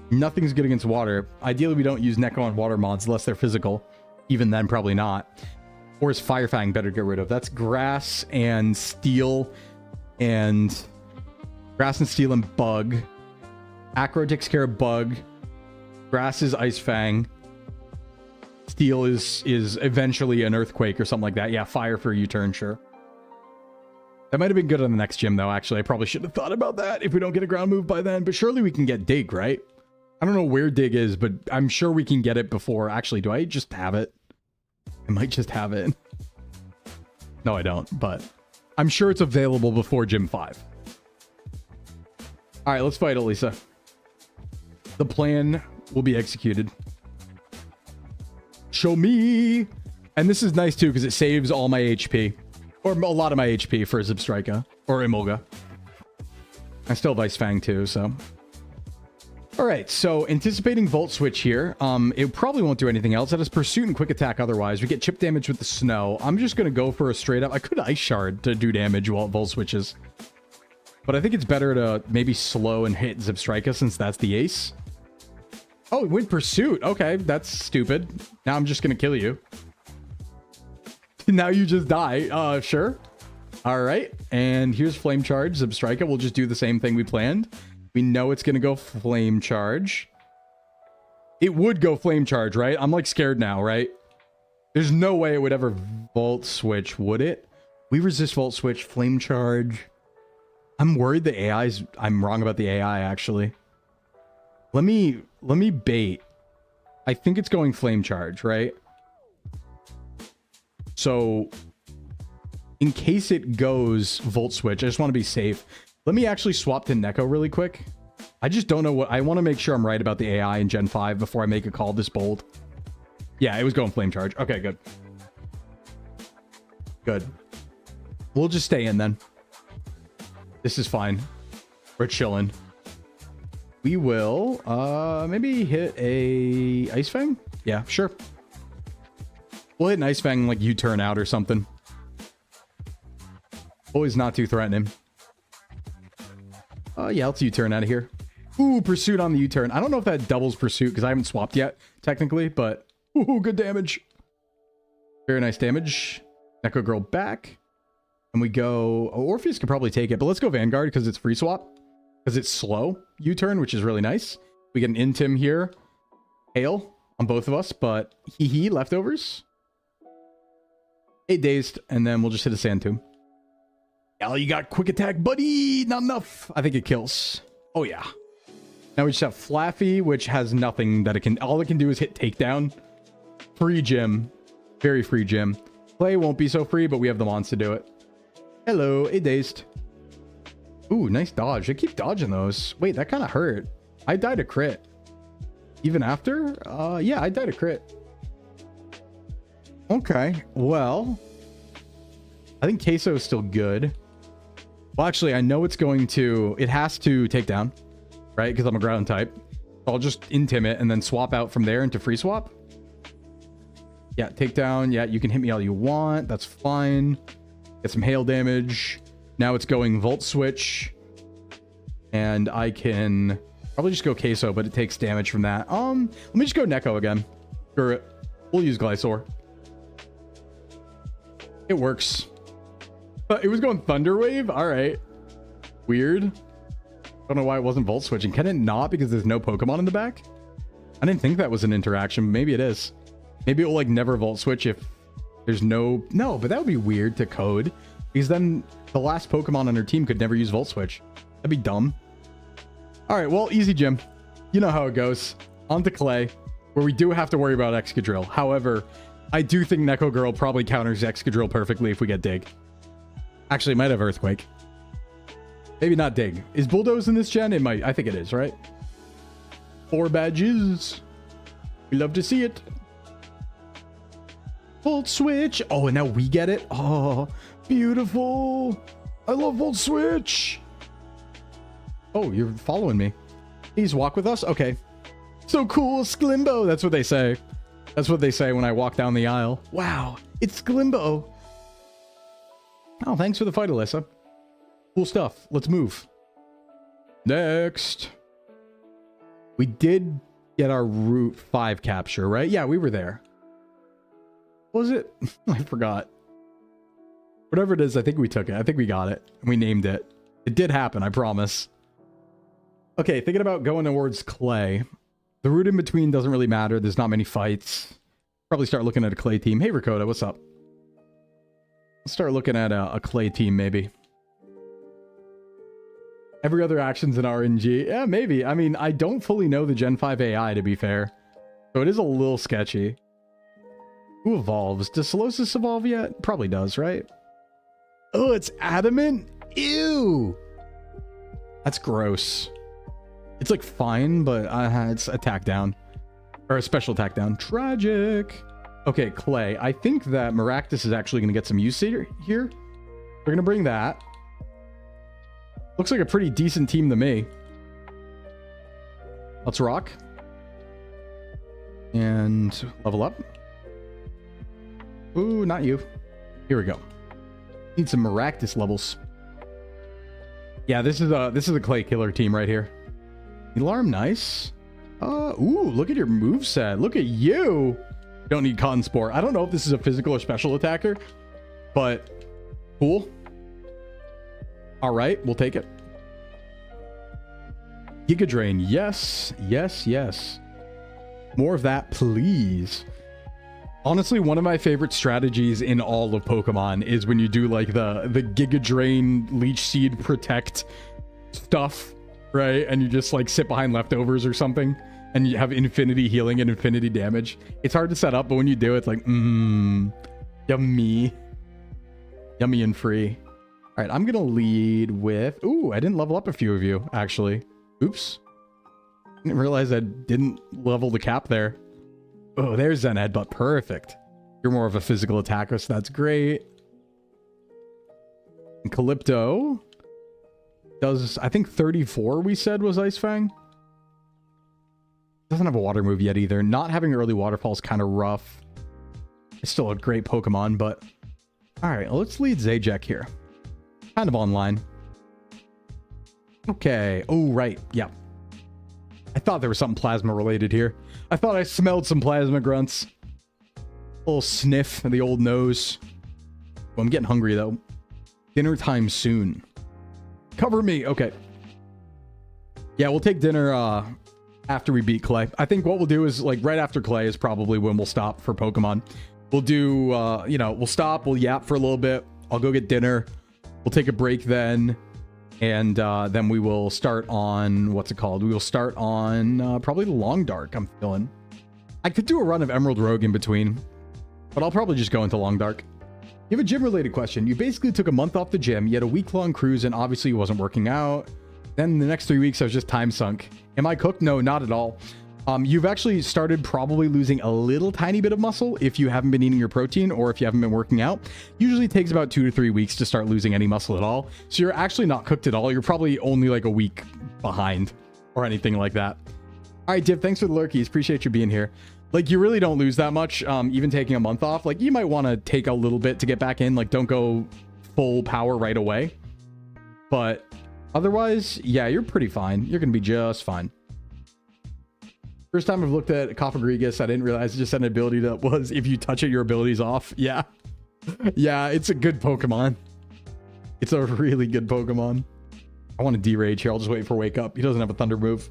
Nothing's good against water. Ideally, we don't use Neko on water mods unless they're physical. Even then, probably not. Or is Fire Fang better to get rid of? That's Grass and Steel and... Grass and Steel and Bug. Acro takes care of Bug. Grass is Ice Fang. Steel is eventually an Earthquake or something like that. Yeah, Fire for U-turn, sure. That might have been good on the next gym, though, actually. I probably should have thought about that if we don't get a ground move by then. But surely we can get Dig, right? I don't know where Dig is, but I'm sure we can get it before. Actually, do I just have it? I might just have it. No, I don't, but I'm sure it's available before Gym 5. All right, let's fight Elisa. The plan will be executed. Show me. And this is nice, too, because it saves all my HP. Or a lot of my HP for Zebstrika. Or Emolga. I still have Ice Fang, too, so... All right, so anticipating Volt Switch here. It probably won't do anything else. It has Pursuit and Quick Attack otherwise. We get chip damage with the snow. I'm just going to go for a straight up... I could Ice Shard to do damage while it Volt Switches. But I think it's better to maybe slow and hit Zebstrika since that's the ace. Oh, it went Pursuit. Okay, that's stupid. Now I'm just going to kill you. Now you just die. Sure. All right, and here's Flame Charge. Zebstrika will just do the same thing we planned. We know it's going to go Flame Charge. It would go Flame Charge, right? I'm like scared now, right? There's no way it would ever Volt Switch, would it? We resist Volt Switch, Flame Charge. I'm worried the AI's... I'm wrong about the AI, actually. Let me bait. I think it's going Flame Charge, right? So, in case it goes Volt Switch, I just want to be safe. Let me actually swap to Neko really quick. I just don't know what... I want to make sure I'm right about the AI in Gen 5 before I make a call this bold. Yeah, it was going Flame Charge. Okay, good. Good. We'll just stay in then. This is fine. We're chilling. We will maybe hit a Ice Fang? Yeah, sure. We'll hit an Ice Fang like U-turn out or something. Always not too threatening. Yeah, let's U-turn out of here. Ooh, Pursuit on the U-turn. I don't know if that doubles Pursuit because I haven't swapped yet, technically, but ooh, good damage. Very nice damage. Neko Girl back. And we go... Oh, Orpheus could probably take it, but let's go Vanguard because it's free swap. Because it's slow U-turn, which is really nice. We get an Intim here. Hail on both of us, but hee leftovers. 8 dazed, and then we'll just hit a Sand Tomb. Oh, you got Quick Attack, buddy! Not enough. I think it kills. Oh, yeah. Now we just have Flaffy, which has nothing that it can... All it can do is hit Takedown. Free gym. Very free gym. Play won't be so free, but we have the mons to do it. Hello, 8 dazed. Ooh, nice dodge. I keep dodging those. Wait, that kind of hurt. I died a crit. Even after? Yeah, I died a crit. Okay, well... I think Queso is still good. Well, actually, I know it's going to... It has to take down, right? Because I'm a ground type. So I'll just Intim it and then swap out from there into free swap. Yeah, take down. Yeah, you can hit me all you want. That's fine. Get some hail damage. Now it's going Volt Switch. And I can probably just go Queso, but it takes damage from that. Let me just go Neko again. Screw it. We'll use Glysaur. It works. It was going Thunder Wave? Alright. Weird. Don't know why it wasn't Volt Switching. Can it not because there's no Pokemon in the back? I didn't think that was an interaction. Maybe it is. Maybe it will like never Volt Switch if there's no... No, but that would be weird to code. Because then the last Pokemon on her team could never use Volt Switch. That'd be dumb. Alright, well, easy gym. You know how it goes. On to Clay, where we do have to worry about Excadrill. However, I do think Neko Girl probably counters Excadrill perfectly if we get Dig. Actually, it might have Earthquake. Maybe not Dig. Is Bulldoze in this gen? It might. I think it is, right? 4 badges. We love to see it. Volt Switch. Oh, and now we get it. Oh, beautiful. I love Volt Switch. Oh, you're following me. Please walk with us? Okay. So cool, Sclimbo. That's what they say. That's what they say when I walk down the aisle. Wow, it's Sclimbo. Oh, thanks for the fight, Alyssa. Cool stuff. Let's move. Next. We did get our Route 5 capture, right? Yeah, we were there. What was it? I forgot. Whatever it is, I think we took it. I think we got it. We named it. It did happen, I promise. Okay, thinking about going towards Clay. The route in between doesn't really matter. There's not many fights. Probably start looking at a Clay team. Hey, Ricotta, what's up? Let's start looking at a Clay team, maybe. Every other action's an RNG. Yeah, maybe. I mean, I don't fully know the Gen 5 AI, to be fair. So it is a little sketchy. Who evolves? Does Solosis evolve yet? Probably does, right? Oh, it's Adamant? Ew! That's gross. It's like fine, but it's attack down. Or a special attack down. Tragic. Okay, Clay. I think that Maractus is actually going to get some use here. We're going to bring that. Looks like a pretty decent team to me. Let's rock. And level up. Ooh, not you. Here we go. Need some Maractus levels. Yeah, this is a clay killer team right here. Alarm, nice. Ooh, look at your moveset. Look at you. Don't need Cotton Spore. I don't know if this is a physical or special attacker, but cool. All right, we'll take it. Giga Drain. Yes, yes, yes. More of that, please. Honestly, one of my favorite strategies in all of Pokemon is when you do like the Giga Drain, Leech Seed, Protect stuff, right? And you just like sit behind leftovers or something, and you have infinity healing and infinity damage. It's hard to set up, but when you do, it's like, yummy. Yummy and free. All right, I'm gonna lead with... Ooh, I didn't level up a few of you, actually. Oops. I didn't realize I didn't level the cap there. Oh, there's Zen Headbutt. Perfect. You're more of a physical attacker, so that's great. And Calypto does, I think 34 we said was Ice Fang. Doesn't have a water move yet either. Not having early waterfall is kind of rough. It's still a great Pokemon, but... Alright, well, let's lead Zajac here. Kind of online. Okay. Oh, right. Yeah. I thought there was something plasma related here. I thought I smelled some plasma grunts. A little sniff of the old nose. Oh, I'm getting hungry, though. Dinner time soon. Cover me. Okay. Yeah, we'll take dinner after we beat Clay. I think what we'll do is, like, right after Clay is probably when we'll stop for Pokemon. We'll do, you know, we'll stop. We'll yap for a little bit. I'll go get dinner. We'll take a break then. And then we will start on, what's it called? We will start on probably the Long Dark, I'm feeling. I could do a run of Emerald Rogue in between, but I'll probably just go into Long Dark. You have a gym-related question. You basically took a month off the gym. You had a week-long cruise, and obviously you wasn't working out. Then the next 3 weeks, I was just time sunk. Am I cooked? No, not at all. You've actually started probably losing a little tiny bit of muscle if you haven't been eating your protein or if you haven't been working out. Usually takes about 2 to 3 weeks to start losing any muscle at all. So you're actually not cooked at all. You're probably only like a week behind or anything like that. All right, Div, thanks for the lurkies. Appreciate you being here. Like, you really don't lose that much, even taking a month off. Like, you might want to take a little bit to get back in. Like, don't go full power right away. But otherwise, yeah, you're pretty fine. You're going to be just fine. First time I've looked at Cofagrigus, I didn't realize it just had an ability that was, if you touch it, your ability's off. Yeah. Yeah, it's a good Pokemon. It's a really good Pokemon. I want to derage here. I'll just wait for Wake Up. He doesn't have a Thunder move.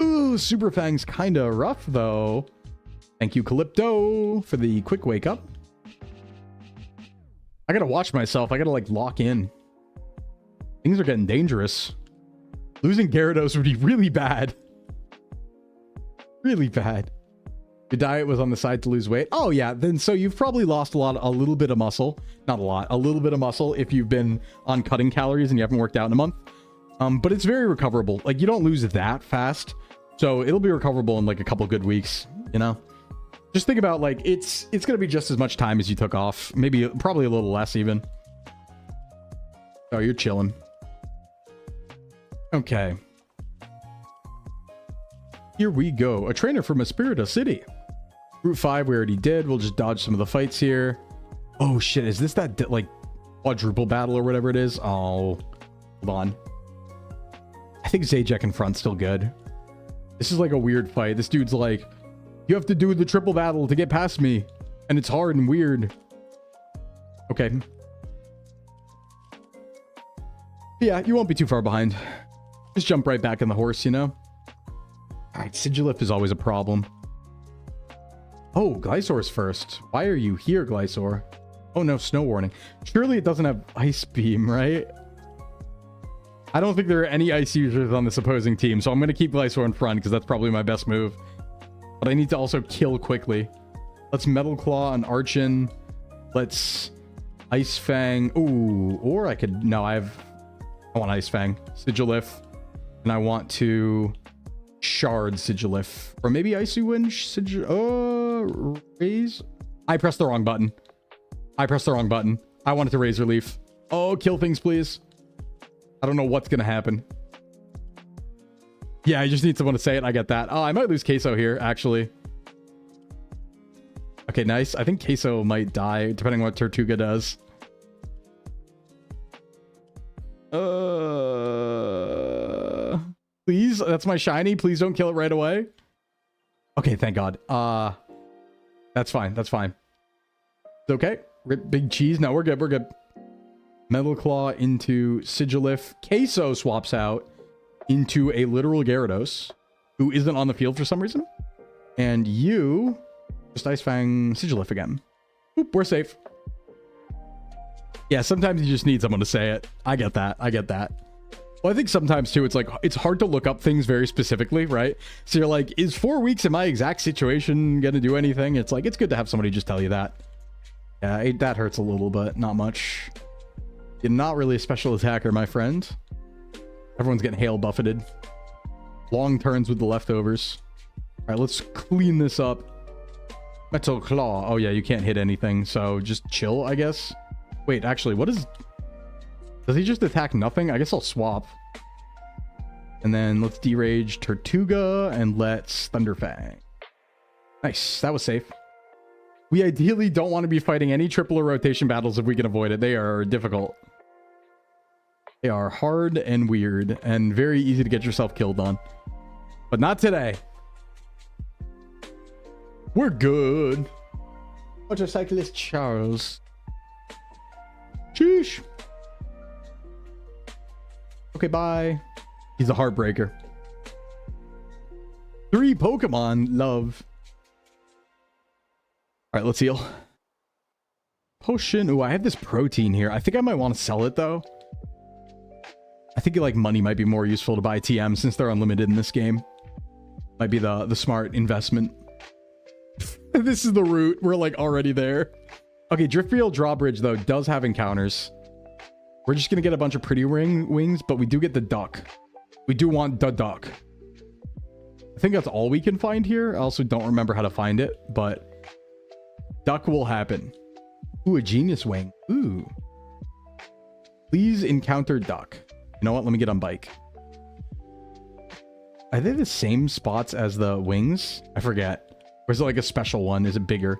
Ooh, Super Fang's kind of rough, though. Thank you, Calypto, for the quick Wake Up. I gotta watch myself. I gotta, like, lock in. Things are getting dangerous. Losing Gyarados would be really bad. Really bad. Your diet was on the side to lose weight. Oh yeah, then so you've probably lost a little bit of muscle. Not a lot, a little bit of muscle if you've been on cutting calories and you haven't worked out in a month. But it's very recoverable. Like, you don't lose that fast. So it'll be recoverable in like a couple good weeks, you know? Just think about, like, it's gonna be just as much time as you took off. Maybe, probably a little less even. Oh, you're chilling. Okay. Here we go. A trainer from Espirita City. Route 5 we already did. We'll just dodge some of the fights here. Oh shit, is this that like quadruple battle or whatever it is? Oh, hold on. I think Zajac in front's still good. This is like a weird fight. This dude's like, you have to do the triple battle to get past me. And it's hard and weird. Okay. Yeah, you won't be too far behind. Just jump right back on the horse, you know? Alright, Sigilif is always a problem. Oh, Glysaur's first. Why are you here, Glysaur? Oh no, snow warning. Surely it doesn't have Ice Beam, right? I don't think there are any ice users on this opposing team, so I'm going to keep Glysaur in front because that's probably my best move. But I need to also kill quickly. Let's Metal Claw on Archon. Let's Ice Fang. Ooh, or I could... No, I want Ice Fang. Sigilif. And I want to... Shard Sigilif. Or maybe Icy Wind Raise? I pressed the wrong button. I pressed the wrong button. I wanted to Razor Leaf. Oh, kill things, please. I don't know what's gonna happen. Yeah, I just need someone to say it. I get that. Oh, I might lose Queso here, actually. Okay, nice. I think Queso might die, depending on what Tortuga does. Please, that's my shiny. Please don't kill it right away. Okay, thank God. That's fine. That's fine. It's okay. Rip big cheese. No, we're good. We're good. Metal Claw into Sigilif. Queso swaps out into a literal Gyarados, who isn't on the field for some reason. And you just Ice Fang Sigilif again. Oop, we're safe. Yeah, sometimes you just need someone to say it. I get that. I get that. Well, I think sometimes too, it's like, it's hard to look up things very specifically, right? So you're like, is 4 weeks in my exact situation gonna do anything? It's like, it's good to have somebody just tell you that. Yeah, that hurts a little, but not much. You're not really a special attacker, my friend. Everyone's getting hail buffeted. Long turns with the leftovers. All right, let's clean this up. Metal Claw. Oh yeah, you can't hit anything, so just chill, I guess. Wait, actually, what is... Does he just attack nothing? I guess I'll swap. And then let's derage Tortuga and let's Thunderfang. Nice, that was safe. We ideally don't want to be fighting any triple or rotation battles if we can avoid it. They are difficult. They are hard and weird and very easy to get yourself killed on. But not today. We're good. Motorcyclist Charles. Sheesh. Okay, bye. He's a heartbreaker. 3 Pokemon. Love. All right, let's heal. Potion. Ooh, I have this protein here. I think I might want to sell it, though. I think like money might be more useful to buy TM since they're unlimited in this game. Might be the smart investment. This is the route. We're like already there. Okay, Driftfield Drawbridge, though, does have encounters. We're just going to get a bunch of pretty wings, but we do get the duck. We do want the duck. I think that's all we can find here. I also don't remember how to find it, but duck will happen. Ooh, a genius wing. Ooh. Please encounter duck. You know what? Let me get on bike. Are they the same spots as the wings? I forget. Or is it like a special one? Is it bigger?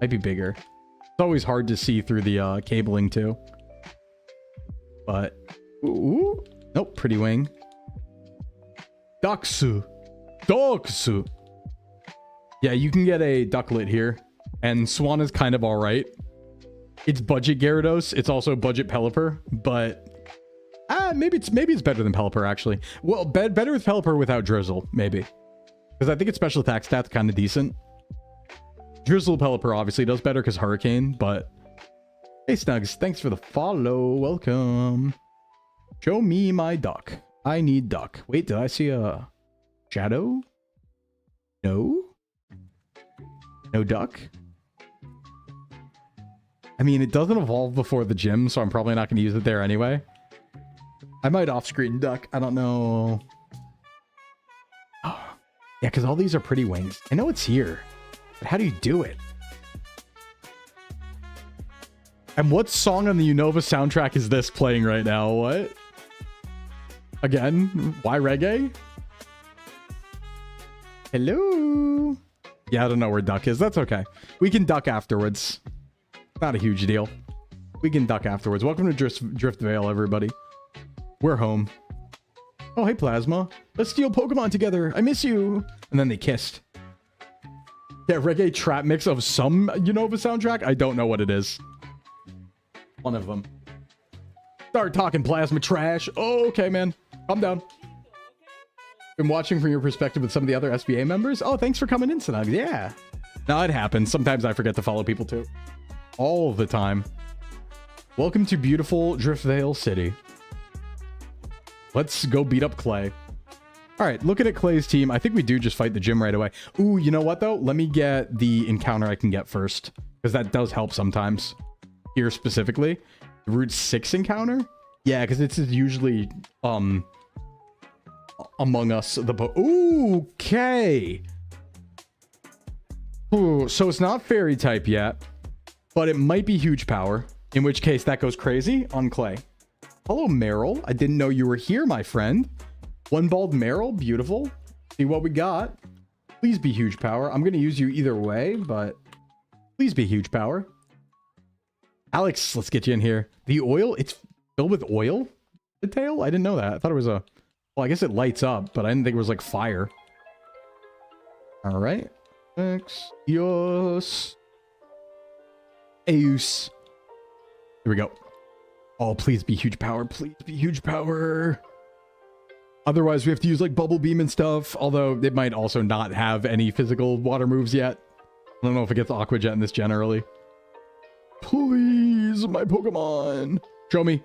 Might be bigger. It's always hard to see through the cabling too. But, ooh, nope, pretty wing. Ducksu. Ducksu. Yeah, you can get a ducklet here. And Swan is kind of all right. It's budget Gyarados. It's also budget Pelipper, but maybe it's better than Pelipper, actually. Well, better with Pelipper without Drizzle, maybe. Because I think its special attack stat's kind of decent. Drizzle Pelipper obviously does better because Hurricane, but... Hey, Snugs, thanks for the follow. Welcome. Show me my duck. I need duck. Wait, did I see a shadow? No? No duck? I mean, it doesn't evolve before the gym, so I'm probably not going to use it there anyway. I might off-screen duck. I don't know. Oh, yeah, because all these are pretty wings. I know it's here, but how do you do it? And what song on the Unova soundtrack is this playing right now? What? Again? Why reggae? Hello? Yeah, I don't know where duck is. That's okay. We can duck afterwards. Not a huge deal. We can duck afterwards. Welcome to Driftvale, everybody. We're home. Oh, hey, Plasma. Let's steal Pokemon together. I miss you. And then they kissed. Yeah, reggae trap mix of some Unova soundtrack. I don't know what it is. One of them. Start talking Plasma trash. Oh, okay, man. Calm down. Been watching from your perspective with some of the other SBA members. Oh, thanks for coming in, Sinnog. Yeah. No, it happens. Sometimes I forget to follow people too. All the time. Welcome to beautiful Driftvale City. Let's go beat up Clay. All right, looking at Clay's team, I think we do just fight the gym right away. Ooh, you know what, though? Let me get the encounter I can get first, because that does help sometimes. Here specifically. The Route 6 encounter? Yeah, because it's usually Among Us. Ooh, okay. Ooh, so it's not Fairy type yet, but it might be Huge Power, in which case that goes crazy on Clay. Hello, Meryl. I didn't know you were here, my friend. One bald Meryl, beautiful. See what we got. Please be huge power. I'm going to use you either way, but please be huge power. Alex, let's get you in here. The oil, it's filled with oil? The tail? I didn't know that. I thought it was a... Well, I guess it lights up, but I didn't think it was like fire. All right. Yes. Eus. Here we go. Oh, please be huge power. Please be huge power. Otherwise, we have to use like bubble beam and stuff. Although it might also not have any physical water moves yet. I don't know if it gets Aqua Jet in this generally. Please, my Pokemon. Show me.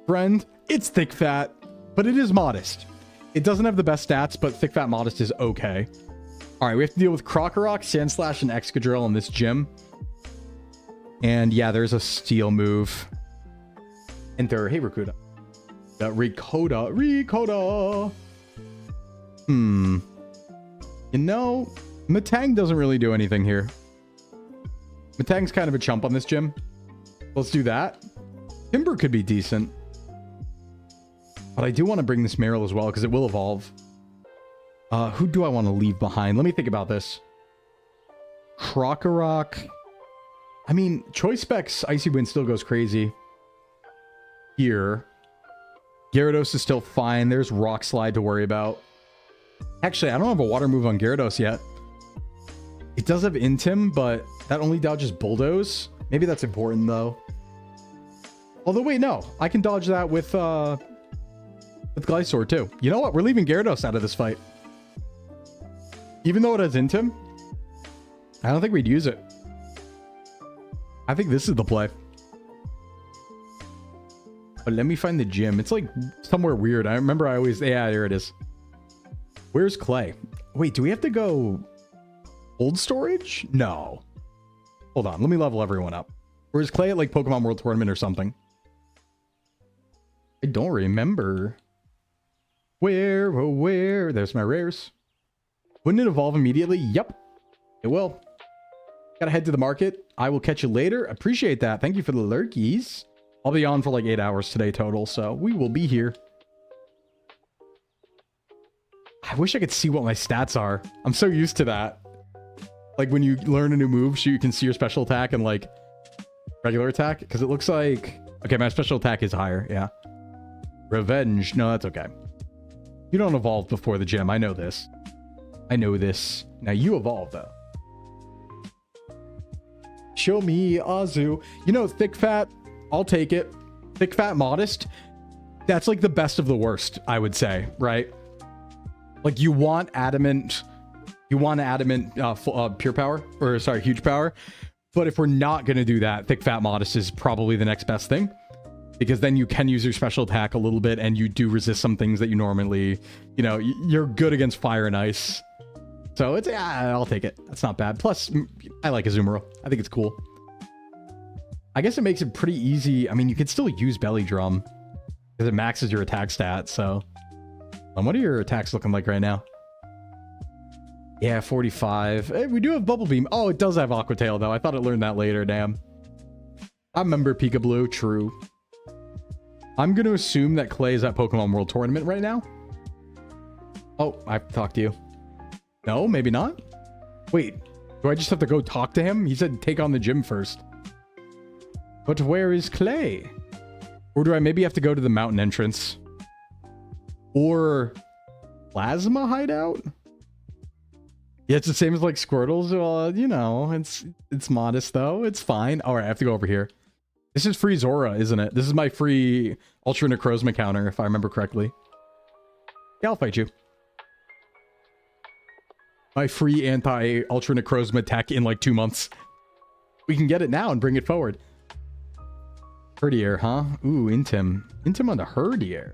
Friend, it's Thick Fat, but it is modest. It doesn't have the best stats, but Thick Fat Modest is okay. All right, we have to deal with Krokorok, Sandslash, and Excadrill in this gym. And yeah, there's a Steel move. Enter. Hey, Rakuda. Ricotta. You know, Metang doesn't really do anything here. Metang's kind of a chump on this gym. Let's do that. Timber could be decent. But I do want to bring this Meryl as well, because it will evolve. Who do I want to leave behind? Let me think about this. Krokorok. I mean, Choice Specs Icy Wind still goes crazy. Here. Gyarados is still fine. There's Rock Slide to worry about. Actually, I don't have a water move on Gyarados yet. It does have Intim, but that only dodges Bulldoze. Maybe that's important, though. Although, wait, no. I can dodge that with Glysaur, too. You know what? We're leaving Gyarados out of this fight. Even though it has Intim, I don't think we'd use it. I think this is the play. But let me find the gym. It's like somewhere weird. I remember I always... Yeah, there it is. Where's Clay? Wait, do we have to go old storage? No. Hold on. Let me level everyone up. Where's Clay at like Pokemon World Tournament or something? I don't remember. Where, oh, where? There's my rares. Wouldn't it evolve immediately? Yep. It will. Gotta head to the market. I will catch you later. Appreciate that. Thank you for the lurkies. I'll be on for like 8 hours today total, so we will be here. I wish I could see what my stats are. I'm so used to that. Like when you learn a new move, so you can see your special attack and like regular attack. Because it looks like... Okay, my special attack is higher, yeah. Revenge. No, that's okay. You don't evolve before the gym. I know this. I know this. Now you evolve, though. Show me Azu. You know, Thick Fat... I'll take it. Thick Fat Modest. That's like the best of the worst, I would say, right? Like you want adamant pure power, or sorry, huge power. But if we're not going to do that, Thick Fat Modest is probably the next best thing, because then you can use your special attack a little bit and you do resist some things that you normally, you know, you're good against fire and ice. So it's, yeah, I'll take it. That's not bad. Plus, I like Azumarill. I think it's cool. I guess it makes it pretty easy. I mean, you can still use Belly Drum because it maxes your attack stats. So, what are your attacks looking like right now? Yeah, 45. Hey, we do have Bubble Beam. Oh, it does have Aqua Tail, though. I thought it learned that later. Damn. I remember Pika Blue. True. I'm going to assume that Clay is at Pokemon World Tournament right now. Oh, I have to talk to you. No, maybe not. Wait, do I just have to go talk to him? He said take on the gym first. But where is Clay? Or do I maybe have to go to the mountain entrance? Or Plasma Hideout? Yeah, it's the same as like Squirtle's. Well, you know, it's modest though. It's fine. All right, I have to go over here. This is free Zora, isn't it? This is my free Ultra Necrozma counter, if I remember correctly. Yeah, I'll fight you. My free anti-Ultra Necrozma tech in like 2 months. We can get it now and bring it forward. Herdier, huh? Ooh, Intim. Intim on the Herdier.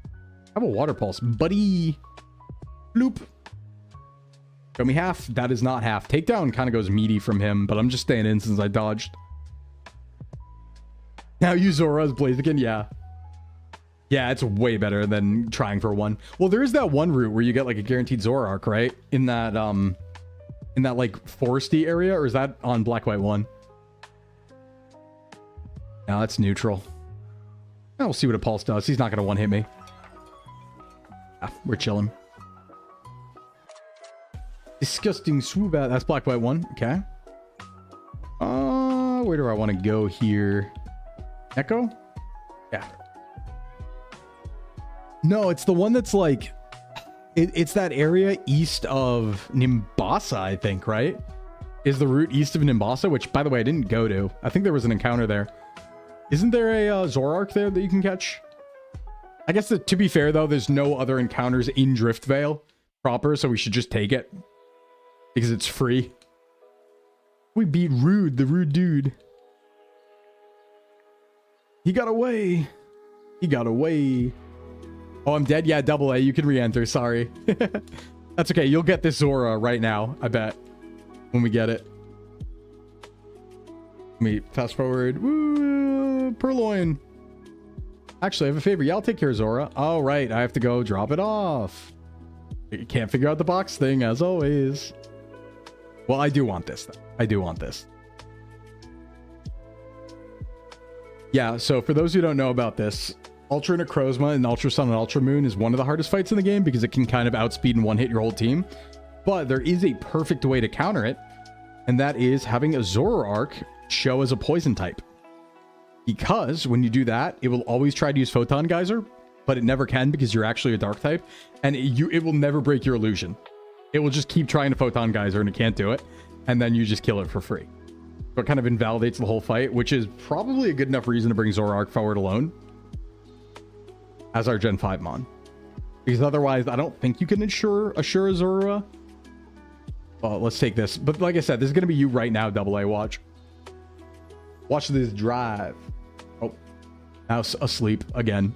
Have a Water Pulse. Buddy. Bloop. Show me half. That is not half. Takedown kind of goes meaty from him, but I'm just staying in since I dodged. Now use Zora's Blaziken. Yeah. Yeah, it's way better than trying for one. Well, there is that one route where you get like a guaranteed Zoroark, right? In that like foresty area, or is that on Black White 1? No, that's neutral. We'll see what a Pulse does. He's not going to one-hit me. We're chilling. Disgusting swoobat. That's black white 1. Okay. Where do I want to go here? Echo? Yeah. No, it's the one that's like... It's that area east of Nimbasa, I think, right? Is the route east of Nimbasa, which, by the way, I didn't go to. I think there was an encounter there. Isn't there a Zoroark there that you can catch? I guess that, to be fair, though, there's no other encounters in Driftvale proper, so we should just take it. Because it's free. We beat Rude, the rude dude. He got away. He got away. Oh, I'm dead? Yeah, AA. You can re-enter. Sorry. That's okay. You'll get this Zora right now, I bet. When we get it. Let me fast forward. Woo, Purloin. Actually, I have a favor. Yeah, I'll take care of Zora. Oh, right. I have to go drop it off. You can't figure out the box thing, as always. Well, I do want this, though. I do want this. Yeah, so for those who don't know about this, Ultra Necrozma and Ultra Sun and Ultra Moon is one of the hardest fights in the game because it can kind of outspeed and one-hit your whole team. But there is a perfect way to counter it, and that is having a Zoroark show as a poison type. Because when you do that, it will always try to use Photon Geyser, but it never can because you're actually a Dark type, and it will never break your illusion. It will just keep trying to Photon Geyser, and it can't do it, and then you just kill it for free. So it kind of invalidates the whole fight, which is probably a good enough reason to bring Zoroark forward alone as our Gen 5 Mon. Because otherwise, I don't think you can assure Azura. Well, let's take this. But like I said, this is going to be you right now, AA. Watch. Watch this drive. Oh, now asleep again.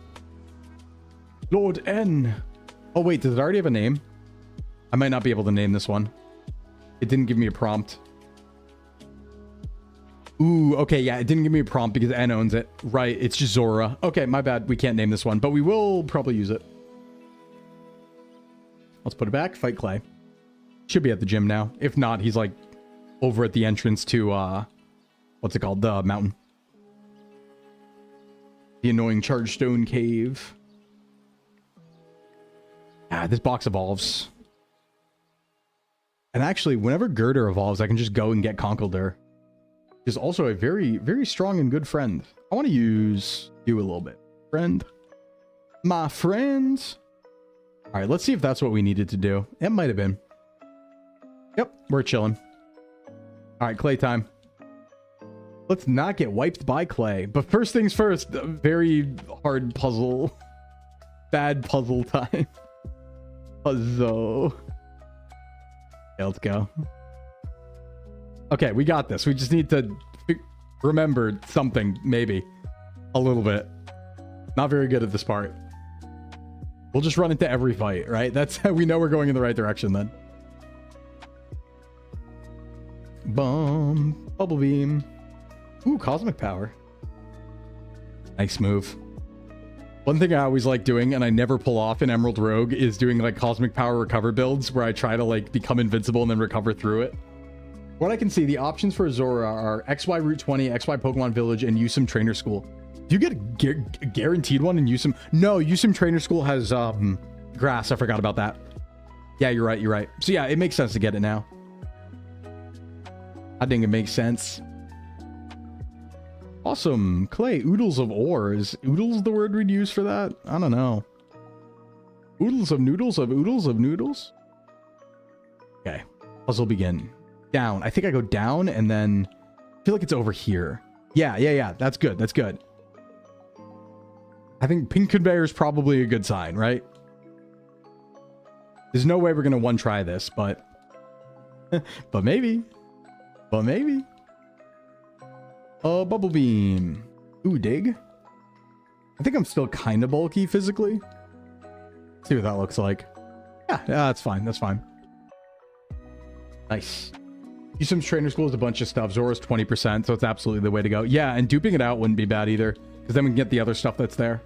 Lord N. Oh, wait, does it already have a name? I might not be able to name this one. It didn't give me a prompt. Ooh, okay, yeah, it didn't give me a prompt because N owns it. Right, it's just Zora. Okay, my bad. We can't name this one, but we will probably use it. Let's put it back. Fight Clay. Should be at the gym now. If not, he's like over at the entrance to, what's it called? The mountain. The annoying Chargestone Cave. Ah, this box evolves. And actually, whenever Girder evolves, I can just go and get Conkeldurr. Is also a very, very strong and good friend. I want to use you a little bit. Friend. My friends. All right, let's see if that's what we needed to do. It might have been. Yep, we're chilling. All right, Clay time. Let's not get wiped by Clay. But first things first, a very hard puzzle. Bad puzzle time. Puzzle. Okay, let's go. Okay, we got this. We just need to remember something, maybe. A little bit. Not very good at this part. We'll just run into every fight, right? That's how we know we're going in the right direction then. Boom. Bubble Beam. Ooh, Cosmic Power. Nice move. One thing I always like doing, and I never pull off in Emerald Rogue, is doing like Cosmic Power recover builds where I try to like become invincible and then recover through it. What I can see, the options for Zora are XY Route 20, XY Pokemon Village, and Usum Trainer School. Do you get a guaranteed one in Usum? No, Usum Trainer School has grass. I forgot about that. Yeah, you're right. You're right. So yeah, it makes sense to get it now. I think it makes sense. Awesome. Clay, Oodles of Ore. Is oodles the word we'd use for that? I don't know. Oodles of noodles of oodles of noodles? Okay. Puzzle begin. Down. I think I go down and then I feel like it's over here. Yeah. That's good. That's good. I think pink conveyor is probably a good sign, right? There's no way we're going to one try this, but but maybe. But maybe. Bubble Beam. Ooh, dig. I think I'm still kind of bulky physically. See what that looks like. Yeah, that's fine. That's fine. Nice. Usum's Trainer School is a bunch of stuff. Zora's 20%, so it's absolutely the way to go. Yeah, and duping it out wouldn't be bad either, because then we can get the other stuff that's there.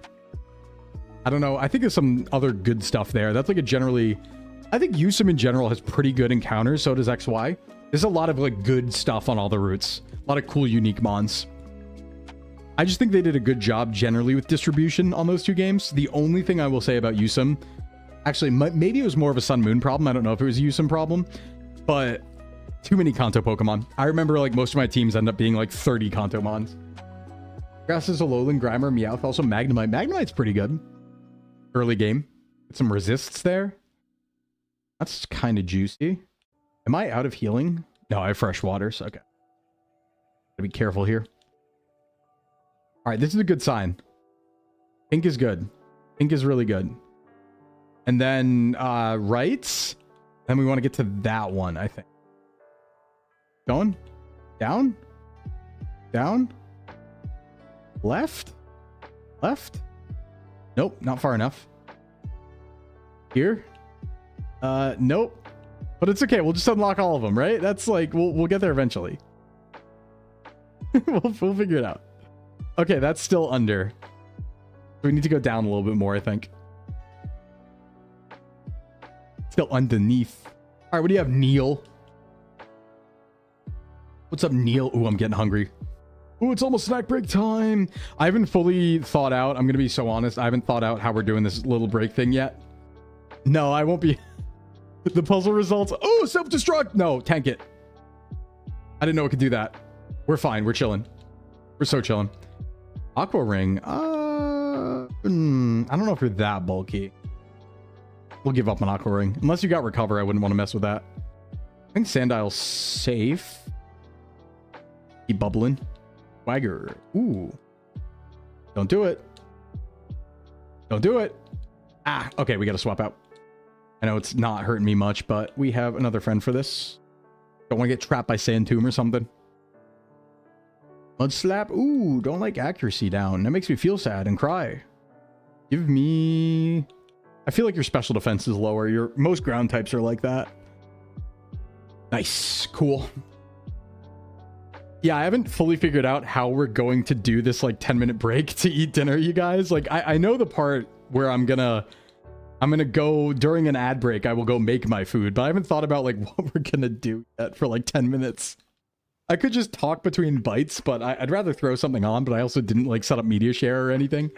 I don't know. I think there's some other good stuff there. That's like a generally... I think Usum in general has pretty good encounters, so does XY. There's a lot of like good stuff on all the routes. A lot of cool, unique mons. I just think they did a good job generally with distribution on those two games. The only thing I will say about Usum Actually, maybe it was more of a Sun Moon problem. I don't know if it was a Yusun problem, but too many Kanto Pokemon. I remember like most of my teams end up being like 30 Kanto Mons. Grass is Alolan, Grimer, Meowth, also Magnemite. Magnemite's pretty good. Early game. Get some resists there. That's kind of juicy. Am I out of healing? No, I have fresh waters. Okay. Gotta be careful here. All right, this is a good sign. Pink is good. Pink is really good. And then right. Then we want to get to that one, I think. Going? Down? Down? Left? Left? Nope, not far enough. Here? Nope. But it's okay. We'll just unlock all of them, right? That's like, we'll get there eventually. we'll figure it out. Okay, that's still under. We need to go down a little bit more, I think. Still underneath. All right, what do you have, Neil? What's up, Neil? Ooh, I'm getting hungry. Ooh, it's almost snack break time. I haven't fully thought out. I'm going to be so honest. I haven't thought out how we're doing this little break thing yet. No, I won't be. The puzzle results. Oh, self-destruct. No, tank it. I didn't know it could do that. We're fine. We're chilling. We're so chilling. Aqua Ring. I don't know if you're that bulky. We'll give up on Aqua Ring. Unless you got Recover, I wouldn't want to mess with that. I think Sandile's safe. Keep bubbling. Swagger. Ooh. Don't do it. Don't do it. Ah, okay, we got to swap out. I know it's not hurting me much, but we have another friend for this. Don't want to get trapped by Sand Tomb or something. Mud Slap. Ooh, don't like accuracy down. That makes me feel sad and cry. Give me... I feel like your special defense is lower. Your most ground types are like that. Nice. Cool. Yeah, I haven't fully figured out how we're going to do this like 10-minute break to eat dinner, you guys. Like, I know the part where I'm gonna go during an ad break. I will go make my food, but I haven't thought about like what we're gonna do yet for like 10 minutes. I could just talk between bites, but I'd rather throw something on, but I also didn't like set up media share or anything.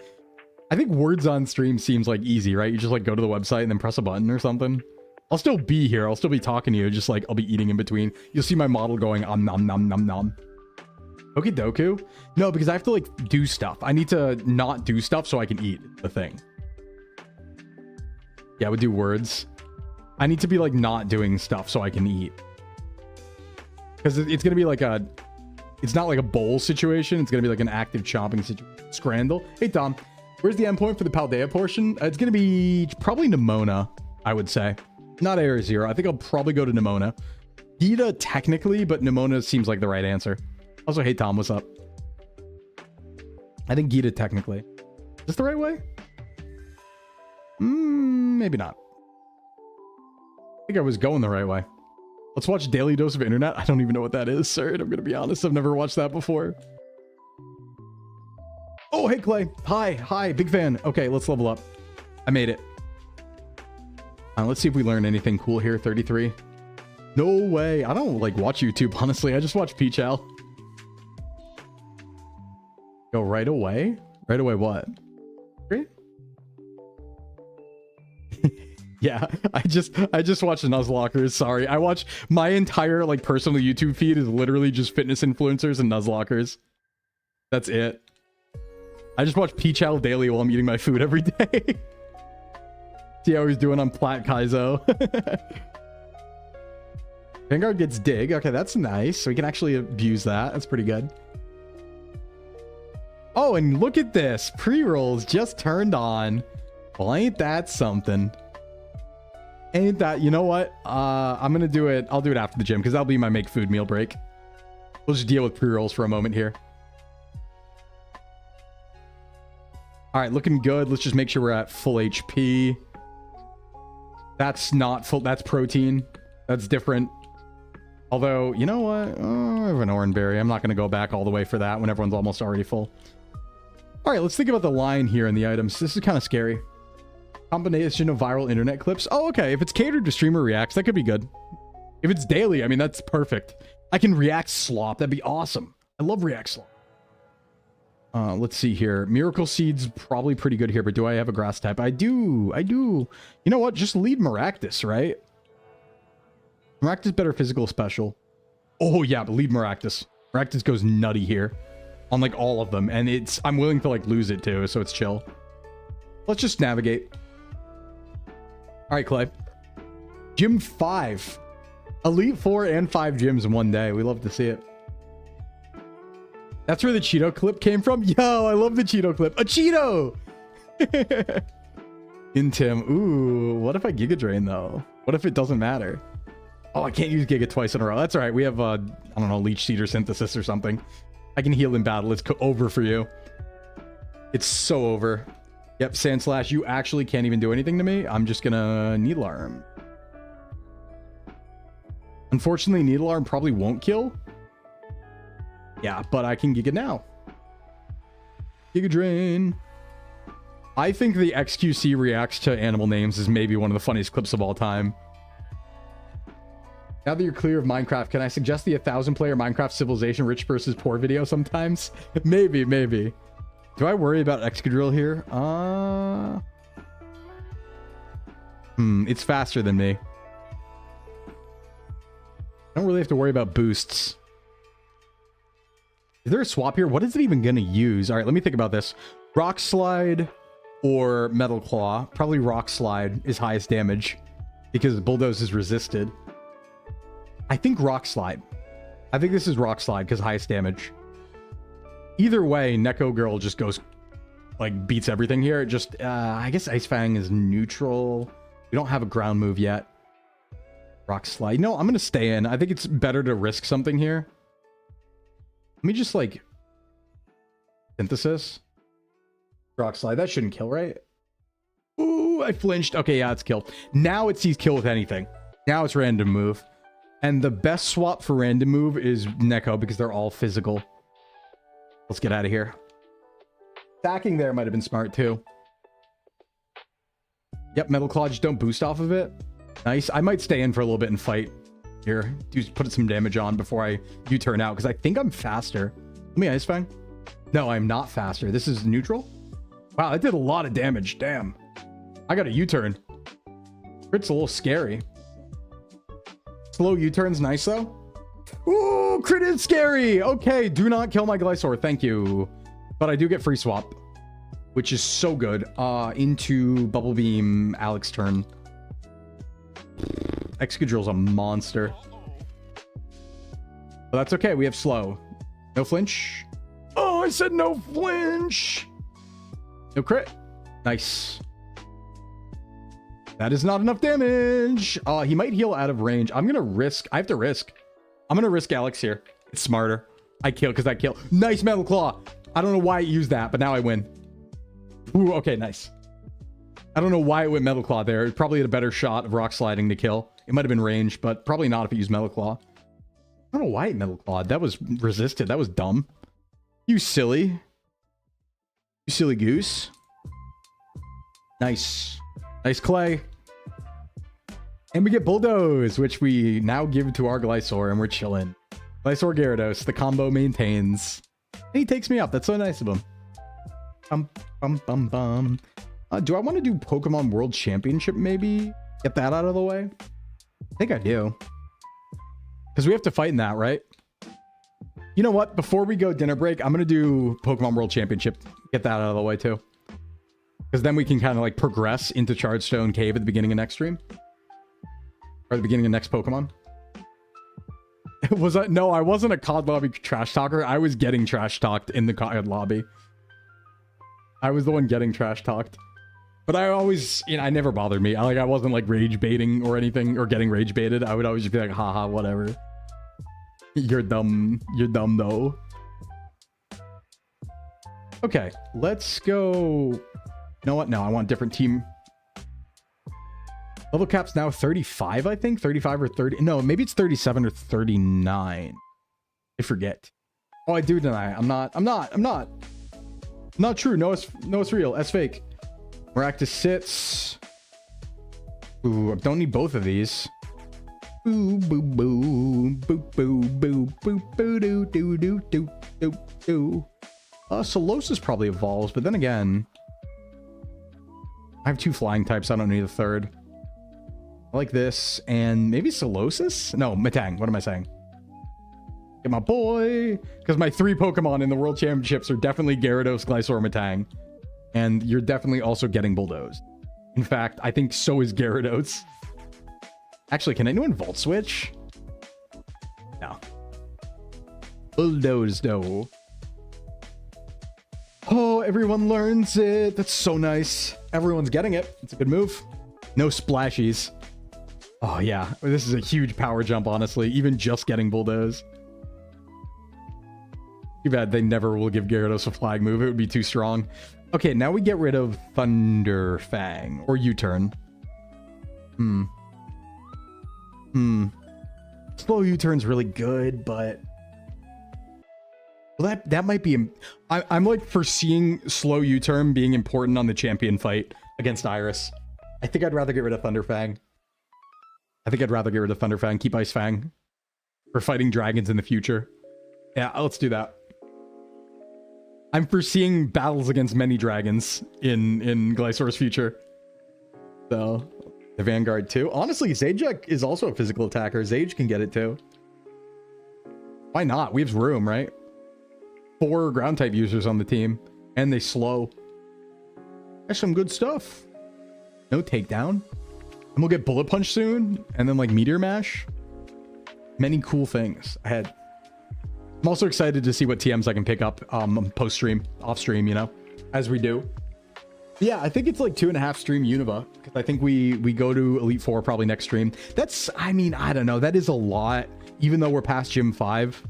I think words on stream seems like easy, right? You just like go to the website and then press a button or something. I'll still be here. I'll still be talking to you. Just like I'll be eating in between. You'll see my model going nom nom nom nom. Okie doku. No, because I have to like do stuff. I need to not do stuff so I can eat the thing. Yeah, I would do words. I need to be like not doing stuff so I can eat. Because it's going to be like a... It's not like a bowl situation. It's going to be like an active chomping situation. Scrandle. Hey, Tom. Where's the endpoint for the Paldea portion? It's going to be probably Nimona, I would say. Not Air Zero. I think I'll probably go to Nimona. Gita technically, but Nimona seems like the right answer. Also, hey, Tom. What's up? I think Gita technically. Is this the right way? Maybe not. I think I was going the right way. Let's watch Daily Dose of Internet. I don't even know what that is, sir. I'm going to be honest. I've never watched that before. Oh, hey, Clay. Hi. Hi. Big fan. Okay, let's level up. I made it. Let's see if we learn anything cool here. 33. No way. I don't like watch YouTube, honestly. I just watch Peach Al. Go right away? Right away what? Great. Yeah, I just watch Nuzlockers. Sorry, I watch my entire like personal YouTube feed is literally just fitness influencers and Nuzlockers. That's it. I just watch Peach Owl daily while I'm eating my food every day. See how he's doing on Plat Kaizo. Vanguard gets dig. Okay, that's nice. So we can actually abuse that. That's pretty good. Oh, and look at this. Pre-rolls just turned on. Well, ain't that something? Ain't that, you know what? I'm gonna do it. I'll do it after the gym because that'll be my make food meal break. We'll just deal with pre-rolls for a moment here. All right, looking good. Let's just make sure we're at full HP. That's not full. That's protein. That's different. Although, you know what? I have an orange berry. I'm not gonna go back all the way for that when everyone's almost already full. All right, let's think about the line here in the items. This is kind of scary. Combination of viral internet clips. Oh, okay. If it's catered to streamer reacts, that could be good. If it's daily, I mean, that's perfect. I can react slop. That'd be awesome. I love react slop. Let's see here. Miracle Seed's probably pretty good here, but do I have a grass type? I do. You know what? Just lead Maractus, right? Maractus better physical special. Oh yeah, but lead Maractus. Maractus goes nutty here on like all of them, and I'm willing to like lose it too, so it's chill. Let's just navigate. All right, Clay. Gym 5. Elite 4 and 5 gyms in one day. We love to see it. That's where the Cheeto clip came from? Yo, I love the Cheeto clip. A Cheeto! In Tim. Ooh, what if I Giga Drain, though? What if it doesn't matter? Oh, I can't use Giga twice in a row. That's all right. We have, I don't know, Leech Seed or Synthesis or something. I can heal in battle. It's over for you. It's so over. Yep, Sand Slash, you actually can't even do anything to me. I'm just gonna Needle Arm. Unfortunately, Needle Arm probably won't kill. Yeah, but I can Giga now. Giga Drain. I think the XQC reacts to animal names is maybe one of the funniest clips of all time. Now that you're clear of Minecraft, can I suggest the 1,000-player Minecraft Civilization rich versus poor video sometimes? Maybe. Do I worry about Excadrill here? It's faster than me. I don't really have to worry about boosts. Is there a swap here? What is it even going to use? All right, let me think about this. Rock Slide or Metal Claw. Probably Rock Slide is highest damage because Bulldoze is resisted. I think Rock Slide. I think this is Rock Slide because highest damage. Either way, Neko Girl just goes, like, beats everything here. Just, I guess Ice Fang is neutral. We don't have a ground move yet. Rock Slide. No, I'm going to stay in. I think it's better to risk something here. Let me just, like, Synthesis. Rock Slide. That shouldn't kill, right? Ooh, I flinched. Okay, yeah, it's killed. Now it sees kill with anything. Now it's random move. And the best swap for random move is Neko because they're all physical. Let's get out of here. Stacking there might have been smart, too. Yep, Metal Claw. Just don't boost off of it. Nice. I might stay in for a little bit and fight here. Put some damage on before I U-turn out, because I think I'm faster. Let me Ice Fang. No, I'm not faster. This is neutral. Wow, that did a lot of damage. Damn. I got a U-turn. Crit's a little scary. Slow U-turn's nice, though. Ooh, crit is scary. Okay, do not kill my Glysaur. Thank you. But I do get free swap, which is so good. Into Bubble Beam, Alex turn. Excadrill's a monster. But that's okay. We have slow. No flinch. Oh, I said no flinch. No crit. Nice. That is not enough damage. He might heal out of range. I'm going to risk. I have to risk. I'm going to risk Alex here. It's smarter. I kill because I kill. Nice Metal Claw. I don't know why it used that, but now I win. Ooh, okay, nice. I don't know why it went Metal Claw there. It probably had a better shot of Rock Sliding to kill. It might have been range, but probably not if it used Metal Claw. I don't know why it Metal Clawed. That was resisted. That was dumb. You silly. You silly goose. Nice. Nice Clay. And we get Bulldoze, which we now give to our Glysaur, and we're chilling. Glysaur Gyarados, the combo maintains. And he takes me up. That's so nice of him. Do I want to do Pokemon World Championship, maybe? Get that out of the way? I think I do. Because we have to fight in that, right? You know what? Before we go dinner break, I'm going to do Pokemon World Championship. Get that out of the way, too. Because then we can kind of, like, progress into Chargestone Cave at the beginning of next stream. Or the beginning of next Pokemon. Was I? No, I wasn't a COD lobby trash talker. I was getting trash talked in the COD lobby. I was the one getting trash talked. But I always, you know, I never bothered me. I wasn't like rage baiting or anything, or getting rage baited. I would always just be like, haha, whatever. You're dumb. You're dumb though. Okay, let's go. You know what? No, I want different team. Level cap's now 35, I think. 35 or 30. No, maybe it's 37 or 39. I forget. Oh, I do deny. I'm not true. No, it's real. It's fake. Maractus sits. Ooh, I don't need both of these. Boo, boo, boo, boo, boo, boo, boo, boo, doo, doo, doo, doo, doo, doo. Solosis probably evolves, but then again, I have 2 flying types. I don't need a third. I like this, and maybe Solosis? No, Metang. What am I saying? Get my boy. Because my 3 Pokemon in the World Championships are definitely Gyarados, Glysaur, Metang. And you're definitely also getting Bulldoze. In fact, I think so is Gyarados. Actually, can anyone Volt Switch? No. Bulldoze, though. Oh, everyone learns it. That's so nice. Everyone's getting it. It's a good move. No splashies. Oh, yeah. This is a huge power jump, honestly. Even just getting Bulldoze. Too bad they never will give Gyarados a flag move. It would be too strong. Okay, now we get rid of Thunder Fang. Or U-turn. Slow U-turn's really good, but... Well, that might be... I'm like foreseeing slow U-turn being important on the champion fight against Iris. I think I'd rather get rid of Thunder Fang. Keep Ice Fang. For fighting dragons in the future. Yeah, let's do that. I'm foreseeing battles against many dragons in Glysaur's future. So, the Vanguard too. Honestly, Zajac is also a physical attacker. Zage can get it too. Why not? We have room, right? 4 ground type users on the team. And they slow. That's some good stuff. No takedown. And we'll get Bullet Punch soon. And then like Meteor Mash. Many cool things ahead. I'm also excited to see what TMs I can pick up post-stream, off-stream, you know, as we do. Yeah, I think it's like 2.5 stream Unova, because I think we go to Elite 4 probably next stream. That's, I mean, I don't know. That is a lot. Even though we're past Gym 5,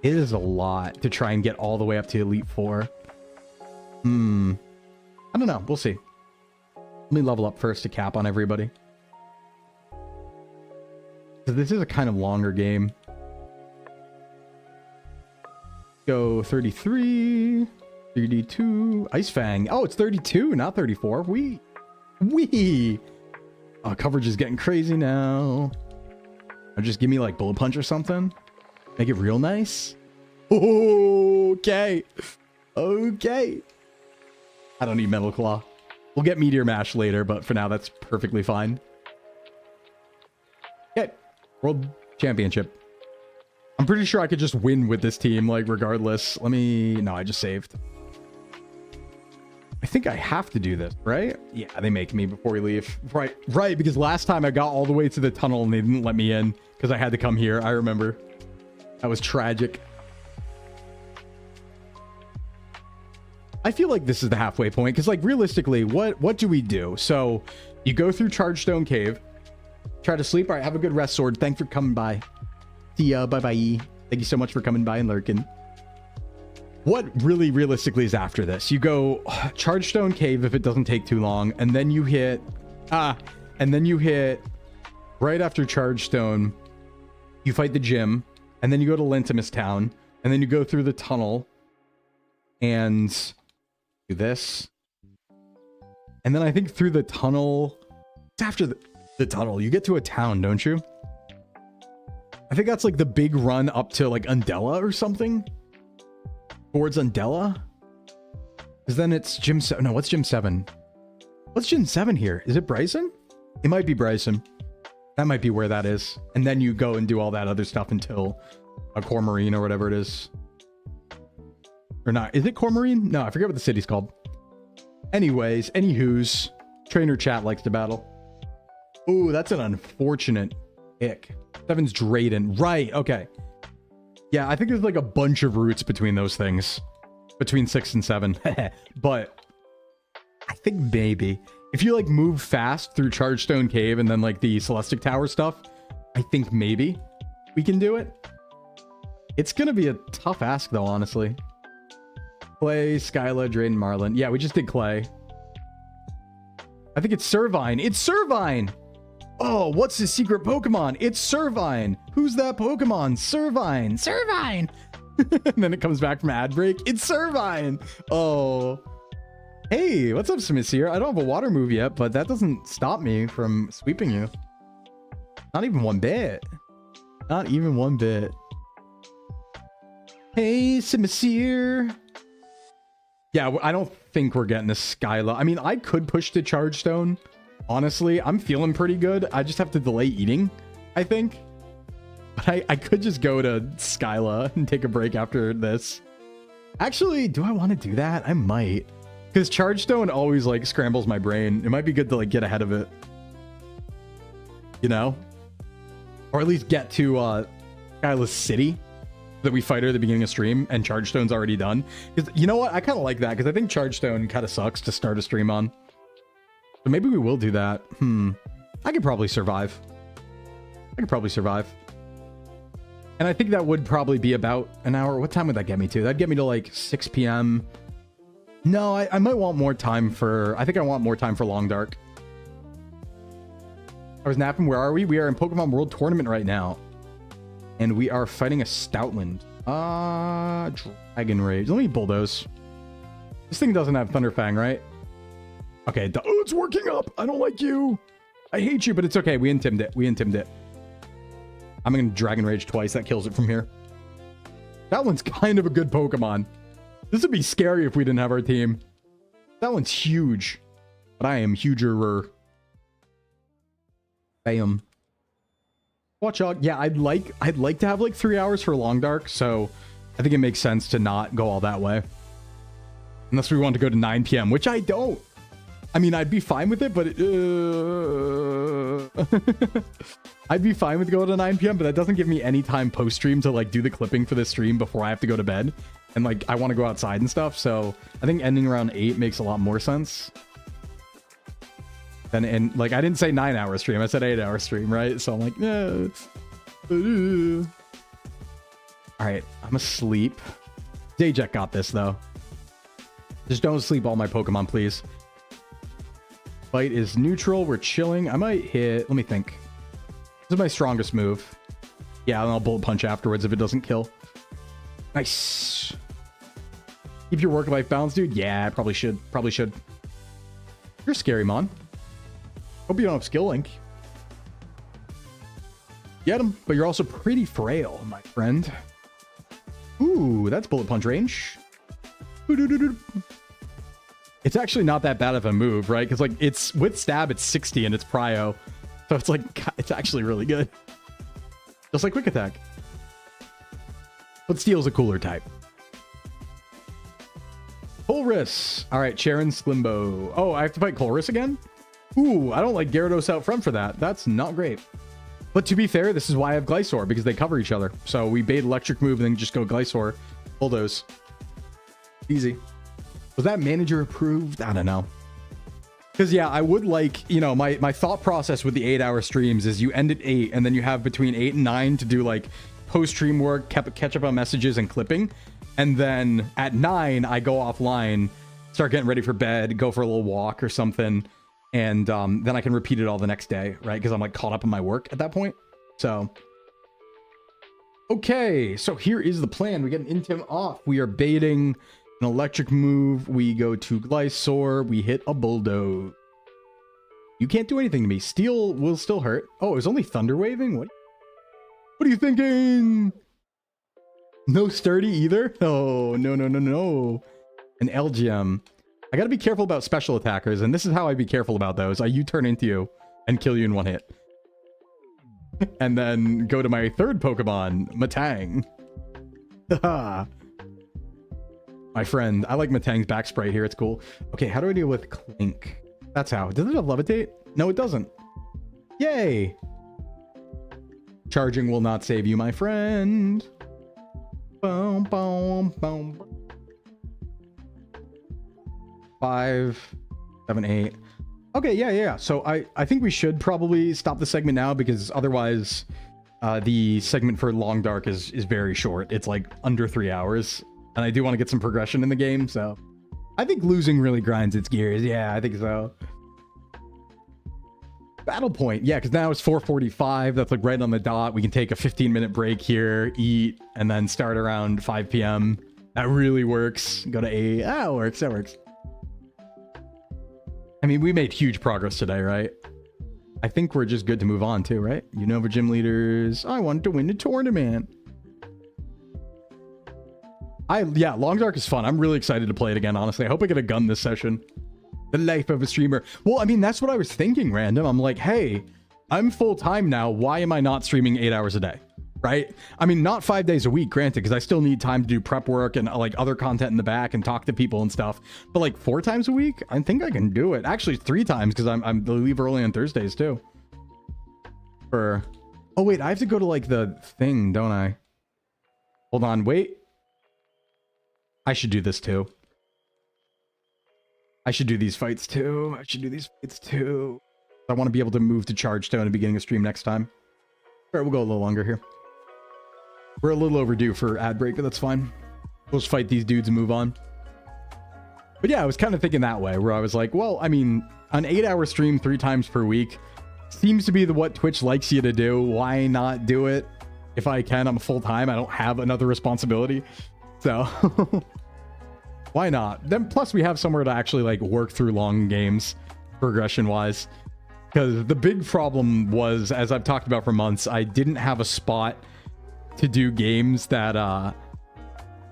it is a lot to try and get all the way up to Elite 4. I don't know. We'll see. Let me level up first to cap on everybody. So this is a kind of longer game. Go 33, 32, Ice Fang. Oh, it's 32, not 34. Wee. Oh, coverage is getting crazy now. Or just give me like Bullet Punch or something. Make it real nice. Okay. I don't need Metal Claw. We'll get Meteor Mash later, but for now, that's perfectly fine. Okay. World Championship. I'm pretty sure I could just win with this team, like, regardless. Let me... No, I just saved. I think I have to do this, right? Yeah, they make me before we leave. Right, because last time I got all the way to the tunnel and they didn't let me in because I had to come here. I remember. That was tragic. I feel like this is the halfway point because, like, realistically, what do we do? So, you go through Chargestone Cave. Try to sleep. All right, have a good rest, Sword. Thanks for coming by. See ya. Bye-bye. Thank you so much for coming by and lurking. What really realistically is after this? You go Chargestone Cave if it doesn't take too long, and then you hit... and then you hit... Right after Chargestone, you fight the gym, and then you go to Lentimus Town, and then you go through the tunnel, and do this. And then I think through the tunnel... It's after the tunnel. You get to a town, don't you? I think that's like the big run up to like Undella or something. Towards Undella. Because then it's Gym 7. No, what's Gym 7? What's Gym 7 here? Is it Bryson? It might be Bryson. That might be where that is. And then you go and do all that other stuff until a Cormarine or whatever it is. Or not. Is it Cormarine? No, I forget what the city's called. Anyways, anywho's. Trainer chat likes to battle. Ooh, that's an unfortunate pick. 7's Drayden. Right, okay. Yeah, I think there's like a bunch of routes between those things. Between 6 and 7. But I think maybe. If you like move fast through Chargestone Cave and then like the Celestic Tower stuff, I think maybe we can do it. It's going to be a tough ask though, honestly. Clay, Skyla, Drayden, Marlin. Yeah, we just did Clay. I think it's Servine. It's Servine! Oh, what's his secret Pokemon? It's Servine. Who's that Pokemon? Servine. Servine. And then it comes back from ad break. It's Servine. Oh. Hey, what's up, Smissier? I don't have a water move yet, but that doesn't stop me from sweeping you. Not even one bit. Not even one bit. Hey, Smissier. Yeah, I don't think we're getting a Skyla. I mean, I could push to Charge Stone. Honestly, I'm feeling pretty good. I just have to delay eating, I think. But I could just go to Skyla and take a break after this. Actually, do I want to do that? I might. Because Charge Stone always, like, scrambles my brain. It might be good to, like, get ahead of it. You know? Or at least get to Skyla's City that we fight her at the beginning of stream, and Charge Stone's already done. Because, you know what? I kind of like that, because I think Charge Stone kind of sucks to start a stream on. So maybe we will do that. I could probably survive. And I think that would probably be about an hour. What time would that get me to? That'd get me to like 6 p.m. No, I might want more time for... I think I want more time for Long Dark. I was napping. Where are we? We are in Pokemon World Tournament right now. And we are fighting a Stoutland. Dragon Rage. Let me bulldoze. This thing doesn't have Thunderfang, right? Okay. Oh, it's working up. I don't like you. I hate you, but it's okay. We intimed it. I'm going to Dragon Rage twice. That kills it from here. That one's kind of a good Pokemon. This would be scary if we didn't have our team. That one's huge. But I am huger. Bam. Watch out. Yeah, I'd like to have like 3 hours for Long Dark, so I think it makes sense to not go all that way. Unless we want to go to 9 p.m., which I don't. I mean, I'd be fine with it, but I'd be fine with going to 9 p.m., but that doesn't give me any time post-stream to, like, do the clipping for this stream before I have to go to bed. And, like, I want to go outside and stuff, so I think ending around 8 makes a lot more sense. And like, I didn't say 9-hour stream, I said 8-hour stream, right? So I'm like, yeah. Alright, I'm asleep. Dayjet got this, though. Just don't sleep all my Pokemon, please. Fight is neutral. We're chilling. I might hit... Let me think. This is my strongest move. Yeah, and I'll Bullet Punch afterwards if it doesn't kill. Nice. Keep your work-life balance, dude. Yeah, I probably should. You're scary, Mon. Hope you don't have Skill Link. Get him, but you're also pretty frail, my friend. Ooh, that's Bullet Punch range. It's actually not that bad of a move, right? Because, like, it's with stab, it's 60 and it's prio. So it's like, it's actually really good. Just like quick attack. But steel's a cooler type. Colress. All right, Charon, Sclimbo. Oh, I have to fight Colress again? Ooh, I don't like Gyarados out front for that. That's not great. But to be fair, this is why I have Glysaur, because they cover each other. So we bait electric move and then just go Glysaur. Bulldoze. Easy. Was that manager approved? I don't know. Because, yeah, I would like, you know, my thought process with the 8-hour streams is you end at 8 and then you have between 8 and 9 to do, like, post-stream work, catch up on messages and clipping. And then at 9, I go offline, start getting ready for bed, go for a little walk or something. And then I can repeat it all the next day, right? Because I'm, like, caught up in my work at that point. So, okay. So here is the plan. We get an Intim off. We are baiting an electric move. We go to Glysaur. We hit a Bulldoze. You can't do anything to me. Steel will still hurt. Oh, it was only Thunder Waving? What are you thinking? No Sturdy either? Oh, no. An LGM. I gotta be careful about special attackers, and this is how I be careful about those. I U-turn into you and kill you in one hit. And then go to my third Pokemon, Matang. Haha. My friend. I like Matang's back spray here. It's cool. Okay, how do I deal with Clink? That's how. Does it have Levitate? No, it doesn't. Yay! Charging will not save you, my friend. Boom, boom, boom. 5, 7, 8. Okay, yeah. So I think we should probably stop the segment now, because otherwise the segment for Long Dark is very short. It's like under 3 hours. And I do want to get some progression in the game, so I think losing really grinds its gears. Yeah, I think so. Battle point. Yeah, because now it's 4:45. That's like right on the dot. We can take a 15-minute break here, eat, and then start around 5 p.m. That really works. Go to 8. That works. I mean, we made huge progress today, right? I think we're just good to move on too, right? Unova gym leaders. I wanted to win the tournament. Yeah, Long Dark is fun. I'm really excited to play it again, honestly. I hope I get a gun this session. The life of a streamer. Well, I mean, that's what I was thinking, random. I'm like, hey, I'm full-time now. Why am I not streaming 8 hours a day? Right? I mean, not 5 days a week, granted, because I still need time to do prep work and like other content in the back and talk to people and stuff. But like 4 times a week, I think I can do it. Actually, 3 times because I'm leave early on Thursdays too. Oh wait, I have to go to like the thing, don't I? Hold on, wait. I should do this too. I should do these fights too. I want to be able to move to Chargestone and beginning a stream next time. All right, we'll go a little longer here. We're a little overdue for ad break, but that's fine. We'll just fight these dudes and move on. But yeah, I was kind of thinking that way, where I was like, well, I mean, an 8-hour stream 3 times per week seems to be what Twitch likes you to do. Why not do it? If I can, I'm full-time. I don't have another responsibility. So why not? Then plus we have somewhere to actually like work through long games progression wise, because the big problem was, as I've talked about for months, I didn't have a spot to do games that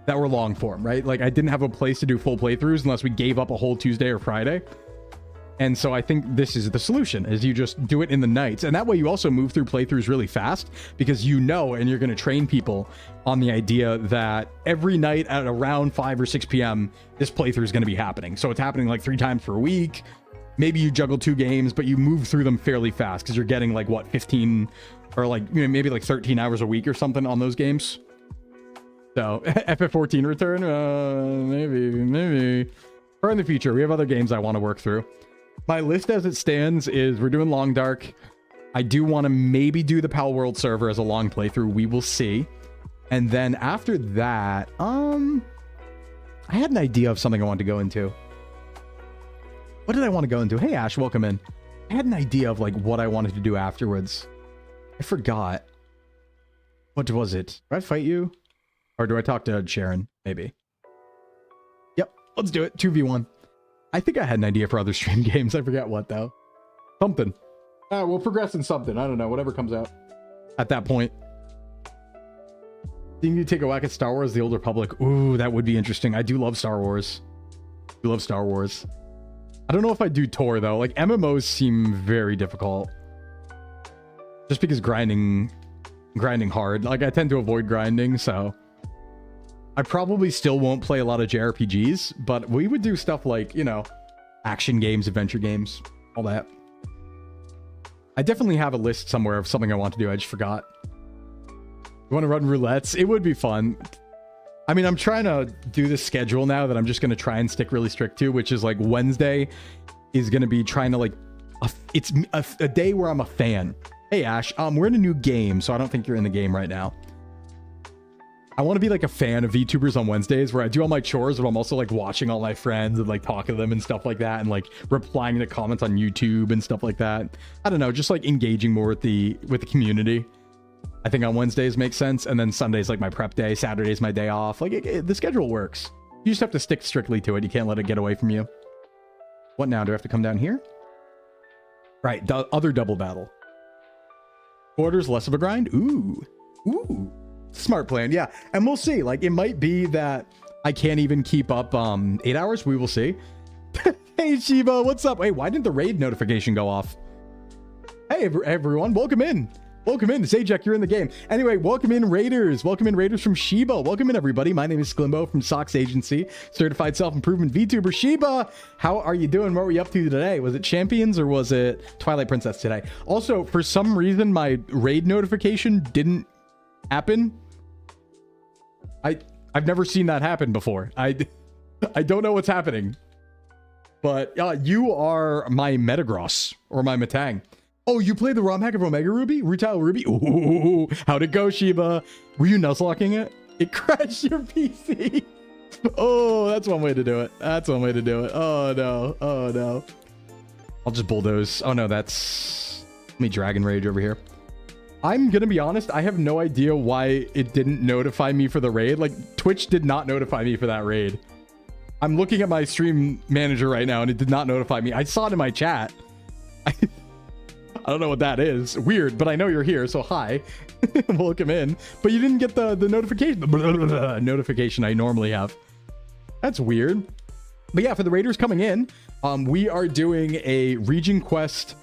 were long form, right? Like I didn't have a place to do full playthroughs unless we gave up a whole Tuesday or Friday. And so I think this is the solution, is you just do it in the nights. And that way you also move through playthroughs really fast, because you know, and you're going to train people on the idea that every night at around 5 or 6 p.m., this playthrough is going to be happening. So it's happening like 3 times per week. Maybe you juggle 2 games, but you move through them fairly fast because you're getting like, what, 15 or like, you know, maybe like 13 hours a week or something on those games. So FF14 return, maybe. Or in the future, we have other games I want to work through. My list as it stands is we're doing Long Dark. I do want to maybe do the Pal World server as a long playthrough. We will see. And then after that, I had an idea of something I wanted to go into. What did I want to go into? Hey, Ash, welcome in. I had an idea of like what I wanted to do afterwards. I forgot. What was it? Do I fight you? Or do I talk to Sharon? Maybe. Yep, let's do it. 2v1. I think I had an idea for other stream games. I forget what, though. Something. We'll progress in something. I don't know. Whatever comes out at that point. Think you take a whack at Star Wars, The Old Republic? Ooh, that would be interesting. I do love Star Wars. I love Star Wars. I don't know if I do Tor, though. Like, MMOs seem very difficult. Just because grinding hard. Like, I tend to avoid grinding, so... I probably still won't play a lot of JRPGs, but we would do stuff like, you know, action games, adventure games, all that. I definitely have a list somewhere of something I want to do. I just forgot. You want to run roulettes? It would be fun. I mean, I'm trying to do this schedule now that I'm just going to try and stick really strict to, which is like Wednesday is going to be trying to like, it's a day where I'm a fan. Hey, Ash, we're in a new game, so I don't think you're in the game right now. I want to be like a fan of VTubers on Wednesdays where I do all my chores, but I'm also like watching all my friends and like talking to them and stuff like that, and like replying to comments on YouTube and stuff like that. I don't know, just like engaging more with the community. I think on Wednesdays makes sense, and then Sunday's like my prep day, Saturday's my day off. Like the schedule works. You just have to stick strictly to it. You can't let it get away from you. What now? Do I have to come down here? Right, the other double battle. Quarters, less of a grind. Ooh. Smart plan, yeah. And we'll see. Like, it might be that I can't even keep up 8 hours. We will see. Hey, Shiba, what's up? Hey, why didn't the raid notification go off? Hey, everyone. Welcome in. Welcome in. Zajac, you're in the game. Anyway, welcome in, Raiders. Welcome in, Raiders from Shiba. Welcome in, everybody. My name is Sclimbo from Socks Agency, certified self-improvement VTuber. Shiba, how are you doing? What were you up to today? Was it Champions or was it Twilight Princess today? Also, for some reason, my raid notification didn't happen. I've never seen that happen before. I don't know what's happening. But you are my Metagross or my Metang. Oh, you played the ROM hack of Omega Ruby? Rutile Ruby? Ooh, how'd it go, Shiba? Were you Nuzlocking it? It crashed your PC. Oh, that's one way to do it. That's one way to do it. Oh, no. Oh, no. I'll just bulldoze. Oh, no, that's... Let me Dragon Rage over here. I'm gonna be honest, I have no idea why it didn't notify me for the raid. Like, Twitch did not notify me for that raid. I'm looking at my stream manager right now, and it did not notify me. I saw it in my chat. I don't know what that is. Weird, but I know you're here, so hi. Welcome in. But you didn't get the notification, notification I normally have. That's weird. But yeah, for the raiders coming in, we are doing a region quest.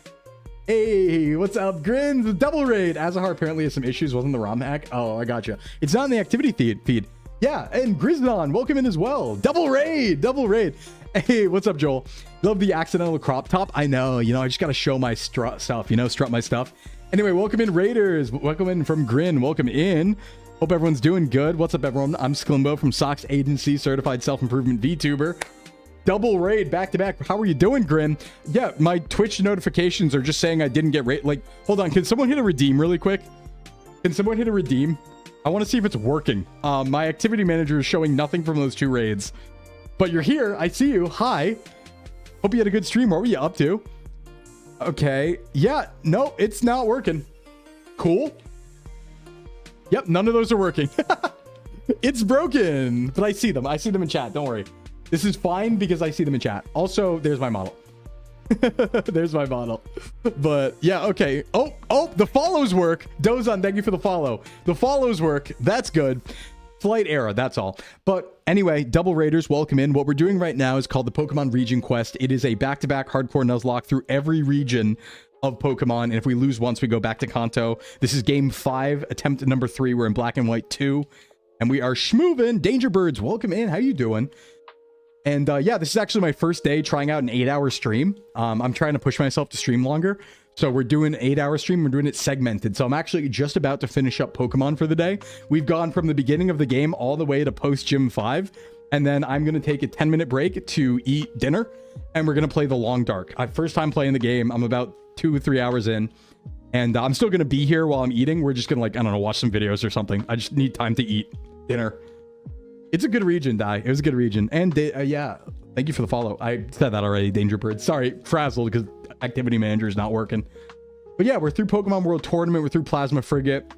Hey, what's up, Grins? Double raid. Azahar apparently has some issues. Wasn't the ROM hack? Oh, I gotcha. It's not in the activity feed. Yeah, and Grizdon, welcome in as well. Double raid, double raid. Hey, what's up, Joel? Love the accidental crop top. I know, I just got to show my strut stuff, strut my stuff. Anyway, welcome in, raiders. Welcome in from Grin. Welcome in. Hope everyone's doing good. What's up, everyone? I'm Sclimbo from Socks Agency, certified self-improvement VTuber. Double raid back to back. How are you doing, Grin? Yeah, my Twitch notifications are just saying I didn't get raid. Like, hold on. Can someone hit a redeem really quick? Can someone hit a redeem? I want to see if it's working. My activity manager is showing nothing from those 2 raids. But you're here. I see you. Hi. Hope you had a good stream. What were you up to? Okay. Yeah. No, it's not working. Cool. Yep. None of those are working. It's broken. But I see them. I see them in chat. Don't worry. This is fine because I see them in chat. Also, there's my model. There's my model. But yeah, okay. Oh, the follows work. Dozon, thank you for the follow. The follows work. That's good. Slight error, that's all. But anyway, double raiders, welcome in. What we're doing right now is called the Pokemon Region Quest. It is a back-to-back hardcore Nuzlocke through every region of Pokemon. And if we lose once, we go back to Kanto. This is game 5, attempt number 3. We're in Black and White 2. And we are schmoovin'. Danger Birds, welcome in. How you doing? And yeah, this is actually my first day trying out an 8-hour stream. I'm trying to push myself to stream longer. So we're doing an 8-hour stream. We're doing it segmented. So I'm actually just about to finish up Pokemon for the day. We've gone from the beginning of the game all the way to post Gym 5. And then I'm going to take a 10-minute break to eat dinner. And we're going to play the Long Dark. First time playing the game. I'm about 2 or 3 hours in. And I'm still going to be here while I'm eating. We're just going to, like, I don't know, watch some videos or something. I just need time to eat dinner. It's a good region, Dai. It was a good region. And yeah, thank you for the follow. I said that already, Danger Bird. Sorry, frazzled because activity manager is not working. But yeah, we're through Pokemon World Tournament. We're through Plasma Frigate.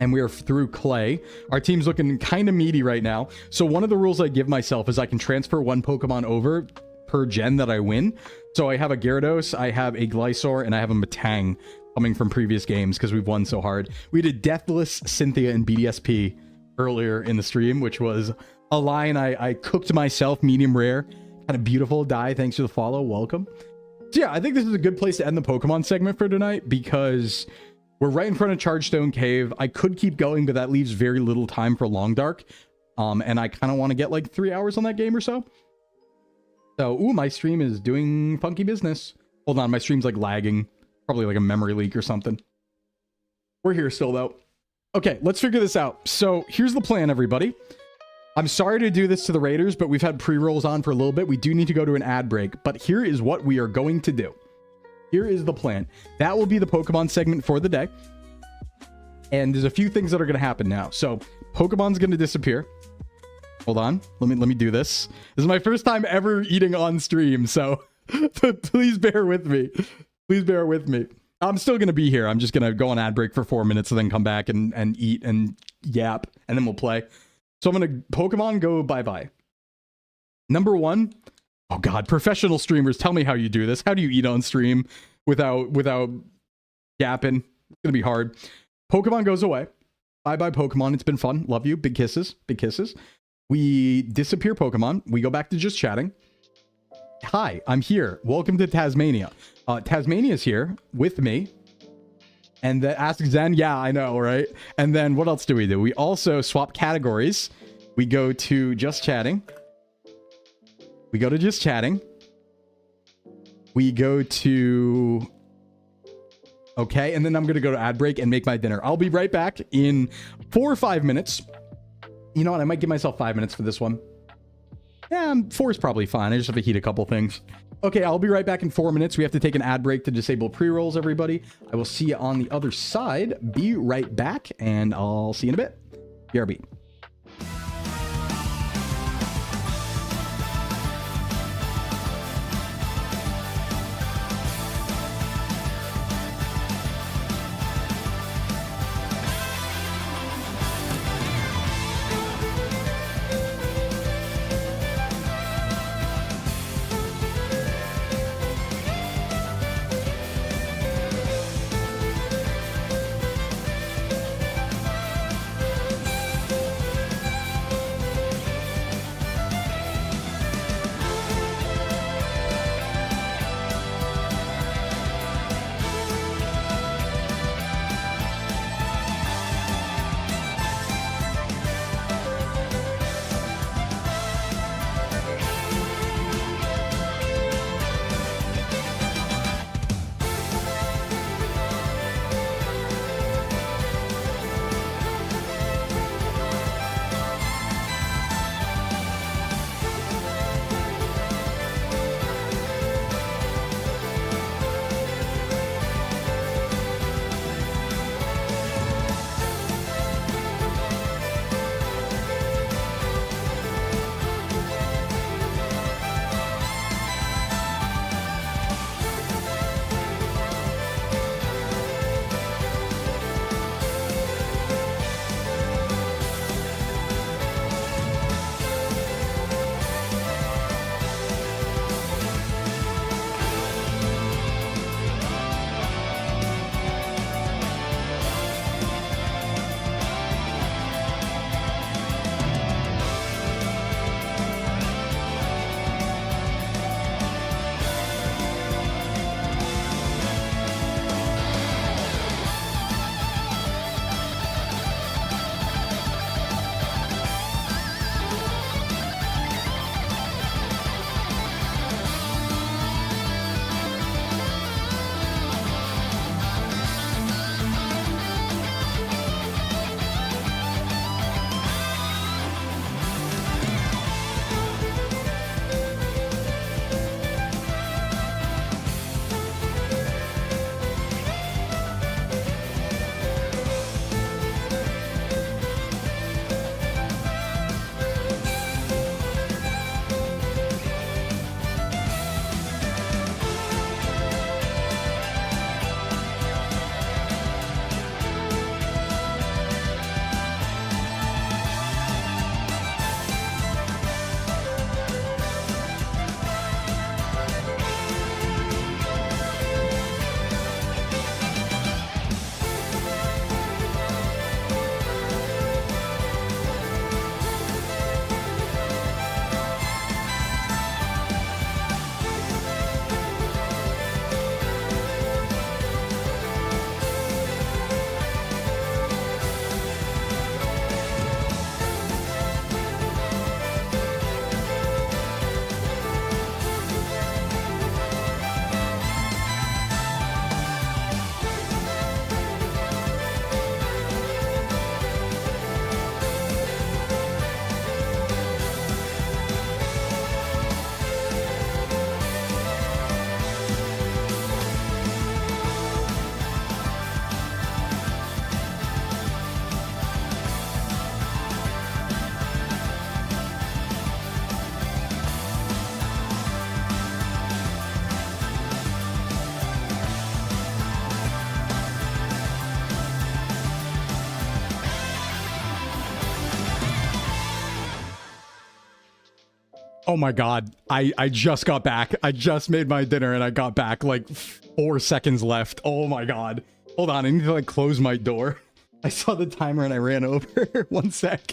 And we are through Clay. Our team's looking kind of meaty right now. So one of the rules I give myself is I can transfer 1 Pokemon over per gen that I win. So I have a Gyarados, I have a Glysaur, and I have a Metang coming from previous games because we've won so hard. We did Deathless, Cynthia, and BDSP earlier in the stream, which was a line I cooked myself, medium rare. Kind of beautiful. Dai, thanks for the follow. Welcome. So yeah, I think this is a good place to end the Pokemon segment for tonight because we're right in front of Chargestone Cave. I could keep going, but that leaves very little time for Long Dark. And I kind of want to get like 3 hours on that game or so. So, ooh, my stream is doing funky business. Hold on, my stream's like lagging. Probably like a memory leak or something. We're here still though. Okay, let's figure this out. So here's the plan, everybody. I'm sorry to do this to the raiders, but we've had pre-rolls on for a little bit. We do need to go to an ad break, but here is what we are going to do. Here is the plan. That will be the Pokemon segment for the day. And there's a few things that are going to happen now. So Pokemon's going to disappear. Hold on. Let me do this. This is my first time ever eating on stream, so please bear with me. Please bear with me. I'm still going to be here. I'm just going to go on ad break for 4 minutes and then come back and eat and yap, and then we'll play. So I'm going to Pokemon go bye-bye. Number 1. Oh, God. Professional streamers, tell me how you do this. How do you eat on stream without yapping? It's going to be hard. Pokemon goes away. Bye-bye, Pokemon. It's been fun. Love you. Big kisses. Big kisses. We disappear Pokemon. We go back to just chatting. Hi, I'm here. Welcome to Tasmania. Tasmania's here with me. And then ask Zen. Yeah, I know, right? And then what else do? We also swap categories. We go to just chatting. We go to just chatting. We go to... Okay, and then I'm going to go to ad break and make my dinner. I'll be right back in 4 or 5 minutes. You know what? I might give myself 5 minutes for this one. Yeah, 4 is probably fine. I just have to heat a couple things. Okay, I'll be right back in 4 minutes. We have to take an ad break to disable pre-rolls, everybody. I will see you on the other side. Be right back, and I'll see you in a bit. BRB. Oh my god. I just got back. I just made my dinner and I got back like 4 seconds left. Oh my god. Hold on, I need to like close my door. I saw the timer and I ran over. 1 sec.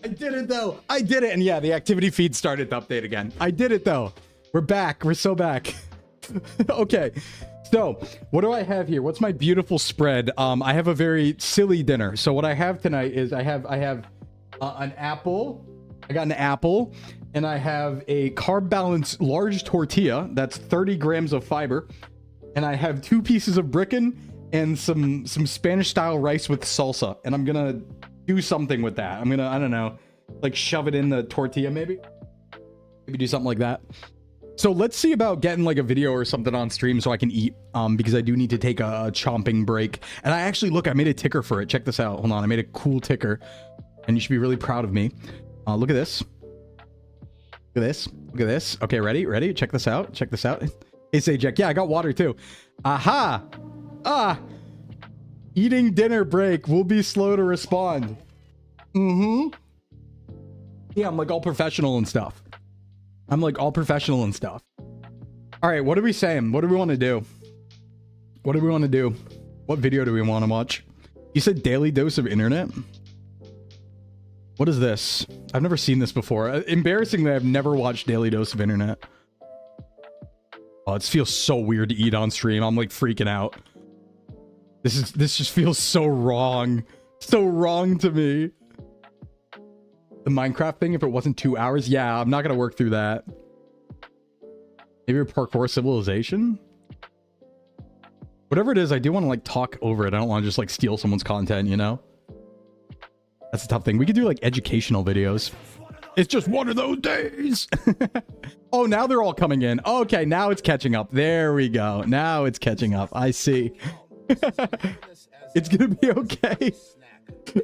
I did it though. I did it. And yeah, the activity feed started to update again. I did it though. We're back. We're so back. Okay. So what do I have here? What's my beautiful spread? I have a very silly dinner. So what I have tonight is I have an apple. I got an apple and I have a carb balanced large tortilla. That's 30 grams of fiber. And I have 2 pieces of bricken and some Spanish style rice with salsa. And I'm gonna do something with that. I'm gonna, I don't know, like shove it in the tortilla maybe do something like that. So let's see about getting like a video or something on stream so I can eat, because I do need to take a chomping break. And I actually, look, I made a ticker for it. Check this out. Hold on. I made a cool ticker and you should be really proud of me. Look at this. Look at this. Look at this. Okay, ready? Check this out. Check this out. It's a Jack. Yeah, I got water too. Aha. Eating dinner break. Will be slow to respond. Yeah, I'm like all professional and stuff. All right, what are we saying? What do we want to do? What video do we want to watch? You said daily dose of internet? What is this? I've never seen this before. Embarrassingly, I've never watched daily dose of internet. Oh, it feels so weird to eat on stream. I'm like freaking out. This just feels so wrong. So wrong to me. The Minecraft thing, if it wasn't 2 hours, yeah, I'm not gonna work through that. Maybe a parkour civilization? Whatever it is, I do want to like talk over it. I don't want to just like steal someone's content, you know? That's a tough thing. We could do like educational videos. It's just one of those days. Oh, now they're all coming in. Okay, now it's catching up. There we go. Now it's catching up. I see. It's gonna be okay.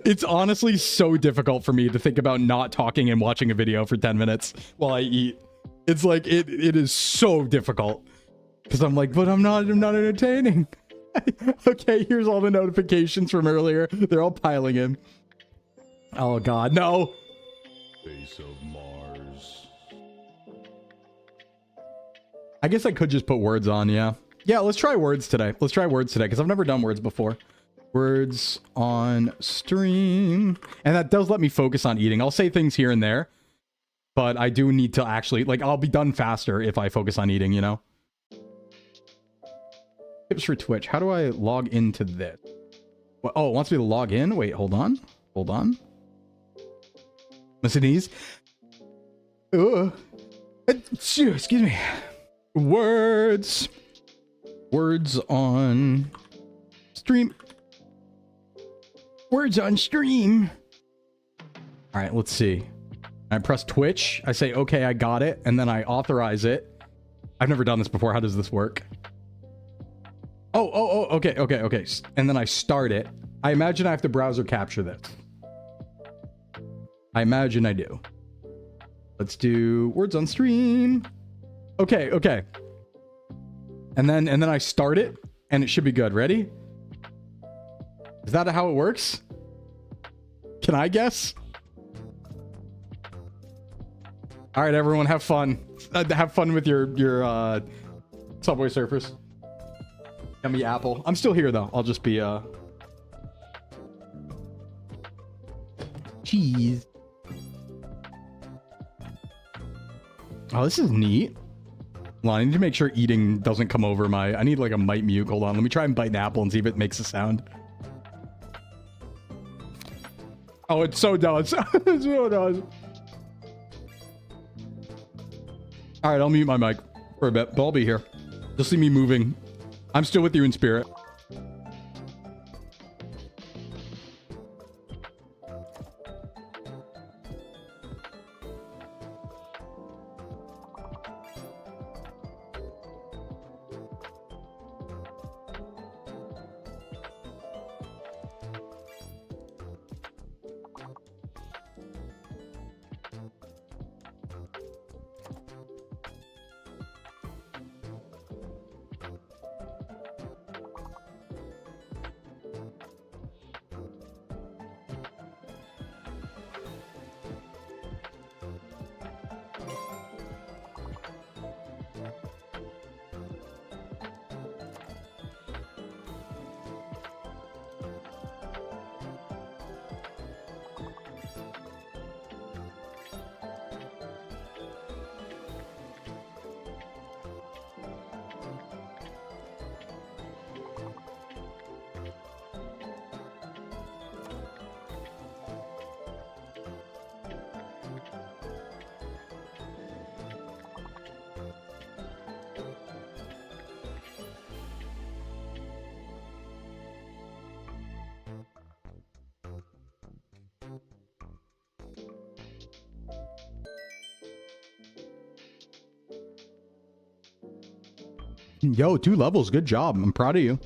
It's honestly so difficult for me to think about not talking and watching a video for 10 minutes while I eat. It's like, it is so difficult. Because I'm like, but I'm not entertaining. Okay, here's all the notifications from earlier. They're all piling in. Oh god, no. Face of Mars. I guess I could just put words on, yeah. Yeah, let's try words today. Because I've never done words before. Words on stream. And that does let me focus on eating. I'll say things here and there. But I do need to actually, like, I'll be done faster if I focus on eating, you know? Tips for Twitch. How do I log into this? Oh, it wants me to log in? Wait, hold on. Listen these. Excuse me. Words on stream. Words on stream. All right, let's see. I press Twitch. I say, okay, I got it. And then I authorize it. I've never done this before. How does this work? Oh, okay. And then I start it. I imagine I have to browser capture this. I imagine I do. Let's do words on stream. Okay. And then I start it and it should be good. Ready? Is that how it works? Can I guess? All right, everyone, have fun. Have fun with your Subway Surfers. Yummy apple. I'm still here though. I'll just be cheese. Oh, this is neat. Hold on, I need to make sure eating doesn't come over my... I need like a mic mute. Hold on, let me try and bite an apple and see if it makes a sound. Oh, it so does. It so does. All right, I'll mute my mic for a bit, but I'll be here. You'll see me moving. I'm still with you in spirit. Yo, 2 levels. Good job. I'm proud of you.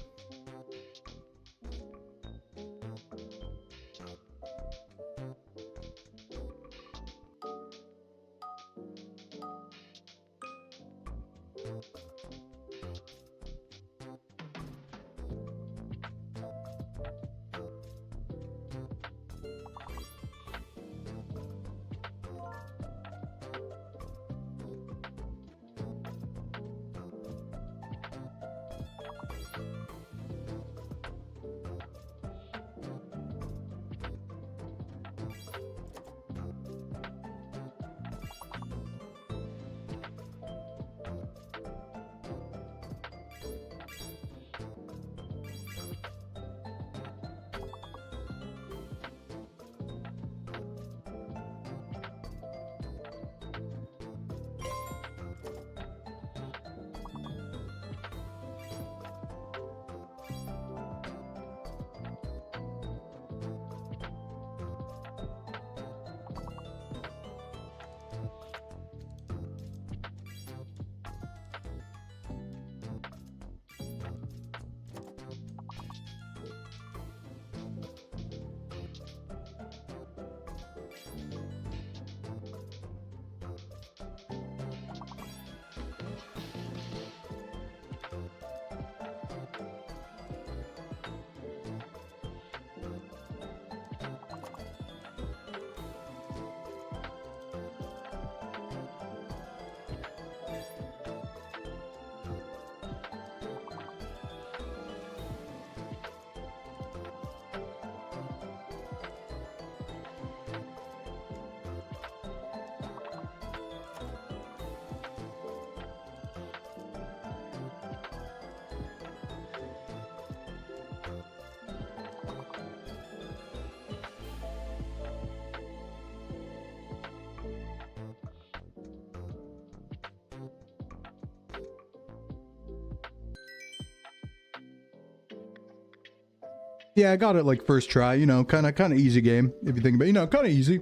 Yeah, I got it like first try, you know, kind of easy game if you think about it, you know, kind of easy.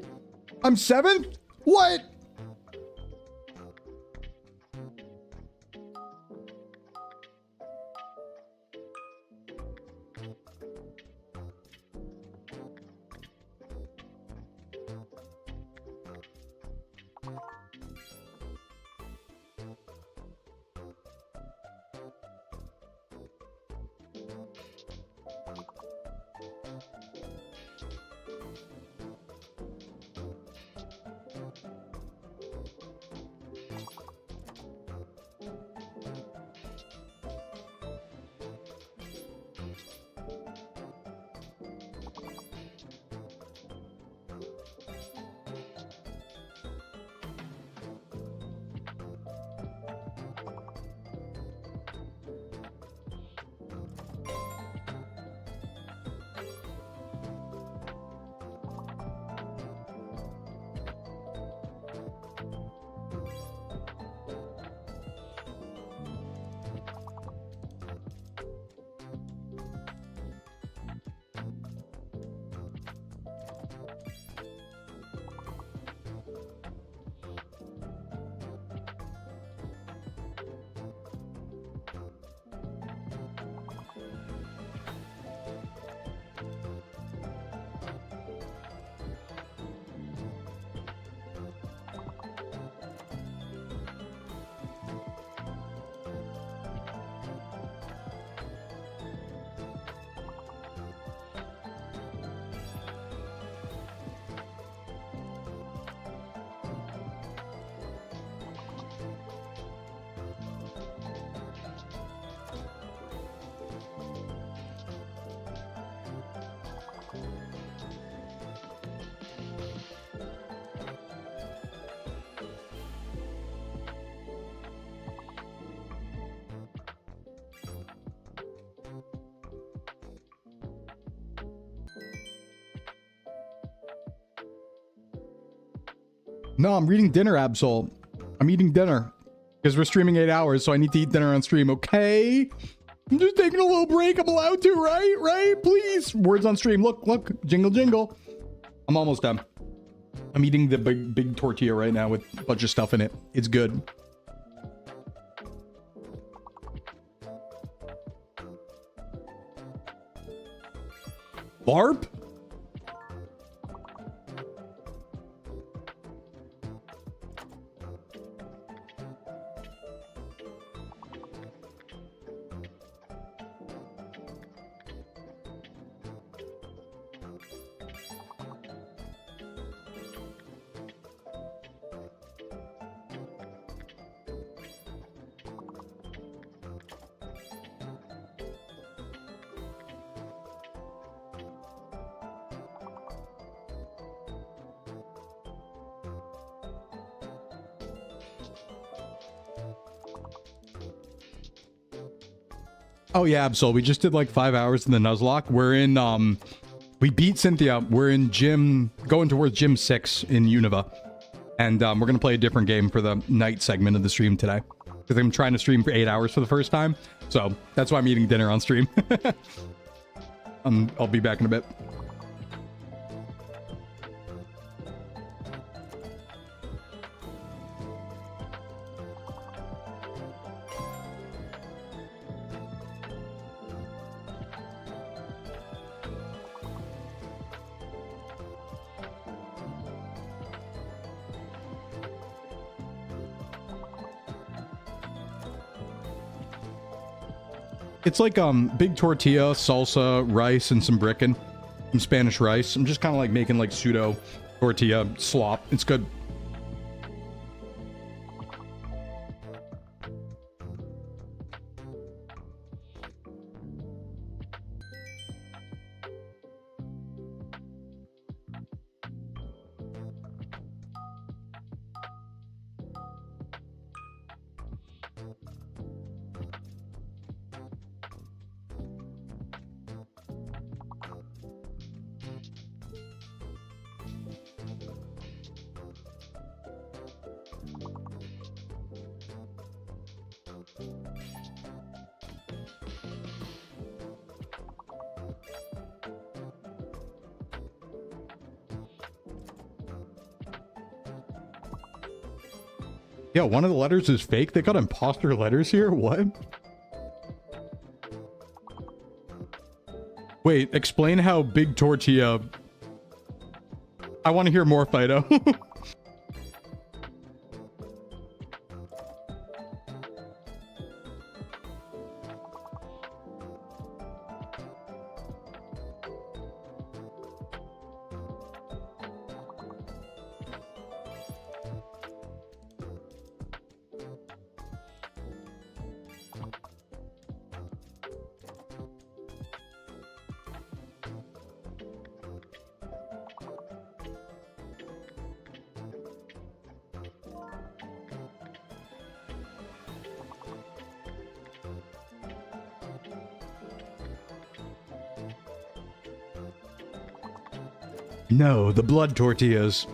I'm 7th? What? No, I'm reading dinner, Absol. I'm eating dinner. Because we're streaming 8 hours, so I need to eat dinner on stream, okay? I'm just taking a little break. I'm allowed to, right? Right? Please. Words on stream. Look, look. Jingle, jingle. I'm almost done. I'm eating the big tortilla right now with a bunch of stuff in it. It's good. LARP? Oh yeah, Absol. We just did like 5 hours in the Nuzlocke. We're in, we beat Cynthia. We're in going towards gym 6 in Unova. And we're going to play a different game for the night segment of the stream today. Because I'm trying to stream for 8 hours for the first time. So that's why I'm eating dinner on stream. I'll be back in a bit. It's like big tortilla, salsa, rice, and some brickin', some Spanish rice. I'm just kind of like making like pseudo tortilla slop. It's good. Yeah, one of the letters is fake. They got imposter letters here? What? Wait, explain how big tortilla... I want to hear more, Fido. No, the blood tortillas.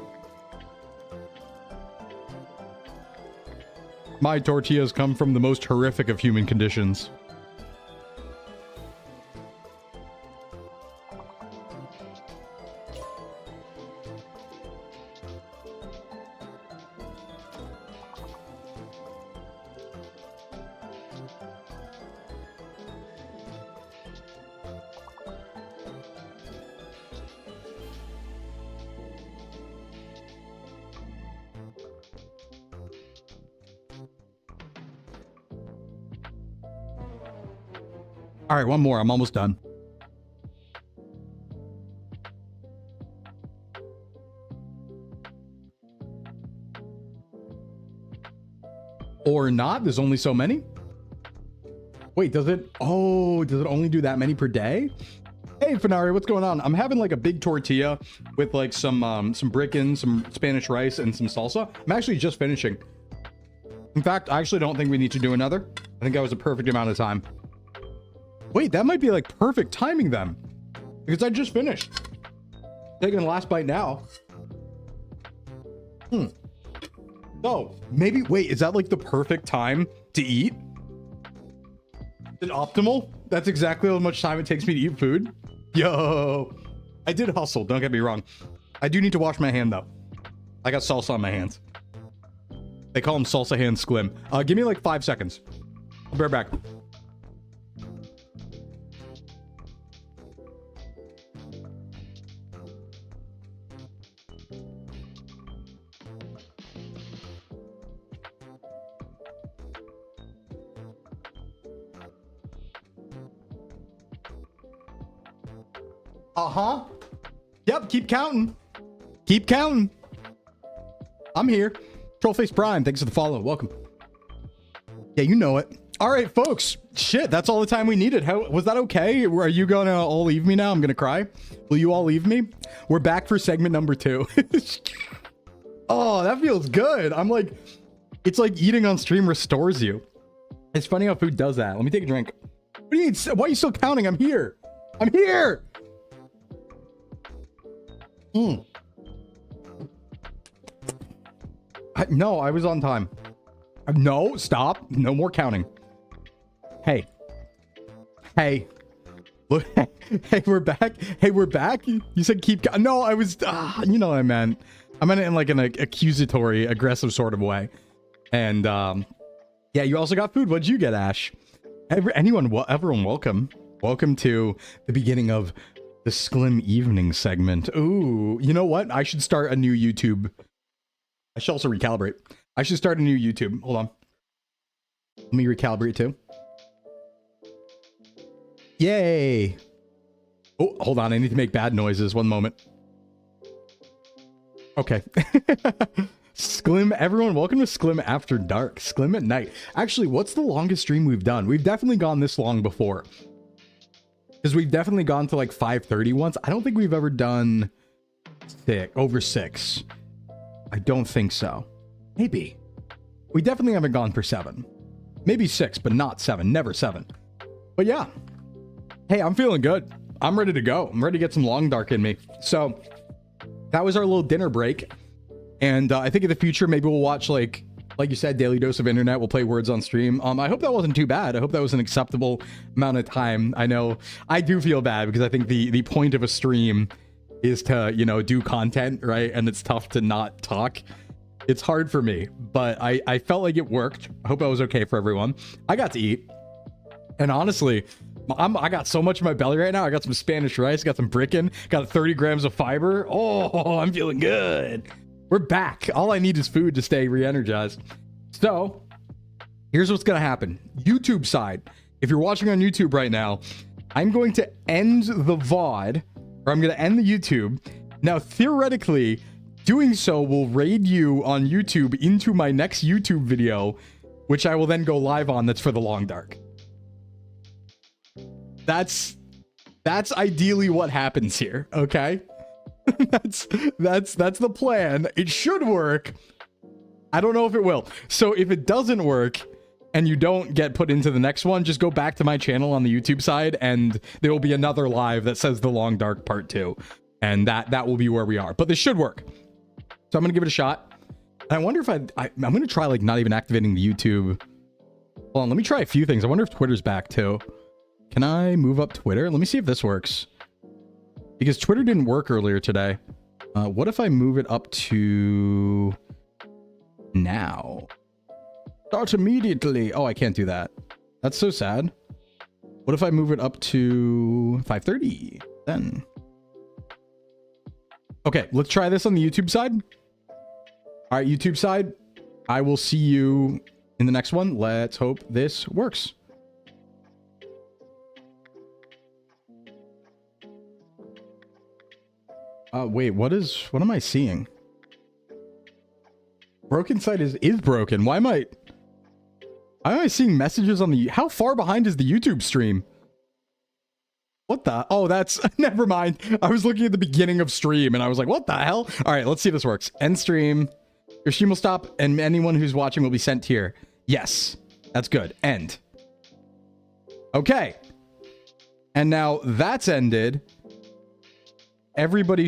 My tortillas come from the most horrific of human conditions. All right, one more. I'm almost done. Or not? There's only so many? Wait, does it? Oh, does it only do that many per day? Hey, Fenari, what's going on? I'm having like a big tortilla with like some brickin', some Spanish rice, and some salsa. I'm actually just finishing. In fact, I actually don't think we need to do another. I think that was a perfect amount of time. Wait, that might be like perfect timing then. Because I just finished. Taking the last bite now. So, maybe, wait, is that like the perfect time to eat? Is it optimal? That's exactly how much time it takes me to eat food? Yo! I did hustle, don't get me wrong. I do need to wash my hand though. I got salsa on my hands. They call them salsa hand Sclim. Give me like 5 seconds. I'll be right back. Uh-huh. Yep, keep counting. Keep counting. I'm here. Trollface Prime, thanks for the follow. Welcome. Yeah, you know it. All right, folks. Shit, that's all the time we needed. How was that okay? Are you gonna all leave me now? I'm gonna cry. Will you all leave me? We're back for segment number 2. Oh, that feels good. I'm like, it's like eating on stream restores you. It's funny how food does that. Let me take a drink. What do you need? Why are you still counting? I'm here. I'm here. No, I was on time. No, stop. No more counting. Hey. Hey. Look. Hey, we're back. Hey, we're back. You said keep. No, I was. You know what I meant. I meant it in like an accusatory, aggressive sort of way. And yeah, you also got food. What'd you get, Ash? Everyone, welcome. Welcome to the beginning of the Sclim evening segment. Ooh, you know what? I should start a new YouTube. I should also recalibrate. I should start a new YouTube. Hold on. Let me recalibrate too. Yay. Oh, hold on. I need to make bad noises. One moment. Okay. Sclim, everyone, welcome to Sclim After Dark. Sclim at night. Actually, what's the longest stream we've done? We've definitely gone this long before. Because we've definitely gone to like 5:30 once. I don't think we've ever done over 6. I don't think so. Maybe. We definitely haven't gone for 7. Maybe 6, but not 7. Never 7. But yeah. Hey, I'm feeling good. I'm ready to go. I'm ready to get some long dark in me. So that was our little dinner break. And I think in the future, maybe we'll watch like you said, Daily Dose of Internet. We'll play Words on stream. I hope that wasn't too bad. I hope that was an acceptable amount of time. I know I do feel bad because I think the point of a stream is to, you know, do content, right? And it's tough to not talk. It's hard for me, but I felt like it worked. I hope that was okay for everyone. I got to eat. And honestly, I got so much in my belly right now. I got some Spanish rice, got some brickin', got 30 grams of fiber. Oh, I'm feeling good. We're back. All I need is food to stay re-energized. So here's what's going to happen. YouTube side. If you're watching on YouTube right now, I'm going to end the VOD, or I'm going to end the YouTube. Now, theoretically, doing so will raid you on YouTube into my next YouTube video, which I will then go live on. That's for the long dark. That's ideally what happens here. Okay. that's the plan. It should work. I don't know if it will. So if it doesn't work and you don't get put into the next one, just go back to my channel on the YouTube side and there will be another live that says the long dark part 2. And that will be where we are. But this should work. So I'm going to give it a shot. I wonder if I'm going to try like not even activating the YouTube. Hold on, let me try a few things. I wonder if Twitter's back too. Can I move up Twitter? Let me see if this works. Because Twitter didn't work earlier today. What if I move it up to now? Start immediately. Oh, I can't do that. That's so sad. What if I move it up to 5:30 then? Okay, let's try this on the YouTube side. All right, YouTube side. I will see you in the next one. Let's hope this works. Wait, what am I seeing? Broken site is broken. Why am I seeing messages on the, how far behind is the YouTube stream? What the, oh, that's, never mind. I was looking at the beginning of stream and I was like, what the hell? All right, let's see if this works. End stream. Your stream will stop and anyone who's watching will be sent here. Yes, that's good. End. Okay. And now that's ended. Everybody